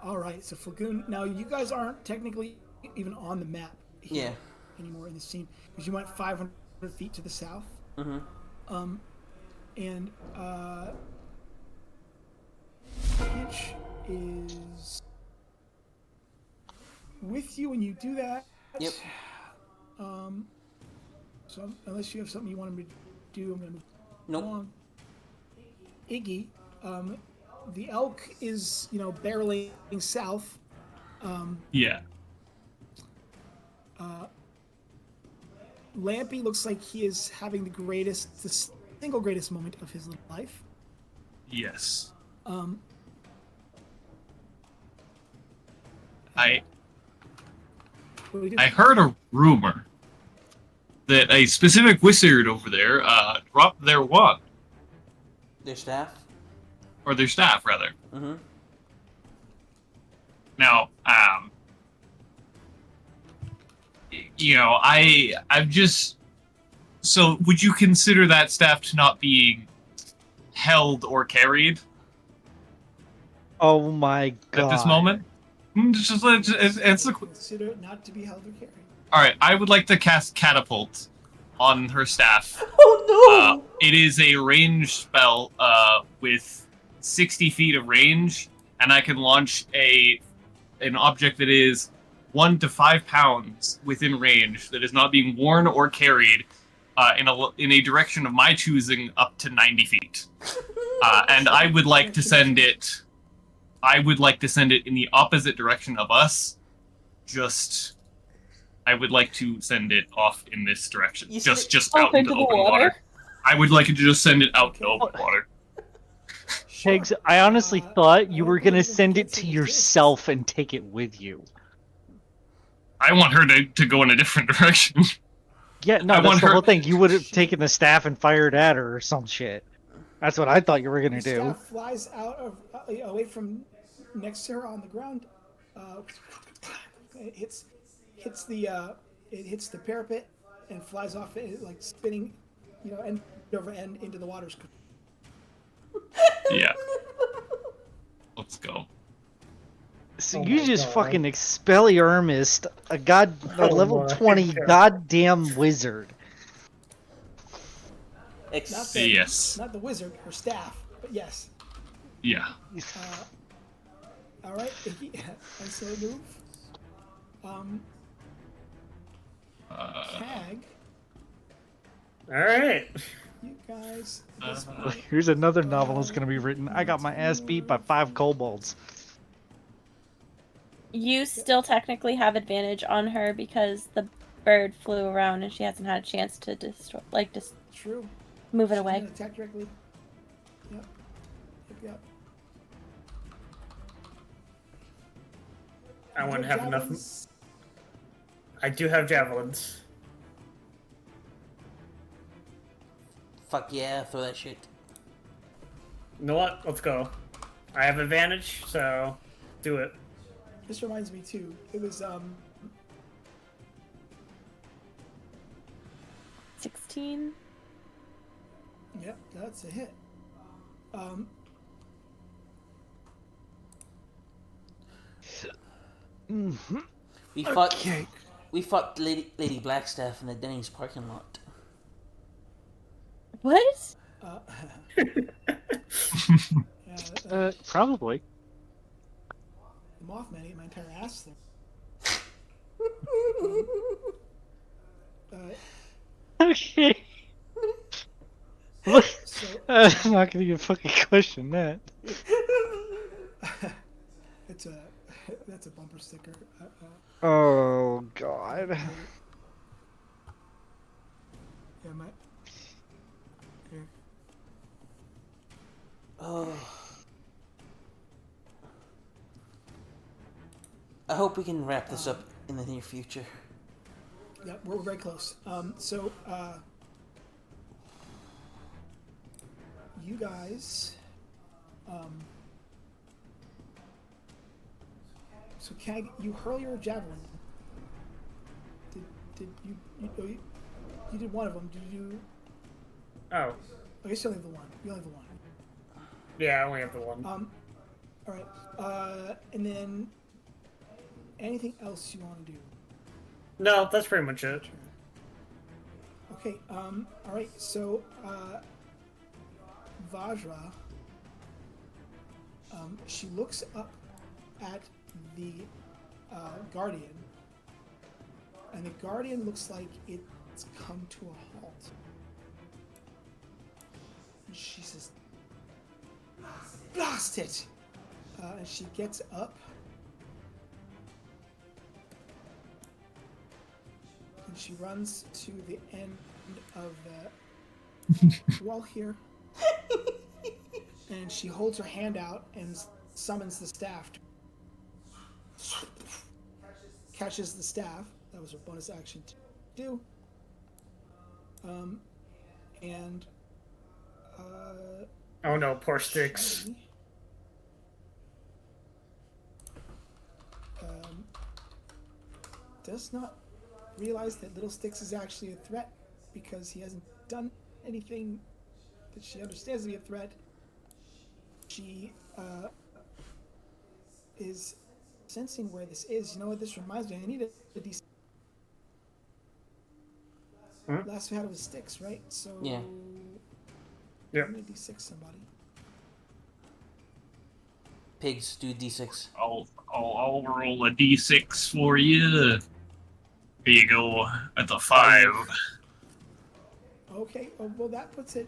All right, so Flagoon. Now, you guys aren't technically even on the map here anymore in the scene because you went 500 feet to the south. Mm-hmm. And Hitch is with you when you do that. Yep. So unless you have something you want him to do, I'm gonna move Nope. along. Iggy, the elk is barreling south. Yeah. Lampy looks like he is having the single greatest moment of his life. Yes. I heard a rumor that a specific wizard over there dropped their wand. Their staff? Or their staff, rather. Mm-hmm. Now, I've just... So, would you consider that staff to not being held or carried Oh my god. at this moment? It's Consider it not to be held or carried. Alright, I would like to cast Catapult on her staff. Oh no! It is a ranged spell with 60 feet of range, and I can launch an object that is 1 to 5 pounds within range that is not being worn or carried in a direction of my choosing up to 90 feet. And I would like to send it. I would like to send it in the opposite direction of us. I would like to send it off in this direction. Just out into open water. I would like to just send it out to open water. Pigs, I honestly thought you were gonna send it to yourself and take it with you. I want her to go in a different direction. Yeah, no, I that's want the her- whole thing. You would have taken the staff and fired at her or some shit. That's what I thought you were gonna The do. staff flies out of away from next to her on the ground. It hits the parapet and flies off it, like spinning, end over end into the waters. Yeah. Let's go. So Oh you my just God. fucking Expelliarmist a Oh level my 20 God. goddamn wizard. Yes. Not the wizard, her staff, but yes. Yeah. All right, nice little move. Tag, All right. you guys. Here's another novel that's gonna be written. I got my ass beat by 5 kobolds. You still technically have advantage on her because the bird flew around and she hasn't had a chance to destroy, True. move it She away. didn't attack directly. Yep. I wouldn't Good have enough. javelins. I do have javelins. Fuck yeah, throw that shit. You know what? Let's go. I have advantage, so do it. This reminds me too. It was 16. Yep, that's a hit. We fought Lady Blackstaff in the Denny's parking lot. What? Probably. The Mothman ate my entire ass there. Okay. Look, So I'm not gonna even fucking question that. that's a bumper sticker. Oh god. Yeah, here. Oh. I hope we can wrap this up in the near future. Yeah, we're very close. You guys, so Kag, you hurl your javelin. Did you did one of them? Did you? Oh, I guess you only have the one. You only have the one. yeah, I only have the one. All right. And then anything else you want to do? No, that's pretty much it. Okay. All right. So, Vajra, she looks up at the Guardian, and the Guardian looks like it's come to a halt. And she says, "Blast it!" And she gets up. And she runs to the end of the wall here. And she holds her hand out and summons the staff. Catches the staff. That was her bonus action to do. And Oh no, poor Sticks. Does not realize that Little Sticks is actually a threat because he hasn't done anything that she understands to be a threat. She is sensing where this is. You know what this reminds me of? I need a D6. Last we had was Sticks, right? So Yeah. Yep. I'm gonna D6 somebody. Pigs, do D6. I'll roll a d6 for you. Here you go. At the 5. Okay. Oh, well, that puts it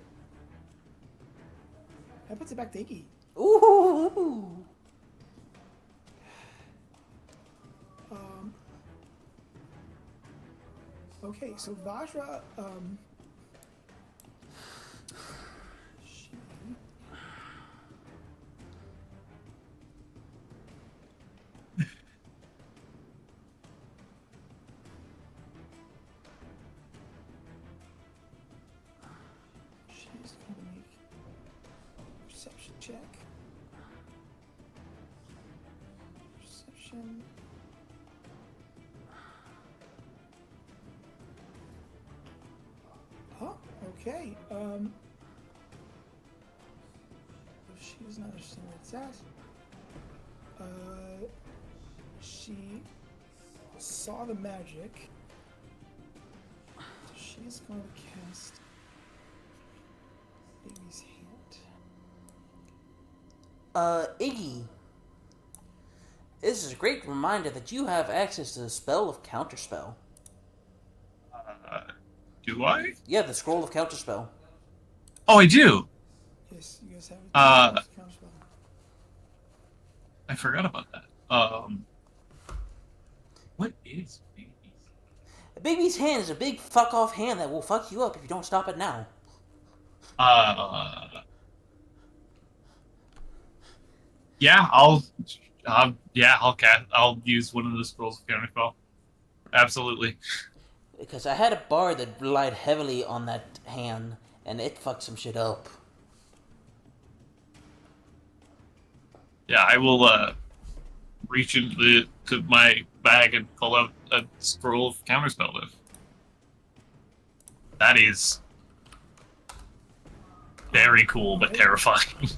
back to Iggy. Ooh. Okay, so Vajra, she check. Perception. Oh, okay. She does not understand where it's at. She saw the magic. So she's going to cast Baby's Hand. Iggy. This is a great reminder that you have access to the spell of Counterspell. Do I? Yeah, the Scroll of Counterspell. Oh, I do. Yes, you guys have Counterspell. I forgot about that. What is baby's? A baby's hand is a big fuck off hand that will fuck you up if you don't stop it now. Yeah, I'll use one of the scrolls of counterspell. Absolutely. Because I had a bard that relied heavily on that hand, and it fucked some shit up. Yeah, I will reach into my bag and pull out a scroll of counterspell lift. That is very cool but terrifying.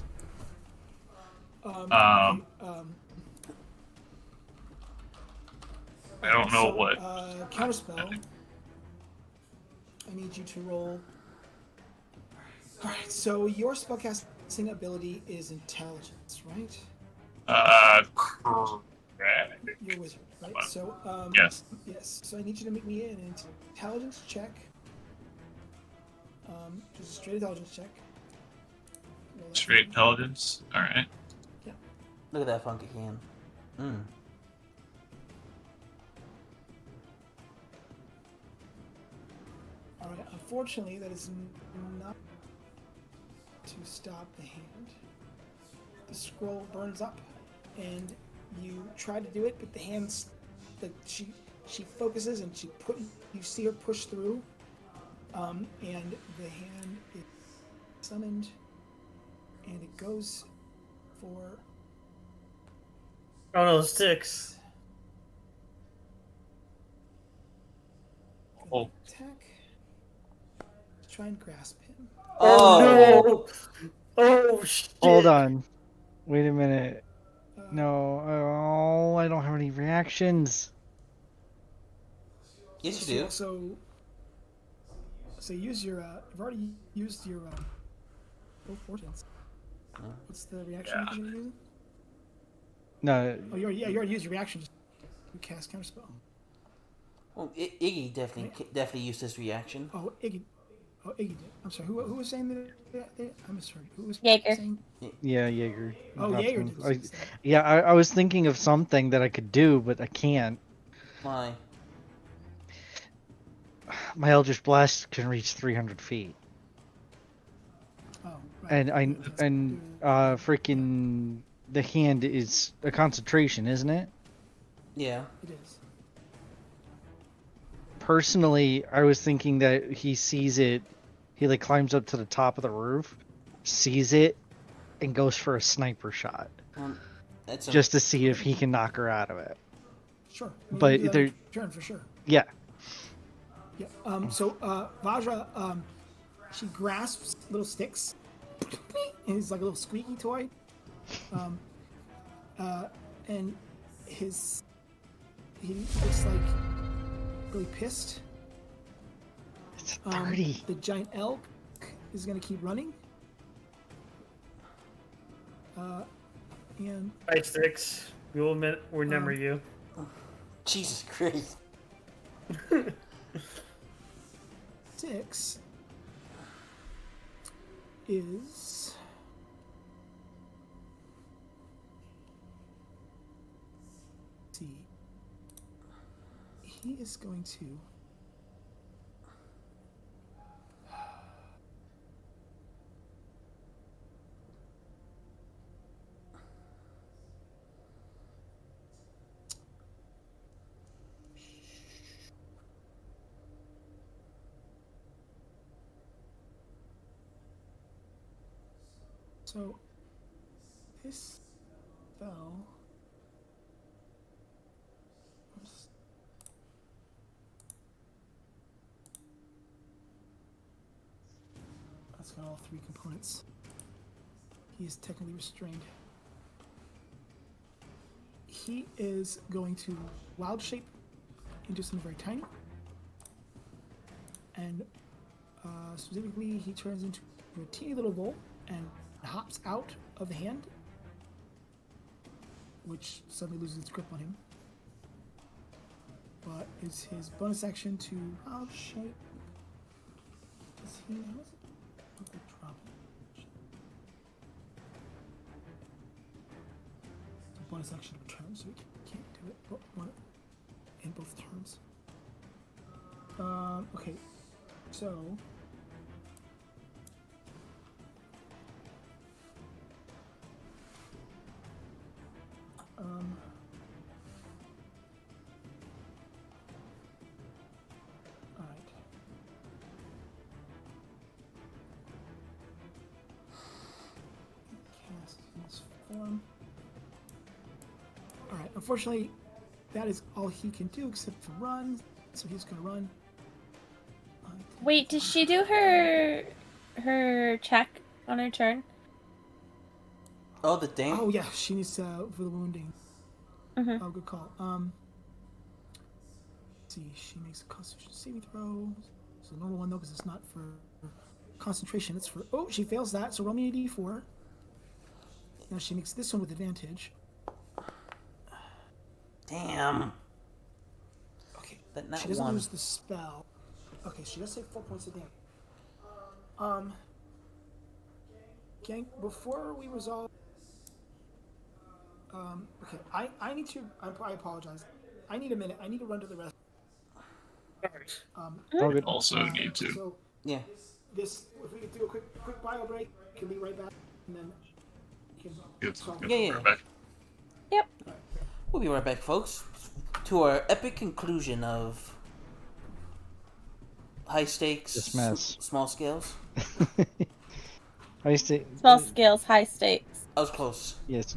Okay, I don't know what. Counterspell. I need you to roll. Alright, so your spellcasting ability is intelligence, right? Correct. You're a wizard, right? So, Yes. Yes. So I need you to make me an intelligence check. Just a straight intelligence check. Straight intelligence. All right. Yeah. Look at that funky hand. Alright, unfortunately, that is not to stop the hand. The scroll burns up, and you try to do it, but the hand's like she focuses and you see her push through, and the hand is summoned, and it goes for Oh no, 6. Oh. attack. Try and grasp him. Oh no! Oh shit! Hold on. Wait a minute. No. Oh, I don't have any reactions. Yes, you do. So use your. You've already used your. Fortunes. What's the reaction you're going to use? No. Oh, you already used your reaction. You cast counterspell. Well, Iggy definitely used this reaction. Oh, Iggy did. I'm sorry. Who was saying that? I misheard. Who was Jaeger. saying? Yeah, Jaeger. Oh, Jaeger did. I was thinking of something that I could do, but I can't. Why? My Eldritch Blast can reach 300 feet. Oh, right. And freaking the hand is a concentration, isn't it? Yeah. It is. Personally, I was thinking that he sees it, he like climbs up to the top of the roof, sees it, and goes for a sniper shot. Just to see if he can knock her out of it. Sure. But they're turn for sure. Yeah. Yeah. So Vajra, she grasps little sticks. And it's like a little squeaky toy. And he looks like really pissed. It's 30. The giant elk is gonna keep running. And 5-6. We will remember you. Jesus Christ. 6 is see. He is going to So this spell. That's got all 3 components. He is technically restrained. He is going to wild shape into something very tiny. And specifically, he turns into a teeny little vole and hops out of the hand, which suddenly loses its grip on him. But it's his bonus action to wild shape. Does he? How is it? Drop it. It's a bonus action of turn, so we can't do it. But one in both turns. Okay, so. Alright. Cast in this form. Alright, unfortunately, that is all he can do except for run, so he's gonna run. Wait, did she do her check on her turn? Oh, the dame? Oh yeah, she needs for the wounding. Mm-hmm. Oh, good call. Let's see, she makes a Constitution saving throw. It's a normal one though, because it's not for concentration. It's for she fails that. So roll me a d4. Now she makes this one with advantage. Damn. Okay, That not she doesn't one. lose the spell. Okay, she does take 4 points of damage. Gang, before we resolve. Okay, I need to. I apologize. I need a minute. I need to run to the rest. Oh, good. Also need to. So Yeah. this, if we could do a quick bio break, can be right back, and then you can Good. talk. Good. Yeah. Right back. Yep. We'll be right back, folks, to our epic conclusion of high stakes, This mess. small scales. I used to. Small scales, high stakes. I was close. Yes.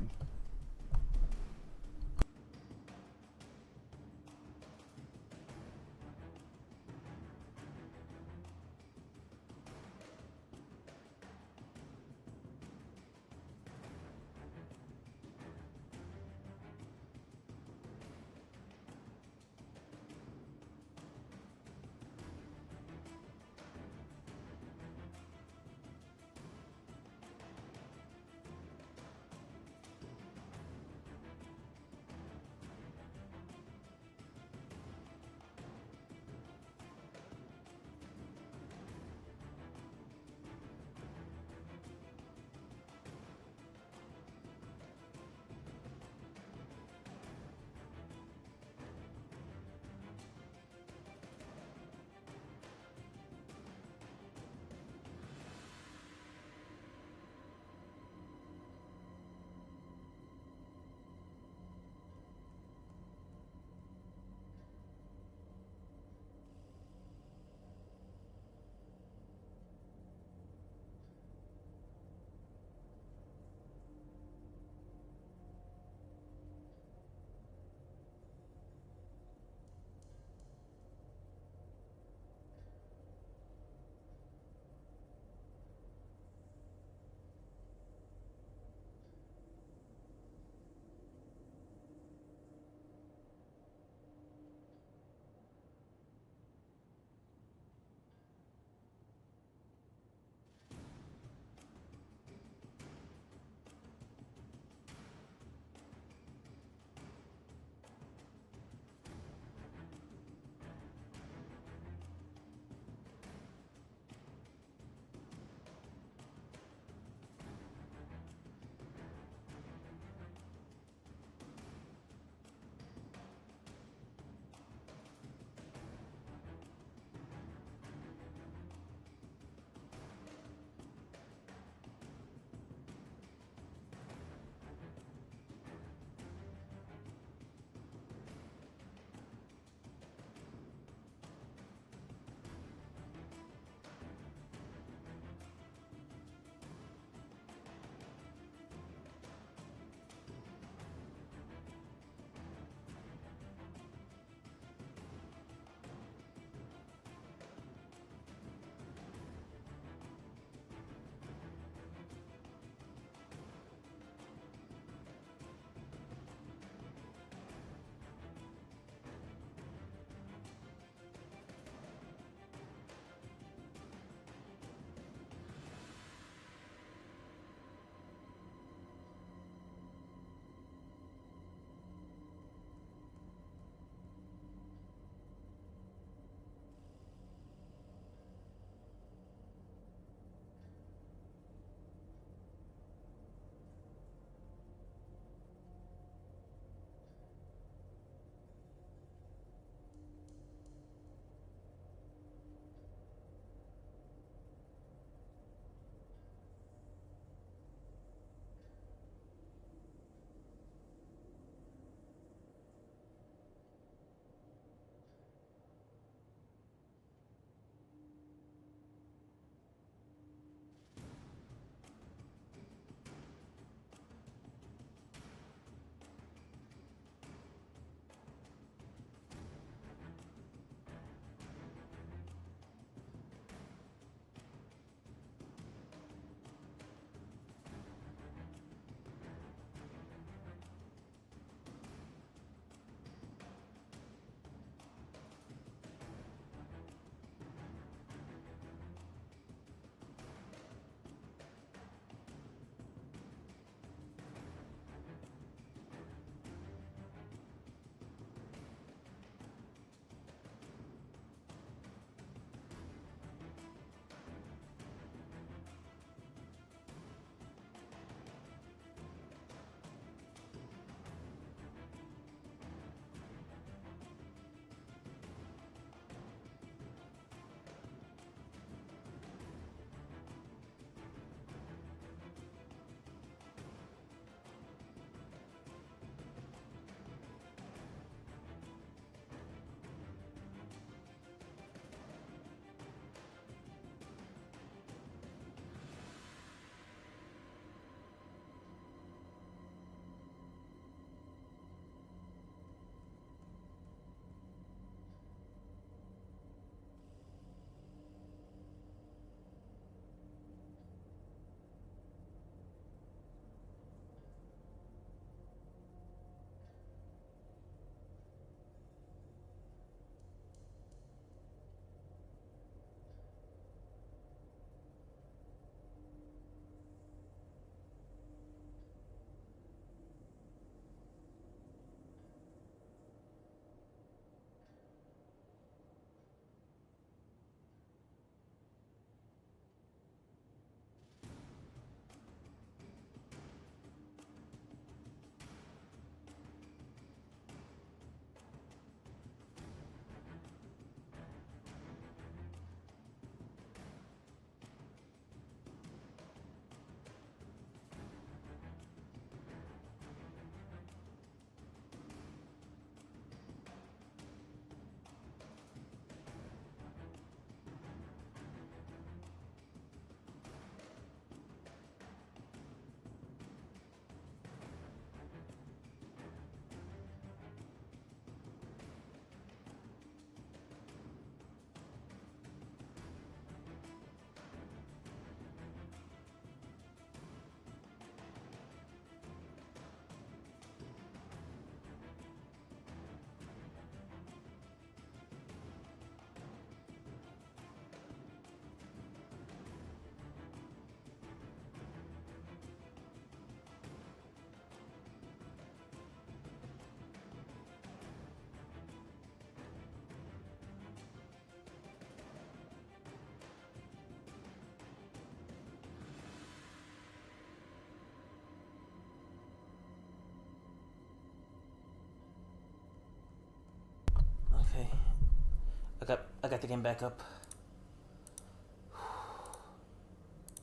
got the game back up.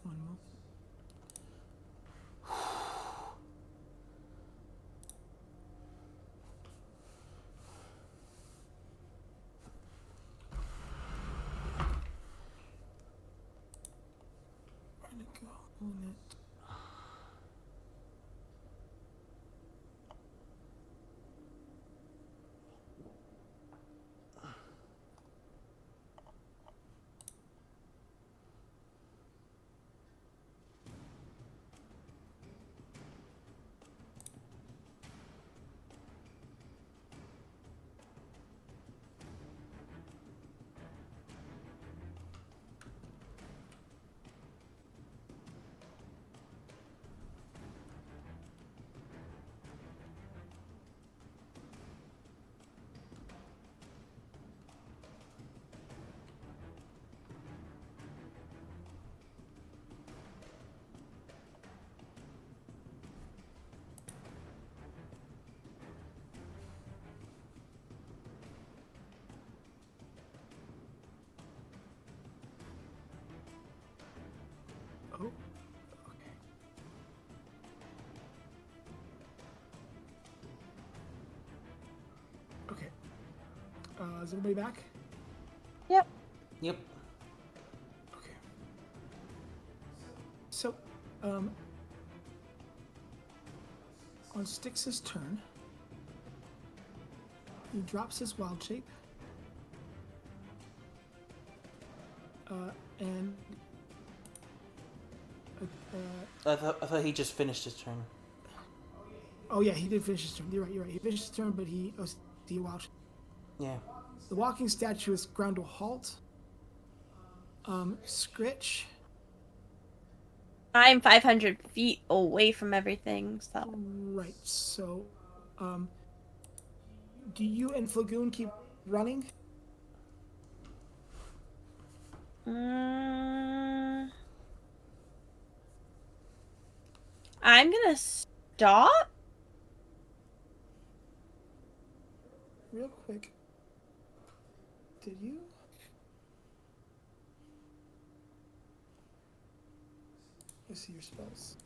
One more. Where'd it go? On it. Oh, okay. Okay. Is everybody back? Yep. Yep. Okay. So, on Styx's turn, he drops his wild shape. And I thought he just finished his turn. oh yeah, he did finish his turn. You're right. He finished his turn, but he wild shape. Yeah. The walking statue is ground to a halt. Scritch. I'm 500 feet away from everything, so. Right. So, do you and Flagoon keep running? I'm gonna stop. Real quick. Did you? Let's see your spells.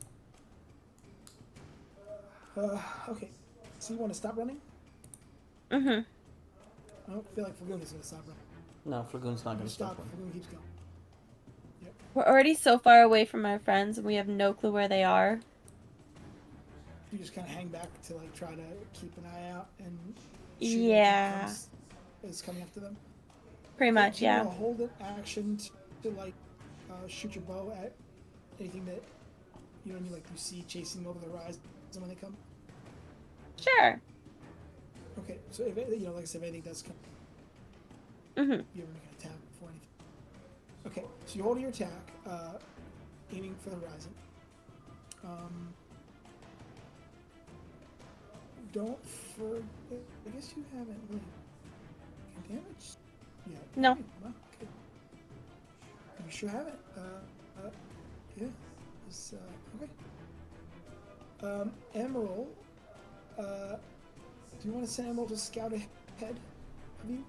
Okay. So you want to stop running? Mm-hmm. I don't feel like Flagoon is going to stop running. No, Flagoon's not going to stop him. Flagoon keeps going. We're already so far away from our friends, and we have no clue where they are. You just kind of hang back to like try to keep an eye out and shoot Yeah. is coming after them. Pretty much, Do you yeah. want to hold an action to like shoot your bow at anything that you know you see chasing over the horizon when they come? Sure. Okay, so if like I said, if anything does come, Mm-hmm. you're going to attack before anything. Okay, so you're holding your attack, aiming for the horizon. Don't forget. I guess you haven't really damaged yet. No. Well, okay. You sure haven't. Yeah. It's, okay. Emerald. Do you want to send Emerald to scout ahead of you?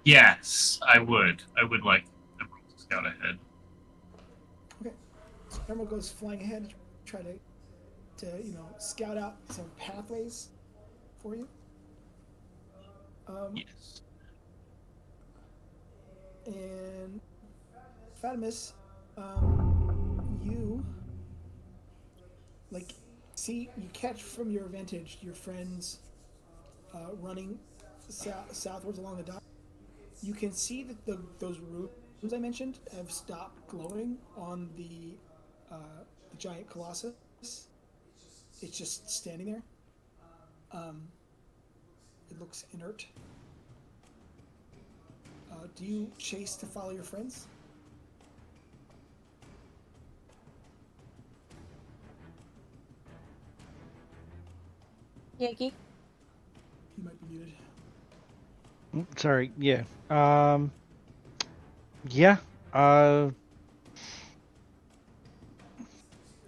Yes, I would. I would like Emerald to scout ahead. Okay. So Emerald goes flying ahead to try to scout out some pathways for you. Yes. And Fatimus, you see you catch from your vantage your friends running southwards along the dock. You can see that those rooms I mentioned have stopped glowing on the giant colossus. It's just standing there. It looks inert. Do you chase to follow your friends? Yagi? You might be muted. Sorry. Yeah. Yeah.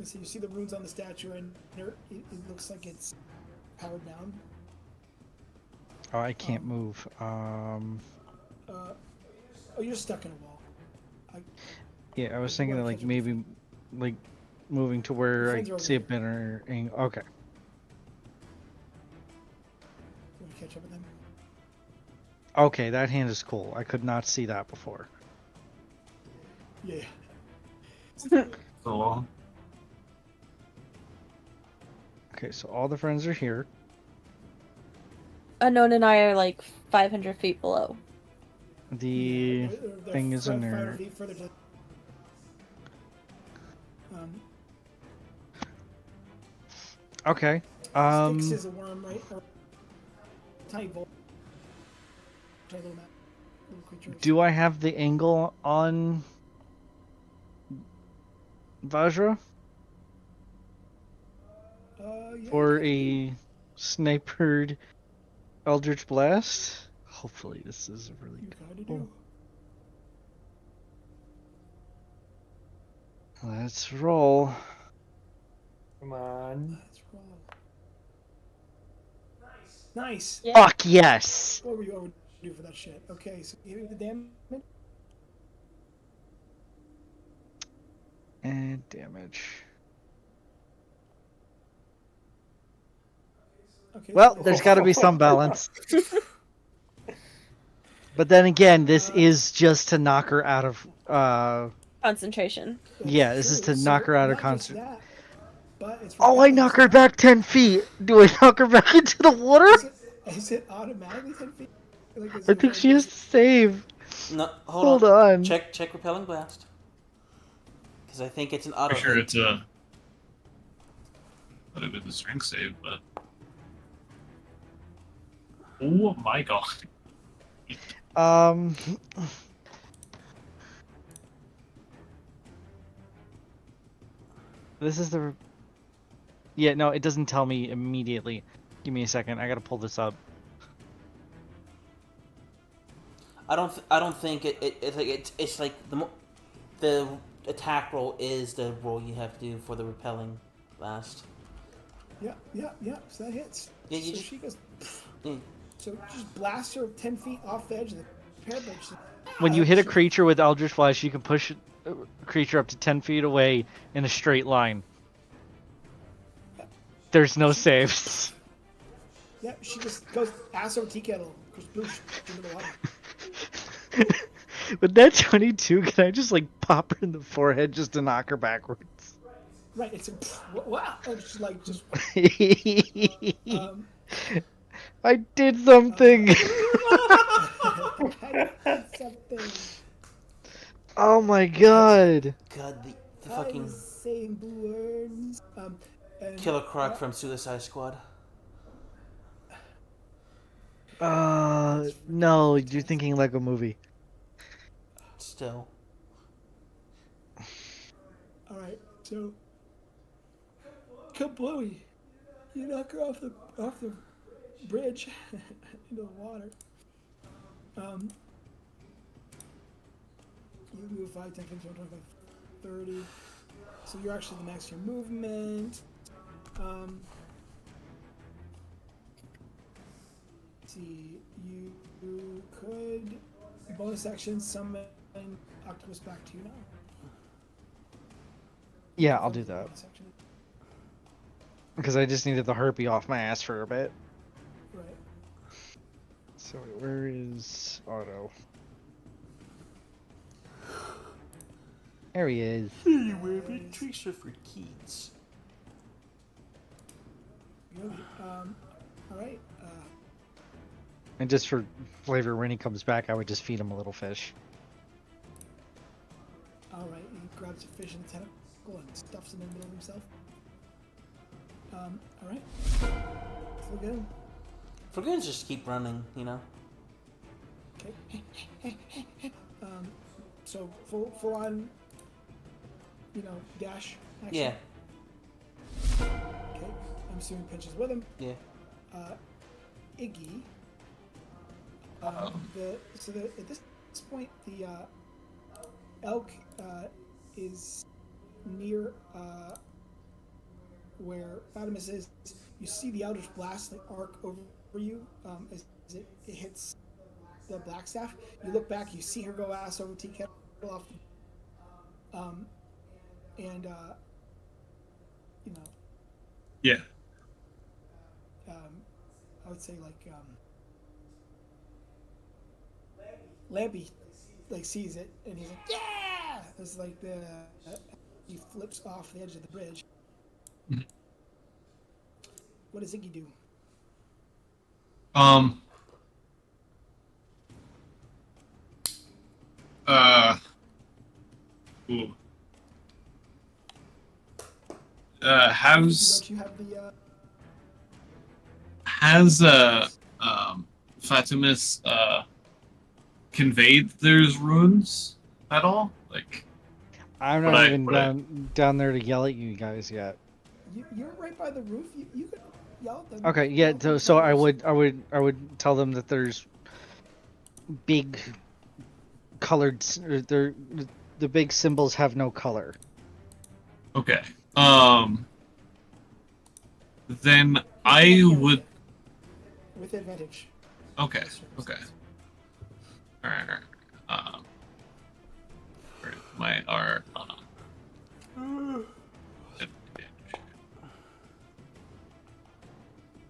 So you see the runes on the statue, and it looks like it's powered down. Oh, I can't move. Oh, you're stuck in a wall. Yeah, I was You thinking wanna of like catch up with maybe like moving to where I friends are over see a here. better angle. Okay. You want to catch up with them? Okay, that hand is cool. I could not see that before. Yeah. So Okay, so all the friends are here. Unknown and I are like 500 feet below. The They're thing is in 500 there. feet further to. Okay. Styx is a worm, right? Or tiny volt. Tiny little creatures. Do I have the angle on Vajra Yeah, for you a snipered Eldritch Blast? Hopefully this is really kinda cool. do. Let's roll. Come on. Let's roll. Nice. Yeah. Fuck yes! What were you overdue for that shit? Okay, so give me the damage. And damage. Okay, Well, so there's got to be some balance. But then again, this is just to knock her out of. Concentration. Yeah, this is to knock her out of not just concert. that, but it's Oh, I repelling, knock so her back 10 feet. Do I knock her back into the water? Is it automatically 10 feet? Like, is I it think like- she has to save. No, Hold on. Check repelling blast. Because I think it's an auto. for sure hit. it's a. Would have been the strength save, but. Oh my god. This is the. Yeah, no, it doesn't tell me immediately. Give me a second. I gotta pull this up. I don't think it's like the attack roll is the roll you have to do for the repelling blast. Yeah. So that hits. Yeah, you so just- she goes. Yeah. So just blast her 10 feet off the edge of the parapet. When you hit a creature with Eldritch Flash, you can push a creature up to 10 feet away in a straight line. There's no saves. Yeah, she just goes ass over tea kettle, goes boosh into the water. With that 22, can I just like pop her in the forehead just to knock her backwards? Right, it's a wow. It's like just. I did something. I did something. Oh my god. God, the I fucking was saying words. And, Killer Croc from Suicide Squad. No, you're thinking Lego Movie. Still. All right, so Kablowy, you knock her off the bridge into the water. You move 5, 10, 15, 20, 25, 30. So you're actually the max your movement. Let's see, you could bonus action summon Octopus back to you now. Yeah, I'll do that. Because I just needed the harpy off my ass for a bit. Right. So where is Otto? There he is. Tracer for Keats. Good. All right. And just for flavor, when he comes back, I would just feed him a little fish. All right. He grabs a fish in the tentacle and stuffs it in the middle of himself. All right. Flagoon. Dragoons just keep running, you know. Okay. So full on, dash action. Yeah. Okay. I'm assuming pinches with him. Yeah. Iggy. At this point, the elk is near where Fatimus is, you see the Eldritch Blast like arc over you as it hits the black staff. You look back, you see her go ass over tea kettle off, and you know, Yeah. I would say like Lampy like sees it and he's like, yeah. It's like he flips off the edge of the bridge. Mhm. What does Iggy do? Ooh. Don't you have the Has Fatimus conveyed those runes at all? Like, I'm But not I- even but I- down there to yell at you guys yet. you're right by the roof. You could yell at them. Okay, yeah. So I would tell them that there's big colored. The big symbols have no color. okay. Then I would. with advantage. Okay. Okay. All right. My our.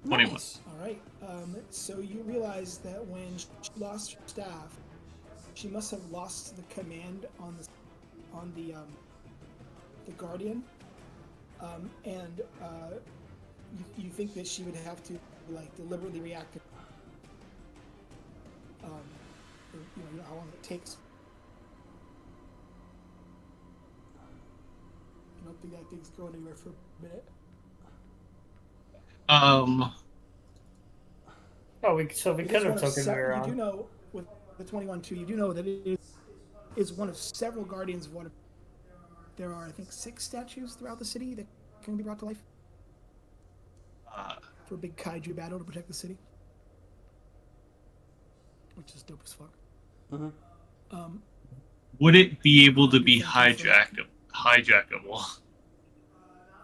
21. Nice. All right. So you realize that when she lost her staff, she must have lost the command on the guardian, and you think that she would have to like deliberately react to, you know how long it takes. I don't think that thing's going anywhere for a minute. Oh, we could have taken her You do on. know with the 21-2, you do know that it is one of several guardians of water. There are, I think, 6 statues throughout the city that can be brought to life for a big kaiju battle to protect the city, which is dope as fuck. Mm-hmm. Would it be able to be hijackable?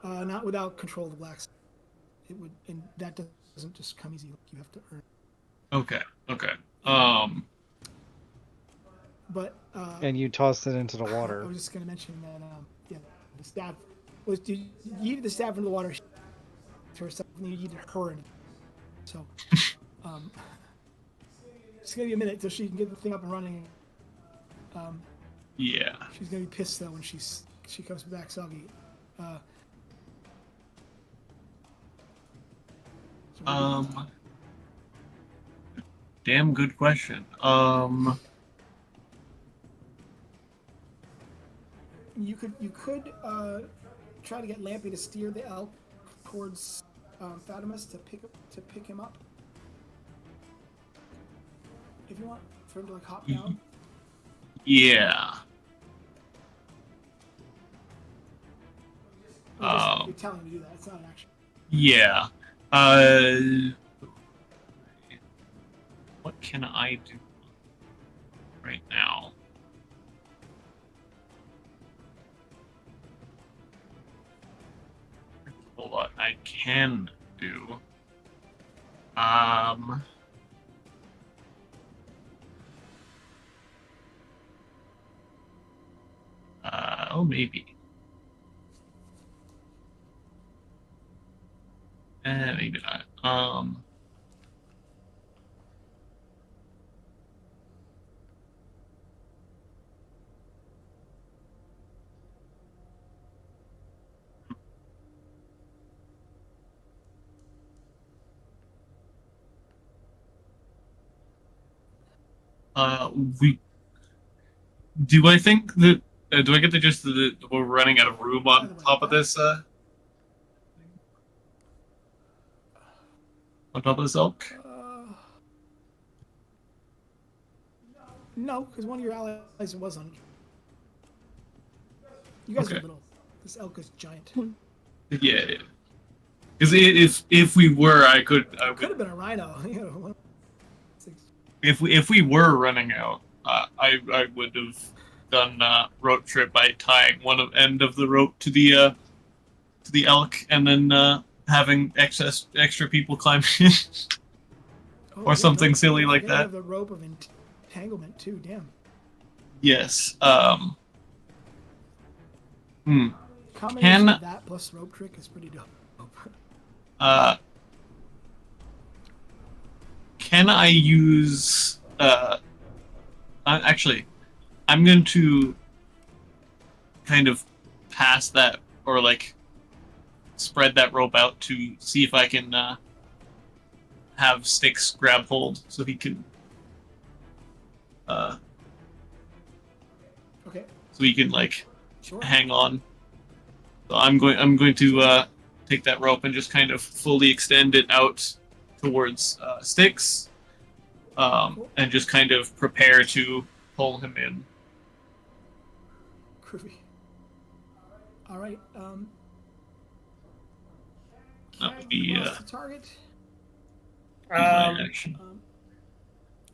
Not without control of the blacks. It would, and that doesn't just come easy. You have to earn. Okay. Okay. But And you tossed it into the I water. was just gonna mention that yeah, the staff was you yeeted the staff into the water to herself, and you yeeted her in. So it's gonna be a minute till she can get the thing up and running. Yeah. She's gonna be pissed though when she comes back soggy. Damn good question. You could try to get Lampy to steer the elk towards Fatimus to pick him up. If you want, for him to like hop down. Yeah. You're telling him to do that. It's not an action. Yeah. What can I do right now? What I can do. Oh, maybe. Maybe not. Do I think that do I get the gist that we're running out of room on top of this? On top of this elk? No, because one of your allies was on it. You guys Okay. are little. This elk is giant. Yeah. Because if we were, I Could would. have been a rhino. You know, If we were running out, I would have done rope trip by tying end of the rope to to the elk, and then having extra people climb in, Oh, or something silly don't like forget we that. have the rope of entanglement too. Damn. Yes. Combination Can of that plus rope trick is pretty dope. uh, can I use actually, I'm going to kind of pass that, or like spread that rope out to see if I can have Sticks grab hold so he can Okay. so he can like Sure. hang on. So I'm going to take that rope and just kind of fully extend it out towards Sticks, and just kind of prepare to pull him in. Groovy. All right. That would be the target. my action.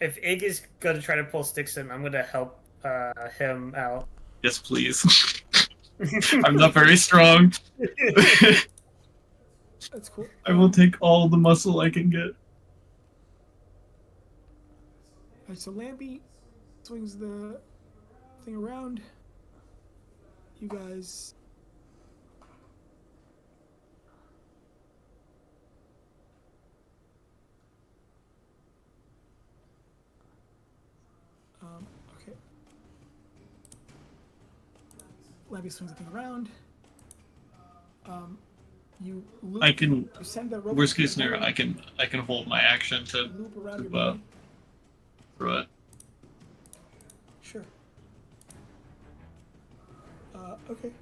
If Ig is going to try to pull Sticks in, I'm going to help him out. Yes, please. I'm not very strong. That's cool. I will take all the muscle I can get. Alright, so Lampy swings the thing around. You guys. Okay. Lampy swings the thing around. You loop, I can. you send the rope Worst case scenario, I can hold my action to loop around your throw body. it. Sure. Okay.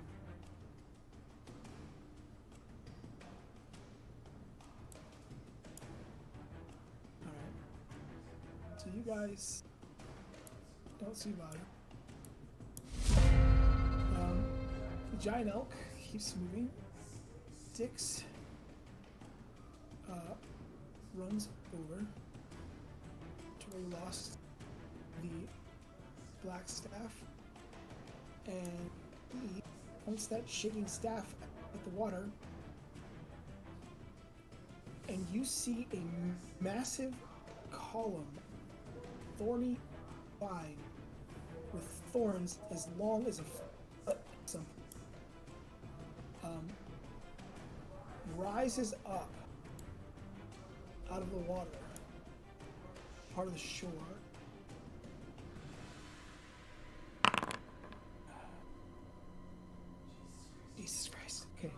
Alright. So you guys don't see body. The giant elk keeps moving. Sticks runs over to where you lost the black staff, and he points that shaking staff at the water, and you see a massive column, thorny vine with thorns as long as a foot, something. Rises up out of the water, part of the shore. Jesus Christ. Okay.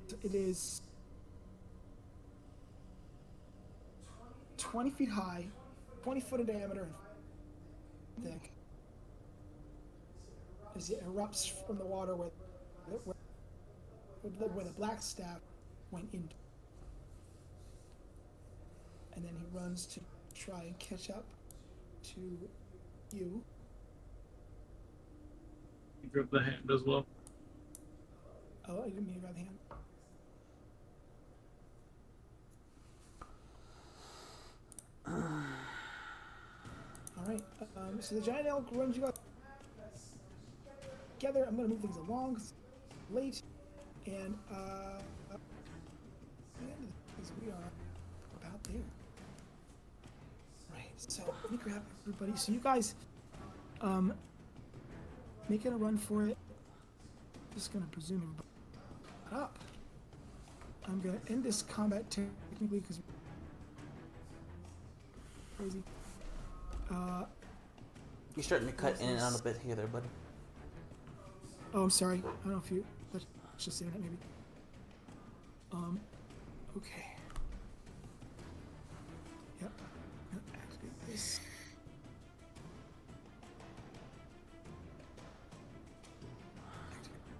So it is 20 feet high, 20 foot in diameter, and thick. As it erupts from the water where the black staff went in. And then he runs to try and catch up to you. You grab the hand as well. Oh, I didn't mean to grab the hand. Alright, so the giant elk runs you up together. I'm going to move things along 'cause it's late. And, the end of this, we are about there. Right, so let me grab everybody. So you guys, making a run for it. Just going to presume everybody up. I'm going to end this combat technically because crazy. You're starting to cut in and out a bit here, there, buddy. Oh, I'm sorry. I don't know if you. Let's just say that maybe. Okay. Yep. I'm gonna activate this.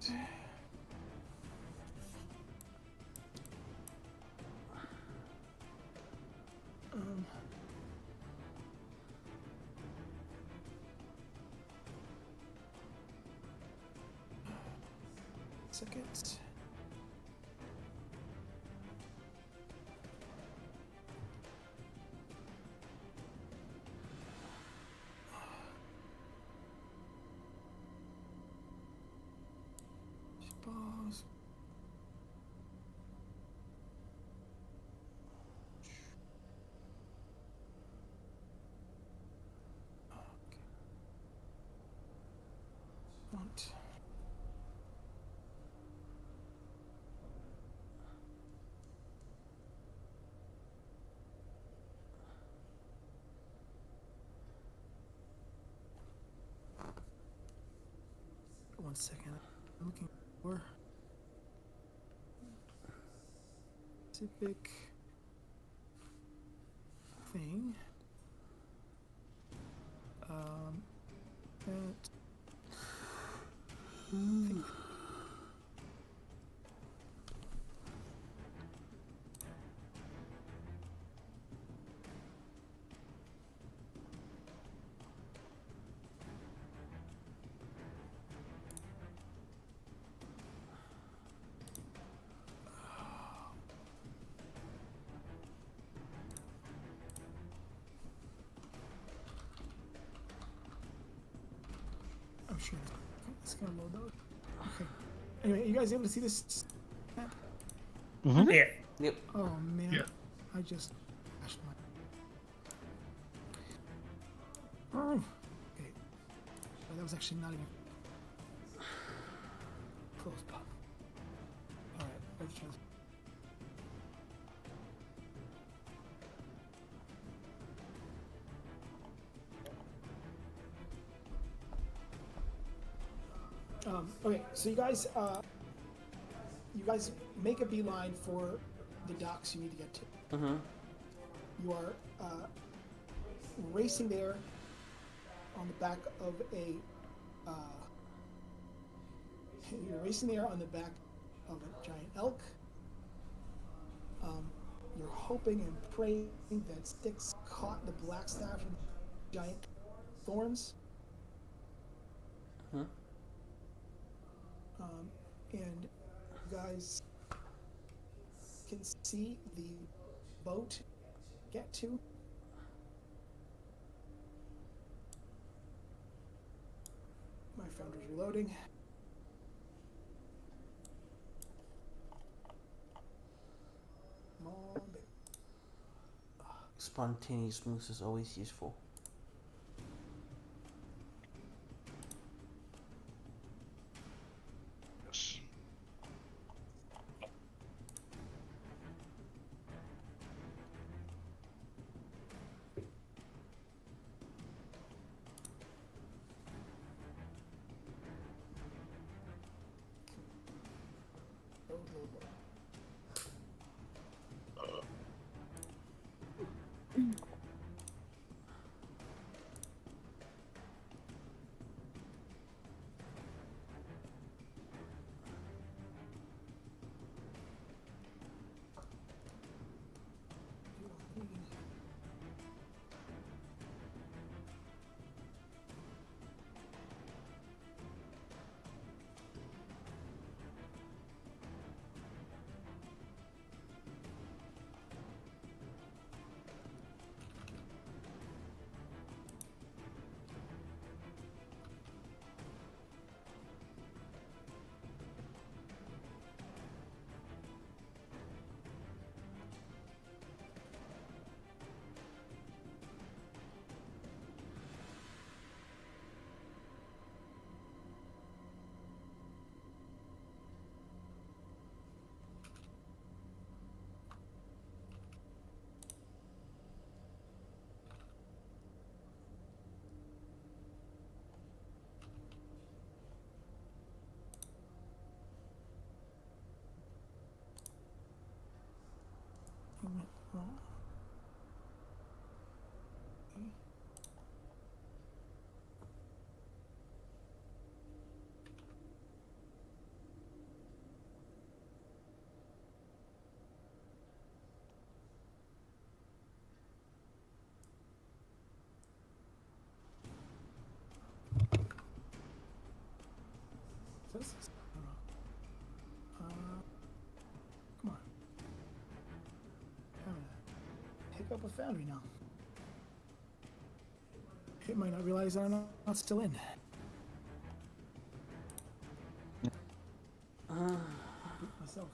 Activate. Second. 1 second. I'm looking for specific thing. That. I'm sure it's gonna load those. Okay. Anyway, you guys able to see this map? Yeah. Yep. Oh man, Yeah. I just crashed my. Oh. Okay. Oh, that was actually not even close, pop. All right, let's try. Okay, so you guys make a beeline for the docks you need to get to. Mm-hmm. You are racing there on the back of a. You're racing there on the back of a giant elk. You're hoping and praying that Styx caught the black staff in giant thorns. Hmm. And you guys can see the boat get to. My founder's reloading. Come on, baby. Spontaneous moose is always useful. Yes. Load, load, load. Went wrong. Okay. So this is, come on. Having a hiccup with Foundry now. It might not realize I'm not still in. Beat myself.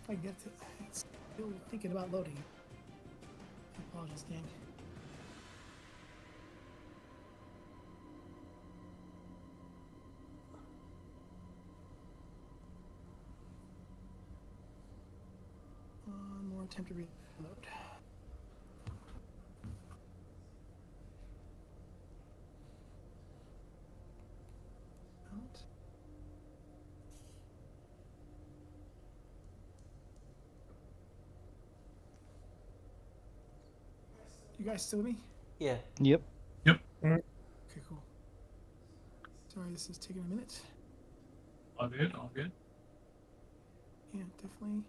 I get it. It's still thinking about loading. I apologize, gang. One more attempt to reload. Out. You guys still with me? Yeah. Yep. Yep. Okay, cool. Sorry, this is taking a minute. All good. All good. Yeah, definitely.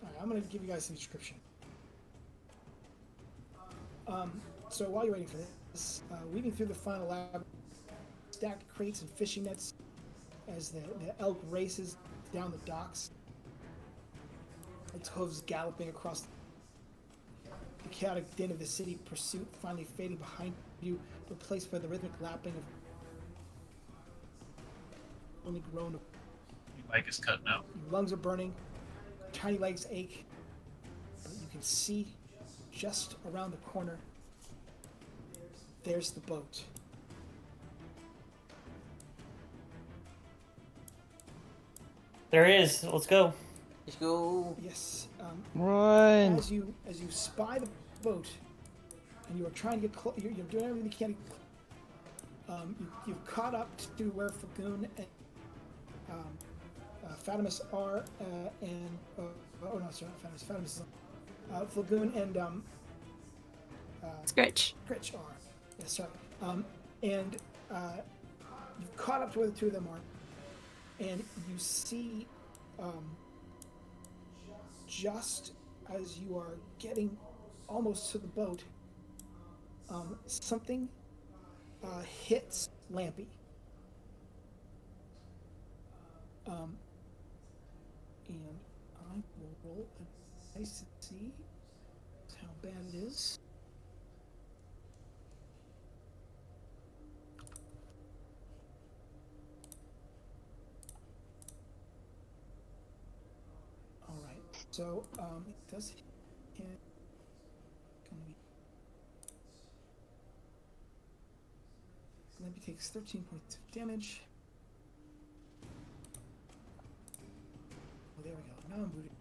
Alright, I'm gonna give you guys some description. So while you're waiting for this, weaving through the final lab, stacked crates and fishing nets as the elk races down the docks. Its hooves galloping across the chaotic din of the city pursuit, finally fading behind you, replaced by the rhythmic lapping of only groan. Your mic is cutting out. Your lungs are burning, tiny legs ache, but you can see just around the corner. There's the boat. There it is. Let's go. Let's go. Yes. Run! As you spy the boat, and you are trying to get close, you're doing everything you can. You've caught up to where Flagoon and Fatimus are, and oh no, sorry, not Fatimus. Fatimus is Flagoon and Scritch. Scritch are. Yes, sorry. And you've caught up to where the two of them are, and you see, just as you are getting almost to the boat, something hits Lampy. And I will roll a dice to see how bad it is. All right, so it does hit. Gonna be. Lampy takes 13 points of damage. Oh, there we go. Now I'm booted.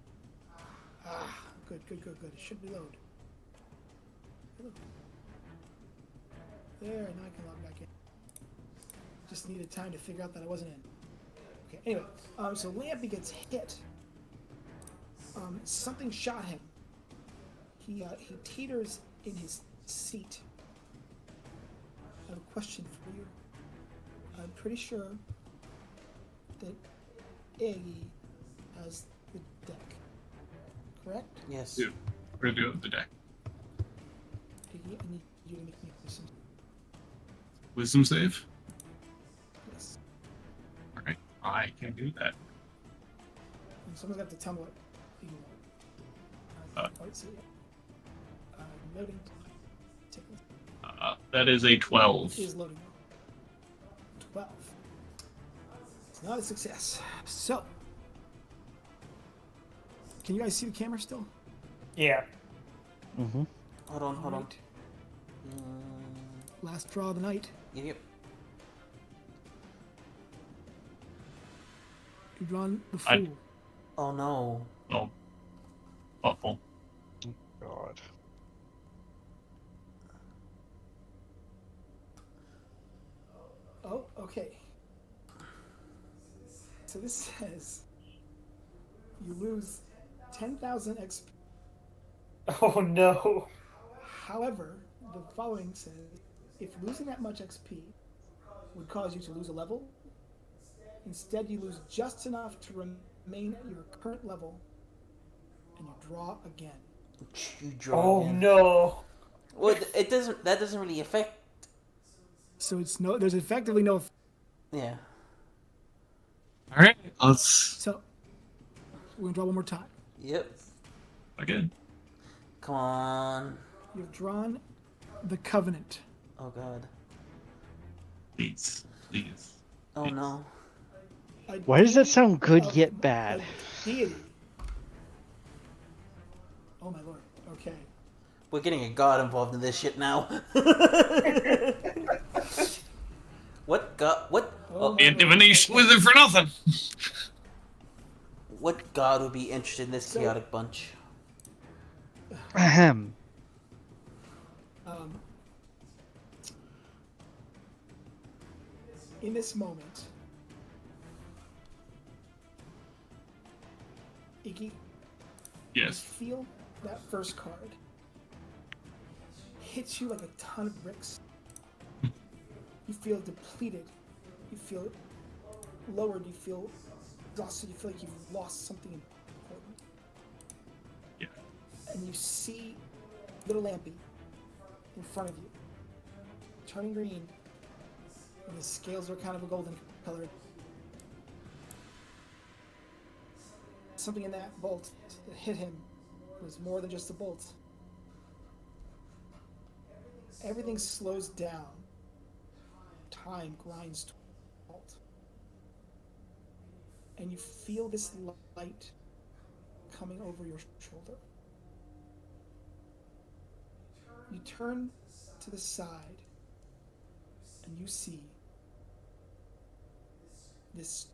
Ah, good. It should reload. There, now I can log back in. Just needed time to figure out that I wasn't in. Okay, anyway, so Lampy gets hit. Something shot him. He teeters in his seat. I have a question for you. I'm pretty sure that Iggy has the deck. Correct? Yes. Dude, we're gonna do it with the deck. Iggy, I need you to make me listen. Wisdom save. Yes. All right, I can do that. And someone's got to tell me what Iggy wants. I can't quite see it. Loading. Take this. That is a 12. It is loading. 12. It's not a success. So, can you guys see the camera still? Yeah. Mm-hmm. Hold on. Right. Last draw of the night. Yep. You've drawn the Fool. Oh no. Oh, awful. God. Oh, okay. So this says you lose 10,000 XP. Oh no. However, the following says if losing that much XP would cause you to lose a level, instead you lose just enough to remain at your current level, and you draw again. You draw Oh again. no. Well, it doesn't. That doesn't really affect. So it's no. There's effectively no. Yeah. All right, let's So we're gonna draw one more time. Yep. again. Come on. You've drawn the Covenant. Oh god. Please. Oh no. A Why does that deity sound good of- yet bad? A deity. Oh my lord. Okay. We're getting a god involved in this shit now. What god? What? Oh, The divination wasn't for nothing. What god would be interested in this So- chaotic bunch? Ahem. In this moment, Iggy, you Yes. feel that first card hits you like a ton of bricks. You feel depleted. You feel lowered. You feel exhausted. You feel like you've lost something important. Yeah. And you see little Lampy in front of you, turning green, and the scales are kind of a golden color. Something in that bolt that hit him was more than just a bolt. Everything slows down. Time grinds to a halt. And you feel this light coming over your shoulder. You turn to the side and you see this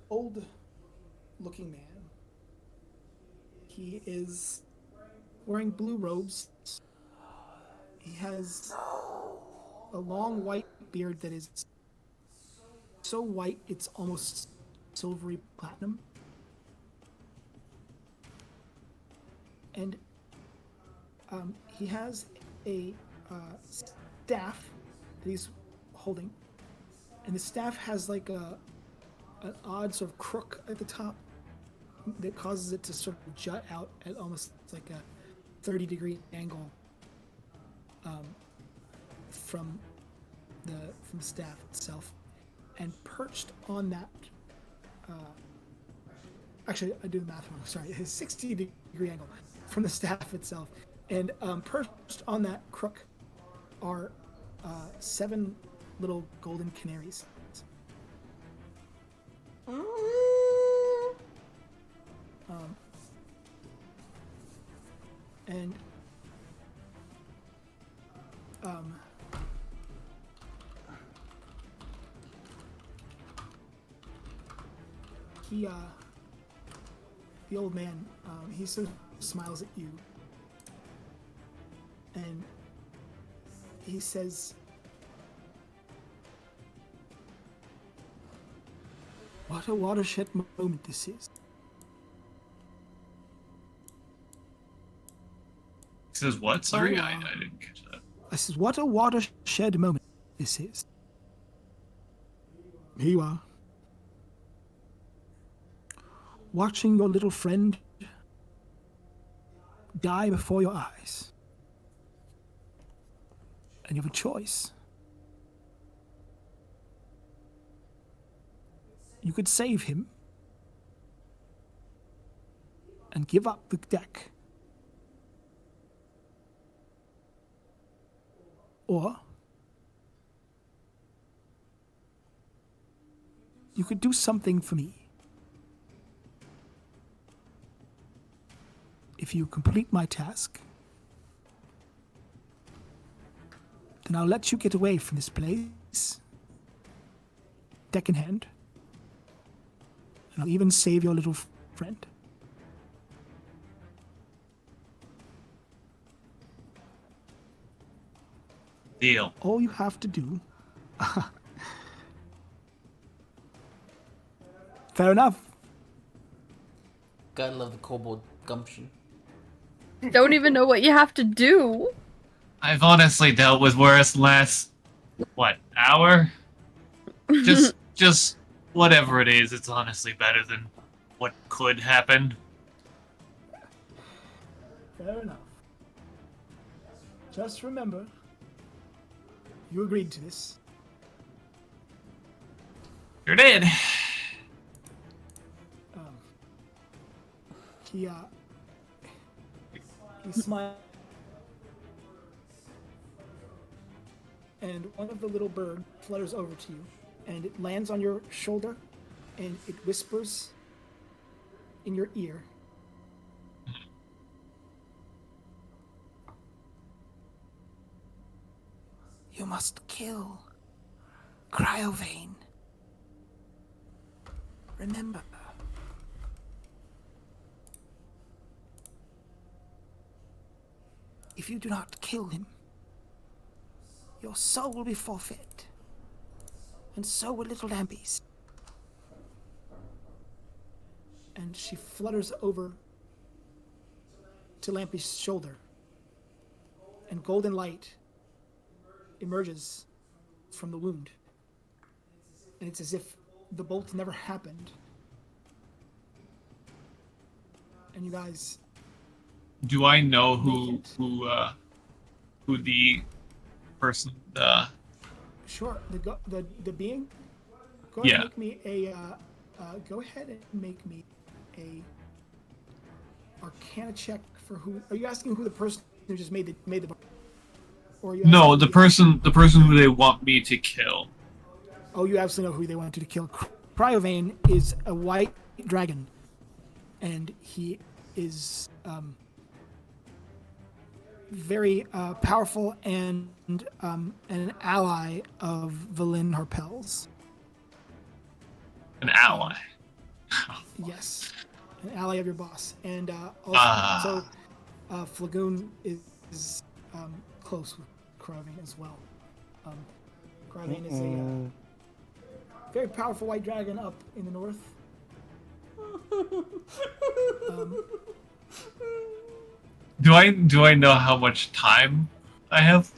old looking man. He is wearing blue robes. He has a long white beard that is so white it's almost silvery platinum. And he has a staff that he's holding. And the staff has like an odd sort of crook at the top that causes it to sort of jut out at almost like a 30-degree angle from the staff itself. And perched on that, actually I do the math wrong, sorry, his 60-degree angle from the staff itself. And perched on that crook are 7 little golden canaries. And he the old man, he sort of smiles at you and he says, "What a watershed moment this is." Says what? Sorry, I didn't catch that. I says, "What a watershed moment this is." Here you are, watching your little friend die before your eyes. And you have a choice. You could save him and give up the deck. Or you could do something for me. If you complete my task, then I'll let you get away from this place, deck in hand, and I'll even save your little friend. Deal. All you have to do... Fair enough. Gotta love the kobold gumption. Don't even know what you have to do. I've honestly dealt with worse last, hour? Just whatever it is, it's honestly better than what could happen. Fair enough. Just remember, you agreed to this. Sure did. He smiles and one of the little bird flutters over to you, and it lands on your shoulder, and it whispers in your ear. You must kill Cryovane. Remember. If you do not kill him, your soul will be forfeit, and so will little Lampy's. And she flutters over to Lampy's shoulder, and golden light emerges from the wound. And it's as if the bolt never happened. And you guys... Do I know who the person Sure, the being? Go Yeah. ahead and make me go ahead and make me a Arcana check for who. Are you asking who the person who just made the or are you No, asking the person who they want me to kill. Oh, you absolutely know who they want you to kill. Cryovane is a white dragon, and he is very powerful and an ally of Valin Harpel's. An ally. Yes, an ally of your boss, and also Flagoon is close with Cryovane as well. Cryovane is a very powerful white dragon up in the north. Do I know how much time I have?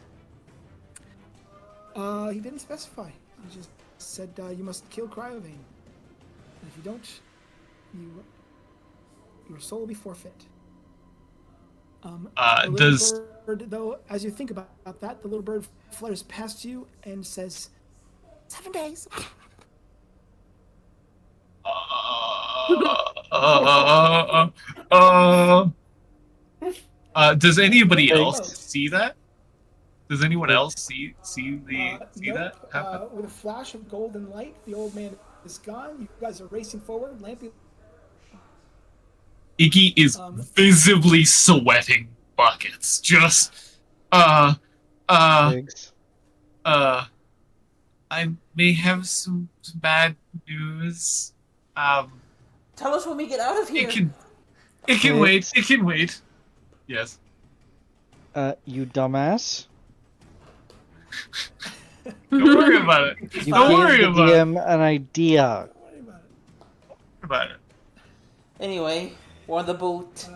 He didn't specify. He just said you must kill Cryovane. And if you don't, your soul will be forfeit. The little bird, though, as you think about that, the little bird flutters past you and says, 7 days. Does anybody else see that? Does anyone else see Nope. that happen? With a flash of golden light, the old man is gone. You guys are racing forward. Lampy. Iggy is visibly sweating buckets. Just Thanks. I may have some bad news. Tell us when we get out of here. It can wait. It can wait. Yes. You dumbass. Don't worry about it. You Don't worry gave the about it. DM an idea. Don't worry about it. About it. Anyway, we're on the boat.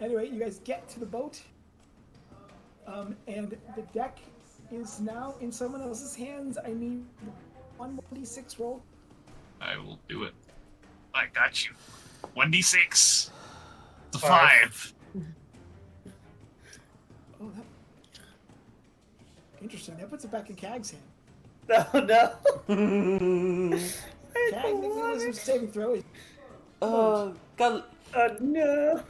Anyway, you guys get to the boat, and the deck is now in someone else's hands. I need 1d6 roll. I will do it. I got you. 1d6. It's a 5. 5. Oh, that... Interesting. That puts it back in Cag's hand. No, no. Cag, make me a wisdom saving throw. God. No.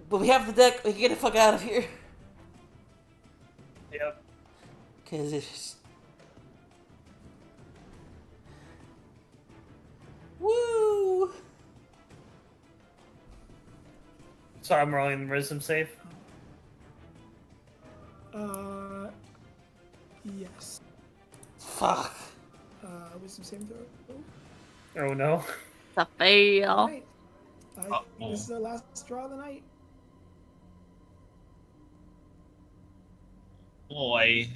But we have the deck. We can get the fuck out of here. Yep. Cause it's... Woo! So I'm rolling the wisdom save. Yes. Fuck. Wisdom saving throw. Oh no. It's a fail. Alright. This is the last straw of the night. Boy.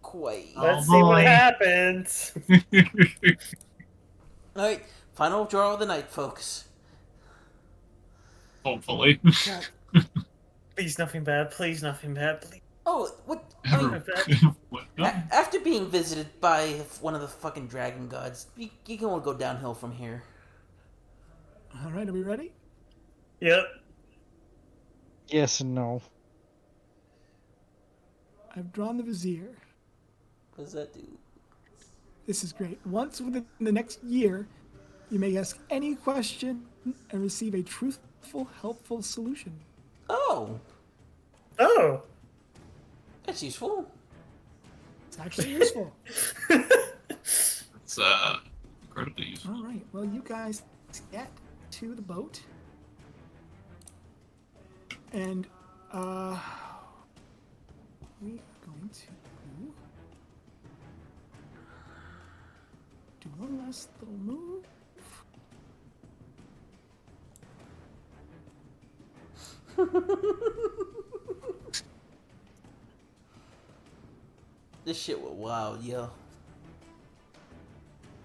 Quite. Let's see boy. what happens. Alright, final draw of the night, folks. Hopefully. Please, nothing bad. Please, nothing bad. Please. Oh, what? I mean, What? after being visited by one of the fucking dragon gods, you can only go downhill from here. Alright, are we ready? Yep. Yes and no. I've drawn the vizier. What does that do? This is great. Once within the next year, you may ask any question and receive a truthful, helpful solution. Oh. Oh. That's useful. It's actually useful. It's incredibly useful. All right. Well, you guys get to the boat, and we are going to do one last little move. This shit was wild, yo.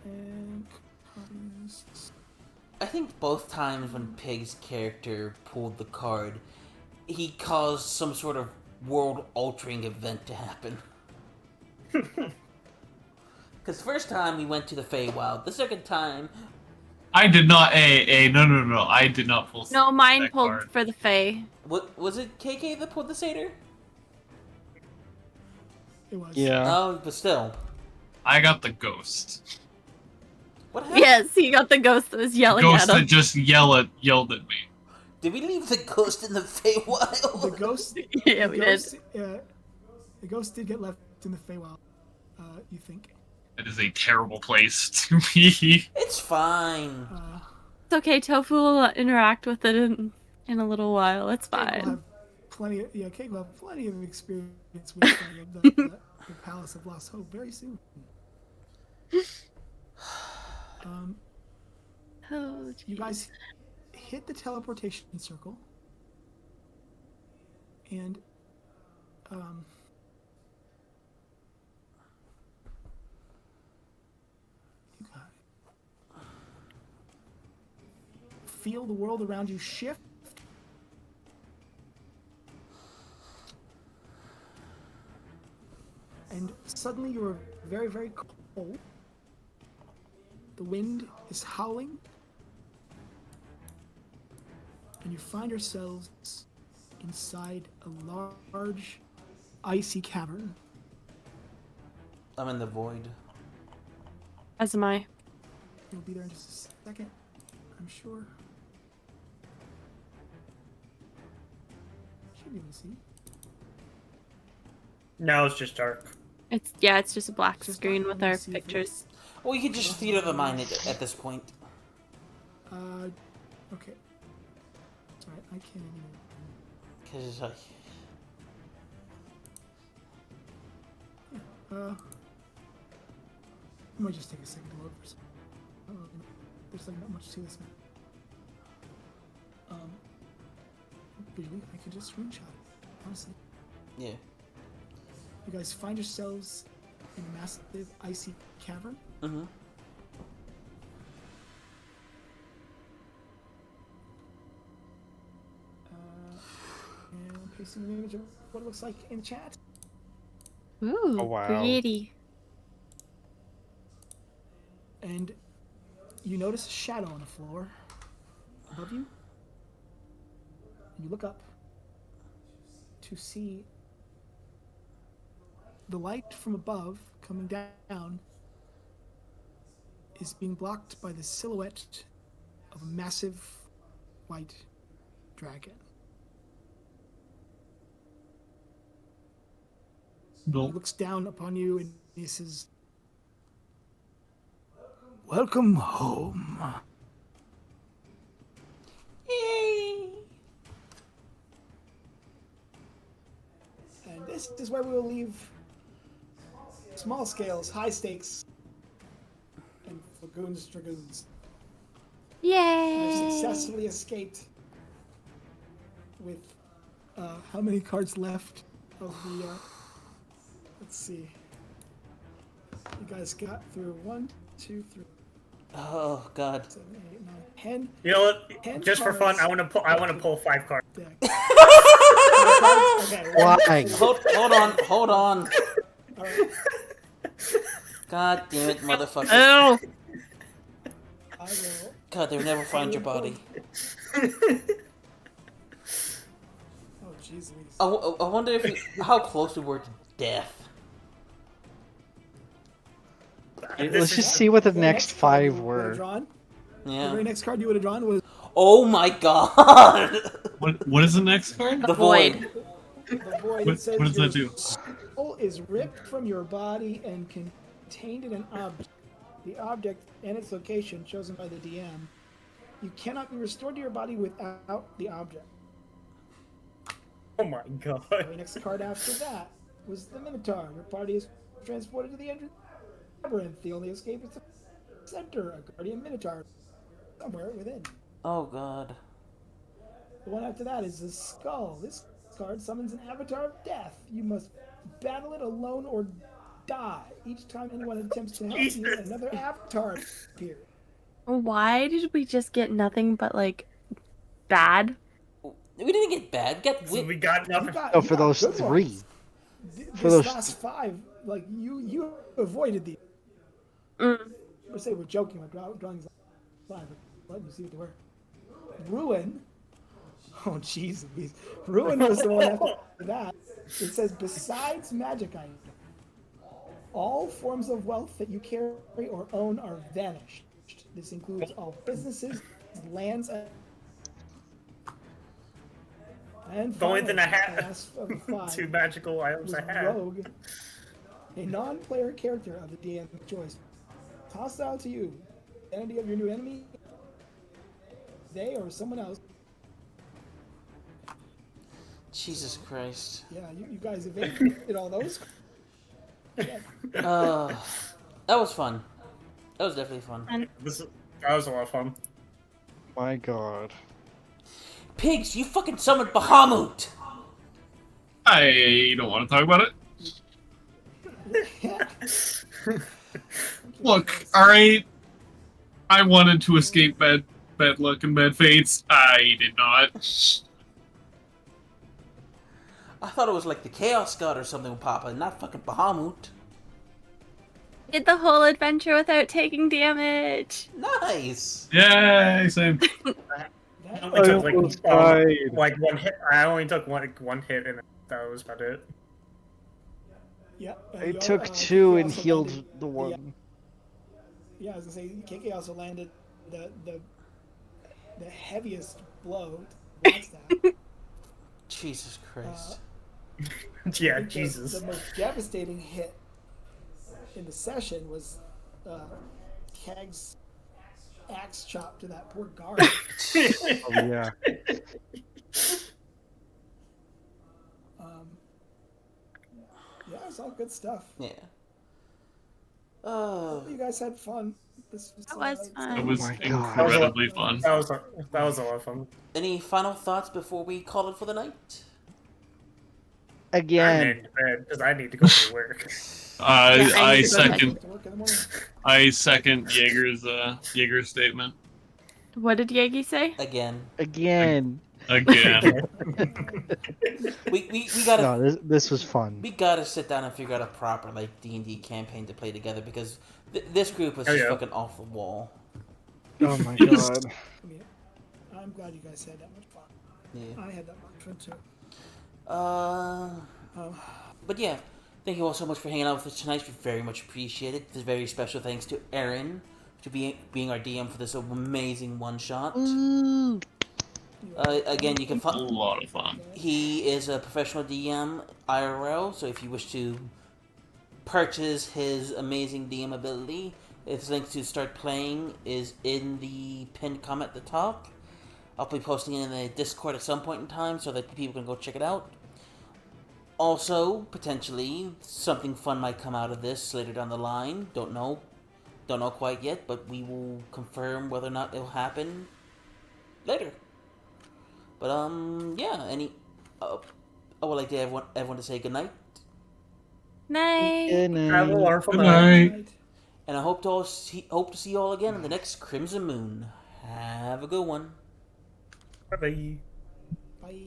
And I think both times when Pig's character pulled the card, he caused some sort of world-altering event to happen. Because first time we went to the Feywild, the second time... I did not. No. I did not pull. No, mine that pulled card. for the Fae. What was it? KK that pulled the satyr? it was. Yeah. Oh, but still, I got the ghost. what happened? Yes, he got the ghost that was yelling Ghost at that him. just yelled at me. Did we leave the ghost in the Feywild? The ghost. Yeah, the we did. ghost, the ghost did get left in the Feywild. You think? It is a terrible place to be. It's fine. It's okay, Tofu will interact with it in a little while. It's Kate will fine. have plenty. Kate will have plenty of experience with the Palace of Lost Hope very soon. Oh, You jeez. guys hit the teleportation circle, and you got it. Feel the world around you shift. And suddenly you're very, very cold. The wind is howling. And you find yourselves inside a large, icy cavern. I'm in the void. As am I. You'll be there in just a second, I'm sure. Should be able to see. Now it's just dark. It's just a black Just screen black, with let me our see if pictures. Well, you could just theater the mind at this point. Okay. Sorry, I can't even. Because it's like... It might just take a second to load for some. There's like not much to this map. Really, I could just screenshot it, honestly. Yeah. You guys find yourselves in a massive icy cavern. Mm-hmm. And I'm pasting an image of what it looks like in the chat. Ooh, Oh, wow. pretty. And you notice a shadow on the floor above you. And you look up to see the light from above coming down is being blocked by the silhouette of a massive white dragon. He looks down upon you and he says, "Welcome home." Yay! And this is where we will leave small scales, high stakes, and Flagoon's Dragoons. I've Yay! successfully escaped with how many cards left of the let's see. You guys got through 1, 2, 3, Oh, God. 7, 8, 9, 10 You know what? 10 Just for fun, cards I want to pull 5 cards. deck. Okay, Why? Hold on. Alright. God damn it, motherfucker. Oh, I will. God, they'll never find your body. Oh jeez Louise. I wonder how close we were to death. Let's just see what the next card you 5 would have were. drawn, the Yeah. very next card you would have drawn was Oh my God! What is the next card? The void. void. the void. What It says does that you're do? is ripped from your body and contained in an object. The object and its location chosen by the DM. You cannot be restored to your body without the object. Oh my god. The next card after that was the Minotaur. Your party is transported to the entrance of the labyrinth. The only escape is the center. A guardian Minotaur somewhere within. Oh god. The one after that is the Skull. This card summons an avatar of death. You must battle it alone or die. Each time anyone attempts to help you, another avatar appears. Why did we just get nothing but like bad? We didn't get bad. We got So we got nothing. You for got those good 3. ones. For This those last 5, like you avoided these. We say we're joking about drawings. Fine, but let me see what they were. Ruin. Oh jeez, Ruin was the one after that. It says besides magic items, all forms of wealth that you carry or own are vanished. This includes all businesses, lands, and The only thing I finally, have- the last of the 5 Two magical items was I have. Rogue, a non-player character of the DM choice. Hostile to you. Identity of your new enemy, they or someone else. Jesus Christ. Yeah, you guys evaded all those. Yeah. That was fun. That was definitely fun. That was a lot of fun. My god. Pigs, you fucking summoned Bahamut! I don't want to talk about it. Look, alright. I wanted to escape bad luck and bad fates. I did not. I thought it was like the Chaos God or something with Papa, not fucking Bahamut. Did the whole adventure without taking damage. Nice! Yay, same. I only took almost died. like one hit. I only took one hit, and that was about it. Yeah. I you took KK 2 and also healed landed the one. Yeah, I was gonna say KK also landed the heaviest blow. To that. Jesus Christ. Yeah, I think Jesus. The most devastating hit in the session was Kag's axe chop to that poor guard. Oh yeah. Yeah, it's all good stuff. Yeah. You guys had fun. This was, That was fun. It was my God. incredibly fun. That was a lot of fun. Any final thoughts before we call it for the night? I'm Again. heading to bed because I need to go to work. I I need to go second. to work in the morning. I second Jaeger's statement. What did Yegi say? Again. Again. Again. We gotta No, this was fun. we gotta sit down and figure out a proper like D&D campaign to play together because this group was Oh, just yeah. fucking off the wall. Oh my god. I mean, I'm glad you guys had that much fun. Yeah. I had that much fun too. But yeah, thank you all so much for hanging out with us tonight. We very much appreciate it. There's very special thanks to Aaron to being our DM for this amazing one shot. Again, you can A find lot of fun. he is a professional DM IRL. So if you wish to purchase his amazing DM ability, his link to start playing is in the pinned comment at the top. I'll be posting it in the Discord at some point in time so that people can go check it out. Also, potentially, something fun might come out of this later down the line. Don't know quite yet, but we will confirm whether or not it'll happen later. But, yeah, I would like to everyone to say goodnight. Night. Good night. Travel or Good night. And I hope to see you all again in the next Crimson Moon. Have a good one. Bye. Bye.